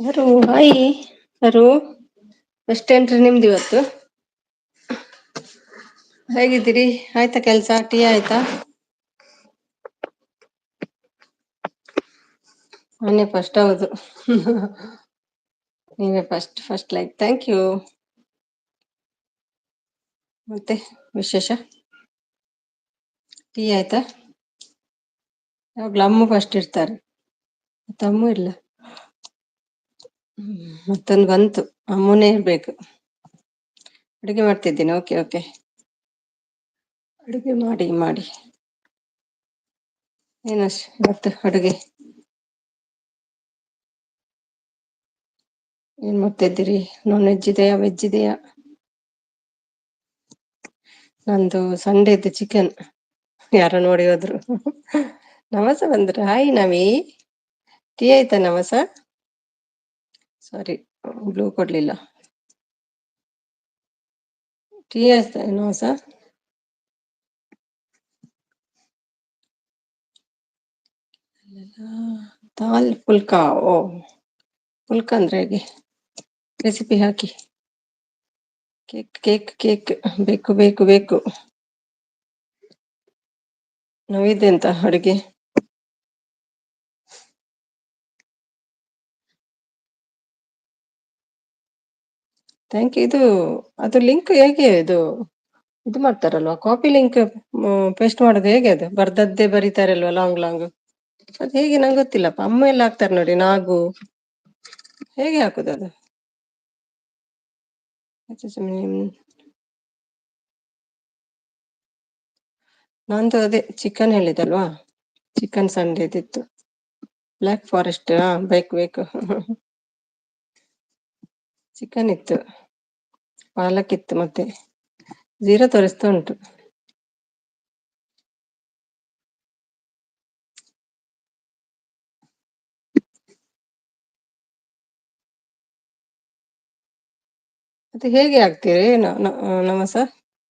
ಹರು hi. ಹರು ಎಷ್ಟ ಏನ್ರಿ ನಿಮ್ದು ಇವತ್ತು? ಹೇಗಿದ್ದೀರಿ? ಆಯ್ತಾ ಕೆಲ್ಸ, ಟೀ ಆಯ್ತಾ? ನಾನೇ ಫಸ್ಟ್ ಹೌದು. ನೀವೇ ಫಸ್ಟ್ ಲೈಕ್ ಥ್ಯಾಂಕ್ ಯು. ಮತ್ತೆ ವಿಶೇಷ? ಟೀ ಆಯ್ತಾ? ಯಾವಾಗ್ಲೂ ಅಮ್ಮ ಫಸ್ಟ್ ಇರ್ತಾರೆ, ತಮ್ಮು ಇಲ್ಲ. ಮತ್ತೊಂದು ಬಂತು, ಅಮ್ಮನೇ ಇರ್ಬೇಕು. ಅಡುಗೆ ಮಾಡ್ತಿದ್ದೀನಿ. Okay okay. ಅಡುಗೆ ಮಾಡಿ ಮಾಡಿ. ಏನು ಇವತ್ತು ಅಡುಗೆ? ಏನ್ ಮಾಡ್ತಾ ಇದ್ದೀರಿ? ನಾನ್ ವೆಜ್ ಇದೆಯಾ, ವೆಜ್ ಇದೆಯಾ? ನಂದು ಸಂಡೇದು ಚಿಕನ್. ಯಾರೋ ನೋಡಿ ಹೋದ್ರು. ನಮಸ ಬಂದ್ರ, ಹಾಯ್ ನಮಿ. ಟೀ ಆಯ್ತಾ ನಮಸ? ಸಾರಿ, ಬ್ಲೂ ಕೊಡ್ಲಿಲ್ಲ. ಟೀ ಆಯ್ತಾ ನಮಸ? ದಾಲ್ ಫುಲ್ಕಾ, ಓ ಫುಲ್ಕಾ ಅಂದ್ರೆ ಹೇಗೆ? ರೆಸಿಪಿ ಹಾಕಿ. ಕೇಕ್ ಕೇಕ್ ಕೇಕ್ ಬೇಕು ಬೇಕು ಬೇಕು. ನೈವೇದ್ಯ ಎಂತ ಅಡುಗೆ? Thank you. ಇದು ಅದು ಲಿಂಕ್ ಹೇಗೆ ಇದು ಮಾಡ್ತಾರಲ್ವಾ, ಕಾಪಿ ಲಿಂಕ್ ಪೇಸ್ಟ್ ಮಾಡೋದು ಹೇಗೆ? ಅದು ಬರ್ದದ್ದೇ ಬರೀತಾರಲ್ವಾ ಲಾಂಗ್ ಲಾಂಗ್, ಅದು ಹೇಗೆ ನಂಗೆ ಗೊತ್ತಿಲ್ಲಪ್ಪ. ಅಮ್ಮ ಎಲ್ಲ ಹಾಕ್ತಾರೆ ನೋಡಿ, ನಾಗು. ಹೇಗೆ ಹಾಕುದು ಅದು? ನಂದು ಅದೇ ಚಿಕನ್ ಹೇಳಿದಲ್ವಾ, ಚಿಕನ್ ಸಂಡೇದಿತ್ತು. ಬ್ಲಾಕ್ ಫಾರೆಸ್ಟ್ ಬೇಕು ಬೇಕು. ಚಿಕನ್ ಇತ್ತು, ಪಾಲಕ್ ಇತ್ತು, ಮತ್ತೆ ಜೀರಾ ತೋರಿಸ್ತಾ ಉಂಟು. ಮತ್ತೆ ಹೇಗೆ ಆಗ್ತೀರಿ ನಮಸ?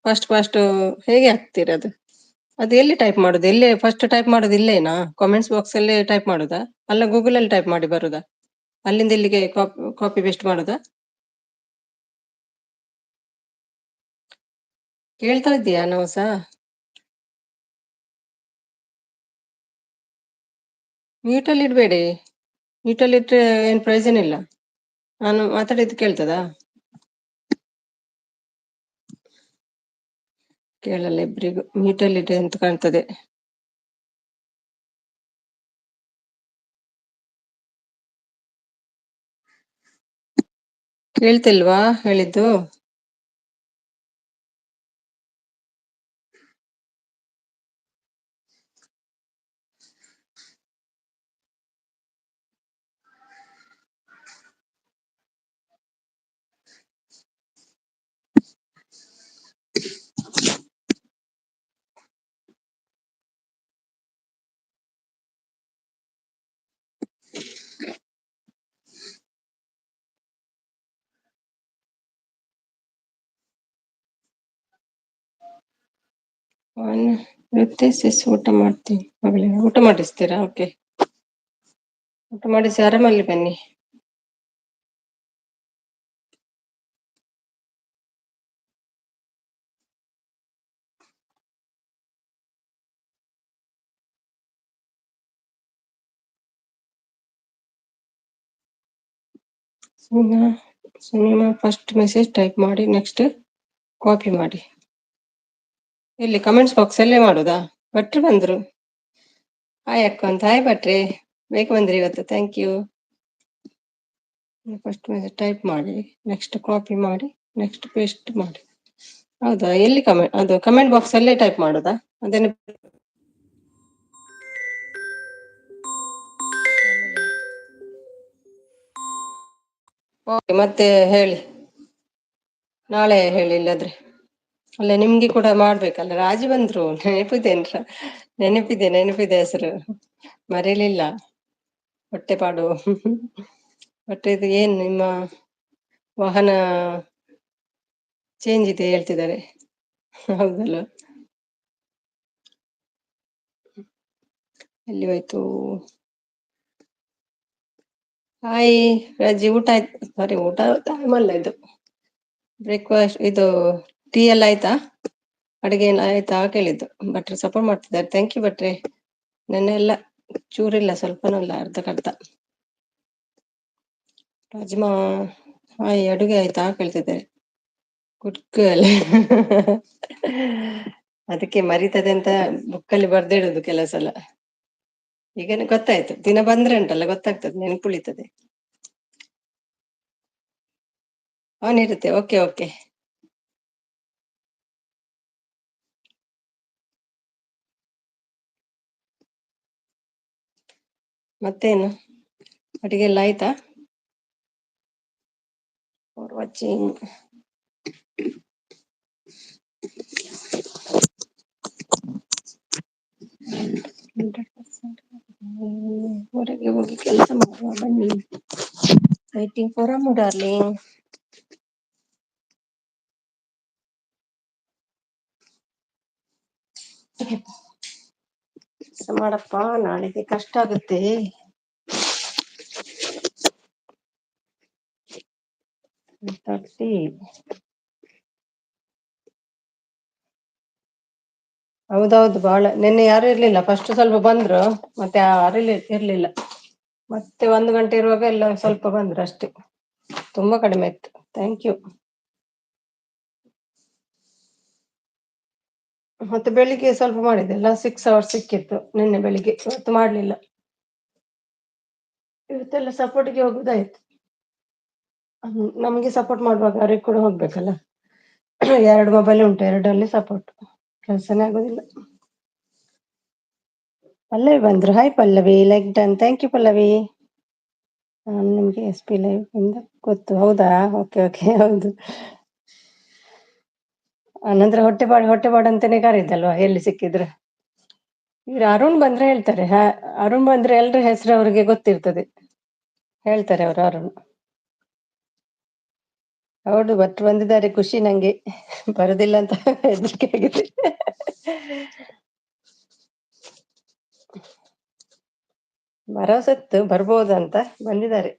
ಫಸ್ಟ್ ಹೇಗೆ ಆಗ್ತೀರ ಅದು? ಅದು ಎಲ್ಲಿ ಟೈಪ್ ಮಾಡುದು? ಎಲ್ಲೇ ಫಸ್ಟ್ ಟೈಪ್ ಮಾಡೋದು? ಇಲ್ಲೇನಾ ಕಾಮೆಂಟ್ಸ್ ಬಾಕ್ಸ್ ಅಲ್ಲೇ ಟೈಪ್ ಮಾಡುದಾ? ಅಲ್ಲ ಗೂಗಲ್ ಅಲ್ಲಿ ಟೈಪ್ ಮಾಡಿ ಬರುದಾ? ಅಲ್ಲಿಂದ ಇಲ್ಲಿಗೆ ಕಾಪಿ ಪೇಸ್ಟ್ ಮಾಡುದಾ? ಕೇಳ್ತಾ ಇದ್ದೀಯಾ ನಮಸ? ಮ್ಯೂಟಲ್ಲಿ ಇಡ್ಬೇಡಿ. ಮ್ಯೂಟಲ್ಲಿ ಇಟ್ರೆ ಏನ್ ಪ್ರಯೋಜನ ಇಲ್ಲ. ನಾನು ಮಾತಾಡಿದ್ದು ಕೇಳ್ತದಾ? ಕೇಳಲ್ಲ ಇಬ್ರಿಗೂ. ಮ್ಯೂಟಲ್ಲಿ ಇಟ್ರೆ ಅಂತ ಕಾಣ್ತದೆ. ಕೇಳ್ತಿಲ್ವಾ ಹೇಳಿದ್ದು? ಊಟ ಮಾಡ್ತೀನಿ. ಊಟ ಮಾಡಿಸ್ತೀರಾ? ಓಕೆ, ಊಟ ಮಾಡಿಸಿ ಆರಾಮಲ್ಲಿ ಬನ್ನಿ. ಸುನಿಮಾ ಫಸ್ಟ್ ಮೆಸೇಜ್ ಟೈಪ್ ಮಾಡಿ, ನೆಕ್ಸ್ಟ್ ಕಾಪಿ ಮಾಡಿ. ಇಲ್ಲಿ ಕಮೆಂಟ್ಸ್ ಬಾಕ್ಸ್ ಅಲ್ಲೇ ಮಾಡುದಾ? ಭಟ್ರು ಬಂದ್ರು. ಹಾಯ್ ಅಕ್ಕ ಅಂತ. ಹಾಯ್ ಭಟ್ರೆ, ಬೇಗ ಬಂದ್ರಿ ಇವತ್ತು. Thank you. First message type ಮಾಡಿ, ನೆಕ್ಸ್ಟ್ ಕಾಪಿ ಮಾಡಿ, ನೆಕ್ಸ್ಟ್ ಪೇಸ್ಟ್ ಮಾಡಿ. ಹೌದಾ? ಎಲ್ಲಿ ಅದು ಕಮೆಂಟ್ ಬಾಕ್ಸ್ ಅಲ್ಲೇ ಟೈಪ್ ಮಾಡುದಾ? ಅದೇನು? ಓಕೆ, ಮತ್ತೆ ಹೇಳಿ. ನಾಳೆ ಹೇಳಿ ಇಲ್ಲಾದ್ರೆ. ಅಲ್ಲ ನಿಮ್ಗೆ ಕೂಡ ಮಾಡ್ಬೇಕಲ್ಲ. ರಾಜಿ ಬಂದ್ರು, ನೆನಪಿದೇನ್ರ? ನೆನಪಿದೆ ಹೆಸರು, ಮರೇಲಿಲ್ಲ. ಹೊಟ್ಟೆಪಾಡು. ಮತ್ತೆ ಇದು ಏನ್ ನಿಮ್ಮ ವಾಹನ ಚೇಂಜ್ ಇದೆ ಹೇಳ್ತಿದ್ದಾರೆ, ಹೌದಲ್ವಾ? ಎಲ್ಲಿ ಹೋಯ್ತು? ಹಾಯ್ ರಜಿ, ಊಟ ಆಯ್ತು? ಸಾರಿ, ಊಟ ಟೈಮ್ ಅಲ್ಲ ಇದು. ಬ್ರೇಕ್ಫಾಸ್ಟ್ ಇದು ಟೀ ಎಲ್ಲ ಆಯ್ತಾ? ಅಡಿಗೆ ಎಲ್ಲ ಆಯ್ತಾ ಕೇಳಿದ್ದು. ಭಟ್ರು ಸಪೋರ್ಟ್ ಮಾಡ್ತಿದ್ದಾರೆ. ಥ್ಯಾಂಕ್ ಯು ಭಟ್ರೆ. ನೆನ್ನೆ ಎಲ್ಲ ಚೂರಿಲ್ಲ, ಸ್ವಲ್ಪನೂ ಇಲ್ಲ, ಅರ್ಧಕ್ಕರ್ಧ. ರಾಜ್ಮಾ, ಹಾಯ್, ಅಡುಗೆ ಆಯ್ತಾ ಕೇಳ್ತಿದ್ದಾರೆ. Good girl. ಅದಕ್ಕೆ ಮರಿತದೆ ಅಂತ ಬುಕ್ಕಲ್ಲಿ ಬರ್ದಿಡುದು ಕೆಲವು ಸಲ. ಈಗ ಗೊತ್ತಾಯ್ತು, ದಿನ ಬಂದ್ರೆ ಉಂಟಲ್ಲ ಗೊತ್ತಾಗ್ತದೆ, ನೆನ್ಪುಳಿತದೆ. ಇರುತ್ತೆ. Okay okay. ಮತ್ತೇನು, ಅಡಿಗೆ ಎಲ್ಲ ಆಯ್ತಾ? For watching. ಹೊರಗೆ ಹೋಗಿ ಕೆಲಸ ಮಾಡುವ ಬನ್ನಿ. Waiting for Ammu darling. ಕೆಲಸ ಮಾಡಪ್ಪ, ನಾಳೆಗೆ ಕಷ್ಟ ಆಗುತ್ತೆ. ತಟ್ಟಿ. ಹೌದೌದು, ಬಾಳ ನಿನ್ನೆ ಯಾರು ಇರ್ಲಿಲ್ಲ. ಫಸ್ಟ್ ಸ್ವಲ್ಪ ಬಂದ್ರು, ಮತ್ತೆ ಯಾರು ಇರ್ಲಿಲ್ಲ. ಮತ್ತೆ 1 ಗಂಟೆ ಇರುವಾಗ ಎಲ್ಲ ಸ್ವಲ್ಪ ಬಂದ್ರು ಅಷ್ಟೇ. ತುಂಬಾ ಕಡಿಮೆ ಇತ್ತು. Thank you. ಮತ್ತೆ ಬೆಳಿಗ್ಗೆ ಸ್ವಲ್ಪ ಮಾಡಿದೆ ಎಲ್ಲ, 6 hours ಸಿಕ್ಕಿತ್ತು ನಿನ್ನೆ ಬೆಳಿಗ್ಗೆ. ಇವತ್ತು ಮಾಡ್ಲಿಲ್ಲ. ಇವತ್ತೆಲ್ಲ ಸಪೋರ್ಟ್ಗೆ ಹೋಗುದಾಯ್ತು. ನಮ್ಗೆ ಸಪೋರ್ಟ್ ಮಾಡುವಾಗ ಅವ್ರಿಗೆ ಕೂಡ ಹೋಗ್ಬೇಕಲ್ಲ. 2 ಮೊಬೈಲ್ ಉಂಟು, 2ರಲ್ಲಿ ಸಪೋರ್ಟ್. ಕೆಲ್ಸನೇ ಆಗುದಿಲ್ಲ. ಪಲ್ಲವಿ ಬಂದ್ರು. Hi Pallavi, like done. Thank you Pallavi. ನಿಮ್ಗೆ SP ಲೈವ್ ಇಂದ ಗೊತ್ತು, ಹೌದಾ? ಓಕೆ ಓಕೆ, ಹೌದು. ಆನಂತರ ಹೊಟ್ಟೆಪಾಡು ಅಂತಾನೆ ಕರೀದಲ್ವಾ ಎಲ್ಲಿ ಸಿಕ್ಕಿದ್ರು. ಇವ್ರು ಅರುಣ್ ಬಂದ್ರೆ ಹೇಳ್ತಾರೆ. ಅರುಣ್ ಬಂದ್ರೆ ಎಲ್ರ ಹೆಸರು ಅವ್ರಿಗೆ ಗೊತ್ತಿರ್ತದೆ, ಹೇಳ್ತಾರೆ ಅವರು ಅರುಣ್. ಹೌದು, ಭಟ್ರು ಬಂದಿದ್ದಾರೆ, ಖುಷಿ ನಂಗೆ. ಬರುದಿಲ್ಲ ಅಂತ ಹೆದರಿಕೆ ಆಗಿದೆ. ಭರವಸೆ ಇತ್ತು ಬರ್ಬೋದಂತ, ಬಂದಿದ್ದಾರೆ.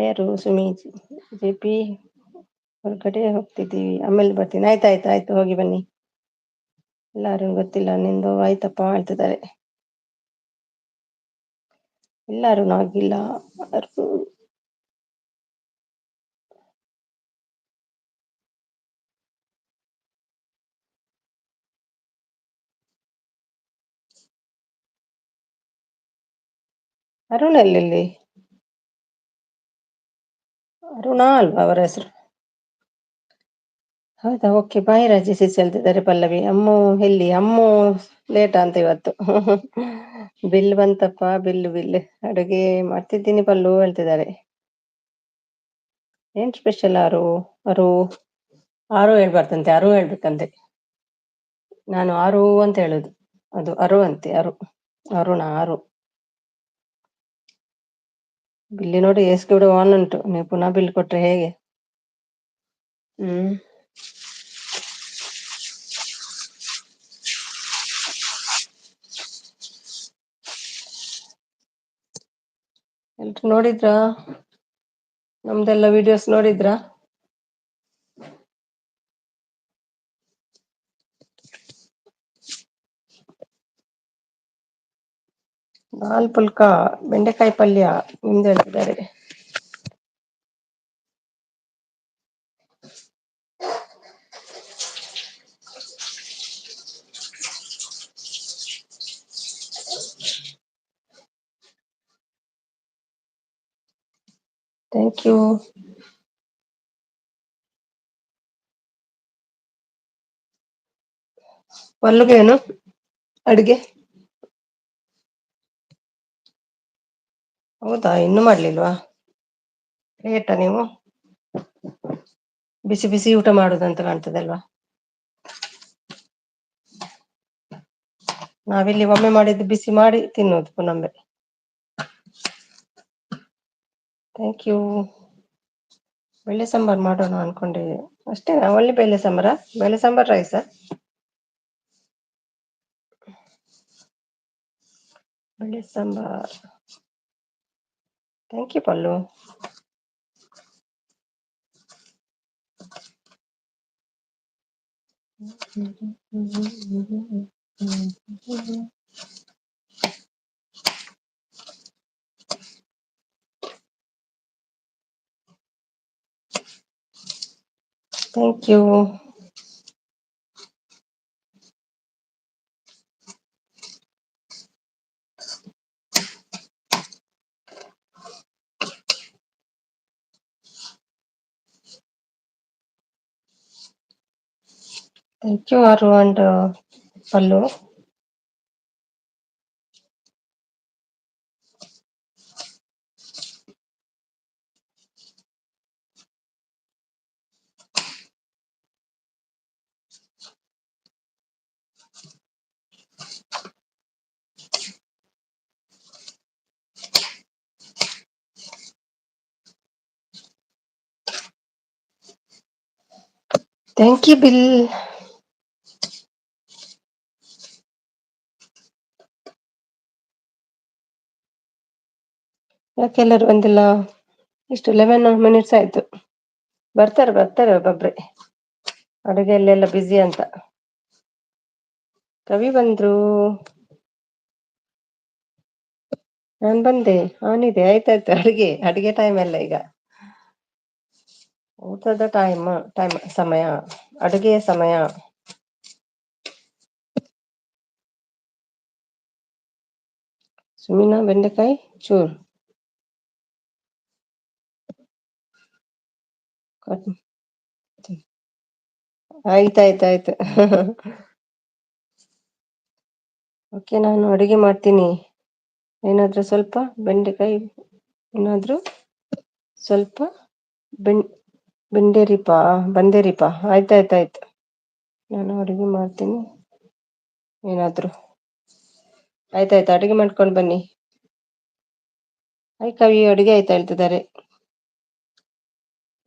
ಯಾರು? ಸುಮಿ JP. ಹೊರಗಡೆ ಹೋಗ್ತಿದ್ದೀವಿ, ಆಮೇಲೆ ಬರ್ತೀನಿ. ಆಯ್ತು, ಹೋಗಿ ಬನ್ನಿ. ಎಲ್ಲಾರು ಗೊತ್ತಿಲ್ಲ, ನಿಂದು ಆಯ್ತಪ್ಪ ಹೇಳ್ತಿದ್ದಾರೆ. ಎಲ್ಲಾರು ಆಗಿಲ್ಲ. ಅರುಣ್ ಎಲ್ಲೆಲ್ಲಿ? ಅರುಣಾ ಅಲ್ವಾ ಅವರ ಹೆಸರು? ಹೌದಾ, ಓಕೆ. ಬಾಯ್ ರಾಜಿ ಸಿಸ್ ಹೇಳ್ತಿದ್ದಾರೆ ಪಲ್ಲವಿ. ಅಮ್ಮು ಎಲ್ಲಿ? ಅಮ್ಮು ಲೇಟ್ ಅಂತ ಇವತ್ತು. ಬಿಲ್ ಬಂತಪ್ಪ, ಬಿಲ್ ಅಡುಗೆ ಮಾಡ್ತಿದ್ದೀನಿ ಪಲ್ಲು ಹೇಳ್ತಿದ್ದಾರೆ. ಏನ್ ಸ್ಪೆಷಲ್? ಆರು ಹೇಳ್ಬಾರ್ದಂತೆ, ಅರು ಹೇಳ್ಬೇಕಂತೆ. ನಾನು ಆರು ಅಂತ ಹೇಳುದು, ಅದು ಅರು ಅಂತೆ. ಅರುಣ. ಬಿಲ್ಲಿ ನೋಡಿ ಎಸ್ ಕೂಡ ಆನ್ ಉಂಟು. ನೀವು ಪುನಃ ಬಿಲ್ ಕೊಟ್ರೆ ಹೇಗೆ? ಹ್ಮ್. ಎಲ್ರು ನೋಡಿದ್ರಾ? ನಮ್ದೆಲ್ಲ ವಿಡಿಯೋಸ್ ನೋಡಿದ್ರಾ? ದಾಲ್ ಪುಲ್ಕಾ, ಬೆಂಡೆಕಾಯಿ ಪಲ್ಯ ನಿಮ್ದು ಹೇಳ್ತಿದ್ದಾರೆ. Thank you. ಪಲ್ಲುಗೆ ಏನು ಅಡ್ಗೆ? ಹೌದಾ, ಇನ್ನು ಮಾಡ್ಲಿಲ್ವಾ? ಲೇಟಾ ನೀವು? ಬಿಸಿ ಬಿಸಿ ಊಟ ಮಾಡುದಂತ ಕಾಣ್ತದಲ್ವಾ? ನಾವಿಲ್ಲಿ ಒಮ್ಮೆ ಮಾಡಿದ್ದು ಬಿಸಿ ಮಾಡಿ ತಿನ್ನೋದು ಪುನೊಮ್ಮೆ. Thank you. ಬೇಳೆ ಸಾಂಬಾರ್ ಮಾಡೋಣ ಅನ್ಕೊಂಡಿದ್ದೆ ಅಷ್ಟೇನಾ? ಒಳ್ಳೆ ಬೇಳೆ ಸಾಂಬಾರ್ ರೈಸ? ಬೇಳೆ ಸಾಂಬಾರ್. ಥ್ಯಾಂಕ್ ಯು ಪಲ್ಲು. Thank you. ಥ್ಯಾಂಕ್ ಯು ಆರು ಅಂಡ್ ಪಲ್ಲು. Thank you bill. ಯಾಕೆಲ್ಲರೂ ಬಂದಿಲ್ಲ? ಇಷ್ಟು 11 ಮಿನಿಟ್ಸ್ ಆಯ್ತು. ಬರ್ತಾರೆ ಒಬ್ಬೊಬ್ರೆ. ಅಡುಗೆಯಲ್ಲೆಲ್ಲ ಬ್ಯುಸಿ ಅಂತ. ಕವಿ ಬಂದ್ರು. ನಾನ್ ಬಂದೆ. ಅವನಿದೆ ಆಯ್ತಾಯ್ತು. ಅಡಿಗೆ ಟೈಮ್ ಎಲ್ಲ ಈಗ. ಊಟದ ಟೈಮ್ ಸಮಯ, ಅಡುಗೆಯ ಸಮಯ. ಸುಮಿನಾ ಬೆಂಡೆಕಾಯಿ ಚೂರ್. ಆಯ್ತಾಯ್ತಾಯ್ತು. ಓಕೆ, ನಾನು ಅಡುಗೆ ಮಾಡ್ತೀನಿ. ಏನಾದ್ರೂ ಸ್ವಲ್ಪ ಬೆಂಡೆಕಾಯಿ, ಏನಾದ್ರೂ ಸ್ವಲ್ಪ ಬಂದೇರಿಪಾ. ಆಯ್ತಾಯ್ತಾಯ್ತು. ನಾನು ಅಡುಗೆ ಮಾಡ್ತೀನಿ. ಏನಾದ್ರು ಆಯ್ತಾಯ್ತು, ಅಡುಗೆ ಮಾಡ್ಕೊಂಡು ಬನ್ನಿ. ಕವಿ ಅಡುಗೆ ಆಯ್ತಾ ಹೇಳ್ತಿದ್ದಾರೆ.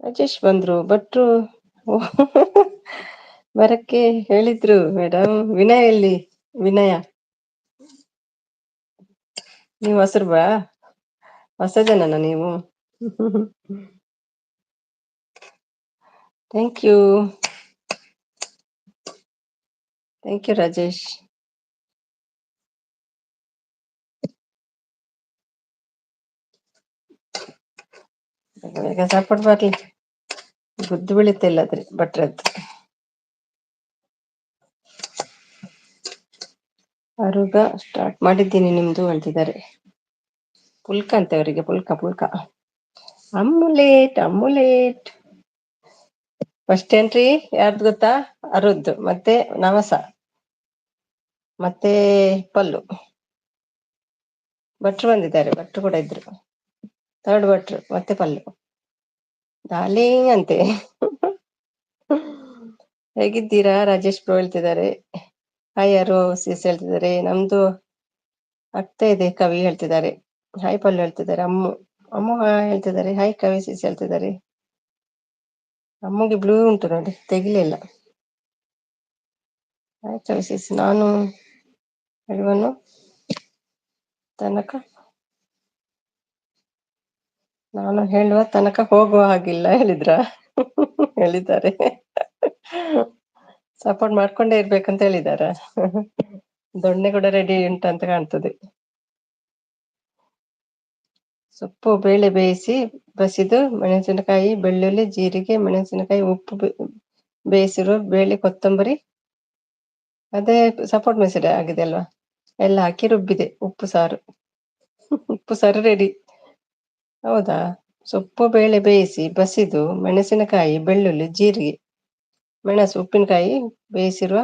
ರಾಜೇಶ್ ಬಂದ್ರು, ಭಟ್ರು ಬರಕ್ಕೆ ಹೇಳಿದ್ರು ಮೇಡಮ್. ವಿನಯ್ ಎಲ್ಲಿ? ವಿನಯ, ನೀವು ಹೊಸ ಜನನ ನೀವು? Thank you Rajesh. ಈಗ ಸಪೋರ್ಟ್ ಬರ್ಲಿ, ಗುದ್ದು ಬೀಳುತ್ತೆ ಇಲ್ಲದ್ರೆ ಭಟ್ರದ್ದು. ಅರುಗ ಸ್ಟಾರ್ಟ್ ಮಾಡಿದ್ದೀನಿ ನಿಮ್ದು ಅಂತಿದ್ದಾರೆ. ಪುಲ್ಕ ಅಂತೆ ಅವರಿಗೆ, ಪುಲ್ಕ. ಅಮ್ಮುಲೇಟ್. ಫಸ್ಟ್ ಎಂಟ್ರಿ ಯಾರ್ದು ಗೊತ್ತಾ? ಅರುದ್ದು, ಮತ್ತೆ ನವಸ, ಮತ್ತೆ ಪಲ್ಲು. ಭಟ್ರು ಬಂದಿದ್ದಾರೆ, ಭಟ್ರು ಕೂಡ ಇದ್ರು. ಥರ್ಡ್ ಭಟ್ರು, ಮತ್ತೆ ಪಲ್ಲು. ಡಾರ್ಲಿಂಗ್ ಅಂತೆ. ಹೇಗಿದ್ದೀರಾ ರಾಜೇಶ್ ಬ್ರೋ ಹೇಳ್ತಿದ್ದಾರೆ. ಹಾಯ್ ಯಾರು ಹೇಳ್ತಿದ್ದಾರೆ. ನಮ್ದು ಆಗ್ತಾ ಇದೆ ಕವಿ ಹೇಳ್ತಿದ್ದಾರೆ. ಹಾಯ್ ಪಲ್ಲು ಹೇಳ್ತಿದ್ದಾರೆ. ಅಮ್ಮು ಹಾಯ್ ಹೇಳ್ತಿದ್ದಾರೆ. ಹಾಯ್ ಕವಿ ಹೇಳ್ತಿದ್ದಾರೆ. ಅಮ್ಮಗೆ ಬ್ಲೂ ಉಂಟು ನೋಡಿ, ತೆಗಿಲಿಲ್ಲ. ಹಾಯ್ ಕವಿ ನಾನು ಹೇಳುವನು ನಾನು ಹೇಳುವ ತನಕ ಹೋಗುವ ಹಾಗಿಲ್ಲ ಹೇಳಿದ್ರ? ಹೇಳಿದ್ದಾರೆ. ಸಪೋರ್ಟ್ ಮಾಡ್ಕೊಂಡೇ ಇರ್ಬೇಕಂತ ಹೇಳಿದಾರ. ದೊಣ್ಣೆ ಕೂಡ ರೆಡಿ ಉಂಟಂತ ಕಾಣ್ತದೆ. ಸೊಪ್ಪು ಬೇಳೆ ಬೇಯಿಸಿ ಬಸಿದು ಮೆಣಸಿನಕಾಯಿ, ಬೆಳ್ಳುಳ್ಳಿ, ಜೀರಿಗೆ, ಮೆಣಸಿನಕಾಯಿ, ಉಪ್ಪು, ಬೇಯಿಸಿರುವ ಬೇಳೆ, ಕೊತ್ತಂಬರಿ, ಅದೇ ಸಪೋರ್ಟ್ ಮೆಸೇಜ್ ಆಗಿದೆ ಅಲ್ವಾ, ಎಲ್ಲ ಹಾಕಿ ರುಬ್ಬಿದೆ. ಉಪ್ಪು ಸಾರು ರೆಡಿ. ಹೌದಾ? ಸೊಪ್ಪು ಬೇಳೆ ಬೇಯಿಸಿ ಬಸಿದು ಮೆಣಸಿನಕಾಯಿ, ಬೆಳ್ಳುಳ್ಳಿ, ಜೀರಿಗೆ, ಮೆಣಸು, ಉಪ್ಪಿನಕಾಯಿ, ಬೇಯಿಸಿರುವ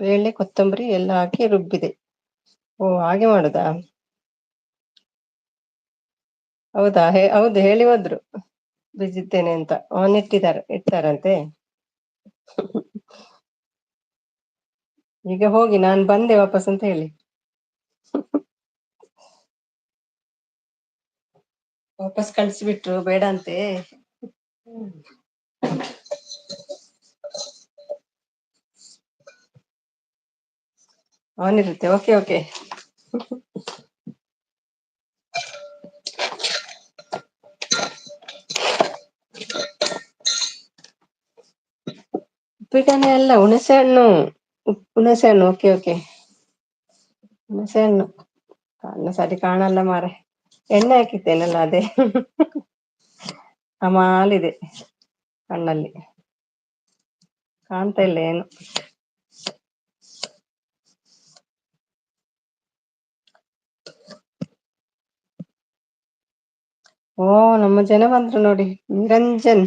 ಬೇಳೆ, ಕೊತ್ತಂಬರಿ ಎಲ್ಲ ಹಾಕಿ ರುಬ್ಬಿದೆ. ಓ, ಹಾಗೆ ಮಾಡುದಾ? ಹೌದಾ? ಹೌದು, ಹೇಳಿ ಹೋದ್ರು ಬಿಜಿದ್ದೇನೆ ಅಂತ. ಆನ್ ಇಟ್ಟಾರಂತೆ. ಈಗ ಹೋಗಿ ನಾನು ಬಂದೆ ವಾಪಸ್ ಅಂತ ಹೇಳಿ. ವಾಪಸ್ ಕಳಿಸಿಬಿಟ್ರು, ಬೇಡ ಅಂತೆ. ಆನ್ ಇರುತ್ತೆ. ಓಕೆ. ಉಪ್ಪಿಟ್ಟನೇ ಅಲ್ಲ, ಹುಣಸೆ ಹಣ್ಣು. ಹುಣಸೆ ಹಣ್ಣು, ಓಕೆ ಓಕೆ. ಹುಣಸೆ ಹಣ್ಣು. ಕಣ್ಣು ಸರಿ ಕಾಣಲ್ಲ ಮಾರೆ. ಎಣ್ಣೆ ಹಾಕಿದ್ದೇನಲ್ಲ ಅದೇ. ಹಮಾಲಿದೆ ಕಣ್ಣಲ್ಲಿ. ಕಾಣ್ತಾ ಇಲ್ಲ ಏನು. ಓ, ನಮ್ಮ ಜನ ಬಂದ್ರು ನೋಡಿ. ನಿರಂಜನ್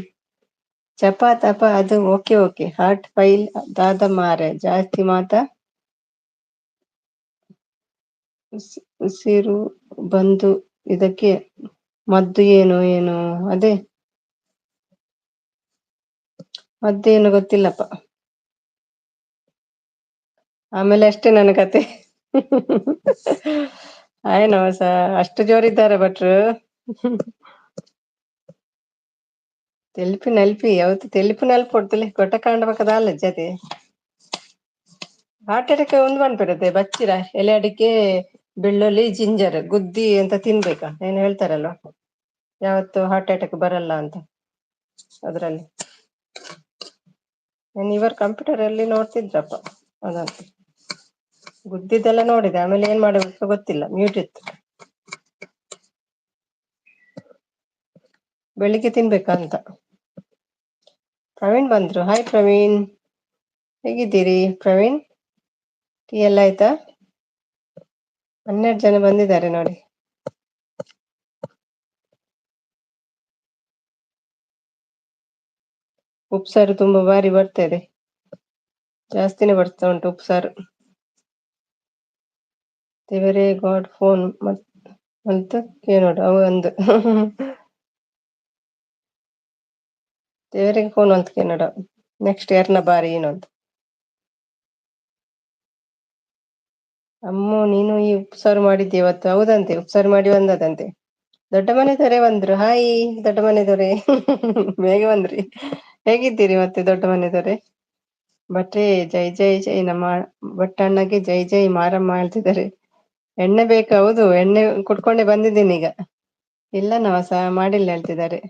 ಜಪ ತಪ ಅದು ಓಕೆ ಓಕೆ. ಹಾರ್ಟ್ ಫೈಲ್ ದಾದ ಮಾರೆ ಜಾಸ್ತಿ ಮಾತಾ ಉಸಿರು ಬಂದು ಇದಕ್ಕೆ ಮದ್ದು ಏನು ಏನು ಅದೇ ಮದ್ದೇನು ಗೊತ್ತಿಲ್ಲಪ್ಪ. ಆಮೇಲೆ ಅಷ್ಟೇ ನನ್ನ ಕತೆ. ಆಯ್ ನವಸ ಅಷ್ಟು ಜೋರಿದ್ದಾರೆ ಭಟ್ರು. ತೆಲುಪು ನಲ್ಪಿ ಯಾವತ್ತು ತೆಲುಪು ನಲ್ಪ ಕೊಡ್ತಲಿ ಕೊಟ್ಟ ಕಾಂಡಬೇಕದಲ್ಲ ಜತೆ ಹಾರ್ಟ್ ಅಟ್ಯಾಕ್ ಒಂದು ಬಂದ್ಬಿಡತ್ತೆ ಬಚ್ಚಿರ ಎಲೆ ಅಡಿಕೆ ಬೆಳ್ಳುಳ್ಳಿ ಜಿಂಜರ್ ಗುದ್ದಿ ಅಂತ ತಿನ್ಬೇಕಾ ಏನ್ ಹೇಳ್ತಾರಲ್ವಾ. ಯಾವತ್ತು ಹಾರ್ಟ್ ಅಟ್ಯಾಕ್ ಬರಲ್ಲ ಅಂತ ಅದ್ರಲ್ಲಿ. ನಾನು ಇವರು ಕಂಪ್ಯೂಟರ್ ಅಲ್ಲಿ ನೋಡ್ತಿದ್ರಪ್ಪ ಅದಂತ ಗುದ್ದಿದ್ದೆಲ್ಲ ನೋಡಿದೆ. ಆಮೇಲೆ ಏನ್ ಮಾಡಬೇಕು ಗೊತ್ತಿಲ್ಲ, ಮ್ಯೂಟ್ ಇತ್ತು. ಬೆಳಿಗ್ಗೆ ತಿನ್ಬೇಕಾ ಅಂತ. ಪ್ರವೀಣ್ ಬಂದ್ರು. ಹಾಯ್ ಪ್ರವೀಣ್, ಹೇಗಿದ್ದೀರಿ ಪ್ರವೀಣ್? ಟೀ ಎಲ್ಲ ಆಯ್ತಾ? 12 ಜನ ಬಂದಿದ್ದಾರೆ ನೋಡಿ. ಉಪ್ಸಾರು ತುಂಬಾ ಬಾರಿ ಬರ್ತಾ ಇದೆ, ಜಾಸ್ತಿನೇ ಬರ್ತಾ ಉಂಟು ಉಪ್ಸಾರು. ದೇವರೇ ಗಾಡ್ ಫೋನ್ ಅಂತ ನೋಡು ಅವ ಒಂದು. ದೇವರಿಗೆ ಫೋನ್ ಅಂತ ನೋಡ. ನೆಕ್ಸ್ಟ್ ಯಾರನ್ನ ಬಾರಿ ಏನು ಅಂತ. ಅಮ್ಮೋ, ನೀನು ಈ ಉಪ್ಸಾರು ಮಾಡಿದ್ದೆ ಇವತ್ತು? ಹೌದಂತೆ, ಉಪ್ಸಾರು ಮಾಡಿ ಬಂದದಂತೆ. ದೊಡ್ಡ ಮನೆ ದೊರೆ ಬಂದ್ರು. ಹಾಯ್ ದೊಡ್ಡ ಮನೆ ದೊರೆ. ಬೇಗ ಬಂದ್ರಿ. ಹೇಗಿದ್ದೀರಿ ಮತ್ತೆ ದೊಡ್ಡ ಮನೆ ದೊರೆ? ಭಟ್ರೆ ಜೈ ಜೈ ಜೈ, ನಮ್ಮ ಭಟ್ಟಣ್ಣಗೆ ಜೈ ಜೈ ಮಾರಮ್ಮ ಹೇಳ್ತಿದ್ದಾರೆ. ಎಣ್ಣೆ ಬೇಕಾ? ಹೌದು, ಎಣ್ಣೆ ಕುಟ್ಕೊಂಡೆ ಬಂದಿದ್ದೀನಿ ಈಗ. ಇಲ್ಲ ನವಸ ಮಾಡಿಲ್ಲ ಹೇಳ್ತಿದ್ದಾರೆ.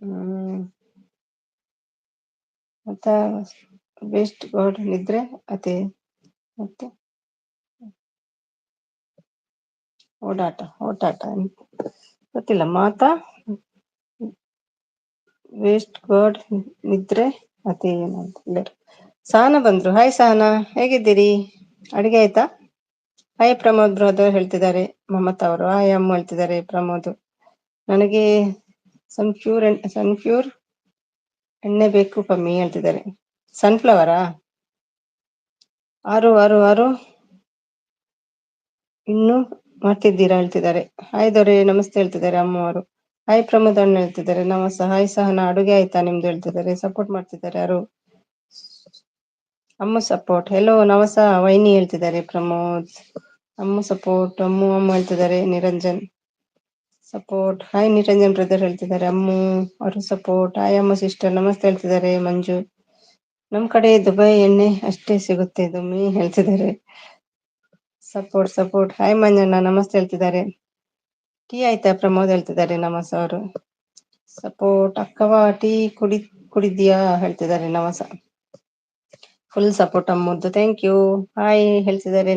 ಹ್ಮ್ ಮತ್ತ ವೇಸ್ಟ್ ಗಾಡ್ ನಿದ್ರೆ ಅದೇ ಮತ್ತೆ ಓಟಾಟ ಗೊತ್ತಿಲ್ಲ ಮಾತಾ ವೇಸ್ಟ್ ಗಾಡ್ ನಿದ್ರೆ ಮತ್ತೆ ಏನಂತ. ಸಹನಾ ಬಂದ್ರು. ಹಾಯ್ ಸಹನಾ, ಹೇಗಿದ್ದೀರಿ? ಅಡಿಗೆ ಆಯ್ತಾ? ಹಾಯ್ ಪ್ರಮೋದ್ ಬ್ರದರ್ ಹೇಳ್ತಿದ್ದಾರೆ ಮಮತಾ ಅವರು. ಹಾಯ್ ಅಮ್ಮ ಹೇಳ್ತಿದ್ದಾರೆ ಪ್ರಮೋದ್. ನನಗೆ ಸನ್ಫ್ಯೂರ್ ಎಣ್ಣೆ ಬೇಕು ಕಮ್ಮಿ ಹೇಳ್ತಿದ್ದಾರೆ. ಸನ್ಫ್ಲವರಾ? ಆರು ಇನ್ನು ಮಾಡ್ತಿದ್ದೀರಾ ಹೇಳ್ತಿದ್ದಾರೆ. ಹಾಯ್ ದೊರೆ ನಮಸ್ತೆ ಹೇಳ್ತಿದ್ದಾರೆ ಅಮ್ಮವರು. ಹಾಯ್ ಪ್ರಮೋದ್ ಅಣ್ಣ ಹೇಳ್ತಿದ್ದಾರೆ ನಮಸ್ತೆ. ಹಾಯ್ ಸಹನಾ, ಅಡುಗೆ ಆಯ್ತಾ ನಿಮ್ದು ಹೇಳ್ತಿದ್ದಾರೆ. ಸಪೋರ್ಟ್ ಮಾಡ್ತಿದ್ದಾರೆ ಯಾರು? ಅಮ್ಮ ಸಪೋರ್ಟ್. ಹೆಲೋ ನವಸ ವೈನಿ ಹೇಳ್ತಿದ್ದಾರೆ ಪ್ರಮೋದ್. ಅಮ್ಮ ಸಪೋರ್ಟ್. ಅಮ್ಮ ಹೇಳ್ತಿದ್ದಾರೆ Niranjan support. Hi Niranjan brother ಹೇಳ್ತಿದ್ದಾರೆ ಅಮ್ಮು ಅವರು ಸಪೋರ್ಟ್. ಹಾಯ್ ಅಮ್ಮ ಸಿಸ್ಟರ್ ನಮಸ್ತೆ ಹೇಳ್ತಿದ್ದಾರೆ ಮಂಜು. ನಮ್ ಕಡೆ ದುಬೈ ಎಣ್ಣೆ ಅಷ್ಟೇ ಸಿಗುತ್ತೆ ದುಮ್ಮಿ ಹೇಳ್ತಿದ್ದಾರೆ. ಸಪೋರ್ಟ್. ಹಾಯ್ ಮಂಜಣ್ಣ ನಮಸ್ತೆ ಹೇಳ್ತಿದ್ದಾರೆ. ಟೀ ಆಯ್ತಾ ಪ್ರಮೋದ್ ಹೇಳ್ತಿದ್ದಾರೆ ನಮಸ್ ಅವರು. ಸಪೋರ್ಟ್. ಅಕ್ಕವಾ ಟೀ ಕುಡಿದ್ಯಾ ಹೇಳ್ತಿದ್ದಾರೆ ನವಸ. ಫುಲ್ ಸಪೋರ್ಟ್ ಅಮ್ಮದ್ದು. Thank you. ಹಾಯ್ ಹೇಳ್ತಿದ್ದಾರೆ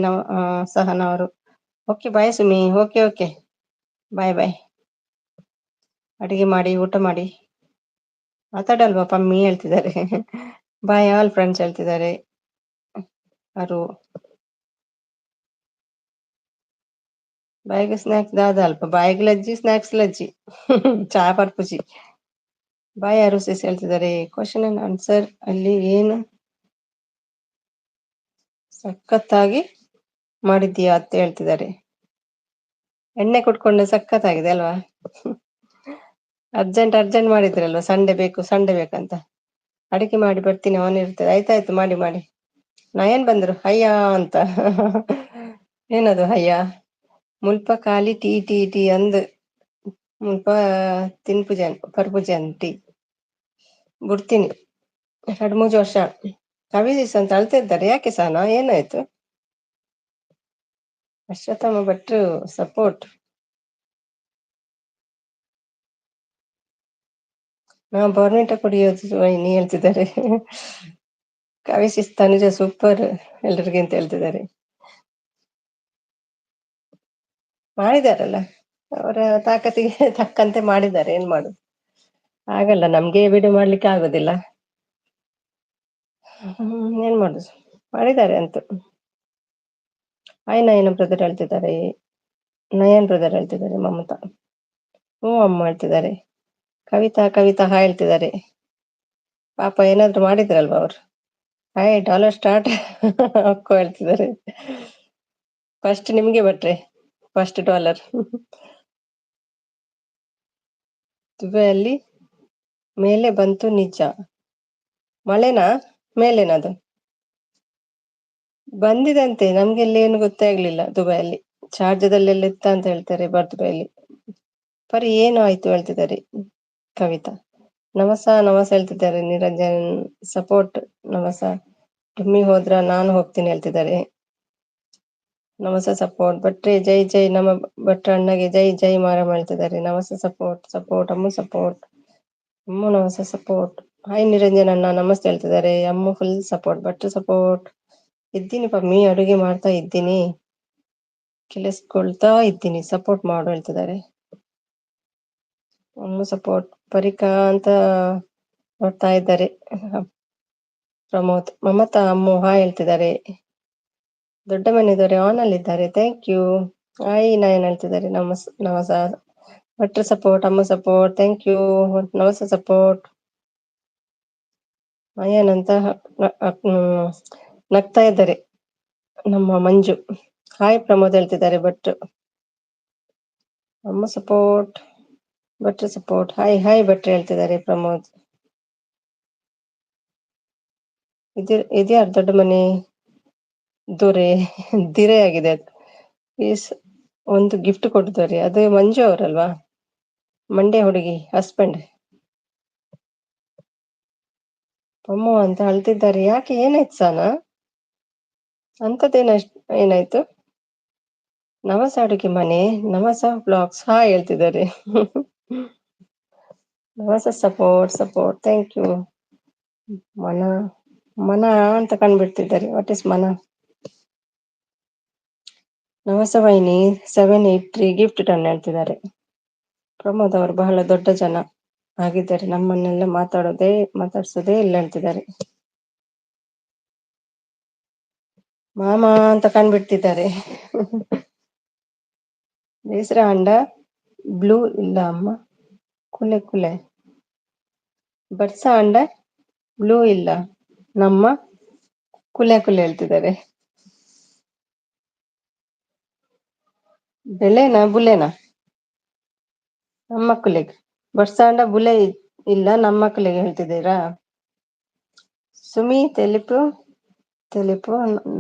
ಸಹನಾ ಅವರು. Okay bye Sumi. Okay bye. ಅಡಿಗೆ ಮಾಡಿ ಊಟ ಮಾಡಿ. ಮಾತಾಡಲ್ವಾ ಪಮ್ಮಿ ಹೇಳ್ತಿದ್ದಾರೆ. ಬಾಯ್ ಆಲ್ ಫ್ರೆಂಡ್ಸ್ ಹೇಳ್ತಿದ್ದಾರೆ ಅವರು. ಬಾಯಿಗೆ ಸ್ನಾಕ್ಸ್ ದಾದ ಅಲ್ಪ ಬಾಯಿಗೆ ಲಜ್ಜಿ ಸ್ನಾಕ್ಸ್ ಲಜ್ಜಿ. ಚಾ ಪರ್ಪುಜಿ. ಬಾಯ್ ಯಾರು ಸೇಸ್ ಹೇಳ್ತಿದ್ದಾರೆ. ಕ್ವಶನ್ ಅಂಡ್ ಆನ್ಸರ್ ಅಲ್ಲಿ ಏನು ಸಖತ್ತಾಗಿ ಮಾಡಿದ್ದೀಯಾ ಅಂತ ಹೇಳ್ತಿದ್ದಾರೆ. ಎಣ್ಣೆ ಕುಟ್ಕೊಂಡೆ ಸಖತ್ತಾಗಿದೆ ಅಲ್ವಾ? ಅರ್ಜೆಂಟ್ ಮಾಡಿದ್ರಲ್ವಾ, ಸಂಡೆ ಬೇಕಂತ. ಅಡಿಕೆ ಮಾಡಿ ಬರ್ತೀನಿ ಅವನು ಇರ್ತದೆ. ಆಯ್ತಾಯ್ತು ಮಾಡಿ. ನಯನ್ ಬಂದ್ರು. ಅಯ್ಯ ಅಂತ. ಏನದು ಅಯ್ಯ? ಮುಲ್ಪ ಖಾಲಿ ಟೀ ಅಂದ್ ಮುಲ್ಪ ಪರ್ಪುಜನ್ ಟೀ ಬಿಡ್ತೀನಿ 2-3 ವರ್ಷ. ಕವಿದಿಸ್ ಅಂತ ಅಳ್ತಾ ಇದ್ದಾರೆ. ಯಾಕೆ ಸಹನಾ, ಏನಾಯ್ತು? ಅಶ್ವತ್ಥಮ್ಮ ಭಟ್ರು ಸಪೋರ್ಟ್. ನಾ ಬೋರ್ನವಿಟಾ ಕುಡಿಯೋದು ವೈನಿ ಹೇಳ್ತಿದ್ದಾರೆ. ಕವಿಸಿಸ್ ತನುಜ ಸೂಪರ್ ಎಲ್ರಿಗಿಂತ ಹೇಳ್ತಿದ್ದಾರೆ. ಮಾಡಿದಾರಲ್ಲ, ಅವರ ತಾಕತ್ತಿಗೆ ತಕ್ಕಂತೆ ಮಾಡಿದ್ದಾರೆ, ಏನ್ ಮಾಡುದು. ಆಗಲ್ಲ, ನಮ್ಗೆ ವಿಡಿಯೋ ಮಾಡ್ಲಿಕ್ಕೆ ಆಗುದಿಲ್ಲ. ಏನ್ ಮಾಡುದು, ಮಾಡಿದ್ದಾರೆ ಅಂತೂ. ಹಾಯ್ ನಯನ ಬ್ರದರ್ ಹೇಳ್ತಿದ್ದಾರೆ, ನಯನ್ ಬ್ರದರ್ ಹೇಳ್ತಿದ್ದಾರೆ, ಮಮತಾ ಹ್ಞೂ ಅಮ್ಮ ಹೇಳ್ತಿದ್ದಾರೆ, ಕವಿತಾ ಕವಿತಾ ಹಾಯ್ ಹೇಳ್ತಿದ್ದಾರೆ. ಪಾಪ ಏನಾದ್ರು ಮಾಡಿದ್ರಲ್ವಾ ಅವ್ರು. ಹಾಯ್ ಡಾಲರ್ ಸ್ಟಾರ್ಟ್ ಅಕ್ಕೋ ಹೇಳ್ತಿದ್ದಾರೆ. ಫಸ್ಟ್ ನಿಮ್ಗೆ ಬಟ್ರೆ ಫಸ್ಟ್ ಡಾಲರ್. ದುಬೈಯಲ್ಲಿ ಮೇಲೆ ಬಂತು ನಿಜ, ಮಳೆನಾ ಮೇಲೇನದು ಬಂದಿದಂತೆ, ನಮ್ಗೆಲ್ಲ ಏನು ಗೊತ್ತೇ ಆಗ್ಲಿಲ್ಲ. ದುಬೈಯಲ್ಲಿ ಶಾರ್ಜಾದಲ್ಲೆಲ್ಲ ಇತ್ತ ಅಂತ ಹೇಳ್ತಾರೆ, ದುಬೈಯಲ್ಲಿ ಪರಿ ಏನು ಆಯ್ತು ಹೇಳ್ತಿದ್ದಾರೆ ಕವಿತಾ. ನಮಸ ಹೇಳ್ತಿದ್ದಾರೆ ನಿರಂಜನ್, ಸಪೋರ್ಟ್ ನಮಸ. ಡುಮ್ಮಿ ಹೋದ್ರ ನಾನು ಹೋಗ್ತೀನಿ ಹೇಳ್ತಿದ್ದಾರೆ. ನಮಸ ಸಪೋರ್ಟ್ ಭಟ್ರೆ ಜೈ ಜೈ, ನಮ್ಮ ಭಟ್ರ ಅಣ್ಣಗೆ ಜೈ ಜೈ ಮಾರಮ್ಮ ಹೇಳ್ತಿದ್ದಾರೆ. ನಮಸ ಸಪೋರ್ಟ್ ಸಪೋರ್ಟ್ ಅಮ್ಮು ಸಪೋರ್ಟ್, ಅಮ್ಮು ನಮಸ ಸಪೋರ್ಟ್. ಹಾಯ್ ನಿರಂಜನ್ ಅಣ್ಣ ನಮಸ್ತೆ ಹೇಳ್ತಿದ್ದಾರೆ. ಅಮ್ಮು ಫುಲ್ ಸಪೋರ್ಟ್, ಭಟ್ರು ಸಪೋರ್ಟ್. ಇದ್ದೀನಿ ಪಮ್ಮಿ, ಅಡುಗೆ ಮಾಡ್ತಾ ಇದ್ದೀನಿ, ಕೆಲಸ್ಕೊಳ್ತಾ ಇದ್ದೀನಿ, ಸಪೋರ್ಟ್ ಮಾಡು ಹೇಳ್ತಿದ್ದಾರೆ. ಅಮ್ಮು ಸಪೋರ್ಟ್. ಪರಿಕಾ ಅಂತ ನೋಡ್ತಾ ಇದ್ದಾರೆ ಪ್ರಮೋದ್. ಮಮತಾ ಅಮ್ಮು ಹಾಯ್ ಹೇಳ್ತಿದ್ದಾರೆ. ದೊಡ್ಡ ಮನೆದವರೇ ಆನ್ ಅಲ್ಲಿ ಇದ್ದಾರೆ, ಥ್ಯಾಂಕ್ ಯು. ಹಾಯ್ ನಯನ್ ಹೇಳ್ತಿದ್ದಾರೆ. ನಮಸ ಭಟ್ರು ಸಪೋರ್ಟ್, ಅಮ್ಮ support, thank you. Namasa support. Nayan ಅಂತ ನಗ್ತಾ ಇದ್ದಾರೆ ನಮ್ಮ ಮಂಜು. ಹಾಯ್ ಪ್ರಮೋದ್ ಹೇಳ್ತಿದ್ದಾರೆ ಭಟ್ರು. ಅಮ್ಮ ಸಪೋರ್ಟ್, ಭಟ್ರು ಸಪೋರ್ಟ್. ಹಾಯ್ ಹಾಯ್ ಭಟ್ರು ಹೇಳ್ತಿದ್ದಾರೆ ಪ್ರಮೋದ್. ಇದ್ಯಾರು ದೊಡ್ಡ ಮನೆ ದಿರೆ ಆಗಿದೆ ಅದು. ಪೀಸ್ ಒಂದು ಗಿಫ್ಟ್ ಕೊಟ್ಟಿದ್ದಾರೆ, ಅದು ಮಂಜು ಅವರಲ್ವಾ, ಮಂಡ್ಯ ಹುಡುಗಿ ಹಸ್ಬೆಂಡ್. ಅಮ್ಮ ಅಂತ ಅಳ್ತಿದ್ದಾರೆ, ಯಾಕೆ ಏನಾಯ್ತು ಸಾನ, ಅಂತದ್ದೇನ ಏನಾಯ್ತು. ನವಸ ಅಡುಗೆ ಮನೆ, ನವಸ ಬ್ಲಾಗ್ಸ್ ಹಾಯ್ ಹೇಳ್ತಿದ್ದಾರೆ. ನವಸ ಸಪೋರ್ಟ್ ಸಪೋರ್ಟ್, ಥ್ಯಾಂಕ್ ಯು. ಮನ ಅಂತ ಕಂಡ್ಬಿಡ್ತಿದ್ದಾರೆ, ವಾಟ್ ಇಸ್ ಮನ. ನವಸ ವೈನಿ 783 ಗಿಫ್ಟ್ ಟನ್ ಹೇಳ್ತಿದ್ದಾರೆ. ಪ್ರಮೋದ್ ಅವರು ಬಹಳ ದೊಡ್ಡ ಜನ ಆಗಿದ್ದಾರೆ, ನಮ್ಮನ್ನೆಲ್ಲ ಮಾತಾಡ್ಸೋದೇ ಇಲ್ಲ ಹೇಳ್ತಿದ್ದಾರೆ. ಮಾಮ ಅಂತ ಕಂಡ್ಬಿಡ್ತಿದ್ದಾರೆ. ಬೇಸರ ಅಂಡ ಬ್ಲೂ ಇಲ್ಲ ಅಮ್ಮ, ಕುಲೆ ಕುಲೆ ಬರ್ಸ ಅಂಡ ಬ್ಲೂ ಇಲ್ಲ ನಮ್ಮ ಕುಲೆ ಕುಲೆ ಹೇಳ್ತಿದ್ದಾರೆ. ಬೆಲೆನಾ ಬುಲೆನಾ, ನಮ್ಮ ಮಕ್ಕಳಿಗೆ ಬರ್ಸಾಂಡ ಬುಲೆ ಇಲ್ಲ, ನಮ್ಮ ಮಕ್ಕಳಿಗೆ ಹೇಳ್ತಿದ್ದೀರಾ. ಸುಮಿ ತೆಲಿಪು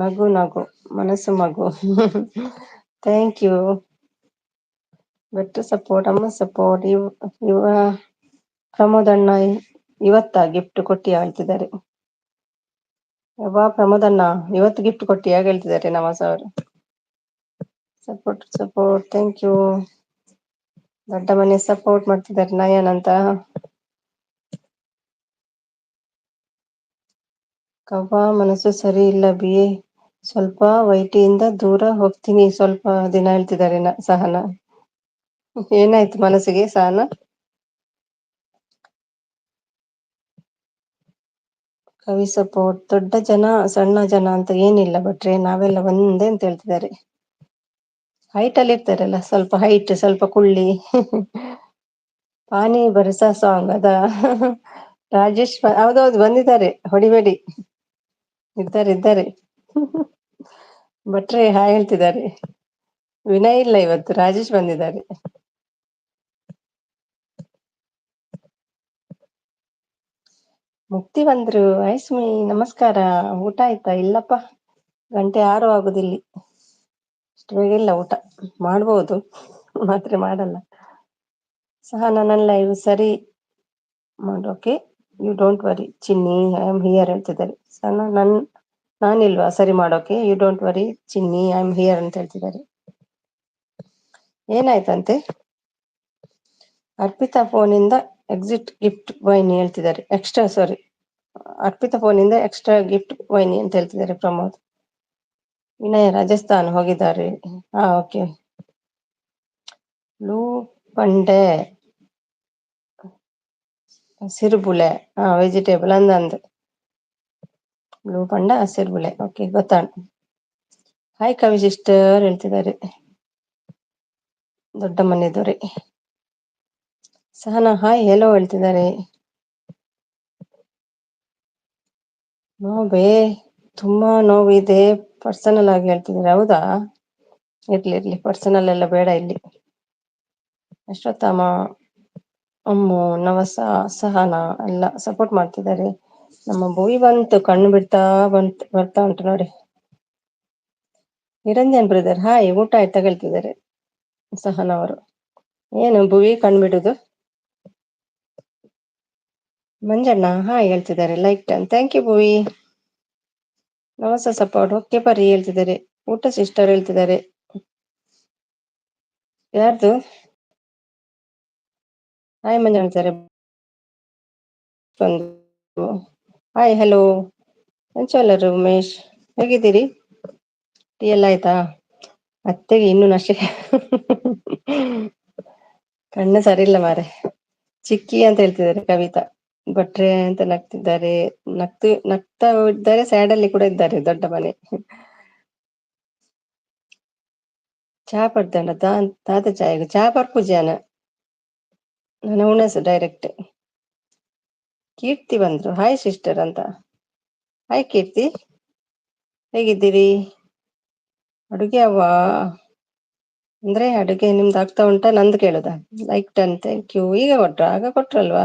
ನಗು ನಗು ಮನಸ್ಸು ಮಗು. Thank you. ಭಟ್ರು ಸಪೋರ್ಟ್, ಅಮ್ಮ ಸಪೋರ್ಟ್. ಪ್ರಮೋದಣ್ಣ ಇವತ್ತ ಗಿಫ್ಟ್ ಕೊಟ್ಟಿಯ ಹೇಳ್ತಿದ್ದಾರೆ. ಪ್ರಮೋದಣ್ಣ ಇವತ್ತು ಗಿಫ್ಟ್ ಕೊಟ್ಟಿಯಾಗ ಹೇಳ್ತಿದ್ದಾರೆ ನವಾಜ್ ಅವರು. Support thank you. ದೊಡ್ಡ ಮನೆ ಸಪೋರ್ಟ್ ಮಾಡ್ತಿದ್ದಾರೆ ನಯನ್ ಅಂತ. ಕವ್ವ ಮನಸ್ಸು ಸರಿ ಇಲ್ಲ ಸ್ವಲ್ಪ ವೈಟಿಯಿಂದ ದೂರ ಹೋಗ್ತೀನಿ ಸ್ವಲ್ಪ ದಿನ ಹೇಳ್ತಿದ್ದಾರೆ ಸಹನಾ. ಏನಾಯ್ತು ಮನಸ್ಸಿಗೆ ಸಹನಾ. ಕವಿ ಸಪೋರ್ಟ್. ದೊಡ್ಡ ಜನ ಸಣ್ಣ ಜನ ಅಂತ ಏನಿಲ್ಲ ಭಟ್ರೆ, ನಾವೆಲ್ಲ ಒಂದೇ ಅಂತ ಹೇಳ್ತಿದ್ದಾರೆ. ಹೈಟ್ ಅಲ್ಲಿ ಇರ್ತಾರಲ್ಲ, ಸ್ವಲ್ಪ ಹೈಟ್ ಸ್ವಲ್ಪ ಕುಳ್ಳಿ. ಪಾನಿ ಬರಸ ಸಾಂಗ್ ಅದಾ. ರಾಜೇಶ್ ಹೌದೌದು ಬಂದಿದ್ದಾರೆ, ಹೊಡಿಬೇಡಿ. ಇದ್ದಾರೆ ಭಟ್ರೆ ಹಾಯ್ ಹೇಳ್ತಿದ್ದಾರೆ. ವಿನಯ್ ಇಲ್ಲ ಇವತ್ತು, ರಾಜೇಶ್ ಬಂದಿದ್ದಾರೆ. ಮುಕ್ತಿ ಬಂದ್ರು. ಐಸ್ಮಿ ನಮಸ್ಕಾರ, ಊಟ ಆಯ್ತಾ. ಇಲ್ಲಪ್ಪ, 6:00 ಆಗುದಿಲ್ಲಿ, ಅಷ್ಟು ಬೇಗ ಇಲ್ಲ ಊಟ. ಮಾಡ್ಬೋದು ಮಾತ್ರ ಮಾಡಲ್ಲ. ಸಹನಾ ನನ್ನ ಲೈವ್ ಸರಿ ಮಾಡೋಕೆ you don't worry Chinni, I am here ಹೇಳ್ತಿದ್ದಾರೆ. ಸಹನಾ ನಾನಿಲ್ವಾ ಸರಿ ಮಾಡೋಕೆ, you don't worry Chinni, I am here ಅಂತ ಹೇಳ್ತಿದ್ದಾರೆ. ಏನಾಯ್ತಂತೆ. ಅರ್ಪಿತಾ ಫೋನಿಂದ ಎಕ್ಸಿಟ್ ಗಿಫ್ಟ್ ವೈನಿ ಹೇಳ್ತಿದ್ದಾರೆ, ಎಕ್ಸ್ಟ್ರಾ ಸಾರಿ, ಅರ್ಪಿತಾ ಫೋನಿಂದ ಎಕ್ಸ್ಟ್ರಾ ಗಿಫ್ಟ್ ವೈನಿ ಅಂತ ಹೇಳ್ತಿದ್ದಾರೆ ಪ್ರಮೋದ್. ವಿನಯ್ ರಾಜಸ್ಥಾನ್ ಹೋಗಿದ್ದಾರೆ. ಓಕೆ. ಬ್ಲೂ ಪಂಡೆ ಸಿರುಬುಲೆ ವೆಜಿಟೇಬಲ್ ಅಂದಂದು ಬ್ಲೂ ಪಂಡ ಸಿರುಬುಲೆ. ಓಕೆ, ಗೊತ್ತಾಣ್. ಹಾಯ್ ಕವಿ ಸಿಸ್ಟರ್ ಹೇಳ್ತಿದ್ದಾರೆ ದೊಡ್ಡ ಮನೆದವ್ರೆ. ಸಹನಾ ಹಾಯ್ ಹೆಲೋ ಹೇಳ್ತಿದ್ದಾರೆ. ನೋವೇ, ತುಂಬಾ ನೋವಿದೆ, ಪರ್ಸನಲ್ ಆಗಿ ಹೇಳ್ತಿದ್ದಾರೆ. ಹೌದಾ, ಇರ್ಲಿ ಪರ್ಸನಲ್ ಎಲ್ಲ ಬೇಡ ಇಲ್ಲಿ. ಅಶ್ವತ್ಥಾಮ, ಅಮ್ಮು, ನವಸ, ಸಹನಾ ಎಲ್ಲ ಸಪೋರ್ಟ್ ಮಾಡ್ತಿದ್ದಾರೆ. ನಮ್ಮ ಭುವಿ ಬಂತು, ಕಣ್ಣು ಬಿಡ್ತಾ ಬರ್ತಾ ಉಂಟು ನೋಡಿ. ನಿರಂಜನ್ ಬ್ರದರ್ ಹಾಯ್, ಊಟ ಆಯ್ತಾ ಕೇಳ್ತಿದ್ದಾರೆ ಸಹನಾ ಅವರು. ಏನು ಭುವಿ ಕಣ್ಬಿಡುದು? ಮಂಜಣ್ಣ ಹಾಯ್ ಹೇಳ್ತಿದ್ದಾರೆ, like done. Thank you Bhuvi. Navasa support okay Pari ಹೇಳ್ತಿದ್ದಾರೆ. ಊಟ ಸಿಸ್ಟರ್ ಹೇಳ್ತಿದ್ದಾರೆ. ಯಾರ್ದು? ಹಾಯ್ ಮಂಜಣ್ಣ ಹೇಳ್ತಾರೆ. ಹಾಯ್ ಹಲೋ ಮಂಚಲ್ಲರು ಉಮೇಶ್, ಹೇಗಿದ್ದೀರಿ? ಟೀ ಎಲ್ಲ ಆಯ್ತಾ? ಅತ್ತೆಗೆ ಇನ್ನು ನಶೆ ಕಣ್ಣು ಸರಿ ಇಲ್ಲ ಮಾರೆ. ಚಿಕ್ಕಿ ಅಂತ ಹೇಳ್ತಿದ್ದಾರೆ ಕವಿತಾ ಭಟ್ರೆ ಅಂತ ನಗ್ತಿದ್ದಾರೆ. ನಗ್ತಾ ಇದ್ದಾರೆ, ಸ್ಯಾಡ್ ಅಲ್ಲಿ ಕೂಡ ಇದ್ದಾರೆ. ದೊಡ್ಡ ಮನೆ. ಚಹಾ ಪಡ್ತೇನೆ ತಾತ ಚಾಯ್ ಚಹಾ ಪೂಜೆನ ನಾನು ಉಣಸು ಡೈರೆಕ್ಟ್. ಕೀರ್ತಿ ಬಂದ್ರು, ಹಾಯ್ ಸಿಸ್ಟರ್ ಅಂತ. ಹಾಯ್ ಕೀರ್ತಿ, ಹೇಗಿದ್ದೀರಿ? ಅಡುಗೆ ಅವ್ವ ಅಂದ್ರೆ ಅಡುಗೆ ನಿಮ್ದು ಆಗ್ತಾ ಉಂಟಾ, ನಂದು ಕೇಳುದಾ? Like done, thank you. ಈಗ ಕೊಟ್ರ, ಆಗ ಕೊಟ್ರಲ್ವಾ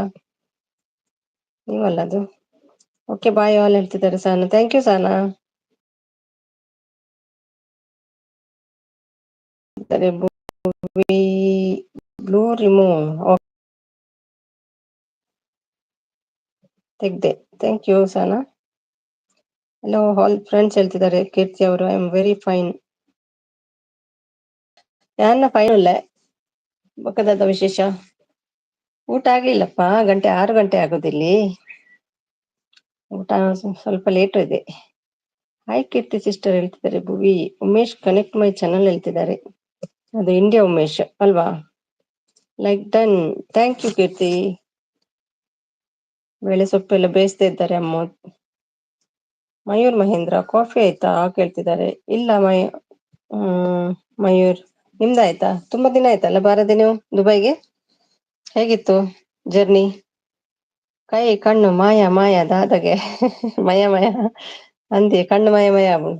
ನೀವಲ್ಲದು. ಓಕೆ ಬಾಯ್ ಆಲ್ ಹೇಳ್ತಿದ್ದಾರೆ Sanu. Thank you Sana. Blue remove ತೆಗ್ದೆ. Thank you Sana. Hello all friends ಹೇಳ್ತಿದ್ದಾರೆ ಕೀರ್ತಿ ಅವರು. I am very fine. ಯಾರನ್ನ ಫೈನ್ ಇಲ್ಲ. ಬೊಕ್ಕದಾದ ವಿಶೇಷ? ಊಟ ಆಗ್ಲಿಲ್ಲಪ್ಪ, 6 ಗಂಟೆ ಆಗೋದಿಲ್ಲಿ. ಊಟ ಸ್ವಲ್ಪ ಲೇಟ್ ಇದೆ. ಹಾಯ್ ಕೀರ್ತಿ ಸಿಸ್ಟರ್ ಹೇಳ್ತಿದ್ದಾರೆ ಭುವಿ. ಉಮೇಶ್ ಕನೆಕ್ಟ್ ಮೈ ಚಾನಲ್ ಹೇಳ್ತಿದ್ದಾರೆ. ಅದು ಇಂಡಿಯಾ ಉಮೇಶ್ ಅಲ್ವಾ? ಲೈಕ್ ಡನ್, ಥ್ಯಾಂಕ್ ಯು ಕೀರ್ತಿ. ಬೇಳೆ ಸೊಪ್ಪೆಲ್ಲ ಬೇಯಿಸ್ತಾ ಇದ್ದಾರೆ ಅಮ್ಮ. ಮಯೂರ್ ಮಹೇಂದ್ರ ಕಾಫಿ ಆಯ್ತಾ ಕೇಳ್ತಿದ್ದಾರೆ. ಇಲ್ಲ ಮಯೂರ್, ನಿಮ್ದಾಯ್ತಾ? ತುಂಬಾ ದಿನ ಆಯ್ತಲ್ಲ ಬಾರದೆ ನೀವು ದುಬೈಗೆ. ಹೇಗಿತ್ತು ಜರ್ನಿ? ಕೈ ಕಣ್ಣು ಮಾಯ ದಾದಗೆ ಮಯ ಅಂದೆ ಕಣ್ಣು ಮಯ ಆಬು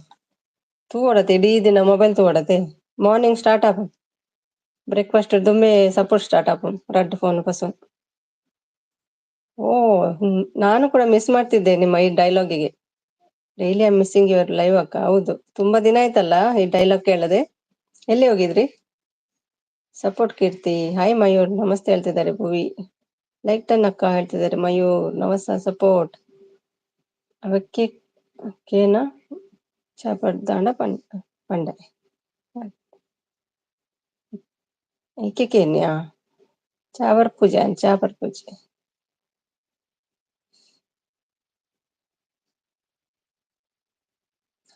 ತೂಡತೆ ಇಡೀ ದಿನ ಮೊಬೈಲ್ ತೂಡತೆ. ಮಾರ್ನಿಂಗ್ ಸ್ಟಾರ್ಟ್ ಆಪು ಬ್ರೇಕ್ಫಾಸ್ಟ್ ದುಮ್ಮೆ ಸಪೋರ್ಟ್ ಸ್ಟಾರ್ಟ್ ಆಪು ರಡ್ ಫೋನ್ ಪಸು. ಓ, ನಾನು ಕೂಡ ಮಿಸ್ ಮಾಡ್ತಿದ್ದೆ ನಿಮ್ಮ ಈ ಡೈಲಾಗಿಗೆ. Daily I missing your live ಅಕ್ಕ. ಹೌದು, ತುಂಬಾ ದಿನ ಆಯ್ತಲ್ಲ ಈ ಡೈಲಾಗ್ ಕೇಳದೆ. ಎಲ್ಲಿ ಹೋಗಿದ್ರಿ? ಸಪೋರ್ಟ್ ಕೀರ್ತಿ. ಹಾಯ್ ಮಯೂರ್ ನಮಸ್ತೆ ಹೇಳ್ತಿದ್ದಾರೆ ಭುವಿ. ಲೈಕ್ ಟನ್ ಅಕ್ಕ ಹೇಳ್ತಿದ್ದಾರೆ ಮಯೂರ್. ನಮಸ್ತೆ ಸಪೋರ್ಟ್. ಅವಕ್ಕೇನ ಚಾಪಡ್ದಾಂಡ ಪಂಡ ಕೇನ್ಯಾ ಚಾವರ್ ಪೂಜೆ.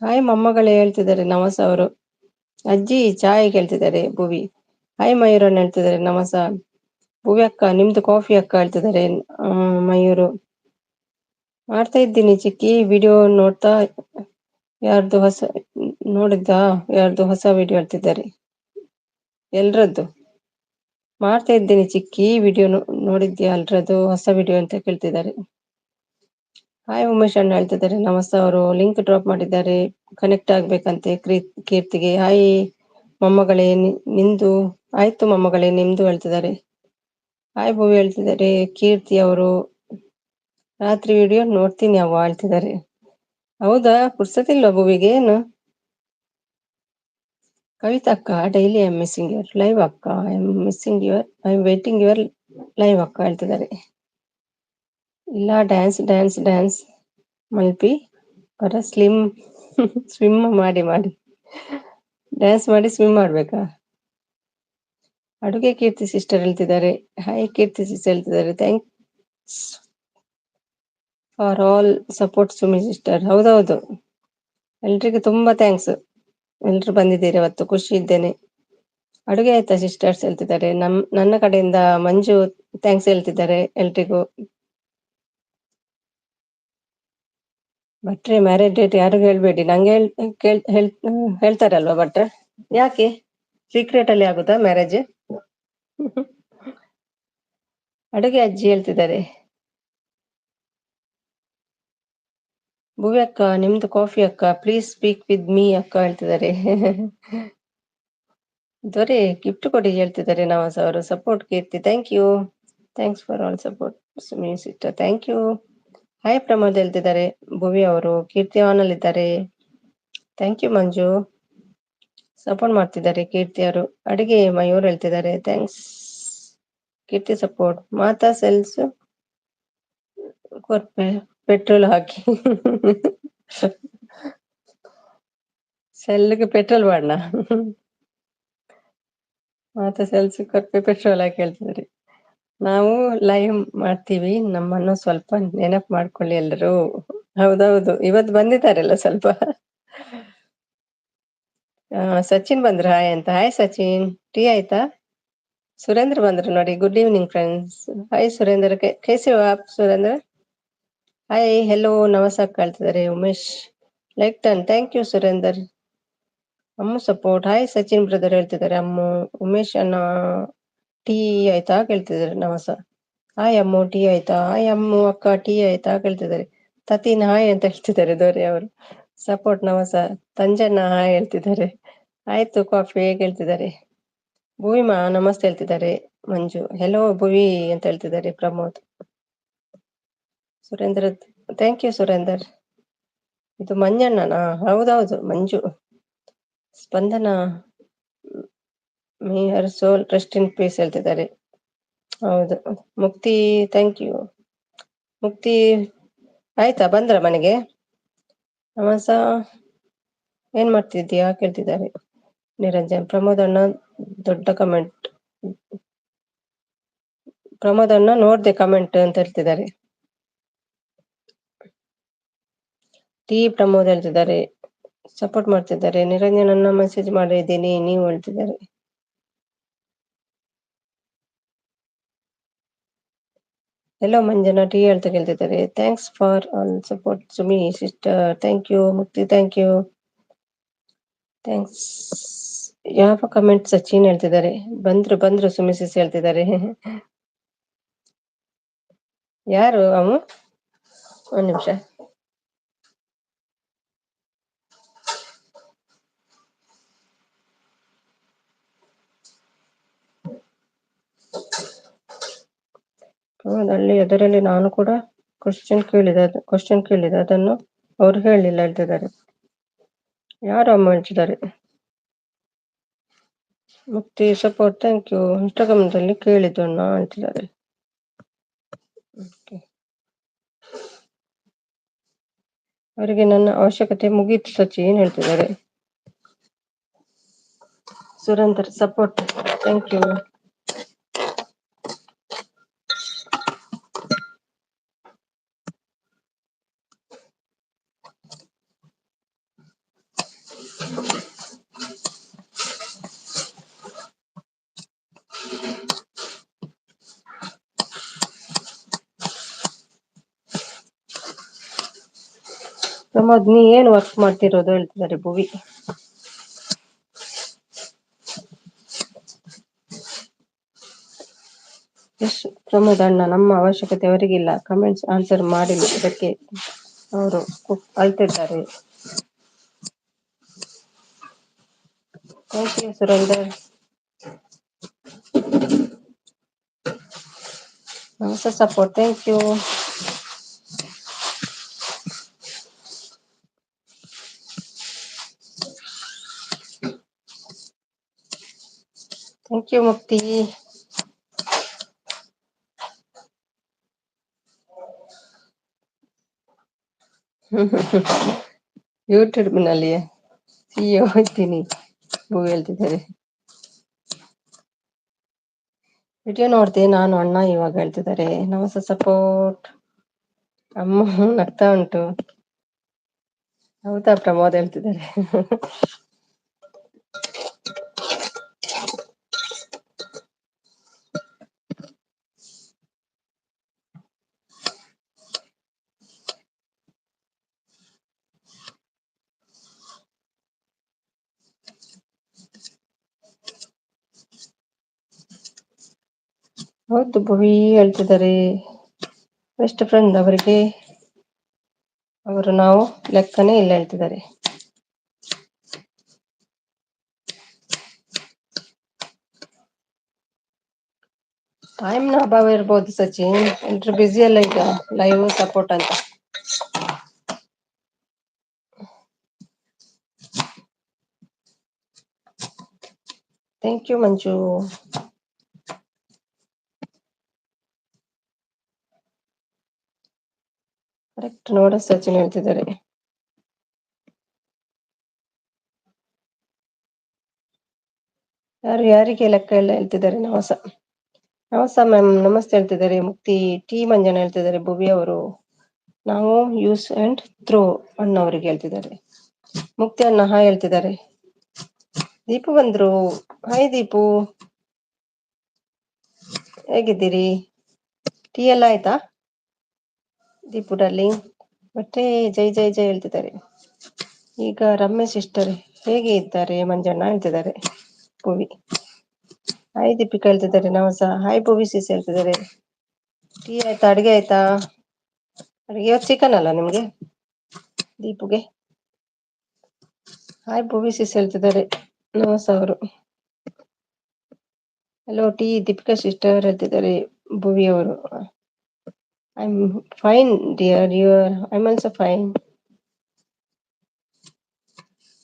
ಹಾಯ್ ಮೊಮ್ಮಗಳೇ ಹೇಳ್ತಿದ್ದಾರೆ ನವಸ ಅವರು. ಅಜ್ಜಿ ಚಾಯ್ ಕೇಳ್ತಿದ್ದಾರೆ ಭುವಿ. ಹಾಯ್ ಮಯೂರನ್ ಹೇಳ್ತಿದ್ದಾರೆ ನವಸ. ಭುವಿ ಅಕ್ಕ ನಿಮ್ದು ಕಾಫಿ ಅಕ್ಕ ಹೇಳ್ತಿದ್ದಾರೆ ಮಯೂರು. ಮಾಡ್ತಾ ಇದ್ದೀನಿ ಚಿಕ್ಕಿ, ವಿಡಿಯೋ ನೋಡ್ತಾ. ಯಾರ್ದು ಹೊಸ ವಿಡಿಯೋ ಹೇಳ್ತಿದ್ದಾರೆ. ಎಲ್ರದ್ದು ಮಾಡ್ತಾ ಇದ್ದೀನಿ ಚಿಕ್ಕಿ, ವಿಡಿಯೋ ನೋಡಿದ್ಯಾ ಅಲ್ರದ್ದು ಹೊಸ ವಿಡಿಯೋ ಅಂತ ಕೇಳ್ತಿದ್ದಾರೆ. ಹಾಯ್ ಉಮೇಶ್ ಅಣ್ಣ ಹೇಳ್ತಿದ್ದಾರೆ ನಮಸ್ತೆ. ಅವರು ಲಿಂಕ್ ಡ್ರಾಪ್ ಮಾಡಿದ್ದಾರೆ, ಕನೆಕ್ಟ್ ಆಗ್ಬೇಕಂತೆ ಕೀರ್ತಿಗೆ. ಹಾಯ್ ಮೊಮ್ಮಗಳೇ ನಿಂದು ಆಯ್ತು ಮೊಮ್ಮಗಳೇ ನಿಮ್ದು ಹೇಳ್ತಿದ್ದಾರೆ. ಹಾಯ್ ಭುವಿ ಹೇಳ್ತಿದ್ದಾರೆ ಕೀರ್ತಿ ಅವರು. ರಾತ್ರಿ ವಿಡಿಯೋ ನೋಡ್ತೀನಿ ಅವ್ವ ಹೇಳ್ತಿದ್ದಾರೆ. ಹೌದಾ, ಪುರ್ಸತಿಲ್ವಾ ಭುವಿಗೆ ಏನು? ಕವಿತಾ ಅಕ್ಕ daily I am missing your live ಅಕ್ಕ. I am waiting your live ಅಕ್ಕ ಹೇಳ್ತಿದ್ದಾರೆ. ಇಲ್ಲ ಡ್ಯಾನ್ಸ್ ಮಲ್ಪಿ ಬರ ಸ್ವಿಮ್ ಮಾಡಿ ಡ್ಯಾನ್ಸ್ ಮಾಡಿ ಸ್ವಿಮ್ ಮಾಡ್ಬೇಕಾ? ಅಡುಗೆ ಕೀರ್ತಿ ಸಿಸ್ಟರ್ ಹೇಳ್ತಿದ್ದಾರೆ. ಹಾಯ್ ಕೀರ್ತಿ ಸಿಸ್ಟರ್ ಹೇಳ್ತಿದ್ದಾರೆ. Thanks for all support Sumi sister. ಹೌದೌದು, ಎಲ್ರಿಗೂ ತುಂಬಾ ಥ್ಯಾಂಕ್ಸ್. ಎಲ್ರು ಬಂದಿದ್ದೀರಿ ಅವತ್ತು, ಖುಷಿ ಇದ್ದೇನೆ. ಅಡುಗೆ ಆಯ್ತಾ ಸಿಸ್ಟರ್ಸ್ ಹೇಳ್ತಿದ್ದಾರೆ. ನನ್ನ ಕಡೆಯಿಂದ ಮಂಜು ಥ್ಯಾಂಕ್ಸ್ ಹೇಳ್ತಿದ್ದಾರೆ ಎಲ್ರಿಗೂ. ಭಟ್ರೆ ಮ್ಯಾರೇಜ್ ಡೇಟ್ ಯಾರಿಗೂ ಹೇಳ್ಬೇಡಿ, ನಂಗೆ ಹೇಳ್ತಾರಲ್ವಾ ಭಟ್ರೆ. ಯಾಕೆ ಸೀಕ್ರೆಟ್ ಅಲ್ಲಿ ಆಗುದಾ ಮ್ಯಾರೇಜ್? ಅಡುಗೆ ಅಜ್ಜಿ ಹೇಳ್ತಿದ್ದಾರೆ. ಭುವಿ ಅಕ್ಕ ನಿಮ್ದು ಕಾಫಿ ಅಕ್ಕ, ಪ್ಲೀಸ್ ಸ್ಪೀಕ್ ವಿತ್ ಮೀ ಅಕ್ಕ ಹೇಳ್ತಿದ್ದಾರೆ. ದೊರೆ ಗಿಫ್ಟ್ ಕೊಡಿ ಹೇಳ್ತಿದ್ದಾರೆ ನವಾಸ್ ಅವರು. Support Keerthi, thank you. Thanks for all support Sumi sister, thank you. Hi Pramod ಹೇಳ್ತಿದ್ದಾರೆ ಭುವಿ ಅವರು. ಕೀರ್ತಿ ಆನ್ ಅಲ್ಲಿ ಇದ್ದಾರೆ. ಥ್ಯಾಂಕ್ ಯು ಮಂಜು, ಸಪೋರ್ಟ್ ಮಾಡ್ತಿದ್ದಾರೆ ಕೀರ್ತಿ ಅವರು. ಅಡಿಗೆ ಮಯೂರ್ ಹೇಳ್ತಿದ್ದಾರೆ ಥ್ಯಾಂಕ್ಸ್ ಕೀರ್ತಿ ಸಪೋರ್ಟ್. ಮಾತಾ ಸೆಲ್ಸ್ ಕೊರ್ಪೆ ಪೆಟ್ರೋಲ್ ಹಾಕಿ. ಸೆಲ್ಗೆ ಪೆಟ್ರೋಲ್ ಬಾಡ್ನ. ಮಾತಾ ಸೆಲ್ಸ್ ಕೊರ್ಪೆ ಪೆಟ್ರೋಲ್ ಹಾಕಿ ಹೇಳ್ತಿದ್ದಾರೆ. ನಾವು ಲೈವ್ ಮಾಡ್ತೀವಿ, ನಮ್ಮನ್ನು ಸ್ವಲ್ಪ ನೆನಪು ಮಾಡ್ಕೊಳ್ಳಿ ಎಲ್ಲರೂ. ಹೌದೌದು, ಇವತ್ತು ಬಂದಿದ್ದಾರಲ್ಲ ಸ್ವಲ್ಪ. ಸಚಿನ್ ಬಂದ್ರು ಹಾಯ್ ಅಂತ. ಹಾಯ್ ಸಚಿನ್, ಟೀ ಆಯ್ತಾ? ಸುರೇಂದ್ರ ಬಂದ್ರು ನೋಡಿ. Good evening friends. Hi Surendra, ಕೇಸಿ ಹೋ ಆಪ್ ಸುರೇಂದ್ರ? ಹಾಯ್ ಹೆಲೋ ನಮಸ್ಕಾರ ಕೇಳ್ತಿದ್ದಾರೆ Umesh. Like done, thank you Surender. Ammu support. Hi Sachin brother ಹೇಳ್ತಿದ್ದಾರೆ ಅಮ್ಮು. ಉಮೇಶ್ ಅಣ್ಣ ಟೀ ಆಯ್ತಾ ಕೇಳ್ತಿದ್ದಾರೆ ನಮಸ. ಹಾಯ್ ಅಮ್ಮು ಟೀ ಆಯ್ತಾ? ಹಾಯ್ ಅಮ್ಮು ಅಕ್ಕ ಟೀ ಆಯ್ತಾ ಕೇಳ್ತಿದ್ದಾರೆ. ತತೀನ್ ಹಾಯ್ ಅಂತ ಹೇಳ್ತಿದ್ದಾರೆ ದೊರೆ ಅವರು. ಸಪೋರ್ಟ್ ನಮಸ. ತಂಜಣ್ಣ ಹಾಯ್ ಹೇಳ್ತಿದ್ದಾರೆ. ಆಯ್ತು ಕಾಫಿ ಹೇಳ್ತಿದ್ದಾರೆ. ಭೂಮಿಮಾ ನಮಸ್ತೆ ಹೇಳ್ತಿದ್ದಾರೆ ಮಂಜು. ಹೆಲೋ ಭುವಿ ಅಂತ ಹೇಳ್ತಿದ್ದಾರೆ ಪ್ರಮೋದ್. Surendra thank you Surender. ಇದು ಮಂಜಣ್ಣನಾ? ಹೌದೌದು Manju. Spandana may her soul rest in peace ಹೇಳ್ತಿದ್ದಾರೆ. ಹೌದು. ಮುಕ್ತಿ ಥ್ಯಾಂಕ್ ಯು. ಮುಕ್ತಿ ಆಯ್ತಾ, ಬಂದ್ರ ಮನೆಗೆ? ನಮಸ ಏನ್ ಮಾಡ್ತಿದ್ದೀಯಾ ಕೇಳ್ತಿದ್ದಾರೆ ನಿರಂಜನ್. ಪ್ರಮೋದ್ ಅಣ್ಣ ದೊಡ್ಡ ಕಮೆಂಟ್. ಪ್ರಮೋದ್ ಅಣ್ಣ ನೋಡ್ದೆ ಕಮೆಂಟ್ ಅಂತ ಹೇಳ್ತಿದ್ದಾರೆ. ಟೀ ಪ್ರಮೋದ್ ಹೇಳ್ತಿದ್ದಾರೆ, ಸಪೋರ್ಟ್ ಮಾಡ್ತಿದ್ದಾರೆ. ನಿರಂಜನ್ ಅನ್ನ ಮೆಸೇಜ್ ಮಾಡಿದ್ದೀನಿ, ನೀವು ಹೇಳ್ತಿದ್ದಾರೆ. ಎಲ್ಲೋ ಮಂಜನಾ ಟೀ ಹೇಳ್ತಾ ಕೇಳ್ತಿದ್ದಾರೆ. Thanks for all support Sumi sister. Thank you Mukti, thank you. Thanks. ಯಾವ ಕಮೆಂಟ್ ಸಚಿನ್ ಹೇಳ್ತಿದ್ದಾರೆ. ಬಂದ್ರು ಸುಮಿ ಸಿಸ್ ಹೇಳ್ತಿದ್ದಾರೆ. ಯಾರು ಅಮ್ಮ? ಒಂದ್ ನಿಮಿಷ. ಅಲ್ಲಿ ಅದರಲ್ಲಿ ನಾನು ಕೂಡ ಕ್ವಶನ್ ಕೇಳಿದೆ ಅದನ್ನು ಅವ್ರು ಹೇಳಿಲ್ಲ ಹೇಳ್ತಿದ್ದಾರೆ. ಯಾರು ಅಮ್ಮ ಹೇಳ್ತಿದ್ದಾರೆ? ಮುಕ್ತಿ ಸಪೋರ್ಟ್ ಥ್ಯಾಂಕ್ ಯು. ಇನ್ಸ್ಟಾಗ್ರಾಮ್ದಲ್ಲಿ ಕೇಳಿದ್ದು ಅಣ್ಣ ಹೇಳ್ತಿದ್ದಾರೆ. ಅವರಿಗೆ ನನ್ನ ಅವಶ್ಯಕತೆ ಮುಗೀತು ಸಚಿನ್ ಹೇಳ್ತಿದ್ದಾರೆ. Surender support thank you. Pramod ನೀ ಏನ್ ವರ್ಕ್ ಮಾಡ್ತಿರೋದು ಹೇಳ್ತಿದ್ದಾರೆ ಭುವಿ. ಎಸ್ ಪ್ರಮೋದ್ ಅಣ್ಣ, ನಮ್ಮ ಅವಶ್ಯಕತೆ ಅವರಿಗಿಲ್ಲ. ಕಮೆಂಟ್ಸ್ ಆನ್ಸರ್ ಮಾಡಿಲ್ಲ, ಅದಕ್ಕೆ ಅವರು ಅಳ್ತಿದ್ದಾರೆ. Thank you Surender. ನಮಸ್ತೆ support thank you. Thank you Mukti. YouTube ನಲ್ಲಿ ಸಿಇಒ ಇದ್ದೀನಿ ಭೂ ಹೇಳ್ತಿದ್ದಾರೆ. ವಿಡಿಯೋ ನೋಡ್ದೆ ನಾನು, ಅಣ್ಣ ಇವಾಗ ಹೇಳ್ತಿದ್ದಾರೆ ನಮಸ್ತೆ ಸಪೋರ್ಟ್. ಅಮ್ಮ ನಗ್ತಾ ಉಂಟು. ಹೌದಾ ಪ್ರಮೋದ್ ಹೇಳ್ತಿದ್ದಾರೆ. ಹೌದು ಭುವಿ ಹೇಳ್ತಿದ್ದಾರೆ. ಬೆಸ್ಟ್ ಫ್ರೆಂಡ್ ಅವರಿಗೆ, ಅವರು ನಾವು ಲೆಕ್ಕನೇ ಇಲ್ಲ ಹೇಳ್ತಿದ್ದಾರೆ. ಟೈಮ್ನ ಅಭಾವ ಇರ್ಬೋದು ಸಚಿನ್, ಎಲ್ರು ಬ್ಯುಸಿ ಎಲ್ಲ ಈಗ ಲೈವ್ ಸಪೋರ್ಟ್ ಅಂತ. Thank you Manju. ಕರೆಕ್ಟ್ ನೋಡ ಸಚಿನ್ ಹೇಳ್ತಿದ್ದಾರೆ. ಯಾರಿಗೆ ಲೆಕ್ಕ ಇಲ್ಲ ಹೇಳ್ತಿದ್ದಾರೆ. ನವಸ ಮ್ಯಾಮ್ ನಮಸ್ತೆ ಹೇಳ್ತಿದ್ದಾರೆ. ಮುಕ್ತಿ ಟಿ ಮಂಜನ ಹೇಳ್ತಿದ್ದಾರೆ. ಭುವಿ ಅವರು ನಾವು ಯೂಸ್ ಅಂಡ್ ಥ್ರೋ ಅಣ್ಣವರಿಗೆ ಹೇಳ್ತಿದ್ದಾರೆ. ಮುಕ್ತಿ ಅಣ್ಣ ಹಾಯ್ ಹೇಳ್ತಿದ್ದಾರೆ. ದೀಪು ಬಂದ್ರು. ಹಾಯ್ ದೀಪು, ಹೇಗಿದ್ದೀರಿ? ಟೀ ಎಲ್ಲ ಆಯ್ತಾ ದೀಪು ಡಾರ್ಲಿಂಗ್? ಮತ್ತೆ ಜೈ ಜೈ ಜೈ ಹೇಳ್ತಿದ್ದಾರೆ. ಈಗ ರಮ್ಯ ಸಿಸ್ಟರ್ ಹೇಗೆ ಇದ್ದಾರೆ ಮಂಜಣ್ಣ ಹೇಳ್ತಿದ್ದಾರೆ. ಭುವಿ ಹಾಯ್ ದೀಪಿಕಾ ಹೇಳ್ತಿದ್ದಾರೆ. ನವಸ ಹಾಯ್ ಭುವಿ ಸಿಸ್ ಹೇಳ್ತಿದ್ದಾರೆ. ಟೀ ಆಯ್ತಾ? ಅಡಿಗೆ ಆಯ್ತಾ? ಅಡಿಗೆ ಇವತ್ತು ಚಿಕನ್ ಅಲ್ಲ ನಿಮ್ಗೆ? ದೀಪುಗೆ ಹಾಯ್ ಭುವಿ ಸಿಸ್ ಹೇಳ್ತಿದ್ದಾರೆ. ನವಸ ಅವರು ಹಲೋ ಟೀ ದೀಪಿಕಾ ಸಿಸ್ಟರ್ ಹೇಳ್ತಿದ್ದಾರೆ. ಭುವಿ ಅವರು I am fine dear, I am also fine.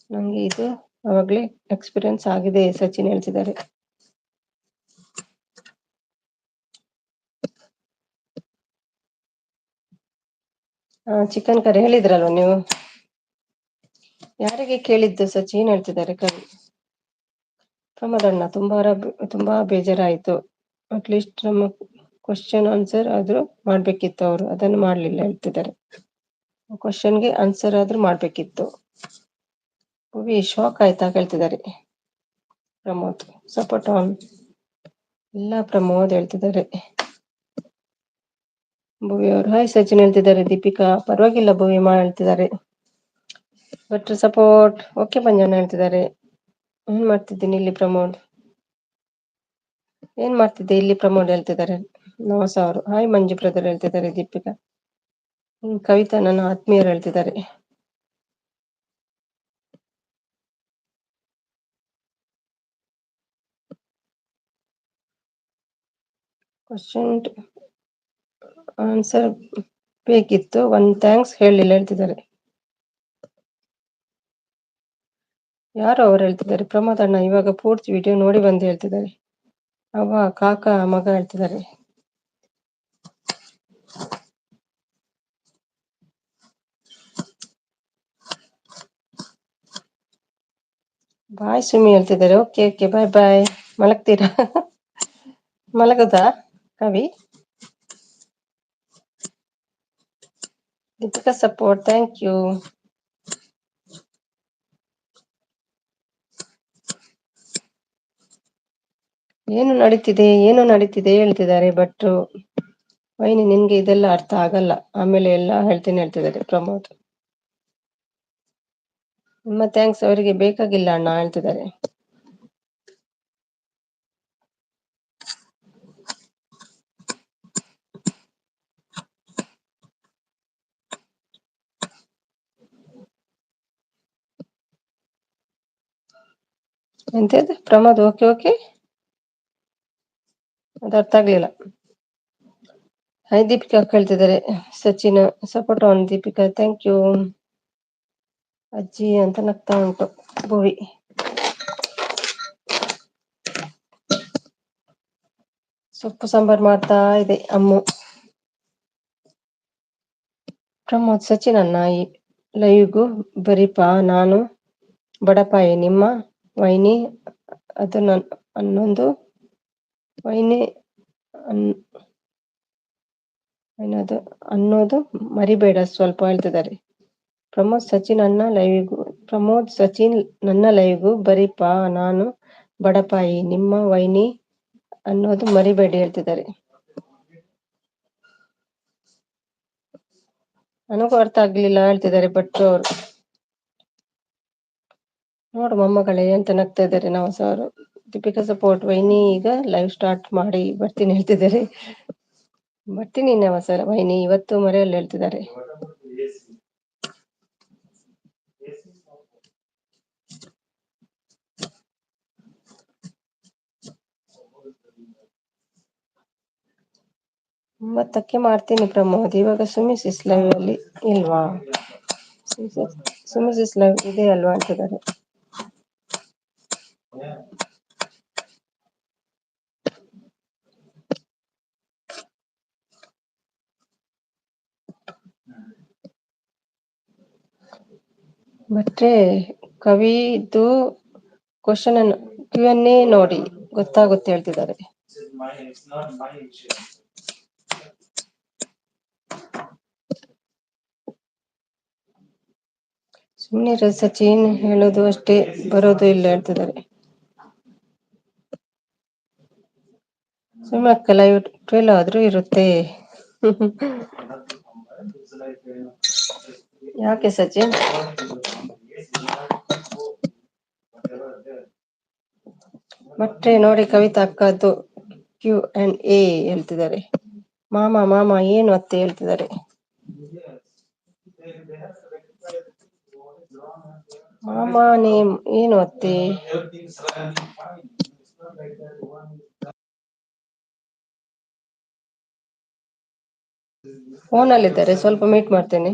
ನಂಗೆ ಇದು ಅವಾಗ್ಲೇ ಎಕ್ಸ್ಪೀರಿಯನ್ಸ್ ಆಗಿದೆ ಸಚಿನ್ ಹೇಳ್ತಿದ್ದಾರೆ. ಚಿಕನ್ ಕರಿ ಹೇಳಿದ್ರಲ್ವ ನೀವು? ಯಾರಿಗೆ ಕೇಳಿದ್ದು ಸಚಿನ್ ಹೇಳ್ತಿದ್ದಾರೆ. ಕರಿ ಪ್ರಮೋದಣ್ಣ ತುಂಬಾ ಬೇಜಾರಾಯ್ತು. ಅಟ್ಲೀಸ್ಟ್ ನಮ್ಮ ಕ್ವಶನ್ ಆನ್ಸರ್ ಆದ್ರೂ ಮಾಡ್ಬೇಕಿತ್ತು, ಅವರು ಅದನ್ನು ಮಾಡ್ಲಿಲ್ಲ ಹೇಳ್ತಿದ್ದಾರೆ. ಕ್ವಶನ್ಗೆ ಆನ್ಸರ್ ಆದ್ರೂ ಮಾಡ್ಬೇಕಿತ್ತು. ಭುವಿ ಶಾಕ್ ಆಯ್ತಾ ಕೇಳ್ತಿದ್ದಾರೆ. ಪ್ರಮೋದ್ ಸಪೋರ್ಟ್ ಆನ್ ಇಲ್ಲ ಪ್ರಮೋದ್ ಹೇಳ್ತಿದ್ದಾರೆ. ಭುವಿ ಅವರು ಹಾಯ್ ಸಚಿನ್ ಹೇಳ್ತಿದ್ದಾರೆ. ದೀಪಿಕಾ ಪರವಾಗಿಲ್ಲ ಭುವಿ ಹೇಳ್ತಿದ್ದಾರೆ. ಬಟ್ ಸಪೋರ್ಟ್ ಓಕೆ ಮಂಜಣ್ಣ ಹೇಳ್ತಿದ್ದಾರೆ. ಏನ್ ಮಾಡ್ತಿದ್ದೀನಿ ಇಲ್ಲಿ ಪ್ರಮೋದ್? ಏನ್ ಮಾಡ್ತಿದ್ದೆ ಇಲ್ಲಿ ಪ್ರಮೋದ್ ಹೇಳ್ತಿದ್ದಾರೆ. ನವಸ ಅವರು ಹಾಯ್ ಮಂಜು ಬ್ರದರ್ ಹೇಳ್ತಿದ್ದಾರೆ. ದೀಪಿಕಾ ಕವಿತಾ ನನ್ನ ಆತ್ಮೀಯರು ಹೇಳ್ತಿದ್ದಾರೆ. ಕ್ವಶನ್ ಆನ್ಸರ್ ಬೇಕಿತ್ತು, ಒನ್ ಥ್ಯಾಂಕ್ಸ್ ಹೇಳಿಲ್ಲ ಹೇಳ್ತಿದ್ದಾರೆ. ಯಾರು ಅವ್ರು ಹೇಳ್ತಿದ್ದಾರೆ? ಪ್ರಮೋದ್ ಅಣ್ಣ ಇವಾಗ ಪೂರ್ತಿ ವಿಡಿಯೋ ನೋಡಿ ಬಂದು ಹೇಳ್ತಿದ್ದಾರೆ. ಅವ ಕಾಕ ಮಗ ಹೇಳ್ತಿದ್ದಾರೆ. ಬಾಯ್ ಸುಮಿ ಹೇಳ್ತಿದ್ದಾರೆ. ಓಕೆ ಓಕೆ ಬಾಯ್ ಬಾಯ್. ಮಲಗ್ತೀರಾ? ಮಲಗುದಾ Kavi? Deepika support thank you. ಏನು ನಡೀತಿದೆ ಹೇಳ್ತಿದ್ದಾರೆ ಭಟ್ರು. ವೈನಿ ನಿನ್ಗೆ ಇದೆಲ್ಲ ಅರ್ಥ ಆಗಲ್ಲ, ಆಮೇಲೆ ಎಲ್ಲ ಹೇಳ್ತೀನಿ ಹೇಳ್ತಿದ್ದಾರೆ ಪ್ರಮೋದ್. ನಿಮ್ಮ ಥ್ಯಾಂಕ್ಸ್ ಅವರಿಗೆ ಬೇಕಾಗಿಲ್ಲ ಅಣ್ಣ ಹೇಳ್ತಿದ್ದಾರೆ. ಎಂತದ್ದು ಪ್ರಮೋದ್? ಓಕೆ ಓಕೆ, ಅದು ಅರ್ಥ ಆಗ್ಲಿಲ್ಲ. ಹಾಯ್ ದೀಪಿಕಾ ಕೇಳ್ತಿದ್ದಾರೆ. Sachin support on Deepika thank you ಅಜ್ಜಿ ಅಂತ ನಗ್ತಾ ಉಂಟು ಭುವಿ. ಸೊಪ್ಪು ಸಾಂಬಾರ್ ಮಾಡ್ತಾ ಇದೆ ಅಮ್ಮು. ಪ್ರಮೋದ್ ಸಚಿನ್ ಅಣ್ಣ ಲೈವ್ಗೂ ಬರೀಪಾ, ನಾನು ಬಡಪಾಯಿ ನಿಮ್ಮ ವೈನಿ ಅದು ಹನ್ನೊಂದು ವೈನಿ ಅನ್ ಏನದು ಅನ್ನೋದು ಮರಿಬೇಡ ಸ್ವಲ್ಪ ಹೇಳ್ತಿದ್ದಾರೆ. ಪ್ರಮೋದ್ ಸಚಿನ್ ನನ್ನ ಲೈವ್‌ಗೂ ಬರೀಪಾ ನಾನು ಬಡಪಾಯಿ ನಿಮ್ಮ ವೈನಿ ಅನ್ನೋದು ಮರಿಬೇಡಿ ಹೇಳ್ತಿದ್ದಾರೆ. ನನಗೂ ಅರ್ಥ ಆಗ್ಲಿಲ್ಲ ಹೇಳ್ತಿದ್ದಾರೆ ಭಟ್ರು ಅವರು. ನೋಡು ಮೊಮ್ಮಗಳೇ ಎಂತ ನಗ್ತಾ ಇದ್ದಾರೆ ನಾವು ಸರ್. ದೀಪಿಕಾ ಸಪೋರ್ಟ್ ವೈನಿ ಈಗ ಲೈವ್ ಸ್ಟಾರ್ಟ್ ಮಾಡಿ ಬರ್ತೀನಿ ಹೇಳ್ತಿದ್ದಾರೆ. ಬರ್ತೀನಿ ಸರ್ ವೈನಿ ಇವತ್ತು ಮರೆಯಲ್ಲಿ ಹೇಳ್ತಿದ್ದಾರೆ. ಮತ್ತಕ್ಕೆ ಮಾಡ್ತೀನಿ ಪ್ರಮೋದ್. ಇವಾಗ ಸುಮಿಸಿಸ್ ಲೈವ್ ಅಲ್ಲಿ ಇಲ್ವಾ? ಸುಮಿಸಿಸ್ ಲೈವ್ ಇದೆ ಅಲ್ವಾ ಅಂತಿದ್ದಾರೆ. ಭಟ್ರೆ ಕವಿದು Q&A ನೋಡಿ ಗೊತ್ತಾಗುತ್ತೆ ಹೇಳ್ತಿದ್ದಾರೆ. ಸುಮ್ಮನೆ ಸಚಿನ್ ಹೇಳೋದು ಅಷ್ಟೇ ಬರೋದು ಇಲ್ಲ ಹೇಳ್ತಿದ್ದಾರೆ. ಸುಮ್ಮಕ್ಕ ಲೈವ್ 12 ಆದ್ರೂ ಇರುತ್ತೆ. ಯಾಕೆ ಸಚಿನ್? ಮತ್ತೆ ನೋಡಿ ಕವಿತಾ ಅಕ್ಕದ್ದು Q&A ಹೇಳ್ತಿದ್ದಾರೆ. ಮಾಮ ಏನು ಅತ್ತೆ ಹೇಳ್ತಿದ್ದಾರೆ. ಮಾಮ ನೇಮ್ ಏನು ಅತ್ತೆ? ಫೋನಲ್ಲಿದ್ದಾರೆ, ಸ್ವಲ್ಪ ಮೀಟ್ ಮಾಡ್ತೇನೆ.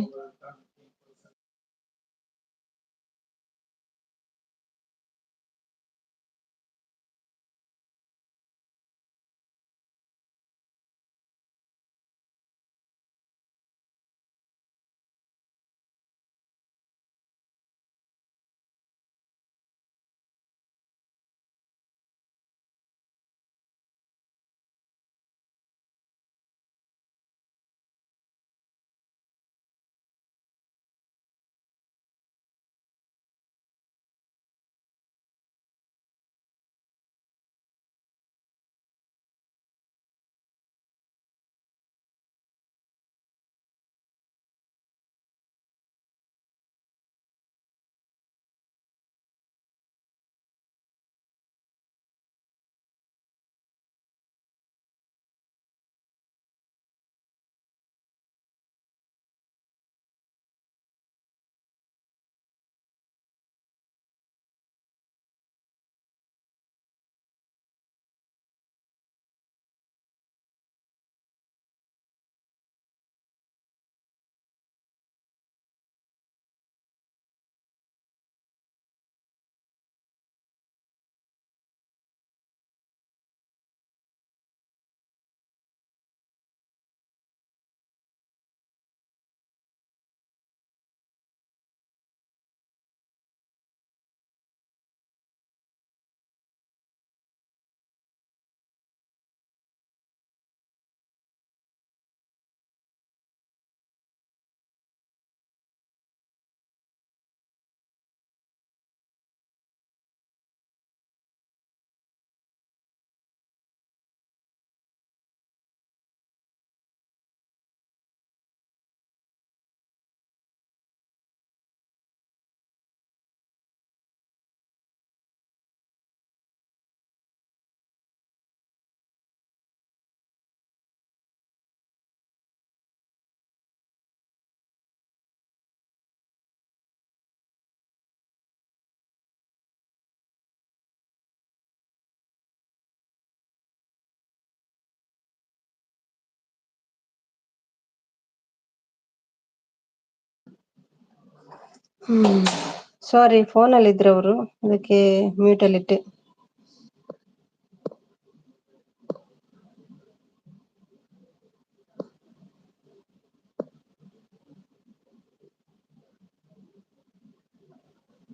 ಸಾರಿ, ಫೋನಲ್ಲಿ ಇದ್ರು ಅವರು, ಅದಕ್ಕೆ ಮ್ಯೂಟ್ ಅಲ್ಲಿ ಇಟ್ಟೆ.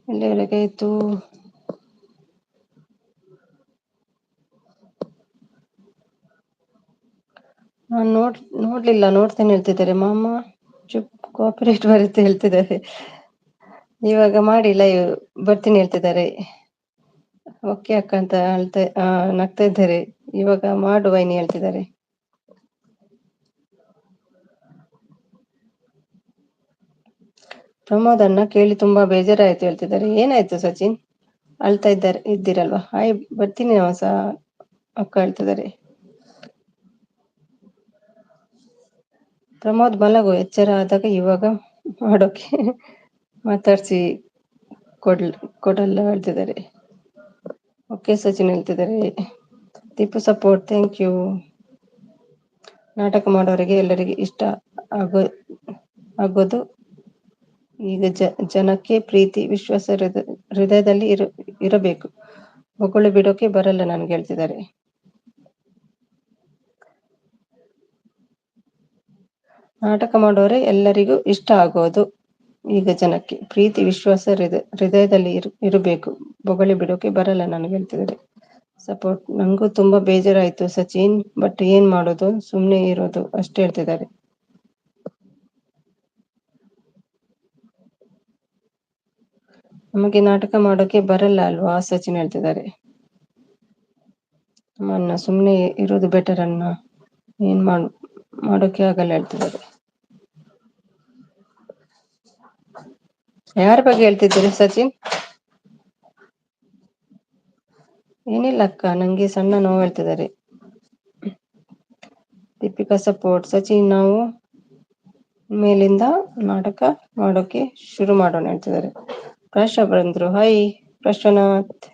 ಎಲ್ಲಿವರೆಗೆ ಆಯ್ತು? ನೋಡ್ಲಿಲ್ಲ, ನೋಡ್ತೇನೆ ಹೇಳ್ತಿದ್ದಾರೆ ಮಾಮ. ಚುಪ್ ಕೋಆಪರೇಟ್ ಬರುತ್ತೆ ಹೇಳ್ತಿದ್ದಾರೆ. ಇವಾಗ ಮಾಡಿ ಲೈವ್ ಬರ್ತೀನಿ ಹೇಳ್ತಿದ್ದಾರೆ. ಓಕೆ ಅಕ್ಕ ಅಂತ ನಗ್ತಾ ಇದ್ದಾರೆ. ಇವಾಗ ಮಾಡು ವೈನಿ ಹೇಳ್ತಿದ್ದಾರೆ. ಪ್ರಮೋದ್ ಅಣ್ಣ ಕೇಳಿ ತುಂಬಾ ಬೇಜಾರಾಯ್ತು ಹೇಳ್ತಿದ್ದಾರೆ. ಏನಾಯ್ತು ಸಚಿನ್? ಅಳ್ತಾ ಇದ್ದೀರಲ್ವಾ? ಹಾಯ್ ಬರ್ತೀನಿ ಹೊಸ ಅಕ್ಕ ಹೇಳ್ತಿದ್ದಾರೆ. ಪ್ರಮೋದ್ ಮಲಗು, ಎಚ್ಚರ ಆದಾಗ ಇವಾಗ ಮಾಡೋಕೆ ಮಾತಾಡ್ಸಿ ಕೊಡಲ್ಲ ಹೇಳ್ತಿದ್ದಾರೆ. ಓಕೆ ಸಚಿನ್ ಹೇಳ್ತಿದ್ದಾರೆ. Deepu support, thank you. ನಾಟಕ ಮಾಡೋರಿಗೆ ಎಲ್ಲರಿಗೆ ಇಷ್ಟ ಆಗೋದು ಈಗ ಜನಕ್ಕೆ ಪ್ರೀತಿ ವಿಶ್ವಾಸ ಹೃದಯದಲ್ಲಿ ಇರಬೇಕು. ಹೊಗಳು ಬಿಡೋಕೆ ಬರಲ್ಲ ನನ್ಗೆ ಹೇಳ್ತಿದ್ದಾರೆ. ನಾಟಕ ಮಾಡೋರೆ ಎಲ್ಲರಿಗೂ ಇಷ್ಟ ಆಗೋದು ಈಗ ಜನಕ್ಕೆ ಪ್ರೀತಿ ವಿಶ್ವಾಸ ಹೃದಯದಲ್ಲಿ ಇರಬೇಕು. ಬೊಗಳಿ ಬಿಡೋಕೆ ಬರಲ್ಲ ನನಗೆ ಹೇಳ್ತಿದ್ದಾರೆ. ಸಪೋರ್ಟ್, ನಂಗೂ ತುಂಬಾ ಬೇಜಾರಾಯ್ತು ಸಚಿನ್, ಬಟ್ ಏನ್ ಮಾಡೋದು, ಸುಮ್ನೆ ಇರೋದು ಅಷ್ಟೇ ಹೇಳ್ತಿದ್ದಾರೆ. ನಮಗೆ ನಾಟಕ ಮಾಡೋಕೆ ಬರಲ್ಲ ಅಲ್ವಾ ಸಚಿನ್ ಹೇಳ್ತಿದ್ದಾರೆ. ಅಣ್ಣ ಸುಮ್ನೆ ಇರೋದು ಬೆಟರ್ ಅಣ್ಣ, ಏನ್ ಮಾಡೋಕೆ ಆಗಲ್ಲ ಹೇಳ್ತಿದ್ದಾರೆ. ಯಾರ ಬಗ್ಗೆ ಹೇಳ್ತಿದ್ದೀರಿ ಸಚಿನ್? ಏನಿಲ್ಲ ಅಕ್ಕ, ನಂಗೆ ಸಣ್ಣ ನೋವು ಹೇಳ್ತಿದ್ದಾರೆ. ದೀಪಿಕಾ ಸಪೋರ್ಟ್, ಸಚಿನ್ ನಾವು ಮೇಲಿಂದ ನಾಟಕ ಮಾಡೋಕೆ ಶುರು ಮಾಡೋಣ ಹೇಳ್ತಿದ್ದಾರೆ. ಪ್ರಶ್ ಬಂದ್ರು. Hi Prashwanath.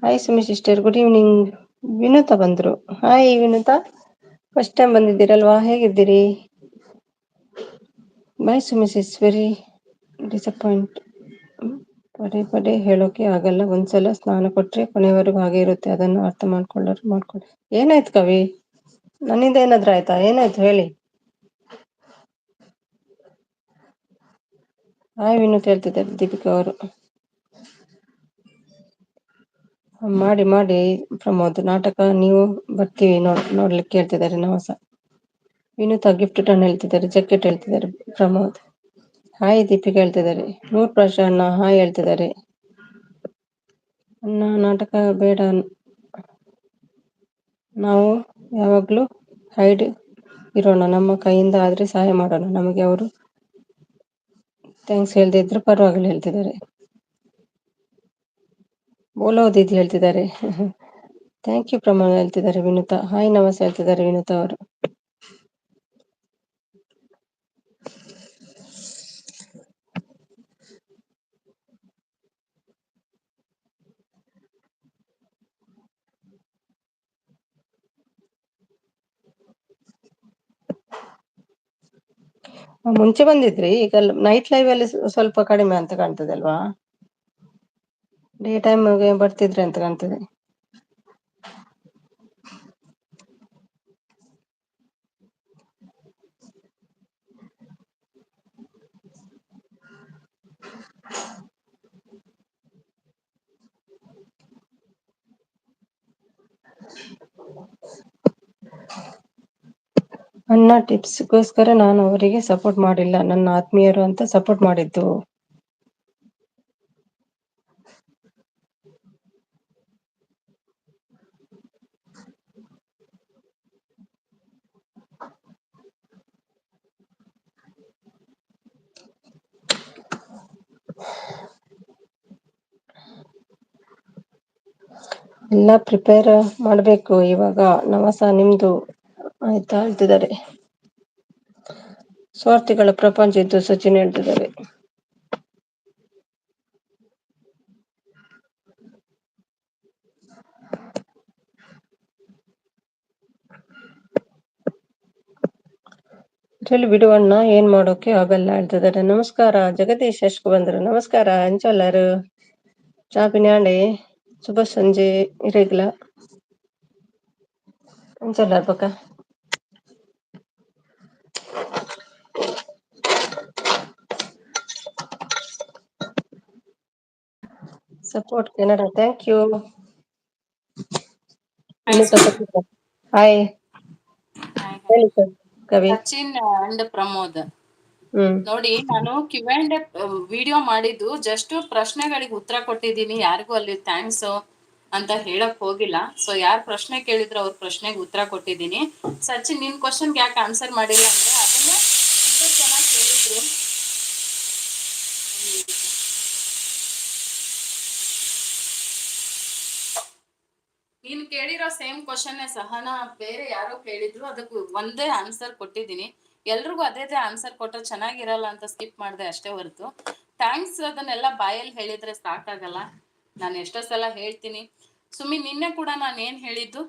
Hi Sumi sister, good evening. Vinutha ಬಂದ್ರು. ಹಾಯ್ ವಿನುತಾ, ಫಸ್ಟ್ ಟೈಮ್ ಬಂದಿದ್ದೀರಲ್ವಾ, ಹೇಗಿದ್ದೀರಿ? Bye Sumi is very disappoint. ಪದೇ ಹೇಳೋಕೆ ಆಗಲ್ಲ, ಒಂದ್ಸಲ ಸ್ನಾನ ಕೊಟ್ರೆ ಕೊನೆವರೆಗೂ ಹಾಗೆ ಇರುತ್ತೆ, ಅದನ್ನು ಅರ್ಥ ಮಾಡ್ಕೊಳ್ಳಿ. ಏನಾಯ್ತು ಕವಿ? ನನ್ನಿಂದ ಏನಾದ್ರೂ ಆಯ್ತಾ? ಏನಾಯ್ತು ಹೇಳಿ. ಹಾಯ್ ವಿನೋತ್ ಹೇಳ್ತಿದ್ದಾರೆ ದೀಪಿಕಾ ಅವರು. ಮಾಡಿ ಪ್ರಮೋದ್, ನಾಟಕ ನೀವು ಬರ್ತೀವಿ ನೋಡ್ಲಿಕ್ಕೆ ಹೇಳ್ತಿದ್ದಾರೆ ನವಸ. ವಿನೋತ್ ಗಿಫ್ಟ್ ಟನ್ ಹೇಳ್ತಿದ್ದಾರೆ, ಜಾಕೆಟ್ ಹೇಳ್ತಿದ್ದಾರೆ ಪ್ರಮೋದ್. ಹಾಯ್ ದೀಪಿಕಾ ಹೇಳ್ತಿದ್ದಾರೆ. ನೂರ್ ಪ್ರಶನ್ನ ಹಾಯ್ ಹೇಳ್ತಿದ್ದಾರೆ. ಅಣ್ಣ ನಾಟಕ ಬೇಡ, ನಾವು ಯಾವಾಗ್ಲೂ ಹೈಡ್ ಇರೋಣ, ನಮ್ಮ ಕೈಯಿಂದ ಆದ್ರೆ ಸಹಾಯ ಮಾಡೋಣ, ನಮಗೆ ಅವರು ಥ್ಯಾಂಕ್ಸ್ ಹೇಳ್ದೆ ಇದ್ರು ಪರವಾಗಿಲ್ಲ ಹೇಳ್ತಿದ್ದಾರೆ. ಬೋಲೋದಿದ್ ಹೇಳ್ತಿದ್ದಾರೆ. ಥ್ಯಾಂಕ್ ಯು ಪ್ರಮಾಣ ಹೇಳ್ತಿದ್ದಾರೆ ವಿನುತಾ. ಹಾಯ್ ನಮಸ್ ಹೇಳ್ತಿದ್ದಾರೆ ವಿನುತಾ ಅವರು. ಮುಂಚೆ ಬಂದಿದ್ರಿ, ಈಗ ನೈಟ್ ಲೈವ್ ಅಲ್ಲಿ ಸ್ವಲ್ಪ ಕಡಿಮೆ ಅಂತ ಕಾಣ್ತದೆ ಅಲ್ವಾ? ಡೇ ಟೈಮ್ ಬರ್ತಿದ್ರಿ ಅಂತ ಕಾಣ್ತದೆ. ನನ್ನ ಟಿಪ್ಸ್ಗೋಸ್ಕರ ನಾನು ಅವರಿಗೆ ಸಪೋರ್ಟ್ ಮಾಡಿಲ್ಲ, ನನ್ನ ಆತ್ಮೀಯರು ಅಂತ ಸಪೋರ್ಟ್ ಮಾಡಿದ್ದು. ಎಲ್ಲ ಪ್ರಿಪೇರ್ ಮಾಡ್ಬೇಕು ಇವಾಗ. ನವಸ ನಿಮ್ದು ಆಯ್ತಾ ಹೇಳ್ತಿದ್ದಾರೆ. ಸ್ವಾರ್ಥಿಗಳ ಪ್ರಪಂಚ ಇದ್ದು ಸಚಿನ್ ಹೇಳ್ತಿದ್ದಾರೆ. ಹೇಳಿ ಬಿಡುವಣ್ಣ, ಏನ್ ಮಾಡೋಕೆ ಆಗಲ್ಲ ಹೇಳ್ತಿದ್ದಾರೆ. ನಮಸ್ಕಾರ ಜಗದೀಶ್ ಅಶ್ಕು ಬಂದ್ರು. ನಮಸ್ಕಾರ ಅಂಚಲ್ಲರು ಚಾಪಿನ್ಯಾಂಡೆ, ಶುಭ ಸಂಜೆ ಇರೆಗ್ಲ ಅಂಚಲ್ಲರ್ ಪಕ್ಕ. Support Canada, thank you. Hi Sumi. Hi. Hi hi. ಹೇಳಿ sir Kavi. Sachin and Pramod. Hmm. ನೋಡಿ, ನಾನು ಕ್ಯೂ ಅಂಡ್ ವಿಡಿಯೋ ಮಾಡಿದ್ದು ಜಸ್ಟ್ ಪ್ರಶ್ನೆಗಳಿಗೆ ಉತ್ತರ ಕೊಟ್ಟಿದ್ದೀನಿ. ಯಾರಿಗೂ ಅಲ್ಲಿ ಥ್ಯಾಂಕ್ಸ್ ಅಂತ ಹೇಳಕ್ ಹೋಗಿಲ್ಲ. ಸೊ ಯಾರು ಪ್ರಶ್ನೆ ಕೇಳಿದ್ರು ಅವ್ರ ಪ್ರಶ್ನೆಗೆ ಉತ್ತರ ಕೊಟ್ಟಿದ್ದೀನಿ. ಸಚಿನ್, ನಿನ್ ಕ್ವಶನ್ಗೆ ಯಾಕೆ ಆನ್ಸರ್ ಮಾಡಿಲ್ಲ ಅಂದ್ರೆ ಅದನ್ನೇ ಇಬ್ಬರು ಜನ ಕೇಳಿದ್ರು. ನೀನು ಕೇಳಿರೋ ಸೇಮ್ ಕ್ವಶನ್ ಸಹನಾ ಬೇರೆ ಯಾರೋ ಕೇಳಿದ್ರು, ಅದಕ್ಕೂ ಒಂದೇ ಆನ್ಸರ್ ಕೊಟ್ಟಿದ್ದೀನಿ. ಎಲ್ರಿಗೂ ಅದೇ ಆನ್ಸರ್ ಕೊಟ್ಟರೆ ಚೆನ್ನಾಗಿರಲ್ಲ ಅಂತ ಸ್ಕಿಪ್ ಮಾಡಿದೆ ಅಷ್ಟೇ ಹೊರತು ಥ್ಯಾಂಕ್ಸ್ ಅದನ್ನೆಲ್ಲ ಬಾಯಲ್ಲಿ ಹೇಳಿದ್ರೆ ಸಾಕಾಗಲ್ಲ. ನಾನು ಎಷ್ಟೋ ಸಲ ಹೇಳ್ತೀನಿ. ಸುಮ್ಮನೆ ನಿನ್ನೆ ಕೂಡ ನಾನು ಏನು ಹೇಳಿದ್ದು,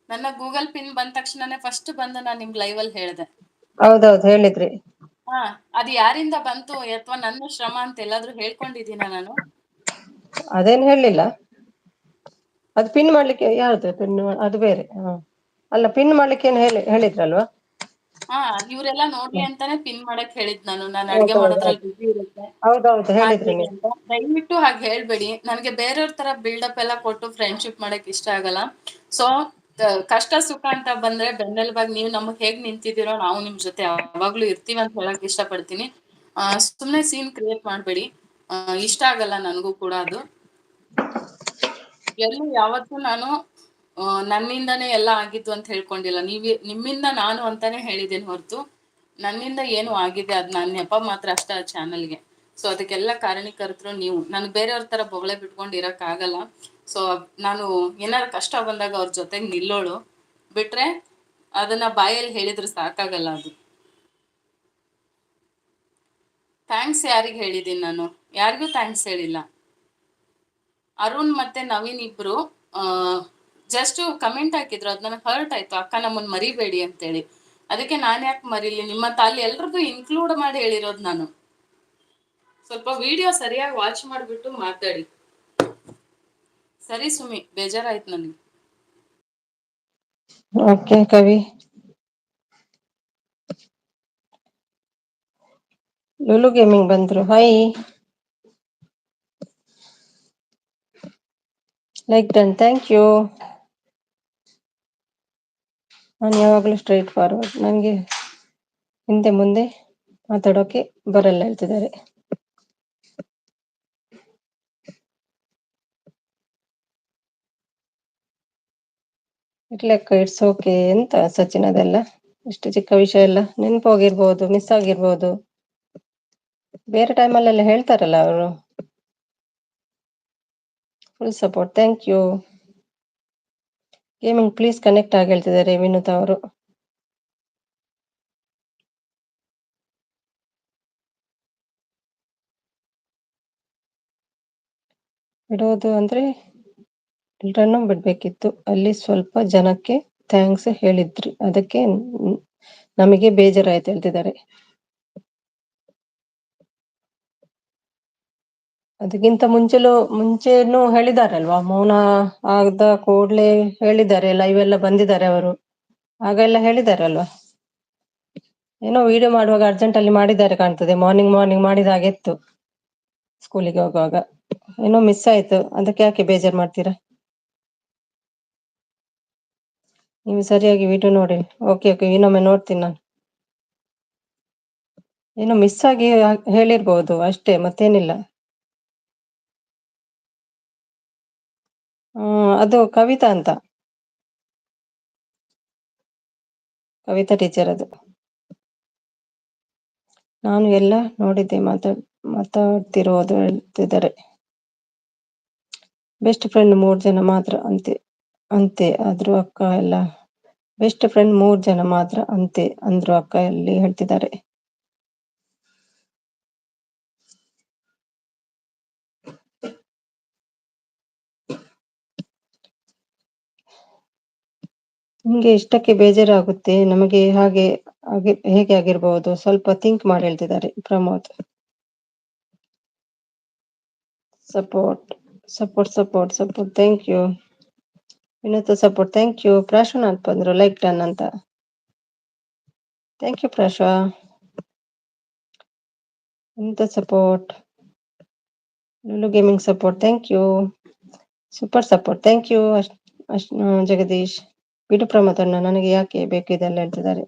ನನ್ನ ಗೂಗಲ್ ಪಿನ್ ಬಂದ ತಕ್ಷಣನೇ ಫಸ್ಟ್ ಬಂದು ನಾನು ನಿಮ್ಗೆ ಲೈವಲ್ಲಿ ಹೇಳಿದೆ. ಹೌದೌದು, ಹೇಳಿದ್ರಿ. ಹಾ, ಅದು ಯಾರಿಂದ ಬಂತು ಅಥವಾ ನನ್ನ ಶ್ರಮ ಅಂತ ಎಲ್ಲಾದ್ರೂ ಹೇಳ್ಕೊಂಡಿದ್ದೀನ ನಾನು? ಅದೇನು ಹೇಳಲಿಲ್ಲ. ಅದು ಪಿನ್ ಮಾಡ್ಲಿಕ್ಕೆ ಯಾವ್ದು ಪಿನ್? ಅದು ಬೇರೆ. ಅಲ್ಲ, ಪಿನ್ ಮಾಡ್ಲಿಕ್ಕೆ ಏನು ಹೇಳಿದ್ರಲ್ವಾ? ಹಾ, ಇವರೆಲ್ಲ ನೋಡ್ಲಿ ಅಂತಾನೆ ಪಿನ್ ಮಾಡಕ್ ಹೇಳಿದ್ ನಾನು ಅಡ್ಗೆ ಹೌದೌದು, ಮಾಡೋದ್ರಲ್ಲಿ ಬಿಸಿ ಇರುತ್ತೆ ಹೌದೌದು, ಹೇಳಿದ್ರಿ ಹಾಕ್ಬೇಡಿ ನೀವು. ಅಂತ. ದಯವಿಟ್ಟು ಹಾಗೆ ಹೇಳ್ಬೇಡಿ. ನನಗೆ ಬೇರೆಯವ್ರ ತರ ಬಿಲ್ಡಪ್ ಎಲ್ಲ ಕೊಟ್ಟು ಫ್ರೆಂಡ್ಶಿಪ್ ಮಾಡಕ್ ಇಷ್ಟ ಆಗಲ್ಲ. ಸೊ ಕಷ್ಟ ಸುಖ ಅಂತ ಬಂದ್ರೆ ಬೆನ್ನೆಲುಬಾಗಿ ನೀವು ನಮಗ್ ಹೇಗ್ ನಿಂತಿದ್ದೀರೋ ನಾವು ನಿಮ್ ಜೊತೆ ಯಾವಾಗ್ಲೂ ಇರ್ತೀವಿ ಅಂತ ಹೇಳಕ್ ಇಷ್ಟಪಡ್ತೀನಿ. ಸುಮ್ನೆ ಸೀನ್ ಕ್ರಿಯೇಟ್ ಮಾಡ್ಬೇಡಿ. ಇಷ್ಟ ಆಗಲ್ಲ ನನಗೂ ಕೂಡ ಅದು. ಎಲ್ಲೂ ಯಾವತ್ತೂ ನಾನು ನನ್ನಿಂದನೇ ಎಲ್ಲ ಆಗಿದ್ದು ಅಂತ ಹೇಳ್ಕೊಂಡಿಲ್ಲ. ನಿಮ್ಮಿಂದ ನಾನು ಅಂತಾನೆ ಹೇಳಿದ್ದೇನೆ ಹೊರತು ನನ್ನಿಂದ ಏನು ಆಗಿದೆ ಅದು ನನ್ನ ನೆಪ ಮಾತ್ರ ಅಷ್ಟ ಆ ಚಾನಲ್ಗೆ. ಸೊ ಅದಕ್ಕೆಲ್ಲ ಕಾರಣೀಕರ್ತರು ನೀವು. ನನ್ಗೆ ಬೇರೆಯವ್ರ ತರ ಬೊಗಳೆ ಬಿಟ್ಕೊಂಡು ಇರಕ್ ಆಗಲ್ಲ. ಸೊ ನಾನು ಏನಾರು ಕಷ್ಟ ಬಂದಾಗ ಅವ್ರ ಜೊತೆಗೆ ನಿಲ್ಲೋಳು ಬಿಟ್ರೆ ಅದನ್ನ ಬಾಯಲ್ಲಿ ಹೇಳಿದ್ರೆ ಸಾಕಾಗಲ್ಲ. ಅದು ಥ್ಯಾಂಕ್ಸ್ ಯಾರಿಗೆ ಹೇಳಿದ್ದೀನಿ ನಾನು? ಯಾರಿಗೂ ಥ್ಯಾಂಕ್ಸ್ ಹೇಳಿಲ್ಲ. ಅರುಣ್ ಮತ್ತೆ ನವೀನ್ ಇಬ್ರು ಜಸ್ಟ್ ಕಮೆಂಟ್ ಹಾಕಿದ್ರು, ಅದು ನನಗೆ ಹರ್ಟ್ ಆಯ್ತು. ಅಕ್ಕ ನಮ್ಮನ್ನು ಮರಿಬೇಡಿ ಅಂತೇಳಿ. ಅದಕ್ಕೆ ನಾನು ಯಾಕೆ ಮರೀಲಿ? ನಿಮ್ಮ ತಾಲಿ ಎಲ್ರಿಗೂ ಇನ್ಕ್ಲೂಡ್ ಮಾಡಿ ಹೇಳಿರೋದು ನಾನು. ಸ್ವಲ್ಪ ವಿಡಿಯೋ ಸರಿಯಾಗಿ ವಾಚ್ ಮಾಡಿಬಿಟ್ಟು ಮಾತಾಡಿ. ಸರಿ ಸುಮಿ, ಬೇಜಾರಾಯ್ತು ನನಗೆ. ಓಕೆ ಕವಿ. ಲುಲು ಗೇಮಿಂಗ್ ಬಂದ್ರು. Hi. Like done, thank you. ನಾನು ಯಾವಾಗಲೂ ಸ್ಟ್ರೈಟ್ ಫಾರ್ವರ್ಡ್, ನನಗೆ ಹಿಂದೆ ಮುಂದೆ ಮಾತಾಡೋಕೆ ಬರಲ್ಲ ಹೇಳ್ತಿದ್ದಾರೆ. ಇರ್ಲಕ್ಕ, ಇಟ್ಸ್ ಓಕೆ. ಎಂತ ಸಚಿನ್ ಅದೆಲ್ಲ ಇಷ್ಟು ಚಿಕ್ಕ ವಿಷಯ ಎಲ್ಲ ನೆನಪೋಗಿರ್ಬೋದು, ಮಿಸ್ ಆಗಿರ್ಬೋದು. ಬೇರೆ ಟೈಮಲ್ಲೆಲ್ಲ ಹೇಳ್ತಾರಲ್ಲ ಅವರು. Full support, thank you. Gaming please connect ಆಗಿ ಹೇಳ್ತಿದ್ದಾರೆ ವಿನುತಾ ಅವರು. ಬಿಡೋದು ಅಂದ್ರೆ ಎಲ್ರನ್ನೂ ಬಿಡ್ಬೇಕಿತ್ತು. ಅಲ್ಲಿ ಸ್ವಲ್ಪ ಜನಕ್ಕೆ ಥ್ಯಾಂಕ್ಸ್ ಹೇಳಿದ್ರಿ, ಅದಕ್ಕೆ ನಮಗೆ ಬೇಜಾರಾಯ್ತು ಹೇಳ್ತಿದ್ದಾರೆ. ಅದಕ್ಕಿಂತ ಮುಂಚೆನೂ ಹೇಳಿದಾರಲ್ವಾ, ಮೌನ ಆದ ಕೂಡ್ಲೆ ಹೇಳಿದ್ದಾರೆ. ಲೈವ್ ಎಲ್ಲ ಬಂದಿದ್ದಾರೆ ಅವರು, ಆಗೆಲ್ಲ ಹೇಳಿದಾರಲ್ವಾ. ಏನೋ ವಿಡಿಯೋ ಮಾಡುವಾಗ ಅರ್ಜೆಂಟ್ ಅಲ್ಲಿ ಮಾಡಿದ್ದಾರೆ ಕಾಣ್ತದೆ. ಮಾರ್ನಿಂಗ್ ಮಾಡಿದ ಹಾಗೆ ಇತ್ತು. ಸ್ಕೂಲಿಗೆ ಹೋಗುವಾಗ ಏನೋ ಮಿಸ್ ಆಯ್ತು, ಅದಕ್ಕೆ ಯಾಕೆ ಬೇಜಾರು ಮಾಡ್ತೀರಾ? ನೀವು ಸರಿಯಾಗಿ ವಿಡಿಯೋ ನೋಡಿ. ಓಕೆ, ಇನ್ನೊಮ್ಮೆ ನೋಡ್ತೀನಿ ನಾನು. ಏನೋ ಮಿಸ್ ಆಗಿ ಹೇಳಿರ್ಬೋದು ಅಷ್ಟೇ, ಮತ್ತೇನಿಲ್ಲ. ಅದು ಕವಿತಾ ಅಂತ, ಕವಿತಾ ಟೀಚರ್ ಅದು. ನಾನು ಎಲ್ಲ ನೋಡಿದ್ದೆ, ಮಾತಾಡ್ತಿರೋದು ಹೇಳ್ತಿದ್ದಾರೆ. ಬೆಸ್ಟ್ ಫ್ರೆಂಡ್ 3 ಜನ ಮಾತ್ರ ಅಂತೆ ಆದ್ರೂ ಅಕ್ಕ ಎಲ್ಲ. ಬೆಸ್ಟ್ ಫ್ರೆಂಡ್ 3 ಜನ ಮಾತ್ರ ಅಂತೆ ಅಂದ್ರು ಅಕ್ಕ ಎಲ್ಲಿ ಹೇಳ್ತಿದ್ದಾರೆ. ನಿಮ್ಗೆ ಇಷ್ಟಕ್ಕೆ ಬೇಜಾರಾಗುತ್ತೆ, ನಮಗೆ ಹೇಗೆ ಆಗಿರ್ಬೋದು? ಸ್ವಲ್ಪ ಥಿಂಕ್ ಮಾಡಿ ಹೇಳ್ತಿದ್ದಾರೆ Pramod. Support thank you. Vinoth support, thank you. Prashunath ಬಂದ್ರು, ಲೈಕ್ ಡನ್ ಅಂತ. Thank you Prasha. Vinoth support, Lulu gaming support, thank you. Super support. Thank you Jagadish. ಬಿಡು ಪ್ರಮೋದಣ್ಣ, ನನಗೆ ಯಾಕೆ ಬೇಕು ಇದೆಲ್ಲ ಹೇಳ್ತಿದ್ದಾರೆ.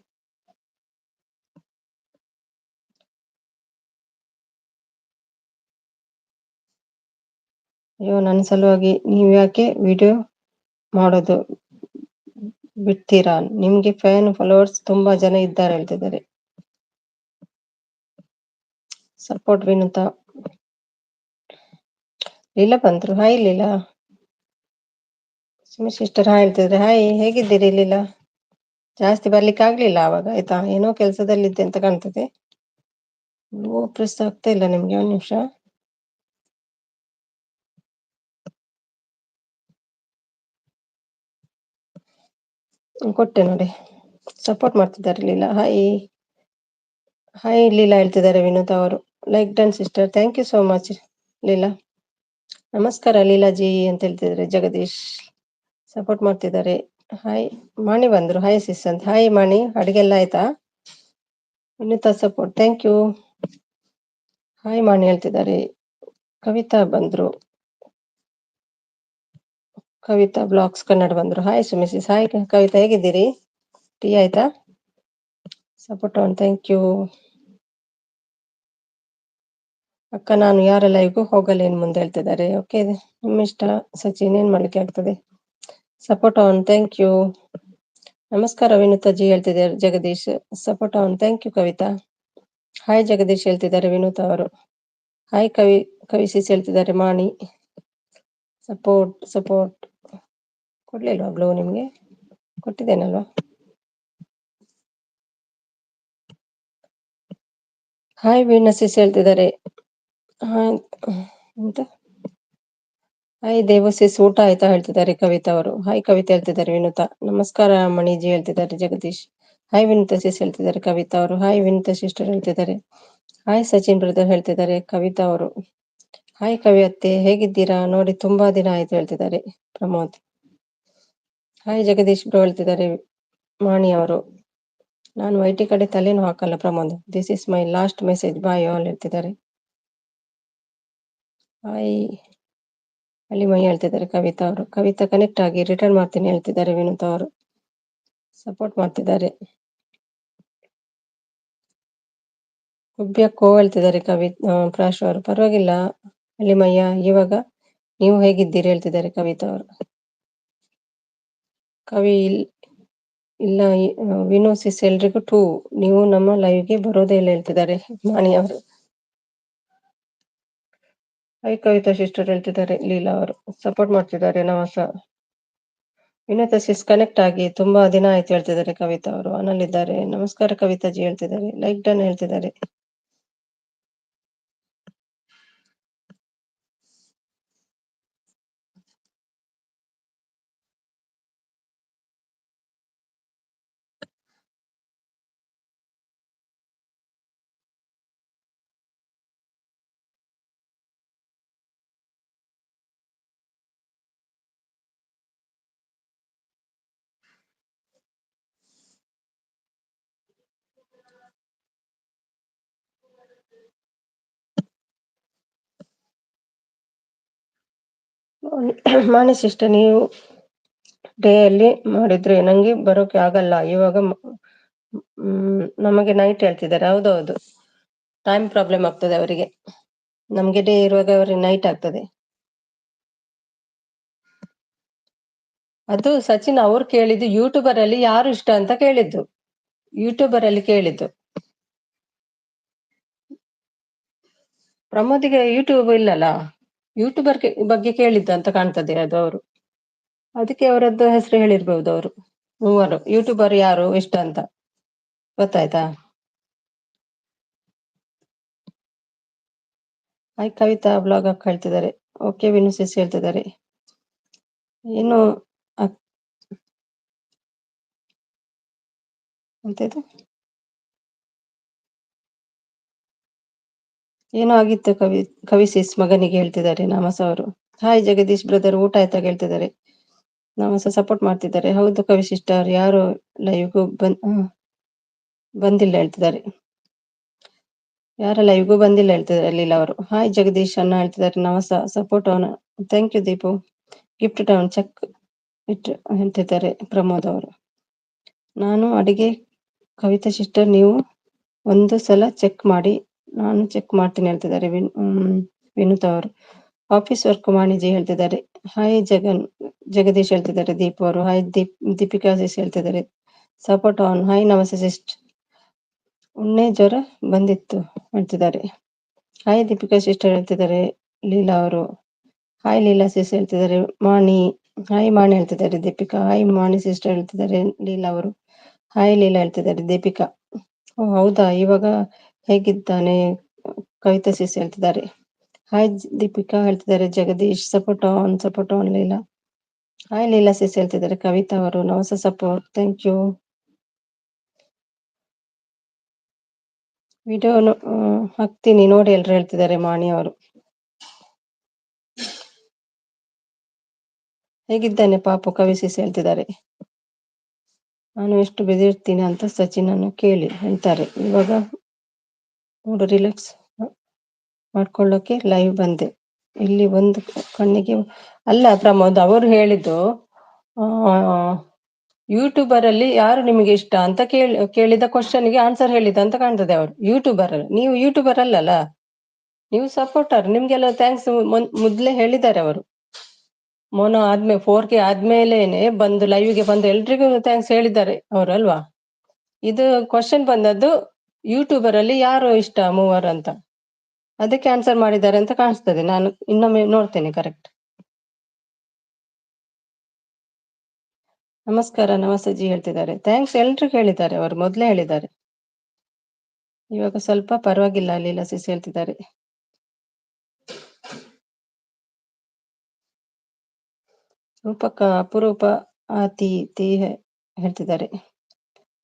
ಅಯ್ಯೋ, ನನ್ನ ಸಲುವಾಗಿ ನೀವು ಯಾಕೆ ವಿಡಿಯೋ ಮಾಡೋದು ಬಿಡ್ತೀರಾ? ನಿಮ್ಗೆ ಫ್ಯಾನ್ ಫಾಲೋವರ್ಸ್ ತುಂಬಾ ಜನ ಇದ್ದಾರೆ ಹೇಳ್ತಿದ್ದಾರೆ. ಸಪೋರ್ಟ್ ವಿನುತಾ. ಲೀಲಾ ಬಂದ್ರು. Hi Leela. Sumi sister hi ಹೇಳ್ತಿದ್ರೆ. ಹಾಯ್, ಹೇಗಿದ್ದೀರಿ ಲೀಲಾ? ಜಾಸ್ತಿ ಬರ್ಲಿಕ್ಕೆ ಆಗ್ಲಿಲ್ಲ ಆವಾಗ, ಆಯ್ತಾ? ಏನೋ ಕೆಲಸದಲ್ಲಿದ್ದೆ ಅಂತ ಕಾಣ್ತದೆ. ಪ್ರೆಸ್ ಆಗ್ತಾ ಇಲ್ಲ ನಿಮ್ಗೆ. ಒಂದ್ ನಿಮಿಷ. ಕೊಟ್ಟೆ ನೋಡಿ. ಸಪೋರ್ಟ್ ಮಾಡ್ತಿದ್ದಾರೆ ಲೀಲಾ. ಹಾಯ್ ಹಾಯ್ ಲೀಲಾ ಹೇಳ್ತಿದ್ದಾರೆ ವಿನೋದ್ ಅವರು. Like done sister. Thank you so much Leela. ನಮಸ್ಕಾರ ಲೀಲಾಜಿ ಅಂತ ಹೇಳ್ತಿದ್ದಾರೆ ಜಗದೀಶ್. ಸಪೋರ್ಟ್ ಮಾಡ್ತಿದ್ದಾರೆ. ಹಾಯ್ ಮಾಣಿ ಬಂದ್ರು. ಹಾಯ್ ಸಿಸ್ ಅಂತ. ಹಾಯ್ ಮಾಣಿ, ಅಡಿಗೆಲ್ಲ ಆಯ್ತಾ? Vinutha support. Thank you. Hi Mani ಹೇಳ್ತಿದ್ದಾರೆ. ಕವಿತಾ ಬಂದ್ರು. ಕವಿತಾ ಬ್ಲಾಗ್ಸ್ ಕನ್ನಡ ಬಂದ್ರು. ಹಾಯ್ ಸುಮಿಸಿಸ್. ಹಾಯ್ ಕವಿತಾ, ಹೇಗಿದ್ದೀರಿ? ಟೀ ಆಯ್ತಾ? Support on. ಥ್ಯಾಂಕ್ ಯು ಅಕ್ಕ. ನಾನು ಯಾರ ಲೈವ್ಗೂ ಹೋಗಲ್ಲ ಇನ್ ಮುಂದೆ ಹೇಳ್ತಿದ್ದಾರೆ. ಓಕೆ, ನಿಮ್ಮ ಇಷ್ಟ ಸಚಿನ್, ಏನ್ ಮಾಡ್ಲಿಕ್ಕೆ ಆಗ್ತದೆ. Support on. Thank you. ನಮಸ್ಕಾರ ವಿನುತಾಜಿ ಹೇಳ್ತಿದ್ದಾರೆ Jagadish. Support on. Thank you Kavitha. Hi Jagadish ಹೇಳ್ತಿದ್ದಾರೆ ವಿನುತಾ ಅವರು. ಹಾಯ್ ಕವಿಸಿಸ್ ಹೇಳ್ತಿದ್ದಾರೆ ಮಾಣಿ. Support ಕೊಡ್ಲಿಲ್ವಾ blue? ನಿಮ್ಗೆ ಕೊಟ್ಟಿದ್ದೇನಲ್ವಾ? ಹಾಯ್ ವೀನಸಿಸ್ ಹೇಳ್ತಿದ್ದಾರೆ. ಹಾಯ್ ಎಂತ? ಹಾಯ್ ದೇವಸಿಸ್, ಊಟ ಆಯ್ತಾ ಹೇಳ್ತಿದ್ದಾರೆ ಕವಿತಾ ಅವರು. ಹಾಯ್ ಕವಿತಾ ಹೇಳ್ತಿದ್ದಾರೆ ವಿನುತಾ. ನಮಸ್ಕಾರ ಮಣಿಜಿ ಹೇಳ್ತಿದ್ದಾರೆ ಜಗದೀಶ್. ಹಾಯ್ ವಿನುತಾ ಸಿಸ್ ಹೇಳ್ತಿದ್ದಾರೆ ಕವಿತಾ ಅವರು. ಹಾಯ್ ವಿನುತಾ ಸಿಸ್ಟರ್ ಹೇಳ್ತಿದ್ದಾರೆ. ಹಾಯ್ ಸಚಿನ್ ಬ್ರದರ್ ಹೇಳ್ತಿದ್ದಾರೆ ಕವಿತಾ ಅವರು. ಹಾಯ್ ಕವಿ ಅತ್ತೆ, ಹೇಗಿದ್ದೀರಾ? ನೋಡಿ ತುಂಬಾ ದಿನ ಆಯ್ತು ಹೇಳ್ತಿದ್ದಾರೆ ಪ್ರಮೋದ್. ಹಾಯ್ ಜಗದೀಶ್ ಬ್ರೋ ಹೇಳ್ತಿದ್ದಾರೆ ಮಾಣಿ ಅವರು. ನಾನು ಐಟಿ ಕಡೆ ತಲೆನೂ ಹಾಕಲ್ಲ Pramod. This is my last message, bye all ಹೇಳ್ತಿದ್ದಾರೆ. ಹಾಯ್ ಹಳ್ಳಿಮೈ ಹೇಳ್ತಿದ್ದಾರೆ ಕವಿತಾ ಅವರು. ಕವಿತಾ ಕನೆಕ್ಟ್ ಆಗಿ ರಿಟರ್ನ್ ಮಾಡ್ತೀನಿ ಹೇಳ್ತಿದ್ದಾರೆ ವಿನುತಾ ಅವರು. ಸಪೋರ್ಟ್ ಮಾಡ್ತಿದ್ದಾರೆ. ಹುಬ್ಬ್ಯಾಕೋ ಹೇಳ್ತಿದ್ದಾರೆ ಪ್ರಾಶ್ ಅವರು. ಪರವಾಗಿಲ್ಲ ಹಳ್ಳಿಮಯ್ಯ, ಇವಾಗ ನೀವು ಹೇಗಿದ್ದೀರಿ ಹೇಳ್ತಿದ್ದಾರೆ ಕವಿತಾ ಅವರು. ಕವಿ ಇಲ್ಲ ವಿನೋ ಸಿಸ್ ಎಲ್ರಿಗೂ ಟೂ. ನೀವು ನಮ್ಮ ಲೈವ್ಗೆ ಬರೋದೇ ಇಲ್ಲ ಹೇಳ್ತಿದ್ದಾರೆ ಮಾಣಿ ಅವರು. ಹೈ ಕವಿತಾ ಸಿಸ್ಟರ್ ಹೇಳ್ತಿದ್ದಾರೆ ಲೀಲಾ ಅವರು. ಸಪೋರ್ಟ್ ಮಾಡ್ತಿದ್ದಾರೆ ನವಸ. ವಿನೋದ ಸಿಸ್ ಕನೆಕ್ಟ್ ಆಗಿ ತುಂಬಾ ದಿನ ಆಯ್ತು ಹೇಳ್ತಿದ್ದಾರೆ ಕವಿತಾ ಅವರು. ಅನಲ್ಲಿದ್ದಾರೆ. ನಮಸ್ಕಾರ ಕವಿತಾಜಿ ಹೇಳ್ತಿದ್ದಾರೆ. ಲೈಕ್ ಡನ್ ಹೇಳ್ತಿದ್ದಾರೆ. ಮಾಣಿ ಸಿಸ್ಟರ್, ನೀವು ಡೇ ಅಲ್ಲಿ ಮಾಡಿದ್ರೆ ನಂಗೆ ಬರೋಕೆ ಆಗಲ್ಲ. ಇವಾಗ ನಮಗೆ ನೈಟ್ ಹೇಳ್ತಿದ್ದಾರೆ. ಹೌದೌದು, ಟೈಮ್ ಪ್ರಾಬ್ಲಮ್ ಆಗ್ತದೆ ಅವರಿಗೆ. ನಮ್ಗೆ ಡೇ ಇರುವಾಗ ಅವರಿಗೆ ನೈಟ್ ಆಗ್ತದೆ. ಅದು ಸಚಿನ್ ಅವ್ರು ಕೇಳಿದ್ದು ಯೂಟ್ಯೂಬರ್ ಅಲ್ಲಿ ಯಾರು ಇಷ್ಟ ಅಂತ ಕೇಳಿದ್ದು. ಯೂಟ್ಯೂಬರ್ ಅಲ್ಲಿ ಕೇಳಿದ್ದು. ಪ್ರಮೋದಿಗೆ ಯೂಟ್ಯೂಬ್ ಇಲ್ಲಲ್ಲ, ಯೂಟ್ಯೂಬರ್ ಬಗ್ಗೆ ಕೇಳಿದ್ದು ಅಂತ ಕಾಣ್ತದೆ ಅದು ಅವರು. ಅದಕ್ಕೆ ಅವರದ್ದು ಹೆಸರು ಹೇಳಿರ್ಬಹುದು ಅವರು. ಮೂವರು ಯೂಟ್ಯೂಬರ್ ಯಾರು ಇಷ್ಟ ಅಂತ. ಗೊತ್ತಾಯ್ತಾ? ಹಾಯ್ ಕವಿತಾ ಬ್ಲಾಗ್ ಹಾಕ್ ಹೇಳ್ತಿದ್ದಾರೆ. ಓಕೆ ವಿನುಸಿಸ್ ಹೇಳ್ತಿದ್ದಾರೆ. ಏನು ಎಂತದು? ಏನೋ ಆಗಿತ್ತು ಕವಿಸಿಸ್ ಮಗನಿಗೆ ಹೇಳ್ತಿದ್ದಾರೆ ನಾಮಸ ಅವರು. ಹಾಯ್ ಜಗದೀಶ್ ಬ್ರದರ್, ಊಟ ಆಯ್ತಾ ಹೇಳ್ತಿದ್ದಾರೆ. ನಾಮಸ ಸಪೋರ್ಟ್ ಮಾಡ್ತಿದ್ದಾರೆ. ಹೌದು ಕವಿ ಸಿಸ್ಟರ್, ಯಾರು ಲೈವ್ಗೂ ಬಂದಿಲ್ಲ ಹೇಳ್ತಿದ್ದಾರೆ. ಯಾರ ಲೈವ್ಗೂ ಬಂದಿಲ್ಲ ಹೇಳ್ತಿದ್ದಾರೆ ಲೀಲಾ ಅವರು. ಹಾಯ್ ಜಗದೀಶ್ ಅನ್ನ ಹೇಳ್ತಿದ್ದಾರೆ. ನಮಸ ಸಪೋರ್ಟ್ ಅವನ. Thank you Deepu. Gift down check ಇಟ್ಟು ಹೇಳ್ತಿದ್ದಾರೆ ಪ್ರಮೋದ್ ಅವರು. ನಾನು ಅಡಿಗೆ ಕವಿತಾ ಸಿಸ್ಟರ್, ನೀವು ಒಂದು ಸಲ ಚೆಕ್ ಮಾಡಿ, ನಾನು ಚೆಕ್ ಮಾಡ್ತೀನಿ ಹೇಳ್ತಿದ್ದಾರೆ ವಿನುತಾ ಅವರು. ಆಫೀಸ್ ವರ್ಕ್ ವಾಣಿಜ್ಯ ಹೇಳ್ತಿದ್ದಾರೆ. ಹಾಯ್ ಜಗದೀಶ್ ಹೇಳ್ತಿದ್ದಾರೆ. ದೀಪ್ ಅವರು ಹಾಯ್ ದೀಪಿಕಾ ಸಿಸ್ ಹೇಳ್ತಿದ್ದಾರೆ. ಸಪೋರ್ಟ್ ಆನ್ ಹಾಯ್ ನಮಸ್ತೆ ಸಿಸ್ಟ್. ಉಣ್ಣೆ ಜ್ವರ ಬಂದಿತ್ತು ಹೇಳ್ತಿದ್ದಾರೆ. ಹಾಯ್ ದೀಪಿಕಾ ಸಿಸ್ಟರ್ ಹೇಳ್ತಿದ್ದಾರೆ. ಲೀಲಾ ಅವರು ಹಾಯ್ ಲೀಲಾ ಸಿಸ್ ಹೇಳ್ತಿದ್ದಾರೆ. ಹಾಯ್ ಮಾಣಿ ಹೇಳ್ತಿದ್ದಾರೆ. ದೀಪಿಕಾ ಹಾಯ್ ಮಾಣಿ ಸಿಸ್ಟರ್ ಹೇಳ್ತಿದ್ದಾರೆ. ಲೀಲಾ ಅವರು ಹಾಯ್ ಲೀಲಾ ಹೇಳ್ತಿದ್ದಾರೆ. ದೀಪಿಕಾ ಓ ಹೌದಾ, ಇವಾಗ ಹೇಗಿದ್ದಾನೆ ಕವಿತಾ ಸಿಸ್ ಹೇಳ್ತಿದ್ದಾರೆ. ಹಾಯ್ ದೀಪಿಕಾ ಹೇಳ್ತಿದ್ದಾರೆ. Jagadish support on Leela. Hi Leela sis ಹೇಳ್ತಿದ್ದಾರೆ. ಕವಿತಾ ಅವರು ನಮಸ್ತೆ ಸಪೋರ್ಟ್, ಥ್ಯಾಂಕ್ ಯು. ವಿಡಿಯೋ ಹಾಕ್ತೀನಿ ನೋಡಿ ಎಲ್ರು ಹೇಳ್ತಿದ್ದಾರೆ. ಮಾಣಿ ಅವರು ಹೇಗಿದ್ದಾನೆ ಪಾಪು ಕವಿ ಸಿಸ್ ಹೇಳ್ತಿದ್ದಾರೆ. ನಾನು ಎಷ್ಟು ಬೆದಿರ್ತೀನಿ ಅಂತ ಸಚಿನ್ ಅನ್ನು ಕೇಳಿ ಹೇಳ್ತಾರೆ. ಇವಾಗ ನೋಡು ರಿಲ್ಯಾಕ್ಸ್ ಮಾಡ್ಕೊಳ್ಳೋಕೆ ಲೈವ್ ಬಂದೆ. ಇಲ್ಲಿ ಒಂದು ಕಣ್ಣಿಗೆ ಅಲ್ಲ ಪ್ರಮೋದ್ ಅವರು ಹೇಳಿದ್ದು, ಯೂಟ್ಯೂಬರ್ ಅಲ್ಲಿ ಯಾರು ನಿಮಗೆ ಇಷ್ಟ ಅಂತ ಕೇಳಿದ ಕ್ವಶನ್ಗೆ ಆನ್ಸರ್ ಹೇಳಿದ ಅಂತ ಕಾಣ್ತದೆ ಅವರು. ಯೂಟ್ಯೂಬರ್ ಅಲ್ಲ, ನೀವು ಯೂಟ್ಯೂಬರ್ ಅಲ್ಲಲ್ಲ, ನೀವು ಸಪೋರ್ಟರ್. ನಿಮ್ಗೆಲ್ಲ ಥ್ಯಾಂಕ್ಸ್ ಮೊದ್ಲೇ ಹೇಳಿದ್ದಾರೆ ಅವರು. ಮೋನೋ 4K ಆದ್ಮೇಲೆನೆ ಬಂದು ಲೈವ್ಗೆ ಬಂದು ಎಲ್ರಿಗೂ ಥ್ಯಾಂಕ್ಸ್ ಹೇಳಿದ್ದಾರೆ ಅವರು ಅಲ್ವಾ. ಇದು ಕ್ವಶನ್ ಬಂದದ್ದು ಯೂಟ್ಯೂಬರ್ ಅಲ್ಲಿ ಯಾರು ಇಷ್ಟ ಮೂವರ್ ಅಂತ, ಅದಕ್ಕೆ ಆನ್ಸರ್ ಮಾಡಿದ್ದಾರೆ ಅಂತ ಕಾಣಿಸ್ತದೆ. ನಾನು ಇನ್ನೊಮ್ಮೆ ನೋಡ್ತೇನೆ ಕರೆಕ್ಟ್. ನಮಸ್ಕಾರ ನಮಸ್ತೆ ಜಿ ಹೇಳ್ತಿದ್ದಾರೆ. ಥ್ಯಾಂಕ್ಸ್ ಎಲ್ರಿಗೂ ಹೇಳಿದ್ದಾರೆ ಅವರು, ಮೊದ್ಲೇ ಹೇಳಿದ್ದಾರೆ. ಇವಾಗ ಸ್ವಲ್ಪ ಪರವಾಗಿಲ್ಲ ಲೀಲಾ ಸಿಸ್ ಹೇಳ್ತಿದ್ದಾರೆ. ರೂಪಕ ಅಪರೂಪ ತೀ ಹೇಳ್ತಿದ್ದಾರೆ.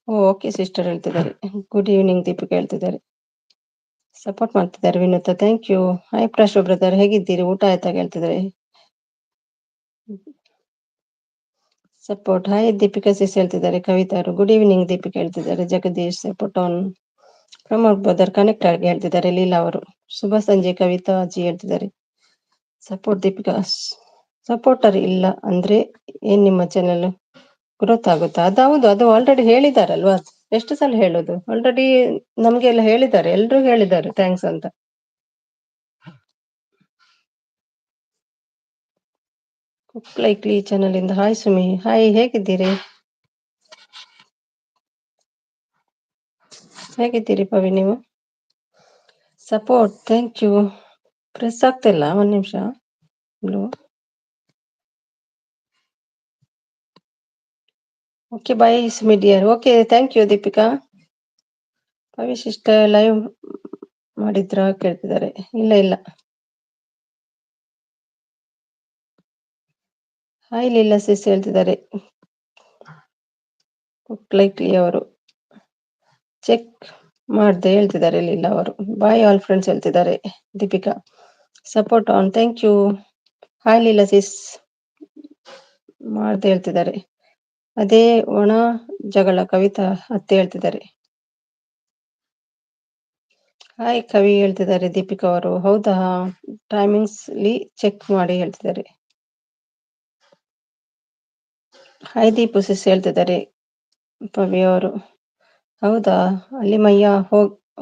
ಓಕೆ ಸಿಸ್ಟರ್ ಹೇಳ್ತಿದ್ದಾರೆ. ಗುಡ್ ಈವ್ನಿಂಗ್ ದೀಪಿಕಾ ಹೇಳ್ತಿದ್ದಾರೆ. ಸಪೋರ್ಟ್ ಮಾಡ್ತಿದ್ದಾರೆ Vinutha, thank you. Hi Prasho brother ಹೇಗಿದ್ದೀರಿ, ಊಟ ಆಯ್ತಾ ಹೇಳ್ತಿದ್ದಾರೆ. ಸಪೋರ್ಟ್ ಹಾಯ್ ದೀಪಿಕಾ ಸಿಸ್ ಹೇಳ್ತಿದ್ದಾರೆ. ಕವಿತಾ ಅವರು ಗುಡ್ ಈವ್ನಿಂಗ್ ದೀಪಿಕಾ ಹೇಳ್ತಿದ್ದಾರೆ. Jagadish support on. Pramod brother connect ಆಗಿ ಹೇಳ್ತಿದ್ದಾರೆ. ಲೀಲಾ ಅವರು ಶುಭ ಸಂಜೆ ಕವಿತಾ ಅಜ್ಜಿ ಹೇಳ್ತಿದ್ದಾರೆ. ಸಪೋರ್ಟ್ ದೀಪಿಕಾ ಸಪೋರ್ಟರ್ ಇಲ್ಲ ಅಂದ್ರೆ ಏನ್ ನಿಮ್ಮ ಚಾನೆಲ್ ಗ್ರೋತ್ ಆಗುತ್ತಾ? ಅದೌದು, ಅದು ಆಲ್ರೆಡಿ ಹೇಳಿದಾರಲ್ವಾ. ಎಷ್ಟು ಸಲ ಹೇಳೋದು, ಆಲ್ರೆಡಿ ನಮ್ಗೆಲ್ಲ ಹೇಳಿದ್ದಾರೆ, ಎಲ್ರು ಹೇಳಿದ್ದಾರೆ ಥ್ಯಾಂಕ್ಸ್ ಅಂತ. ಕುಕ್ ಲೈಕ್ಲಿ ಚಾನಲ್ ಇಂದ ಹಾಯ್ ಸುಮಿ. ಹಾಯ್ ಹೇಗಿದ್ದೀರಿ ಪವಿ ನೀವು? Support thank you. ಪ್ರೆಸ್ ಆಗ್ತಿಲ್ಲ, ಒಂದ್ ನಿಮಿಷ. Okay bye my dear. Okay thank you Deepika. Pavi sister live ಮಾಡಿದ್ರ ಕೇಳ್ತಿದ್ದಾರೆ. ಇಲ್ಲ. ಹಾಯ್ ಲೀಲಾ ಸಿಸ್ ಹೇಳ್ತಿದ್ದಾರೆ. ಕುಕ್ ಲೈಕ್ಲಿ ಅವರು ಚೆಕ್ ಮಾಡ್ದೆ ಹೇಳ್ತಿದ್ದಾರೆ. ಲೀಲಾ ಅವರು ಬಾಯ್ ಆಲ್ ಫ್ರೆಂಡ್ಸ್ ಹೇಳ್ತಿದ್ದಾರೆ. Deepika support on, thank you. Hi Leela sis ಮಾಡ್ದೆ ಹೇಳ್ತಿದ್ದಾರೆ. ಅದೇ ಒಣ ಜಗಳ ಕವಿತಾ ಅತ್ತೆ ಹೇಳ್ತಿದ್ದಾರೆ. ಹಾಯ್ ಕವಿ ಹೇಳ್ತಿದ್ದಾರೆ. ದೀಪಿಕಾ ಅವರು ಹೌದಾ, ಟೈಮಿಂಗ್ಸ್ ಲಿ ಚೆಕ್ ಮಾಡಿ ಹೇಳ್ತಿದ್ದಾರೆ. ಹಾಯ್ ದೀಪು ಸಿಸ್ ಹೇಳ್ತಿದ್ದಾರೆ. ಪವಿ ಅವರು ಹೌದಾ, ಅಲ್ಲಿ ಮಯ್ಯ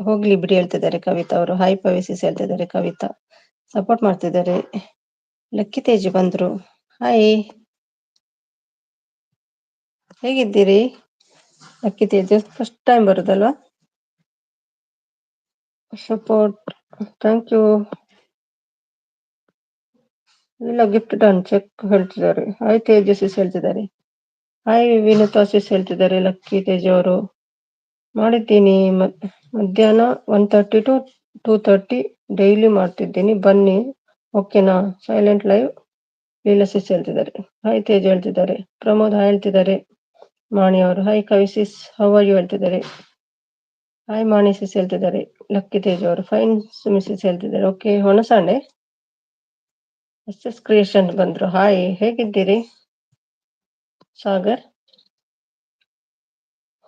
ಹೋಗ್ಲಿ ಬಿಡಿ ಹೇಳ್ತಿದ್ದಾರೆ. ಕವಿತಾ ಅವರು ಹಾಯ್ ಪವಿ ಸಿಸ್ ಹೇಳ್ತಿದ್ದಾರೆ. ಕವಿತಾ ಸಪೋರ್ಟ್ ಮಾಡ್ತಿದ್ದಾರೆ. ಲಕ್ಕಿ ತೇಜ್ ಬಂದ್ರು. ಹಾಯ್ ಹೇಗಿದ್ದೀರಿ ಲಕ್ಕಿ ತೇಜ್? ಫಸ್ಟ್ ಟೈಮ್ ಬರುದಲ್ವಾ? Support thank you. ಇಲ್ಲ ಗಿಫ್ಟ್ ಡನ್ ಚೆಕ್ ಹೇಳ್ತಿದ್ದಾರೆ. ಹಾಯ್ ತೇಜಸ್ವಿಸ್ ಹೇಳ್ತಿದ್ದಾರೆ. ಹಾಯ್ ವಿನುತಾ ಸಿಸ್ ಹೇಳ್ತಿದ್ದಾರೆ. ಲಕ್ಕಿ ತೇಜ್ ಅವರು ಮಾಡಿದ್ದೀನಿ ಮಧ್ಯಾಹ್ನ 1:30 to 2:30 ಡೈಲಿ ಮಾಡ್ತಿದ್ದೀನಿ, ಬನ್ನಿ ಓಕೆನಾ. ಸೈಲೆಂಟ್ ಲೈವ್ ಲೀಲಾ ಸಿಸ್ ಹೇಳ್ತಿದ್ದಾರೆ. ಹಾಯ್ ತೇಜ್ ಹೇಳ್ತಿದ್ದಾರೆ. ಪ್ರಮೋದ್ ಹಾಯ್ ಹೇಳ್ತಿದ್ದಾರೆ. ಮಾಣಿ ಅವರು ಹಾಯ್ ಕವಿ ಸಿಸ್ ಹೌ ಆರ್ ಯು ಹೇಳ್ತಿದ್ದಾರೆ. ಹಾಯ್ ಮಾಣಿ ಸಿಸ್ ಹೇಳ್ತಿದ್ದಾರೆ. ಲಕ್ಕಿ ತೇಜ್ ಅವರು ಫೈನ್ ಸುಮಿ ಸಿಸ್ ಹೇಳ್ತಿದ್ದಾರೆ. ಓಕೆ ಹೊಣಸಂಡೆ ಕ್ರಿಯೇಷನ್ ಬಂದ್ರು. ಹಾಯ್ ಹೇಗಿದ್ದೀರಿ ಸಾಗರ್?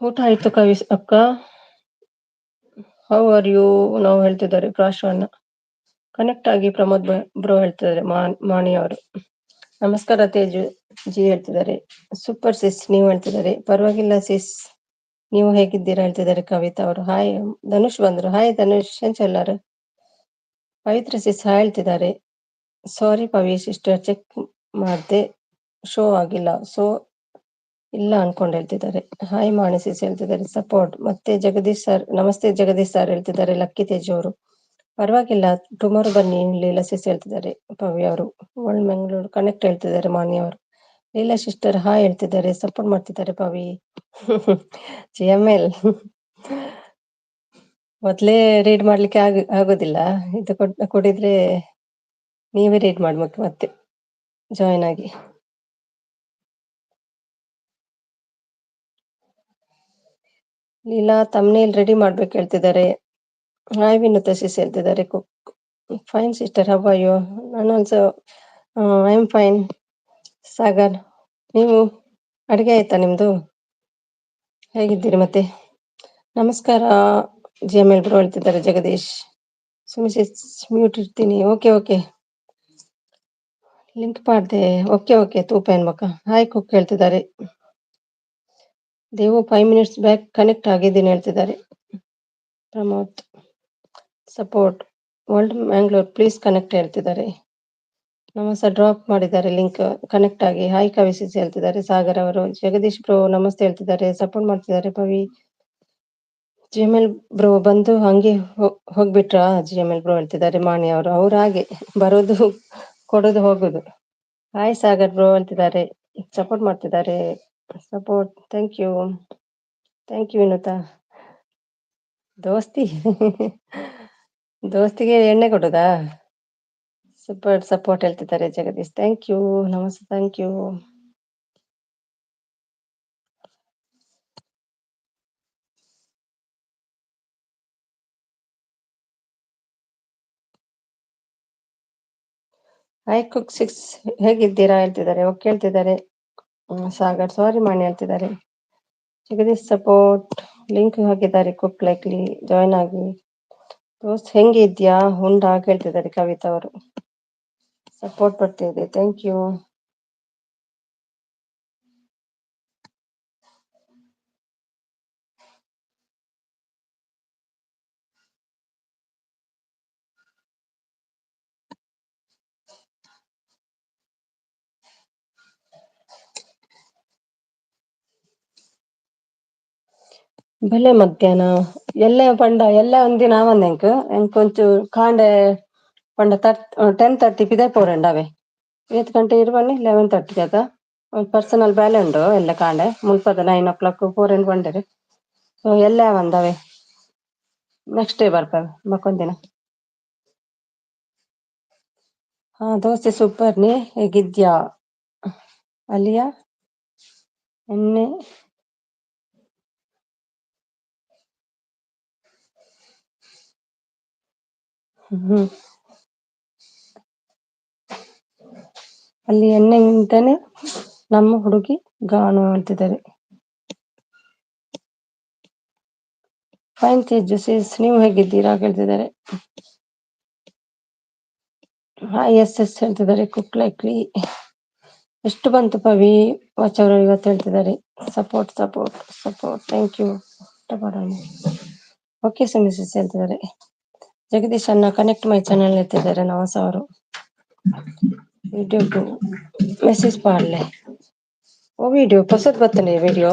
ಊಟ ಆಯ್ತು ಕವಿ ಅಕ್ಕ. ಹೌ ಆರ್ ಯು ನಾವು ಹೇಳ್ತಿದ್ದಾರೆ. ಪ್ರಾಶ್ವನ್ನ ಕನೆಕ್ಟ್ ಆಗಿ ಪ್ರಮೋದ್ ಬ್ರೋ ಹೇಳ್ತಿದ್ದಾರೆ. ಮಾಣಿ ಅವರು ನಮಸ್ಕಾರ ತೇಜು ಜಿ ಹೇಳ್ತಿದ್ದಾರೆ. ಸೂಪರ್ ಸಿಸ್ ನೀವು ಹೇಳ್ತಿದ್ದಾರೆ. ಪರವಾಗಿಲ್ಲ ಸಿಸ್, ನೀವು ಹೇಗಿದ್ದೀರಾ ಹೇಳ್ತಿದ್ದಾರೆ ಕವಿತಾ ಅವರು. ಹಾಯ್ ಧನುಷ್ ಬಂದ್ರು. ಹಾಯ್ ಧನುಷ್ ಎಂಚಲ್ಲಾರು. ಪವಿತ್ರ ಸಿಸ್ ಹಾಯ್ ಹೇಳ್ತಿದ್ದಾರೆ. ಸಾರಿ ಪವಿ ಸಿಸ್ಟರ್, ಚೆಕ್ ಮಾಡ್ದೆ ಶೋ ಆಗಿಲ್ಲ, ಸೊ ಇಲ್ಲ ಅನ್ಕೊಂಡು ಹೇಳ್ತಿದ್ದಾರೆ. ಹಾಯ್ ಮಾಣಿ ಸಿಸ್ ಹೇಳ್ತಿದ್ದಾರೆ. ಸಪೋರ್ಟ್. ಮತ್ತೆ ಜಗದೀಶ್ ಸರ್, ನಮಸ್ತೆ ಜಗದೀಶ್ ಸರ್ ಹೇಳ್ತಿದ್ದಾರೆ ಲಕ್ಕಿ ತೇಜು ಅವರು. ಪರವಾಗಿಲ್ಲ ಟುಮಾರೋ ಬನ್ನಿ ಲೀಲಾ ಸಿಸ್ ಹೇಳ್ತಿದ್ದಾರೆ. ಪವಿ ಅವರು ವರ್ಲ್ಡ್ ಮಂಗಳೂರು ಕನೆಕ್ಟ್ ಹೇಳ್ತಿದ್ದಾರೆ ಮಾನ್ಯ ಅವರು. ಲೀಲಾ ಸಿಸ್ಟರ್ ಹಾಯ್ ಹೇಳ್ತಿದ್ದಾರೆ, ಸಪೋರ್ಟ್ ಮಾಡ್ತಿದ್ದಾರೆ ಪವಿ. GML ಮೊದ್ಲೇ ರೀಡ್ ಮಾಡ್ಲಿಕ್ಕೆ ಆಗೋದಿಲ್ಲ, ಇದು ಕೊಡಿದ್ರೆ ನೀವೇ ರೀಡ್ ಮಾಡ್ಬೇಕು ಮತ್ತೆ ಜಾಯಿನ್ ಆಗಿ. ಲೀಲಾ ತಮ್ನೇಲ್ ರೆಡಿ ಮಾಡ್ಬೇಕು ಹೇಳ್ತಿದ್ದಾರೆ. ಹಾಯ್ ವಿನುತಾ ಸಿಸ್ ಹೇಳ್ತಿದ್ದಾರೆ. Fine sister, how are you? ನಾನು also I am fine. Sagar, ನೀವು ಅಡುಗೆ ಆಯ್ತಾ ನಿಮ್ದು? ಹೇಗಿದ್ದೀರಿ ಮತ್ತೆ? ನಮಸ್ಕಾರ GML ಬ್ರೋ ಹೇಳ್ತಿದ್ದಾರೆ ಜಗದೀಶ್. ಸುಮ್ಮನೆ ಮ್ಯೂಟ್ ಇರ್ತೀನಿ. ಓಕೆ ಓಕೆ, ಲಿಂಕ್ ಮಾಡಿದೆ. ಓಕೆ ಓಕೆ, ತೂಪೇನ್ ಮಕ್ಕ. ಹಾಯ್ ಕುಕ್ ಹೇಳ್ತಿದ್ದಾರೆ. ದೇವು 5 ಮಿನಿಟ್ಸ್ ಬ್ಯಾಕ್ ಕನೆಕ್ಟ್ ಆಗಿದ್ದೀನಿ ಹೇಳ್ತಿದ್ದಾರೆ. Pramod support world Mangalore please connect ಹೇಳ್ತಿದ್ದಾರೆ. ನಮಸ್ತೆ ಡ್ರಾಪ್ ಮಾಡಿದ್ದಾರೆ ಲಿಂಕ್, ಕನೆಕ್ಟ್ ಆಗಿ. ಹಾಯ್ ಕವಿಸಿಸಿ ಹೇಳ್ತಿದ್ದಾರೆ ಸಾಗರ್ ಅವರು. ಜಗದೀಶ್ ಬ್ರೋ ನಮಸ್ತೆ ಹೇಳ್ತಿದ್ದಾರೆ, ಸಪೋರ್ಟ್ ಮಾಡ್ತಿದ್ದಾರೆ. ಪವಿ GML ಬ್ರೋ ಬಂದು ಹಂಗೆ ಹೋಗ್ಬಿಟ್ರಾ? GML ಬ್ರೋ ಹೇಳ್ತಿದ್ದಾರೆ ಮಾಣಿ ಅವರು. ಅವ್ರು ಹಾಗೆ ಬರೋದು ಕೊಡೋದು ಹೋಗೋದು. ಹಾಯ್ ಸಾಗರ್ ಬ್ರೋ ಹೇಳ್ತಿದ್ದಾರೆ, ಸಪೋರ್ಟ್ ಮಾಡ್ತಿದ್ದಾರೆ. Support, thank you Vinutha. ದೋಸ್ತಿ ದೋಸ್ತಿಗೆ ಎಣ್ಣೆ ಕೊಡೋದಾ? ಸಪೋರ್ಟ್ ಹೇಳ್ತಿದ್ದಾರೆ ಜಗದೀಶ್. ಥ್ಯಾಂಕ್ ಯು, ನಮಸ್ತೆ, ಥ್ಯಾಂಕ್ ಯು. ಹಾಯ್ ಕುಕ್ 6 ಹೇಗಿದ್ದೀರಾ ಹೇಳ್ತಿದ್ದಾರೆ. ಓಕೆ ಹೇಳ್ತಿದ್ದಾರೆ. ಸಾಗರ್ ಸಾರಿ ಮಾಡಿ ಹೇಳ್ತಿದ್ದಾರೆ. ಜಗದೀಶ್ ಸಪೋರ್ಟ್ ಲಿಂಕ್ ಹಾಕಿದ್ದಾರೆ. ಕುಕ್ ಲೈಕ್ಲಿ ಜಾಯ್ನ್ ಆಗಿ. ದೋಸ್ತ್ ಹೆಂಗೆ ಇದ್ಯಾ ಹುಂಡಾ ಕೇಳ್ತಿದ್ದಾರೆ ಕವಿತಾ ಅವರು. ಸಪೋರ್ಟ್ ಬರ್ತಿದೆ, ಥ್ಯಾಂಕ್ ಯು. ಭಲೆ ಮಧ್ಯಾಹ್ನ ಎಲ್ಲ ಪಂಡ ಎಲ್ಲ ಒಂದಿನ ಆವಂದೆಂಕ್ ಎಂಕೊಂಚೂರು ಕಾಂಡೆ ಪಂಡ 10:30 ಪಿದೆ ಪೋರೆಂಡಾವೆ 8 ಗಂಟೆ ಇರುವಣ್ಣಿ 11:30 ಅದ ಪರ್ಸನಲ್ ಬ್ಯಾಲೆ ಉಂಡು ಎಲ್ಲ ಕಾಂಡೆ ಮುಲ್ಪದ 9 o'clock ಪೋರೆಂಡ್ ಬಂಡೆರ್. ಸೊ ಎಲ್ಲ ಒಂದವೆ ನೆಕ್ಸ್ಟ್ ಡೇ ಬರ್ಪವೆ ಮಕ್ಕೊಂದಿನ. ಹಾ ದೋಸ್ತಿ ಸೂಪರ್, ನೀ ಹೇಗಿದ್ಯಾ? ಅಲಿಯಾ ಎಣ್ಣೆ ಅಲ್ಲಿ ಎಣ್ಣೆ ನಿಂತಾನೆ ನಮ್ಮ ಹುಡುಗಿ ಗಾನು ಅಂತಿದ್ದಾರೆ. ಫೈನ್ ತೇಜು ಸಿಸ್, ನೀವು ಹೇಗಿದ್ದೀರಾ ಕೇಳ್ತಿದ್ದಾರೆ. ಎಸ್ ಹೇಳ್ತಿದ್ದಾರೆ. ಕುಕ್ ಲೈಕ್ಲಿ ಎಷ್ಟು ಬಂತು ಪವಿ ವಾಚ್ ಅವರು ಇವತ್ತು ಹೇಳ್ತಿದ್ದಾರೆ. Support thank you. Okay sis ಹೇಳ್ತಿದ್ದಾರೆ. ಜಗದೀಶ್ ಅನ್ನ ಕನೆಕ್ಟ್ ಮೈ ಚಾನೆಲ್ ಹೇಳ್ತಿದ್ದಾರೆ ನವಾಸ ಅವರು. ವಿಡಿಯೋ ಮೆಸೇಜ್ ಪಾಡ್ಲೆ ಓ ವಿಡಿಯೋ ಪಸತ್ ಬತ್ತನೆ video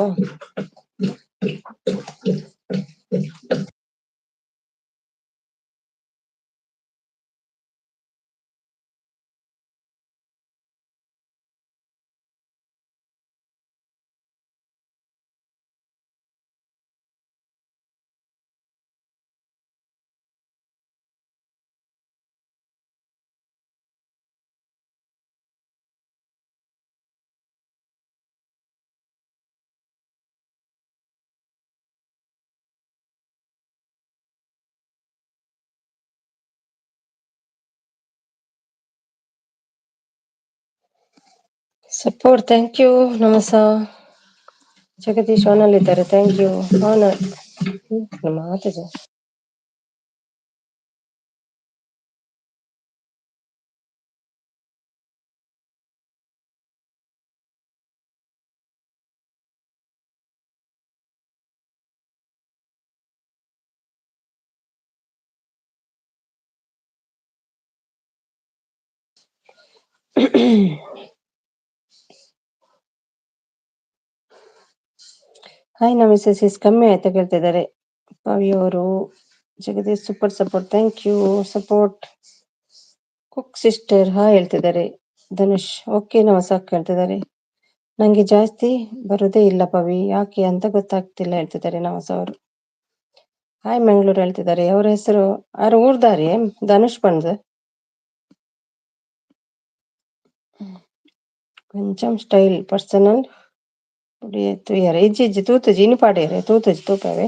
support. Thank you Namasa. Jagadish ಆನಲ್ ಇದ್ದಾರೆ. ಥ್ಯಾಂಕ್ ಯು ಮಾತಾಡ ಹಾಯ್ ನಮ್ಮ ಮಿಸಸ್ ಕಮ್ಮಿ ಆಯ್ತಾ ಕೇಳ್ತಿದ್ದಾರೆ ಪವಿ ಅವರು. Jagadish super support, thank you support. Cook sister hi ಹೇಳ್ತಿದ್ದಾರೆ. ಧನುಷ್ ಓಕೆ ನಮಸ್ಕಾರ ಕೇಳ್ತಿದ್ದಾರೆ. ನಂಗೆ ಜಾಸ್ತಿ ಬರೋದೇ ಇಲ್ಲ ಪವಿ, ಯಾಕೆ ಅಂತ ಗೊತ್ತಾಗ್ತಿಲ್ಲ ಹೇಳ್ತಿದ್ದಾರೆ ನಮಸ್ ಅವರು. ಹಾಯ್ ಮಂಗಳೂರು ಹೇಳ್ತಿದ್ದಾರೆ. ಅವ್ರ ಹೆಸರು ಯಾರು ಊರ್ದಾರಿ ಧನುಷ್ ಪಂಡ್ ಕೊಂಚಂ ಸ್ಟೈಲ್ ಪರ್ಸನಲ್ ತುಯ್ಯಾರೆ ಇಜ್ಜಿ ಇಜ್ಜಿ ತೂತುಜಿ ಇನಿ ಪಾಡೇರೆ ತೂತುಜಿ ತೂಪವೆ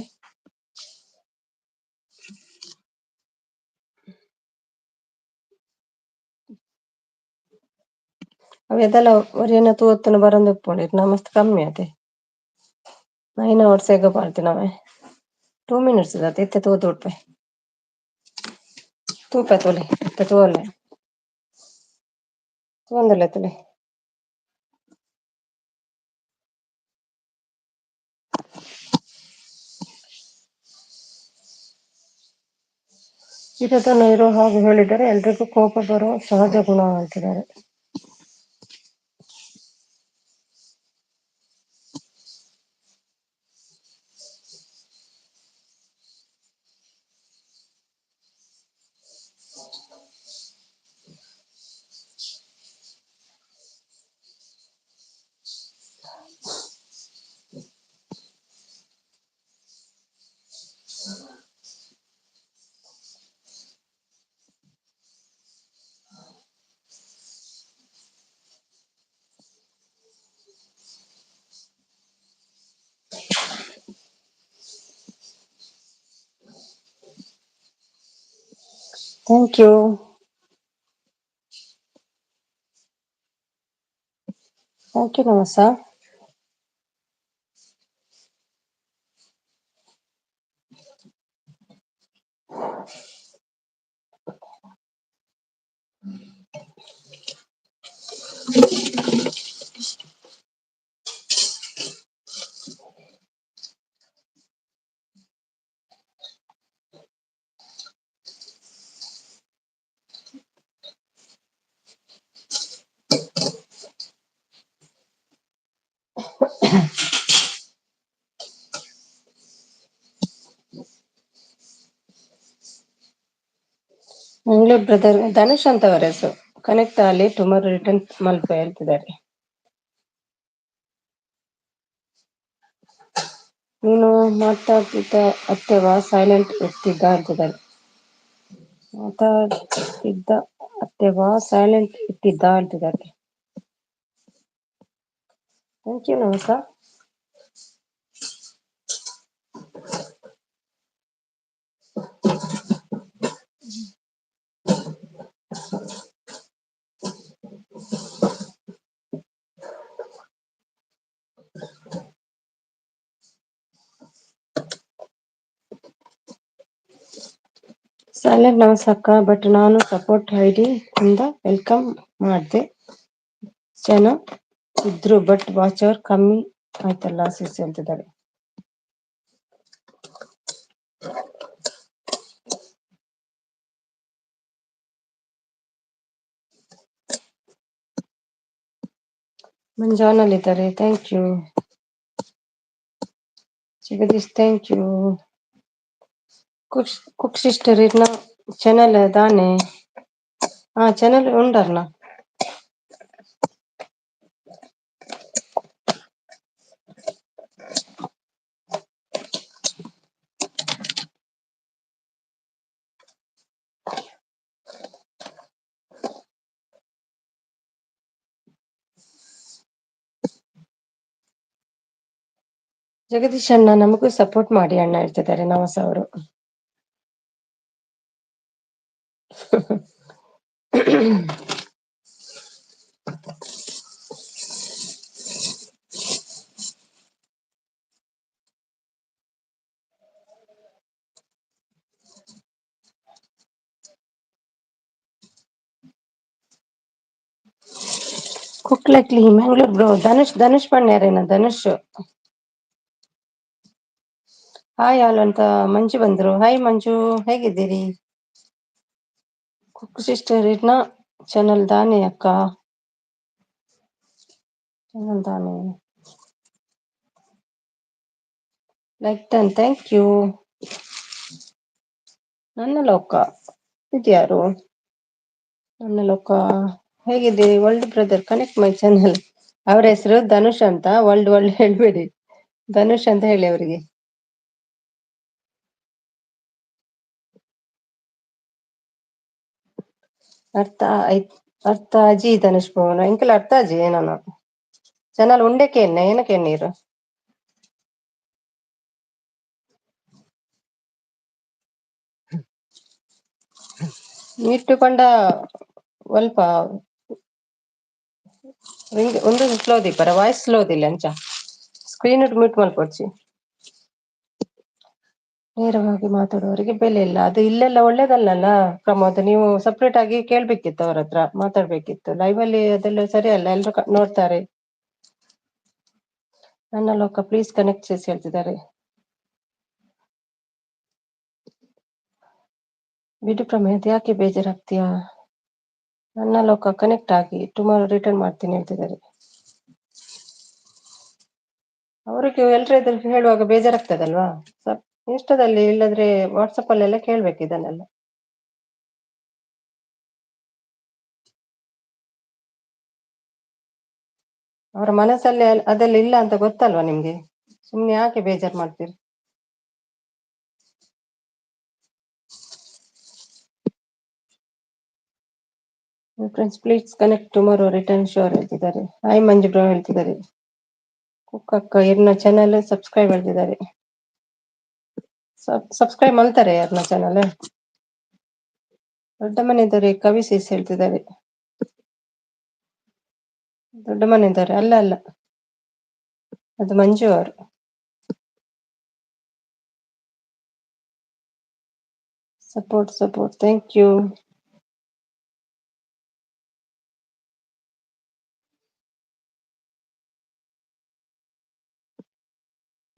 ಅವೆದೆಲ್ಲ ಒರಿಯನ ತೂವತ್ತನ ಬರಂದು ಉಪ್ಪುಂಡು ನಮಸ್ತ್ ಕಮ್ಮಿ ಅತೆ 9 hours ಹೇಗ ಪಾಡ್ತಿನವೆ 2 minutes ಅತೆ ಇತ್ತೆ ತೂತು ಉಡ್ಪೆ ತೂಪೆ ತೋಲಿ ಇತ್ತೆ ತೂವಲೆ ತೂಂದಲೆ ತುಲಿ ಹಿತತನ ಇರೋ ಹಾಗೆ ಹೇಳಿದರೆ ಎಲ್ರಿಗೂ ಕೋಪ ಬರೋ ಸಹಜ ಗುಣ ಅಂತಿದ್ದಾರೆ. Thank you. Thank you Namasa. Mangaluru brother Dhanush ಅಂತ ಅವರ ಹೆಸರು. ಕನೆಕ್ಟ್ ಅಲ್ಲಿ ಟುಮಾರೋ ರಿಟರ್ನ್ ಮಲ್ಪ ಹೇಳ್ತಿದ್ದಾರೆ. ನೀನು ಮಾತಾಡ್ತಿದ್ದ ಅತ್ತೆವಾ ಸೈಲೆಂಟ್ ಇರ್ತಿದ್ದ ಅಂತಿದ್ದಾರೆ. ಮಾತಾಡ್ತಿದ್ದ ಅತ್ತೆವಾ ಸೈಲೆಂಟ್ ಇಟ್ಟಿದ್ದ ಅಂತಿದ್ದಾರೆ. Thank you Namasa. ಸೈಲೆಂಟ್ ನಮಸಕ್ಕ, ಬಟ್ ನಾನು ಸಪೋರ್ಟ್ ಐಡಿ ಇಂದ ವೆಲ್ಕಮ್ ಮಾಡ್ದೆ. ಜನ ಇದ್ರು ಬಟ್ ವಾಚರ್ ಕಮ್ಮಿ ಆಯ್ತಲ್ಲ ಸಿಸಿ ಅಂತಿದ್ದಾರೆ. ಮಂಜಾನಲ್ಲಿದ್ದಾರೆ. Thank you Jagadish, thank you. Cook sister ಇರ್ನ ಚಾನಲ್ ದಾನೆ ಚಾನಲ್ ಉಂಡರ್ನ ಜಗದೀಶ್ ಅಣ್ಣ ನಮಗೂ ಸಪೋರ್ಟ್ ಮಾಡಿ ಅಣ್ಣ ಹೇಳ್ತಿದ್ದಾರೆ ನಮಸ ಅವರು. ಕುಕ್ಲಕ್ಲಿ ಮಂಗಳೂರು ಬ್ರೋ. ಧನುಷ್ ಪಣ್ಯಾರೇನ ಧನುಷ್. ಹಾಯ್ ಆಲ್ ಅಂತ ಮಂಜು ಬಂದ್ರು. ಹಾಯ್ ಮಂಜು, ಹೇಗಿದ್ದೀರಿ? ಕುಕ್ ಸಿಸ್ಟರ್ ಇರ್ನ ಚಾನಲ್ ದಾನೆ ಅಕ್ಕ. ಅಂತಾನೆ. Like done, thank you. ನನ್ನ ಲೋಕ ಇದ್ಯಾರು? ನನ್ನ ಲೋಕ ಹೇಗಿದೆ? World brother connect my channel. ಅವ್ರ ಹೆಸರು ಧನುಷ್ ಅಂತ. ವರ್ಲ್ಡ್ ಹೇಳ್ಬೇಡಿ, ಧನುಷ್ ಅಂತ ಹೇಳಿ ಅವರಿಗೆ. ಅರ್ಥ ಆಯ್ತು. ಅರ್ಥ ಅಜಿ ಧನುಷ್ ಭವನ ಇಂಕಲ್ ಅರ್ಥ ಅಜಿ ಏನೋ ಚಾನಲ್ ಉಂಡೆಕೆ ಏನಕ್ಕೆ ನೀರು ಇಟ್ಟುಕೊಂಡ ಸ್ವಲ್ಪ ಒಂದು ಸ್ಲೋದಿ ಪರ ವಾಯ್ಸ್ ಸ್ಲೋದಿಲ್ಲ ಅಂಚ ಸ್ಕ್ರೀನ್ ಮ್ಯೂಟ್ ಮಾಡ್ಕೊಡ್ಸಿ. ನೇರವಾಗಿ ಮಾತಾಡುವವರಿಗೆ ಬೆಲೆ ಇಲ್ಲ. ಅದು ಇಲ್ಲೆಲ್ಲ ಒಳ್ಳೇದಲ್ಲಲ್ಲ ಪ್ರಮೋದ್. ನೀವು ಸಪ್ರೇಟ್ ಆಗಿ ಕೇಳ್ಬೇಕಿತ್ತು, ಅವ್ರ ಹತ್ರ ಮಾತಾಡ್ಬೇಕಿತ್ತು. ಲೈವ್ ಅಲ್ಲಿ ಅದೆಲ್ಲ ಸರಿ ಅಲ್ಲ, ಎಲ್ರು ನೋಡ್ತಾರೆ. ನನ್ನ ಲೋಕ ಪ್ಲೀಸ್ ಕನೆಕ್ಟ್ చేసి ಹೇಳ್ತಿದ್ದಾರೆ. ಬಿಡು ಪ್ರಮೇದ್, ಯಾಕೆ ಬೇಜಾರಾಗ್ತೀಯಾ? ನನ್ನ ಲೋಕ ಕನೆಕ್ಟ್ ಆಗಿ ಟುಮಾರೋ ರಿಟರ್ನ್ ಮಾಡ್ತೀನಿ ಹೇಳ್ತಿದ್ದಾರೆ. ಅವ್ರಿಗೆ ಎಲ್ರ ಎದುರು ಹೇಳುವಾಗ ಬೇಜಾರಾಗ್ತದಲ್ವಾ? ಇನ್ಸ್ಟಾದಲ್ಲಿ ಇಲ್ಲದ್ರೆ ವಾಟ್ಸಪ್ ಅಲ್ಲೆಲ್ಲ ಕೇಳ್ಬೇಕು ಇದನ್ನೆಲ್ಲ. ಅವರ ಮನಸ್ಸಲ್ಲಿ ಅದೆಲ್ಲ ಇಲ್ಲ ಅಂತ ಗೊತ್ತಲ್ವಾ ನಿಮ್ಗೆ? ಸುಮ್ನೆ ಯಾಕೆ ಬೇಜಾರ್ ಮಾಡ್ತೀರಿ? Friends please connect tomorrow return sure ಹೇಳ್ತಿದ್ದಾರೆ. ಹಾಯ್ ಮಂಜು ಬ್ರೋ ಹೇಳ್ತಿದ್ದಾರೆ. ಕುಕ್ಕಕ್ಕ ಇರ್ನ ಚಾನಲ್ ಸಬ್ಸ್ಕ್ರೈಬ್ ಹೇಳ್ತಿದ್ದಾರೆ. ಸಬ್ಸ್ಕ್ರೈಬ್ ಮಾಡ್ತಾರೆ ಯಾರನ್ನ ಚಾನಲ್? ದೊಡ್ಡ ಮನೆ ಕವಿ ಸೀಸ್ ಹೇಳ್ತಿದ್ದಾರೆ. ದೊಡ್ಡ ಮನೆ ಅಲ್ಲ ಅಲ್ಲ, ಅದು ಮಂಜು ಅವರು. Support thank you.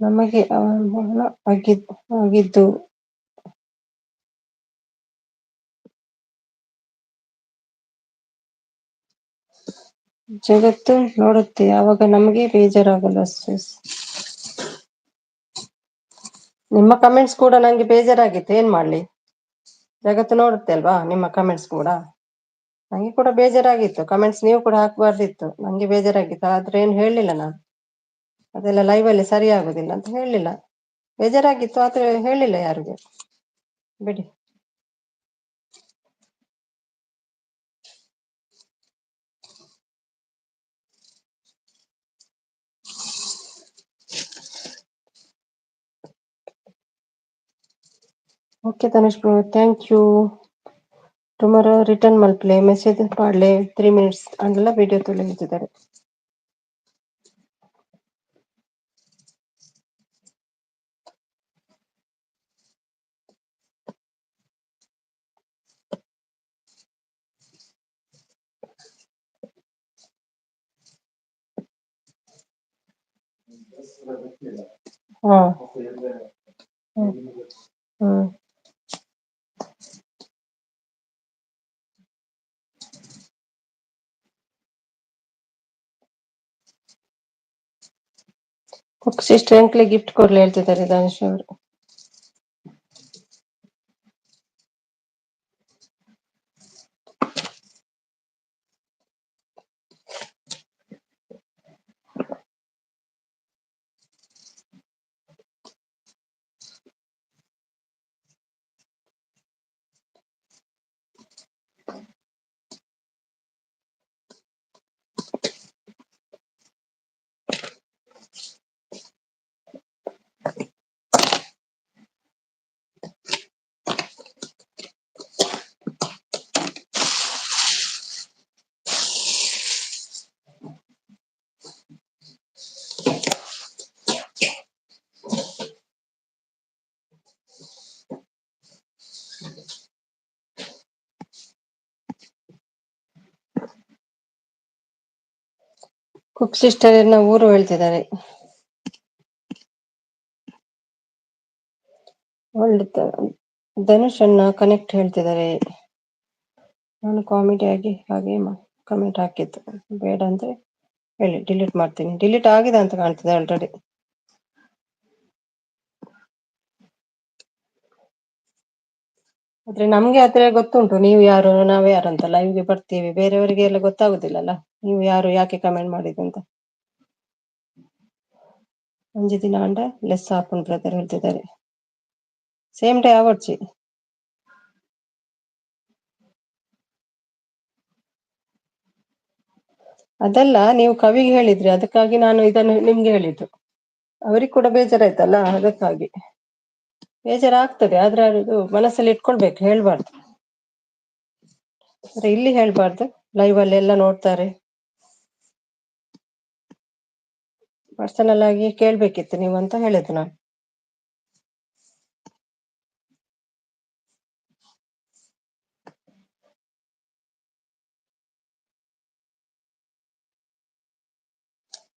ನಮಗೆ ಅವಮಾನ ಆಗಿದ್ದು ಜಗತ್ತು ನೋಡುತ್ತೆ, ಆವಾಗ ನಮಗೆ ಬೇಜಾರಾಗಲ್ಲ. ನಿಮ್ಮ ಕಮೆಂಟ್ಸ್ ಕೂಡ ನಂಗೆ ಬೇಜಾರಾಗಿತ್ತು, ಏನ್ ಮಾಡ್ಲಿ? ಜಗತ್ತು ನೋಡುತ್ತೆ ಅಲ್ವಾ ನಿಮ್ಮ ಕಮೆಂಟ್ಸ್ ಕೂಡ. ನಂಗೆ ಕೂಡ ಬೇಜಾರಾಗಿತ್ತು. ಕಮೆಂಟ್ಸ್ ನೀವು ಕೂಡ ಹಾಕ್ಬಾರ್ದಿತ್ತು. ನಂಗೆ ಬೇಜಾರಾಗಿತ್ತು, ಆದ್ರೆ ಏನ್ ಹೇಳಲಿಲ್ಲ ನಾನು. ಅದೆಲ್ಲ ಲೈವ್ ಅಲ್ಲಿ ಸರಿ ಆಗುದಿಲ್ಲ ಅಂತ ಹೇಳಲಿಲ್ಲ. ಬೇಜಾರಾಗಿತ್ತು ಆದ್ರೆ ಹೇಳಿಲ್ಲ ಯಾರಿಗೆ. ಬಿಡಿ. Okay Dhanush bro, thank you. Tomorrow return ಮಲ್ಪ್ಲೆ ಮೆಸೇಜ್ ಪಾಡ್ಲೆ 3 minutes ಅಂದೆಲ್ಲ ವಿಡಿಯೋ ತುಳಿ ಹೇಳ್ತಿದ್ದಾರೆ. ಹಾ ಹ್ಮ್ ಕುಕ್ ಸಿಸ್ಟರ್ ಅಂಕ್ಲಿ ಗಿಫ್ಟ್ ಕೊಡ್ಲಿ ಹೇಳ್ತಿದ್ದಾರೆ ಧನುಷ್ ಅವರು. ಕುಕ್ ಸಿಸ್ಟರ್ ಊರು ಹೇಳ್ತಿದ್ದಾರೆ. ಒಳ್ಳೆ ಧನುಷ್ ಅನ್ನ ಕನೆಕ್ಟ್ ಹೇಳ್ತಿದ್ದಾರೆ. ನಾನು ಕಾಮಿಡಿ ಆಗಿ ಹಾಗೆ ಕಮೆಂಟ್ ಹಾಕಿದ್ದು ಬೇಡ ಅಂದ್ರೆ ಹೇಳಿ, ಡಿಲೀಟ್ ಮಾಡ್ತೀನಿ. ಡಿಲೀಟ್ ಆಗಿದೆ ಅಂತ ಕಾಣ್ತದೆ ಆಲ್ರೆಡಿ. ಆದ್ರೆ ನಮ್ಗೆ ಆದ್ರೆ ಗೊತ್ತುಂಟು ನೀವು ಯಾರು ನಾವು ಯಾರು ಅಂತ. ಲೈವ್ಗೆ ಬರ್ತೀವಿ, ಬೇರೆಯವರಿಗೆ ಎಲ್ಲ ಗೊತ್ತಾಗುದಿಲ್ಲಲ್ಲ ನೀವು ಯಾರು, ಯಾಕೆ ಕಮೆಂಟ್ ಮಾಡಿದಂತ. 5 ದಿನ ಅಂಡ ಲೆಸ್ ಹಾಕೊಂಡು ಬ್ರದರ್ ಹೇಳ್ತಿದ್ದಾರೆ. ಸೇಮ್ ಡೇ ಆವಡ್ಚಿ. ಅದಲ್ಲ, ನೀವು ಕವಿಗೆ ಹೇಳಿದ್ರಿ, ಅದಕ್ಕಾಗಿ ನಾನು ಇದನ್ನು ನಿಮ್ಗೆ ಹೇಳಿದ್ದು. ಅವ್ರಿಗೆ ಕೂಡ ಬೇಜಾರಾಯ್ತಲ್ಲ, ಅದಕ್ಕಾಗಿ. ಬೇಜಾರಾಗ್ತದೆ, ಆದ್ರೆ ಅದು ಮನಸ್ಸಲ್ಲಿ ಇಟ್ಕೊಳ್ಬೇಕು, ಹೇಳ್ಬಾರ್ದು. ಆದ್ರೆ ಇಲ್ಲಿ ಹೇಳ್ಬಾರ್ದು, ಲೈವ್ ಅಲ್ಲಿ ಎಲ್ಲ ನೋಡ್ತಾರೆ. ಪರ್ಸನಲ್ ಆಗಿ ಕೇಳ್ಬೇಕಿತ್ತು ನೀವು ಅಂತ ಹೇಳಿದ್ದು ನಾನು.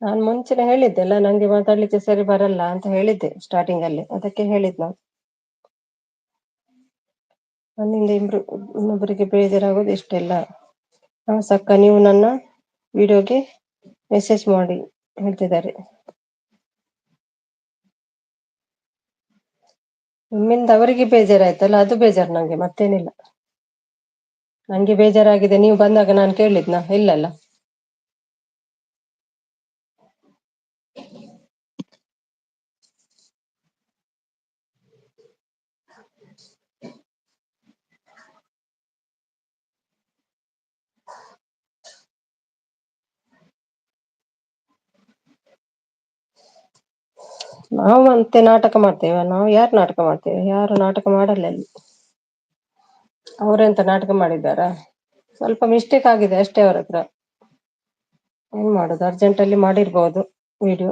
ನಾನು ಮುಂಚೆನೆ ಹೇಳಿದ್ದೆ ಅಲ್ಲ, ನಂಗೆ ಮಾತಾಡ್ಲಿಕ್ಕೆ ಸರಿ ಬರಲ್ಲ ಅಂತ ಹೇಳಿದ್ದೆ ಸ್ಟಾರ್ಟಿಂಗ್ ಅಲ್ಲಿ, ಅದಕ್ಕೆ ಹೇಳಿದ್ ನಾನು. ನನ್ನಿಂದ ಇನ್ನೊಬ್ಬರಿಗೆ ಬೇಜಾರಾಗೋದು ಇಷ್ಟೆಲ್ಲ. ಸಕ್ಕ ನೀವು ನನ್ನ ವಿಡಿಯೋಗೆ ಮೆಸೇಜ್ ಮಾಡಿ ಹೇಳ್ತಿದ್ದಾರೆ. ನಿಮ್ಮಿಂದ ಅವರಿಗೆ ಬೇಜಾರಾಯ್ತಲ್ಲ, ಅದು ಬೇಜಾರು ನಂಗೆ, ಮತ್ತೇನಿಲ್ಲ. ನಂಗೆ ಬೇಜಾರಾಗಿದೆ ನೀವು ಬಂದಾಗ ನಾನು ಕೇಳಿದ್ನಾ? ಇಲ್ಲಲ್ಲ. ನಾವು ಮತ್ತೆ ನಾಟಕ ಮಾಡ್ತೇವೆ? ನಾವು ಯಾರು ನಾಟಕ ಮಾಡ್ತೇವೆ? ಯಾರು ನಾಟಕ ಮಾಡಲ್ಲ ಅಲ್ಲಿ. ಅವರೆಂತ ನಾಟಕ ಮಾಡಿದ್ದಾರಾ? ಸ್ವಲ್ಪ ಮಿಸ್ಟೇಕ್ ಆಗಿದೆ ಅಷ್ಟೇ ಅವ್ರ ಹತ್ರ. ಏನ್ ಮಾಡುದು, ಅರ್ಜೆಂಟ್ ಅಲ್ಲಿ ಮಾಡಿರ್ಬೋದು ವಿಡಿಯೋ.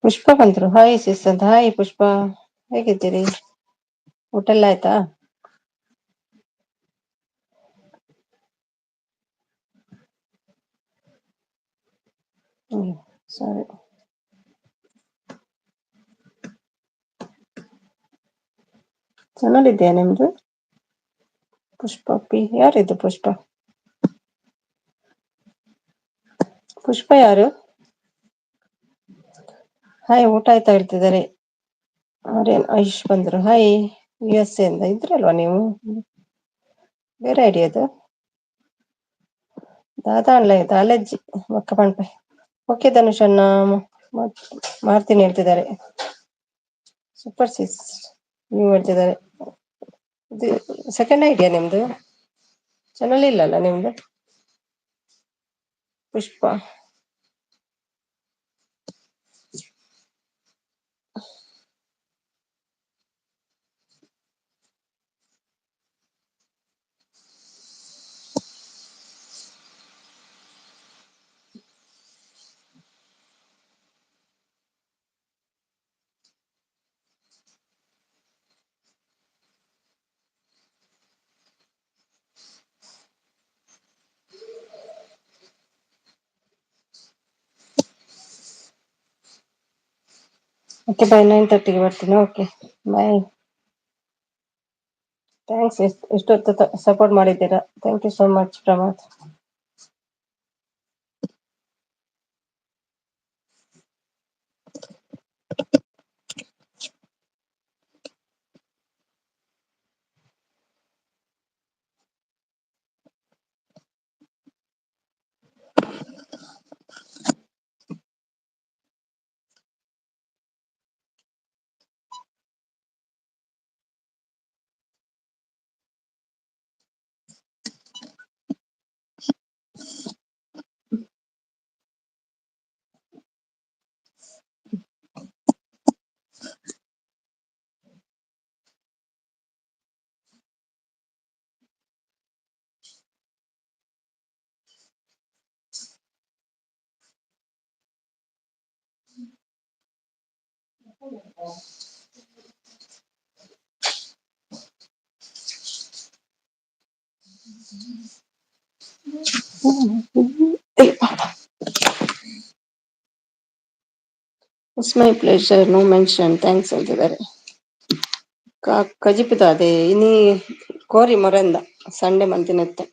ಪುಷ್ಪ ಬಂದ್ರು. ಹಾಯ್ ಸಿಸ್ ಅಂತ. ಹಾಯ್ ಪುಷ್ಪ, ಹೇಗಿದ್ದೀರಿ? ಊಟ ಎಲ್ಲ ಆಯ್ತಾ? ಸರಿ. ಚಾನಲ್ ಇದೆಯಾ ನಿಮ್ದು? ಪುಷ್ಪ ಪಿ, ಯಾರಿದು ಪುಷ್ಪ? ಪುಷ್ಪ ಯಾರು? ಹಾಯ್, ಊಟ ಆಯ್ತಾ ಹೇಳ್ತಿದ್ದಾರೆ. ಆರ್ಯನ್ ಆಯುಷ್ ಬಂದ್ರು. ಹಾಯ್, US ಇಂದ ಇದ್ರಲ್ವಾ ನೀವು? ಬೇರೆ ಐಡಿಯಾ ಅದು. ದಾದಾ ಅಲ್ಲ, ಇದು ಅಲರ್ಜಿ ಮಕ್ಕ ಪಣ್ಪೆ. ಓಕೆ ಧನುಷ್ ಅಣ್ಣ, ಮಾಡ್ತೀನಿ ಹೇಳ್ತಿದ್ದಾರೆ. ಸೂಪರ್ ಸಿಸ್ ನೀವು ಹೇಳ್ತಿದ್ದಾರೆ. ಇದು ಸೆಕೆಂಡ್ ಐಡಿಯಾ ನಿಮ್ದು? ಚಾನಲ್ ಇಲ್ಲಲ್ಲ ನಿಮ್ದು? ಪುಷ್ಪ ಓಕೆ ಬಾಯ್, 9:30ಗೆ ಬರ್ತೀನಿ. Okay bye. ಥ್ಯಾಂಕ್ಸ್, ಎಷ್ಟೊತ್ತು ಸಪೋರ್ಟ್ ಮಾಡಿದ್ದೀರಾ. Thank you so much Pramath. It's my pleasure no mention thanks ಅಂತಿದ್ದಾರೆ. ಕಜಿಪಿತ ಅದೇ ಇನಿ ಕೋರಿ ಮೊರೆಂದ ಸಂಡೆ ಮಂತಿನತ್ತೆ.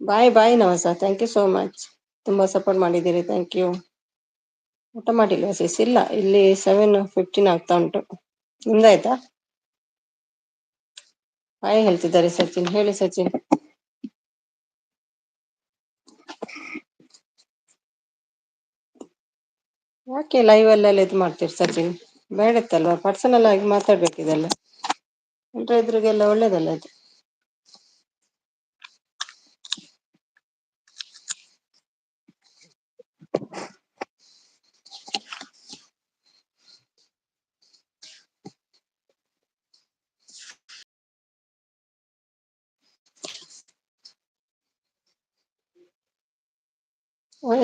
Bye bye Namasa, thank you so much. ತುಂಬಾ ಸಪೋರ್ಟ್ ಮಾಡಿದ್ದೀರಿ, ಥ್ಯಾಂಕ್ ಯು. ಊಟ ಮಾಡಿಲ್ವಾ ಸಿಸ್? ಇಲ್ಲ, ಇಲ್ಲಿ 7:15 ಆಗ್ತಾ ಉಂಟು. ನಿಮ್ದಾಯ್ತಾ? ಹಾಯ್ ಹೇಳ್ತಿದ್ದಾರೆ ಸಚಿನ್. ಹೇಳಿ ಸಚಿನ್. ಯಾಕೆ ಲೈವ್ ಅಲ್ಲೆಲ್ಲ ಇದು ಮಾಡ್ತೀರಿ ಸಚಿನ್? ಬೇಡತ್ತಲ್ವಾ, ಪರ್ಸನಲ್ ಆಗಿ ಮಾತಾಡ್ಬೇಕಿದೆಲ್ಲ. ಎಲ್ರ ಎದುರಿಗೆಲ್ಲ ಒಳ್ಳೇದಲ್ಲ ಇದು.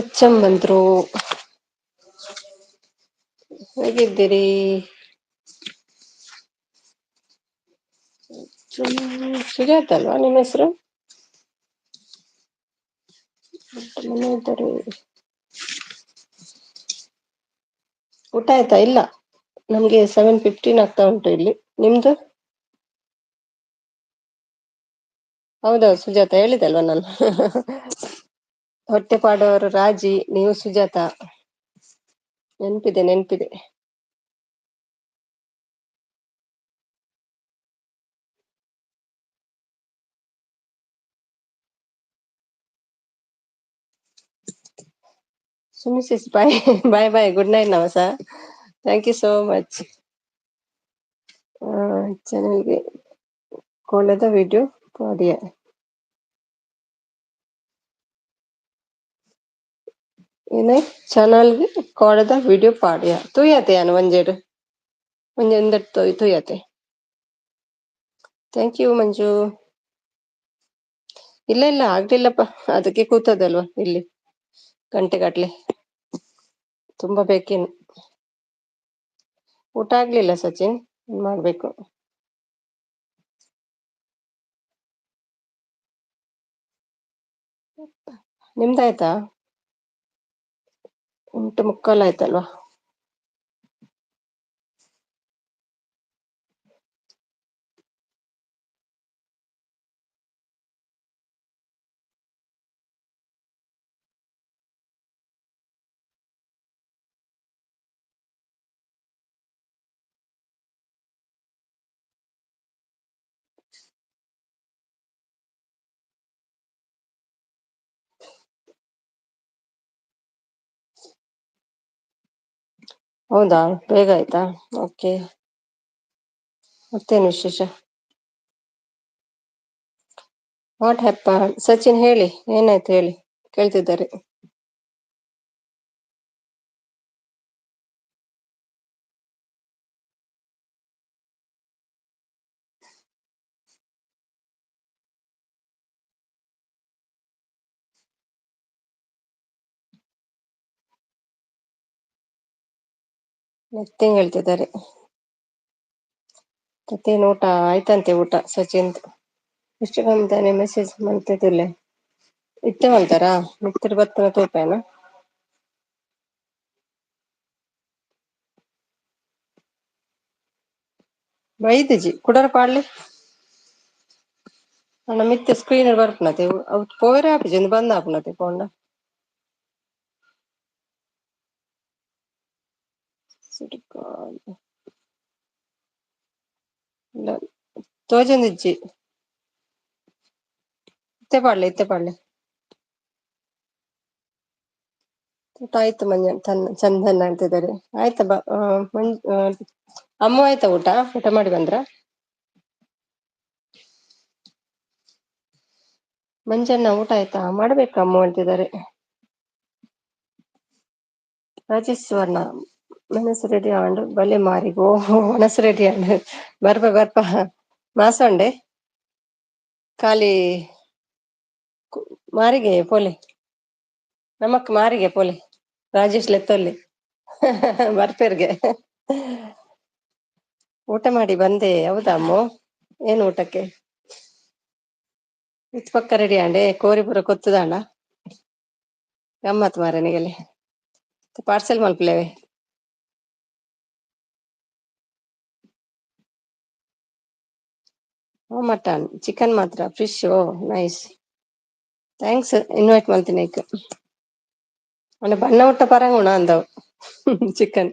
ಎಚ್.ಎಂ ಬಂದ್ರು. ಹೇಗಿದ್ದೀರಿ? ಸುಜಾತ ಅಲ್ವಾ ನಿಮ್ಮ ಹೆಸರು? ಊಟ ಆಯ್ತಾ? ಇಲ್ಲ, ನಮ್ಗೆ 7:15 ಆಗ್ತಾ ಉಂಟು ಇಲ್ಲಿ. ನಿಮ್ದು? ಹೌದೌದು ಸುಜಾತ, ಹೇಳಿದಲ್ವಾ ನಾನು. ಹೊಟ್ಟೆಪಾಡವರು ರಾಜಿ, ನೀವು ಸುಜಾತ. ನೆನ್ಪಿದೆ ನೆನ್ಪಿದೆ. ಸುಮಿಸಿಸ್ bye bye bye, good night Namasa. Thank you so much. ಚೆನ್ನಾಗಿ ಕೊಳ್ಳದ ವಿಡಿಯೋ ಪಾಡಿಯ. ಏನೇ ಚಾನಲ್ಗೆ ಕೋಳದ ವಿಡಿಯೋ ಪಾಡಿಯ ತೂಯತೆ ಅನು ಒಂಜೆಡು ಒಂದೆಂದಟ್ ತೂಯತೆ. Thank you Manju. ಇಲ್ಲ ಇಲ್ಲ ಆಗ್ಲಿಲ್ಲಪ್ಪ, ಅದಕ್ಕೆ ಕೂತದಲ್ವಾ ಇಲ್ಲಿ ಗಂಟೆಗಟ್ಲೆ. ತುಂಬಾ ಬೇಕೇನು. ಊಟ ಆಗ್ಲಿಲ್ಲ ಸಚಿನ್, ಮಾಡ್ಬೇಕು. ನಿಮ್ದಾಯ್ತಾ? 8:45 ಆಯ್ತಲ್ವಾ? ಹೌದಾ, ಬೇಗ ಆಯ್ತಾ? ಓಕೆ, ಮತ್ತೇನು ವಿಶೇಷ? What happen? ಸಚಿನ್ ಹೇಳಿ, ಏನಾಯ್ತು ಹೇಳಿ, ಕೇಳ್ತಿದ್ದಾರೆ. ಮತ್ತೇನ್ ಹೇಳ್ತಿದ್ದಾರೆ? ಮತ್ತೇನು ಊಟ ಆಯ್ತಂತೆ? ಊಟ ಸಚಿನ್ ಎಷ್ಟು ಬಂತಾನೆ ಮೆಸೇಜ್ ಮಾಡ್ತಿದ್ದಿಲ್ಲ. ಇತ್ತೆ ಮಾಡ್ತಾರಾ ಮಿತ್ರ ಬತ್ತನ ತೋಪಾಯನ. ವೈದ್ಯಜಿ ಕುಡರ ಪಾಡ್ಲಿ ಅಣ್ಣ ಮಿತ್ತ ಸ್ಕ್ರೀನ್ ಬರ್ಪನತೆ ಪೋರ ಆಪಿ ಬಂದ್ ಆಪನತೆ ಪೋಂಡ ಇಲ್ಲ ತೋಜಂದಿಜ್ಜಿ ಇತ್ತೆ ಪಾಡ್ಲೆ ಊಟ ಆಯ್ತು ಮಂಜ ಚಂದನ್ ಅಂತಿದ್ದಾರೆ. ಆಯ್ತಾ ಅಮ್ಮ ಆಯ್ತಾ ಊಟ ಮಾಡಿ ಬಂದ್ರ? ಮಂಜಣ್ಣ ಊಟ ಆಯ್ತಾ? ಮಾಡ್ಬೇಕ ಅಮ್ಮ ಅಂತಿದ್ದಾರೆ. ರಾಜೇಶ್ ಸ್ವರ್ಣ ಮನಸ್ ರೆಡಿ ಆಂಡ್ ಬಲೆ ಮಾರಿಗೋ ಮನಸ್ ರೆಡಿ ಆಂಡ್ ಬರ್ಪ ಮಾಸೊಂಡೆ ಖಾಲಿ ಮಾರಿಗೆ ಪೋಲೆ ನಮಕ್ ಮಾರಿಗೆ ಪೋಲೆ ರಾಜೇಶ್ ಲೆತ್ತೊಲ್ಲಿ ಬರ್ಪೇರ್ಗೆ ಊಟ ಮಾಡಿ ಬಂದೆ. ಹೌದಾ ಅಮ್ಮು? ಏನ್ ಊಟಕ್ಕೆ? ಇತ್ ಪಕ್ಕ ರೆಡಿ ಅಂಡೆ ಕೋರಿ ಪೂರ ಕೊತ್ತುದಾಂಡ ಗಮ್ಮತ್ ಮಾರೆ ನಿಗಲೆ ಪಾರ್ಸೆಲ್ ಮಲ್ಪಲೇವೆ. ಓ ಮಟನ್ ಚಿಕನ್ ಮಾತ್ರ ಫಿಶ್ ಓ ನೈಸ್. ಥ್ಯಾಂಕ್ಸ್ ಇನ್ವೈಟ್ ಮಾಡ್ತೀನಿ ಐಕ್ ಅಂಡ ಬಣ್ಣ ಉಟ್ಟ ಪರಂಗುಣ ಅಂದವು ಚಿಕನ್.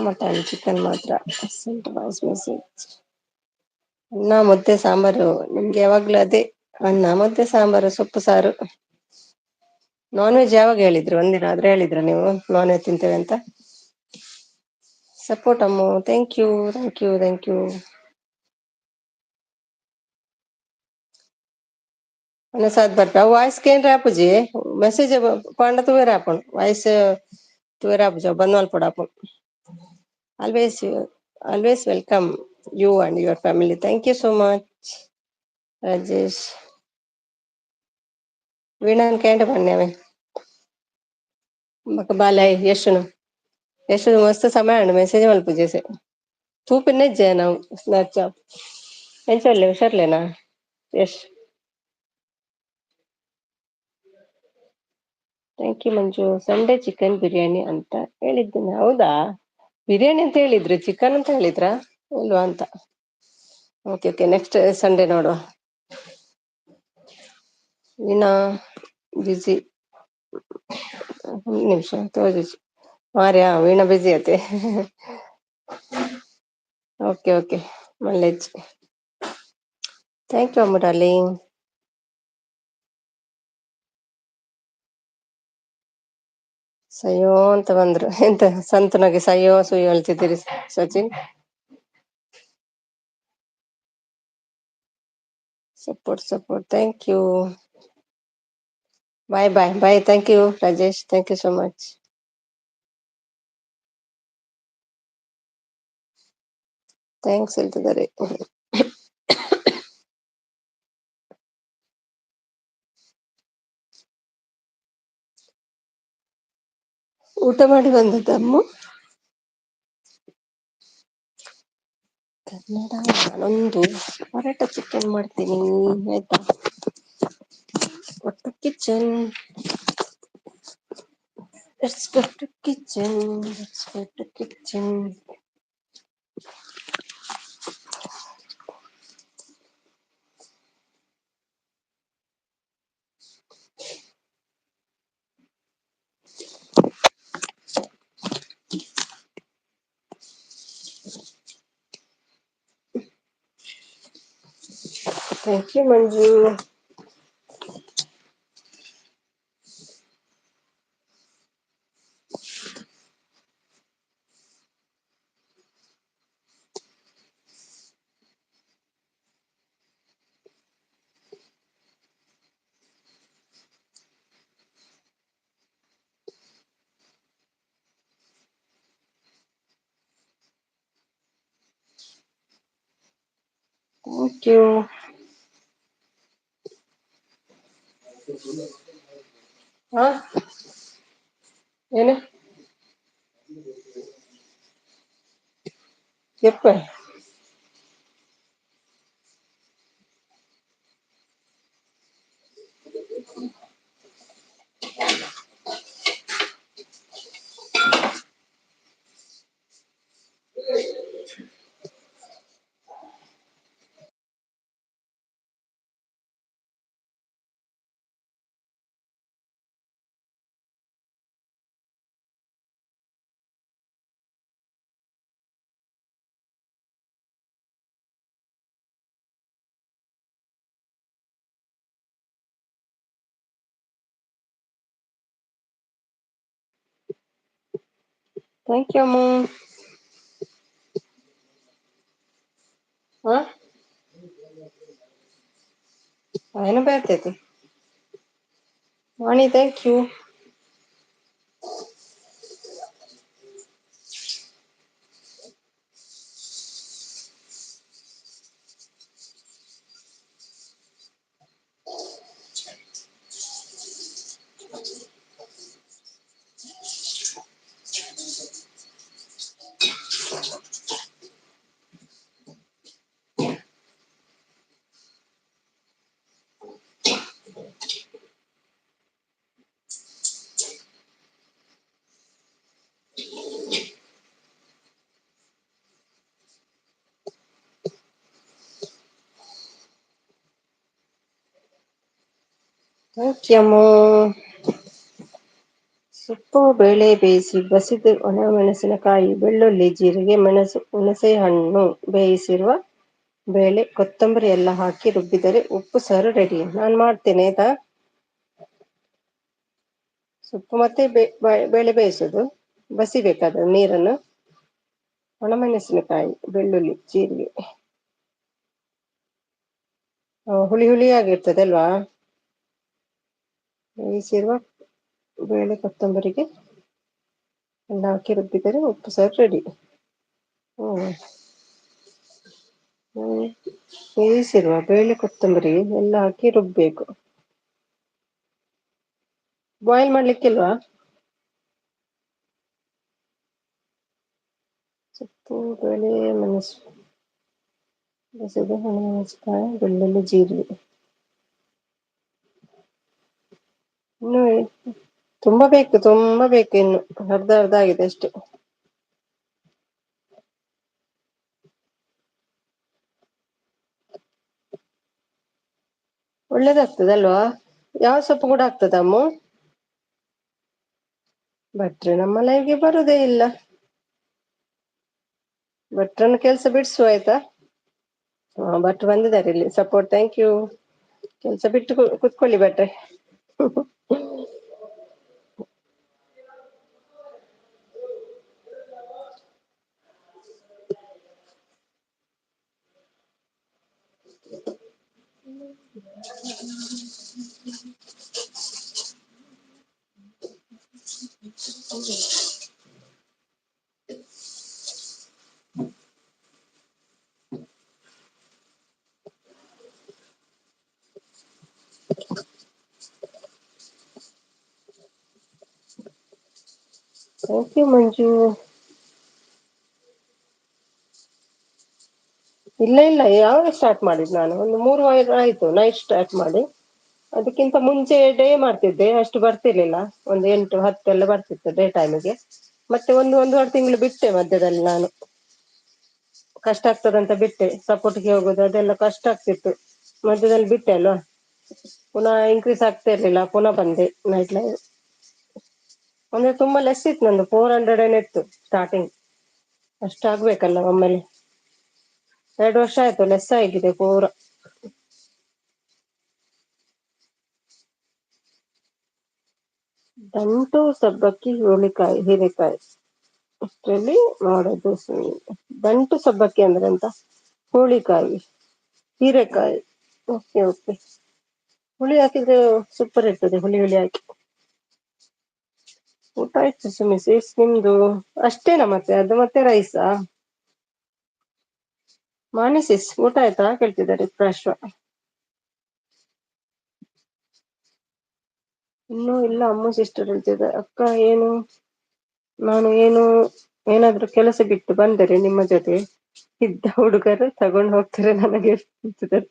ಮಟನ್ ಚಿಕನ್ ಮಾತ್ರ ವಾಯ್ಸ್ ಮೆಸೇಜ್. ಅನ್ನ ಮುದ್ದೆ ಸಾಂಬಾರು ನಿಮ್ಗೆ ಯಾವಾಗ್ಲೂ ಅದೇ ಅನ್ನ ಮುದ್ದೆ ಸಾಂಬಾರು ಸೊಪ್ಪು ಸಾರು. ನಾನ್ ವೆಜ್ ಯಾವಾಗ ಹೇಳಿದ್ರು ಒಂದಿನ ಆದ್ರೆ ಹೇಳಿದ್ರ ನೀವು ನಾನ್ ವೆಜ್ ತಿಂತೇವೆ ಅಂತ. Support Ammu thank you thank you thank you. ಸಾತ್ ಬರ್ಪ ವಾಯ್ಸ್ ಕೇನ್ರಿ ಆಪುಜಿ ಮೆಸೇಜ್ ಪಂಡ ತೂವರೆ ಆಪುಂಡು ವಾಯ್ಸ್ ತೂವರೆ ಆಪುಜಿ ಬಂದ್ ಮಲ್ಪೊಡು ಆಪುಂಡು. Always always welcome you and your family thank you so much Rajesh. ವೀಣಾನ್ ಕೇಂಟ ಪನ್ಯಾವೆ ಬಕ ಬಾಲಾಯಿ ಯಶುನು ಯಶು ಮಸ್ತ್ ಸಮಯ ಉಂಡು ಮೆಸೇಜ್ ಮಲ್ಪುಜೆಸ್ ತೂಪಿನ ಇಜ್ಜೆ ನಾವು ಎಂಚಲ್ಲೆ ಹುಷಾರ್ಲೇನಾ Yash. Thank you Manju Sunday chicken biryani ಅಂತ ಹೇಳಿದ್ದೇನೆ ಹೌದಾ. ಬಿರಿಯಾನಿ ಅಂತ ಹೇಳಿದ್ರು ಚಿಕನ್ ಅಂತ ಹೇಳಿದ್ರ ಇಲ್ವಾ ಅಂತ. ಓಕೆ ಓಕೆ ನೆಕ್ಸ್ಟ್ ಸಂಡೇ ನೋಡುವ. ವೀಣಾ ಬಿಜಿ ಒಂದು ನಿಮಿಷ ತೋಜುಜಿ ಮಾರ್ಯಾ ವೀಣಾ ಬಿಜಿ ಅತೆ ಓಕೆ ಓಕೆ ಮಲ್ಲೇಜ್ ಥ್ಯಾಂಕ್ ಯು ಅಮ್ಮು ಡಾರ್ಲಿಂಗ್. ಸಯ್ಯೋ ಅಂತ ಬಂದ್ರು ಎಂತ ಸಂತನಾಗೆ ಸಯ್ಯೋ ಸುಯ್ಯೋ ಹೇಳ್ತಿದ್ದೀರಿ Sachin. Support support thank you bye bye bye thank you Rajesh thank you so much. Thanks ಹೇಳ್ತಿದ್ದಾರೆ. ಊಟ ಮಾಡಿ ಬಂದದ್ದ ಅಮ್ಮು. ಕನ್ನಡ ನಾನೊಂದು ಪರಾಟ ಚಿಕನ್ ಮಾಡ್ತೀನಿ ಆಯ್ತಾ. ಒಟ್ಟು kitchen let's go to kitchen let's go to kitchen. Thank you Manju. Thank you. ಹಾ ಏನು ಎಪ್ಪ ಥ್ಯಾಂಕ್ ಯು ಅಮ್ಮು. ಹಾ ಏನು ಬೇರ್ತೈತಿ Vani thank you. Thank you Ammu. ಸೊಪ್ಪು ಬೇಳೆ ಬೇಯಿಸಿ ಬಸಿದ ಒಣಮೆಣಸಿನಕಾಯಿ, ಬೆಳ್ಳುಳ್ಳಿ, ಜೀರಿಗೆ, ಮೆಣಸು, ಹುಣಸೆಹಣ್ಣು, ಬೇಯಿಸಿರುವ ಬೇಳೆ, ಕೊತ್ತಂಬರಿ ಎಲ್ಲ ಹಾಕಿ ರುಬ್ಬಿದರೆ ಉಪ್ಪು ಸಾರು ರೆಡಿ. ನಾನು ಮಾಡ್ತೇನೆ ಆಯ್ತಾ. ಸೊಪ್ಪು ಮತ್ತೆ ಬೇಳೆ ಬೇಯಿಸೋದು, ಬಸಿಬೇಕಾದ್ರೆ ನೀರನ್ನು, ಒಣಮೆಣಸಿನಕಾಯಿ, ಬೆಳ್ಳುಳ್ಳಿ, ಜೀರಿಗೆ, ಹುಳಿ ಹುಳಿಯಾಗಿರ್ತದೆ ಅಲ್ವಾ. ಬೇಯಿಸಿರುವ ಬೇಳೆ, ಕೊತ್ತಂಬರಿಗೆ ಎಲ್ಲ ಹಾಕಿ ರುಬ್ಬಿದರೆ ಉಪ್ಪು ಸಾರು ರೆಡಿ. ಹ್ಮ್ ಬೇಯಿಸಿರುವ ಬೇಳೆ, ಕೊತ್ತಂಬರಿ ಎಲ್ಲ ಹಾಕಿ ರುಬ್ಬೇಕು. ಬಾಯ್ಲ್ ಮಾಡ್ಲಿಕ್ಕಿಲ್ವಾ. ಸೊಪ್ಪು ಬೇಳೆ ಮೆಣಸು ಬಸಿದ ಒಣಮೆಣಸಿನಕಾಯಿ, ಬೆಳ್ಳುಳ್ಳಿ, ಜೀರಿಗೆ. ಇನ್ನು ತುಂಬಾ ಬೇಕು ಇನ್ನು ಅರ್ಧ ಆಗಿದೆ ಅಷ್ಟೇ. ಒಳ್ಳೇದಾಗ್ತದಲ್ವಾ. ಯಾವ ಸೊಪ್ಪು ಕೂಡ ಆಗ್ತದ ಅಮ್ಮು. ಭಟ್ರು ನಮ್ಮ ಲೈವ್ಗೆ ಬರುದೇ ಇಲ್ಲ. ಭಟ್ರನ್ನ ಕೆಲ್ಸ ಬಿಡ್ಸುವ ಆಯ್ತಾ. ಭಟ್ರು ಬಂದಿದ್ದಾರೆ ಇಲ್ಲಿ ಸಪೋರ್ಟ್. Thank you. ಕೆಲ್ಸ ಬಿಟ್ಟು ಕುತ್ಕೊಳ್ಳಿ ಭಟ್ರೆ. Thank you Manju. ಇಲ್ಲ ಯಾವಾಗ ಸ್ಟಾರ್ಟ್ ಮಾಡಿದ್ ನಾನು, ಒಂದು 3 ವಾರ ಆಯ್ತು ನೈಟ್ ಸ್ಟಾರ್ಟ್ ಮಾಡಿ. ಅದಕ್ಕಿಂತ ಮುಂಚೆ ಡೇ ಮಾಡ್ತಿದ್ದೆ, ಅಷ್ಟು ಬರ್ತಿರ್ಲಿಲ್ಲ. ಒಂದು 8, 10 ಎಲ್ಲ ಬರ್ತಿತ್ತು ಡೇ ಟೈಮಿಗೆ. ಮತ್ತೆ ಒಂದೂವರೆ ತಿಂಗಳು ಬಿಟ್ಟೆ ಮಧ್ಯದಲ್ಲಿ ನಾನು. ಕಷ್ಟ ಆಗ್ತದಂತ ಬಿಟ್ಟೆ, ಸಪೋರ್ಟ್ಗೆ ಹೋಗುದು ಅದೆಲ್ಲ ಕಷ್ಟ ಆಗ್ತಿತ್ತು, ಮಧ್ಯದಲ್ಲಿ ಬಿಟ್ಟೆ ಅಲ್ವಾ. ಪುನಃ ಇನ್ಕ್ರೀಸ್ ಆಗ್ತಾ ಇರ್ಲಿಲ್ಲ, ಪುನಃ ಬಂದೆ ನೈಟ್ ಲೈವ್. ಅಂದ್ರೆ ತುಂಬಾ ಲೆಸ್ ಇತ್ತು ನಂದು, 400 ಏನೋ ಇತ್ತು ಸ್ಟಾರ್ಟಿಂಗ್. ಅಷ್ಟ ಆಗ್ಬೇಕಲ್ಲ ಒಮ್ಮೆಲೆ. 2 ವರ್ಷ ಆಯ್ತು ಲೆಸ್ ಆಗಿದೆ ಪೂರ. ದಂಟು ಸಬ್ಬಕ್ಕಿ ಹುರುಳಿಕಾಯಿ ಹೀರೆಕಾಯಿ ಅಷ್ಟರಲ್ಲಿ ಮಾಡೋದು. ದಂಟು ಸಬ್ಬಕ್ಕಿ ಅಂದ್ರೆ ಎಂತ. ಹುರುಳಿಕಾಯಿ, ಹೀರೆಕಾಯಿ. ಓಕೆ. ಹುಳಿ ಹಾಕಿದ್ರೆ ಸೂಪರ್ ಇರ್ತದೆ, ಹುಳಿ ಹಾಕಿ. ಊಟ ಆಯ್ತು ಸುಮಿ sis, ನಿಮ್ದು ಅಷ್ಟೇನಾ ಮತ್ತೆ ಅದು ಮತ್ತೆ ರೈಸಾ. ಮಾನಿ sis ಊಟ ಆಯ್ತಾ ಕೇಳ್ತಿದ್ದಾರೆ ಪ್ರಶ್ವ. ಇನ್ನೂ ಇಲ್ಲ ಅಮ್ಮು ಸಿಸ್ಟರ್ ಹೇಳ್ತಿದ್ದಾರೆ. ಅಕ್ಕ ನಾನು ಏನಾದ್ರೂ ಕೆಲಸ ಬಿಟ್ಟು ಬಂದರೆ ನಿಮ್ಮ ಜೊತೆ ಇದ್ದ ಹುಡುಗರು ತಗೊಂಡು ಹೋಗ್ತಾರೆ ನನಗೆ ಹೇಳ್ತಿದ್ದಾರೆ.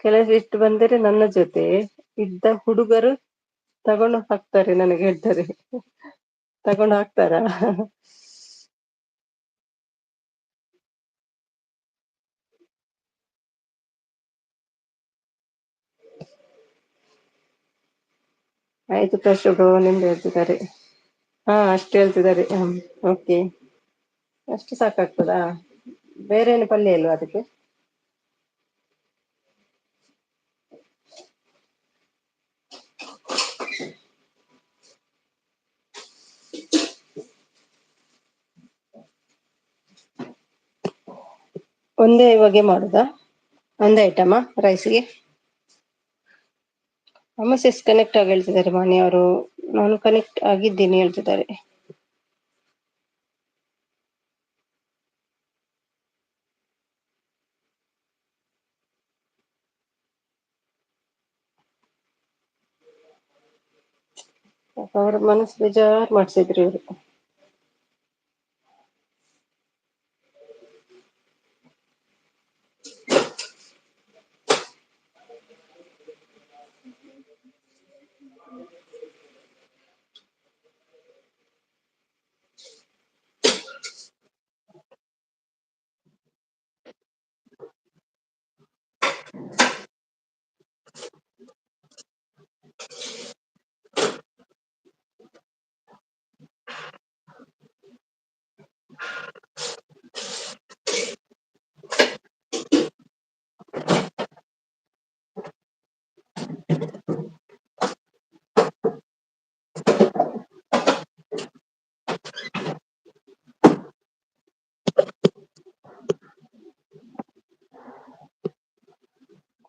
ಕೆಲಸ ಬಿಟ್ಟು ಬಂದರೆ ನನ್ನ ಜೊತೆ ಇದ್ದ ಹುಡುಗರು ತಗೊಂಡು ಹಾಕ್ತಾರೆ ನನಗೆ ಹೇಳ್ತಾರೆ. ತಗೊಂಡು ಹಾಕ್ತಾರಾ. ಆಯ್ತು ಪ್ರಶೋಭ ನಿಮ್ದು ಹೇಳ್ತಿದ್ದಾರೆ. ಅಷ್ಟು ಹೇಳ್ತಿದ್ದಾರೆ. ಓಕೆ, ಅಷ್ಟು ಸಾಕಾಗ್ತದಾ. ಬೇರೆ ಏನು ಪಲ್ಯ ಇಲ್ವಾ ಅದಕ್ಕೆ. ಒಂದೇ ಬಗೆ ಮಾಡುದಾ, ಒಂದೇ ಐಟಮಾ ರೈಸ್ಗೆ. ಅಮ್ಮ ಸಿಸ್ ಕನೆಕ್ಟ್ ಆಗಿ ಹೇಳ್ತಿದ್ದಾರೆ ಮನೆಯವರು. ನಾನು ಕನೆಕ್ಟ್ ಆಗಿದ್ದೀನಿ ಹೇಳ್ತಿದ್ದಾರೆ. ಅವ್ರ ಮನಸ್ಸು ಬೇಜಾರ್ ಮಾಡ್ಸಿದ್ರಿ ಇವ್ರು.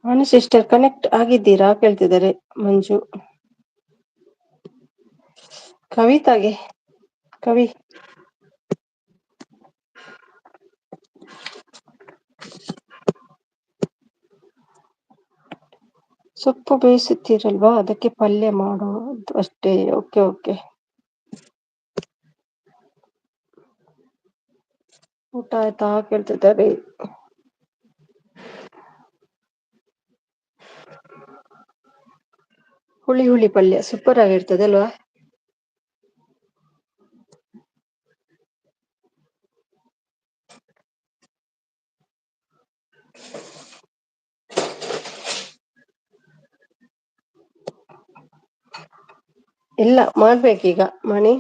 ಅನು ಸಿಸ್ಟರ್ ಕನೆಕ್ಟ್ ಆಗಿದ್ದೀರಾ ಕೇಳ್ತಿದ್ದಾರೆ ಮಂಜು. ಕವಿತಾಗೆ ಕವಿ ಸೊಪ್ಪು ಬೇಯಿಸುತ್ತೀರಲ್ವಾ ಅದಕ್ಕೆ ಪಲ್ಯ ಮಾಡೋದು ಅಷ್ಟೇ. Okay okay. ಊಟ ಆಯ್ತಾ ಕೇಳ್ತಿದ್ದಾರೆ. ಹುಳಿ ಹುಳಿ ಪಲ್ಯ ಸೂಪರ್ ಆಗಿರ್ತದೆ ಅಲ್ವಾ. ಇಲ್ಲ ಮಾಡ್ಬೇಕೀಗ ಮಣಿ.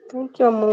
Thank you Ammu.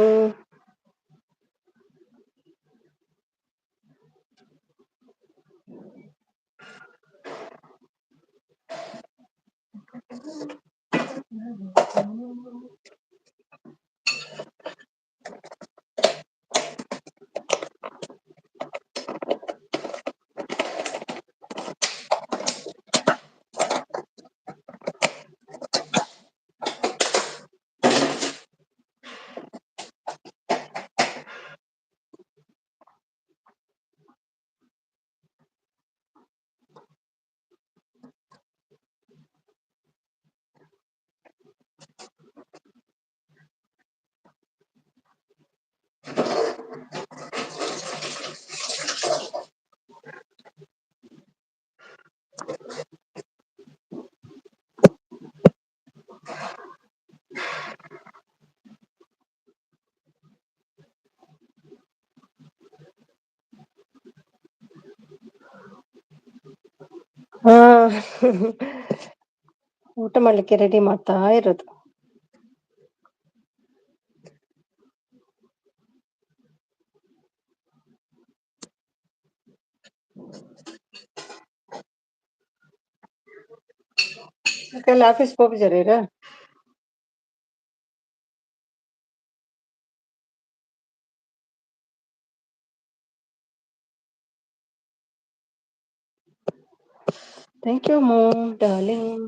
ಹಾ ಊಟ ಮಾಡ್ಲಿಕ್ಕೆ ರೆಡಿ ಮಾಡ್ತಾ ಇರೋದು. ಯಾಕೆಲ್ಲ ಆಫೀಸ್ ಹೋಗಿದ್ದಾರೆ ಈಗ. Thank you Ammu darling.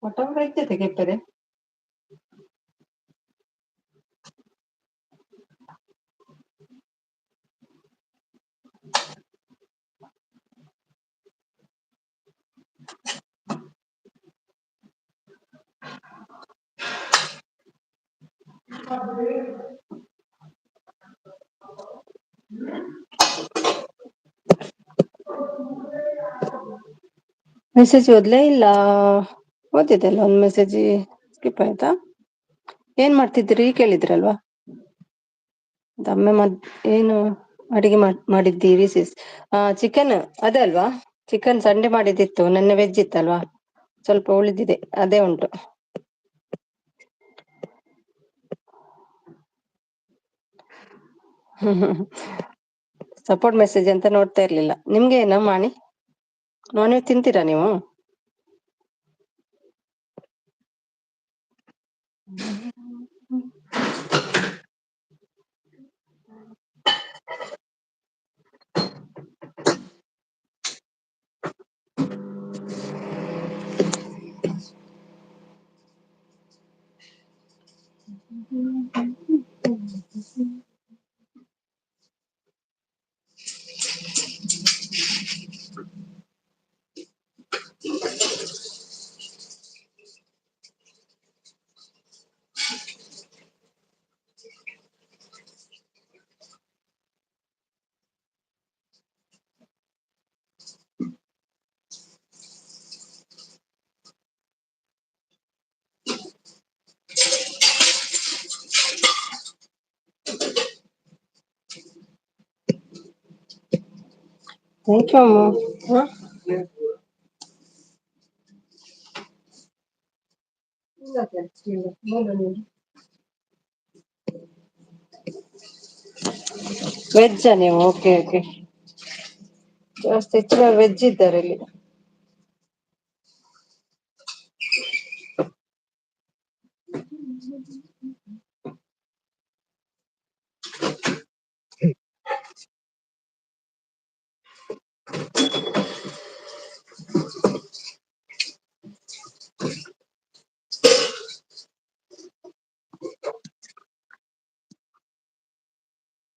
ಒಟ್ಟಂಗ ಐತೆ ಕೆಪ್ಪರೆ. ಮೆಸೇಜ್ ಓದ್ಲೇ ಇಲ್ಲ. ಓದಿದ್ದೆಲ್ಲ ಒಂದ್ ಮೆಸೇಜ್ ಸ್ಕಿಪ್ ಆಯ್ತಾ. ಏನ್ ಮಾಡ್ತಿದ್ರಿ ಕೇಳಿದ್ರಲ್ವಾ. ದಮ್ಮೆ ಏನು ಅಡಿಗೆ ಮಾಡಿದ್ದೀರಿ ಸಿಸ್. ಚಿಕನ್ ಅದೇ ಅಲ್ವಾ. ಚಿಕನ್ ಸಂಡೆ ಮಾಡಿದಿತ್ತು ನೆನ್ನೆ ವೆಜ್ ಇತ್ತಲ್ವಾ. ಸ್ವಲ್ಪ ಉಳಿದಿದೆ ಅದೇ ಉಂಟು. ಸಪೋರ್ಟ್ ಮೆಸೇಜ್ ಅಂತ ನೋಡ್ತಾ ಇರ್ಲಿಲ್ಲ. ನಿಮ್ಗೆ ಏನ ಮಾಣಿ ನಾನ್ ವೆಜ್ ತಿಂತೀರಾ ನೀವು. Thank you Ammu. ವೆಜ್ಜಾ ನೀವು? Okay okay. ಜಾಸ್ತಿ ಹೆಚ್ಚಿನ ವೆಜ್ ಇದ್ದಾರೆ ಇಲ್ಲಿ.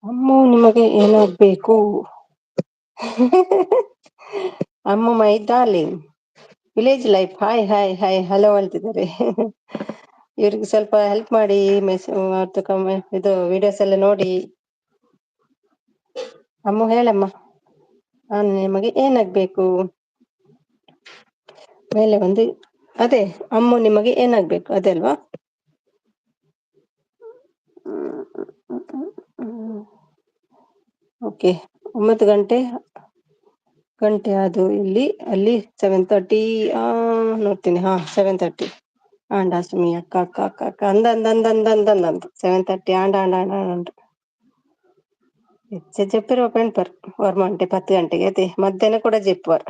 ಅಮ್ಮು ನಿಮಗೆ ಏನಾಗ್ಬೇಕು? Ammu my darling, village life hi hi hi hello ಅಂತಿದ್ದಾರೆ. ಇವ್ರಿಗೆ ಸ್ವಲ್ಪ ಹೆಲ್ಪ್ ಮಾಡಿ, ಇದು ವಿಡಿಯೋಸ್ ಎಲ್ಲ ನೋಡಿ. ಅಮ್ಮು ಹೇಳಮ್ಮ, ನಾನು ನಿಮಗೆ ಏನಾಗ್ಬೇಕು? ಮೇಲೆ ಒಂದು ಅದೇ ಅಮ್ಮು ನಿಮಗೆ ಏನಾಗ್ಬೇಕು ಅದೇ ಅಲ್ವಾ? ಓಕೆ, 9 ಗಂಟೆ ಅದು ಇಲ್ಲಿ, ಅಲ್ಲಿ 7:30 ನೋಡ್ತೀನಿ. 7:30 ಆಂಡಾಸುಮಿ ಅಕ್ಕ ಅಕ್ಕ ಅಕ್ಕ ಅಕ್ಕ ಅಂದಂದಂದಂದಂದಂದಂದು 7:30 ಆಂಡ ಹೆಚ್ಚೆ ಜಪ್ಪಿರುವ ಪೆಣ್ಪರ್ ವರ್ಮಂಟೆ 10 ಗಂಟೆಗೆ ಅದೇ ಮಧ್ಯಾಹ್ನ ಕೂಡ ಜೆಪ್ಪುವರ್.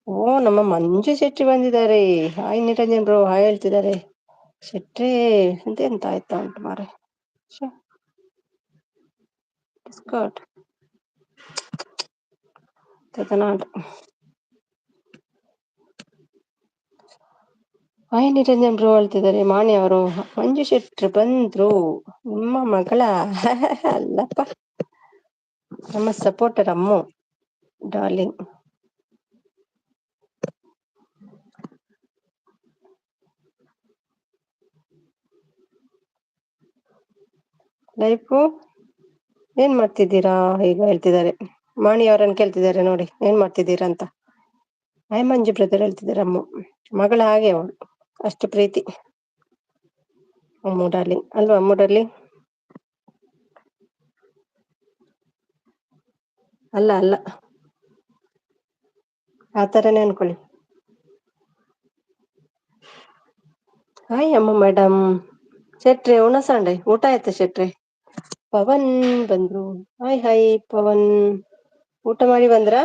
ಓ, ನಮ್ಮ ಮಂಜು ಶೆಟ್ಟಿ ಬಂದಿದ್ದಾರೆ. ಹಾಯ್ ನಿರಂಜನ್ ಬ್ರೋ, ಹಾಯ್ ಹೇಳ್ತಿದ್ದಾರೆ. ಶೆಟ್ಟಿ ಎಂತ ಆಯ್ತಾ ಉಂಟು ಮಾರೆ. ಡಿಸ್ಕಾರ್ಡ್ ಹಾಯ್ ನಿರಂಜನ್ ಬ್ರೋ ಹೇಳ್ತಿದ್ದಾರೆ. ಮಾಣಿ ಅವರು, ಮಂಜು ಶೆಟ್ರು ಬಂದ್ರು, ನಿಮ್ಮ ಮಗಳ? ಅಲ್ಲಪ್ಪ, ನಮ್ಮ ಸಪೋರ್ಟರ್ ಅಮ್ಮು ಡಾರ್ಲಿಂಗ್. ಲೈಫು ಏನ್ ಮಾಡ್ತಿದ್ದೀರಾ ಈಗ ಹೇಳ್ತಿದ್ದಾರೆ. ಮಾಣಿ ಅವರನ್ನು ಕೇಳ್ತಿದ್ದಾರೆ ನೋಡಿ, ಏನ್ ಮಾಡ್ತಿದ್ದೀರಾ ಅಂತ. ಹಾಯ್ ಮಂಜು ಬ್ರದರ್ ಹೇಳ್ತಿದ್ದಾರೆ ಅಮ್ಮು. ಮಗಳ ಹಾಗೆ ಅವಳು, ಅಷ್ಟು ಪ್ರೀತಿ ಅಮ್ಮು ಡಾರ್ಲಿಂಗ್ ಅಲ್ವಾ? ಅಮ್ಮು ಡಾರ್ಲಿಂಗ್ ಅಲ್ಲ ಅಲ್ಲ, ಆ ಥರನೇ ಅನ್ಕೊಳ್ಳಿ. ಹಾಯ್ ಅಮ್ಮು ಮೇಡಮ್. ಶೆಟ್ರೆ ಉಣಸಂಡೆ ಊಟ ಆಯ್ತಾ ಶೆಟ್ರೆ? ಪವನ್ ಬಂದ್ರು. ಹಾಯ್ ಹಾಯ್ ಪವನ್, ಊಟ ಮಾಡಿ ಬಂದ್ರ?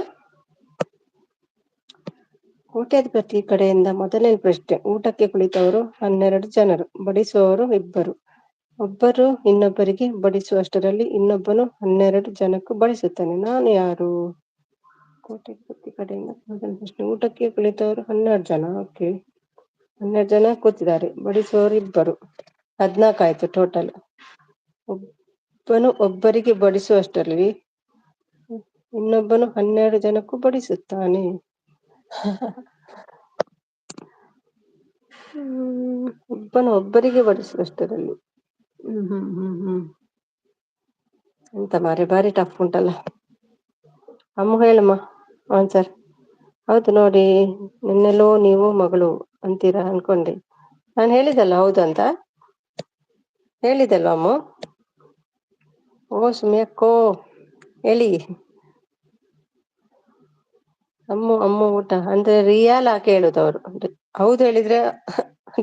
ಕೋಟ್ಯಾಧಿಪತಿ ಕಡೆಯಿಂದ ಮೊದಲನೇ ಪ್ರಶ್ನೆ. ಊಟಕ್ಕೆ ಕುಳಿತವರು 12 ಜನರು, ಬಡಿಸುವವರು 2. ಒಬ್ಬರು ಇನ್ನೊಬ್ಬರಿಗೆ ಬಡಿಸುವಷ್ಟರಲ್ಲಿ ಇನ್ನೊಬ್ಬನು 12 ಜನಕ್ಕೂ ಬಡಿಸುತ್ತಾನೆ. ನಾನು ಯಾರು? ಕೋಟ್ಯಾಧಿಪತಿ ಕಡೆಯಿಂದ ಮೊದಲನೇ ಪ್ರಶ್ನೆ. ಊಟಕ್ಕೆ ಕುಳಿತವರು 12 ಜನ. ಓಕೆ, 12 ಜನ ಕೂತಿದ್ದಾರೆ, ಬಡಿಸುವವರು 2. 14 ಆಯ್ತು ಟೋಟಲ್. ಒಬ್ಬನು ಒಬ್ಬರಿಗೆ ಬಡಿಸುವಷ್ಟರಲ್ಲಿ ಇನ್ನೊಬ್ಬನು 12 ಜನಕ್ಕೂ ಬಡಿಸುತ್ತಾನೆ. ಒಬ್ಬನು ಒಬ್ಬರಿಗೆ ಬಡಿಸುವಷ್ಟರಲ್ಲಿ. ಎಂತ ಮಾರೆ, ಬಾರಿ ಟಫ್ ಉಂಟಲ್ಲ. ಅಮ್ಮ ಹೇಳಮ್ಮ ಆನ್ಸರ್. ಹೌದು ನೋಡಿ, ನಿನ್ನೆಲ್ಲೋ ನೀವು ಮಗಳು ಅಂತೀರಾ ಅನ್ಕೊಂಡೆ. ನಾನು ಹೇಳಿದಲ್ಲ ಹೌದು ಅಂತ, ಹೇಳಿದಲ್ವ ಅಮ್ಮ? ಓ ಸುಮಿಯಕ್ಕೋ ಹೇಳಿ. ಅಮ್ಮ ಊಟ ಅಂದ್ರೆ ರಿಯಲ್ ಆಗಿ ಹೇಳುದು ಅವರು. ಹೌದು ಹೇಳಿದ್ರೆ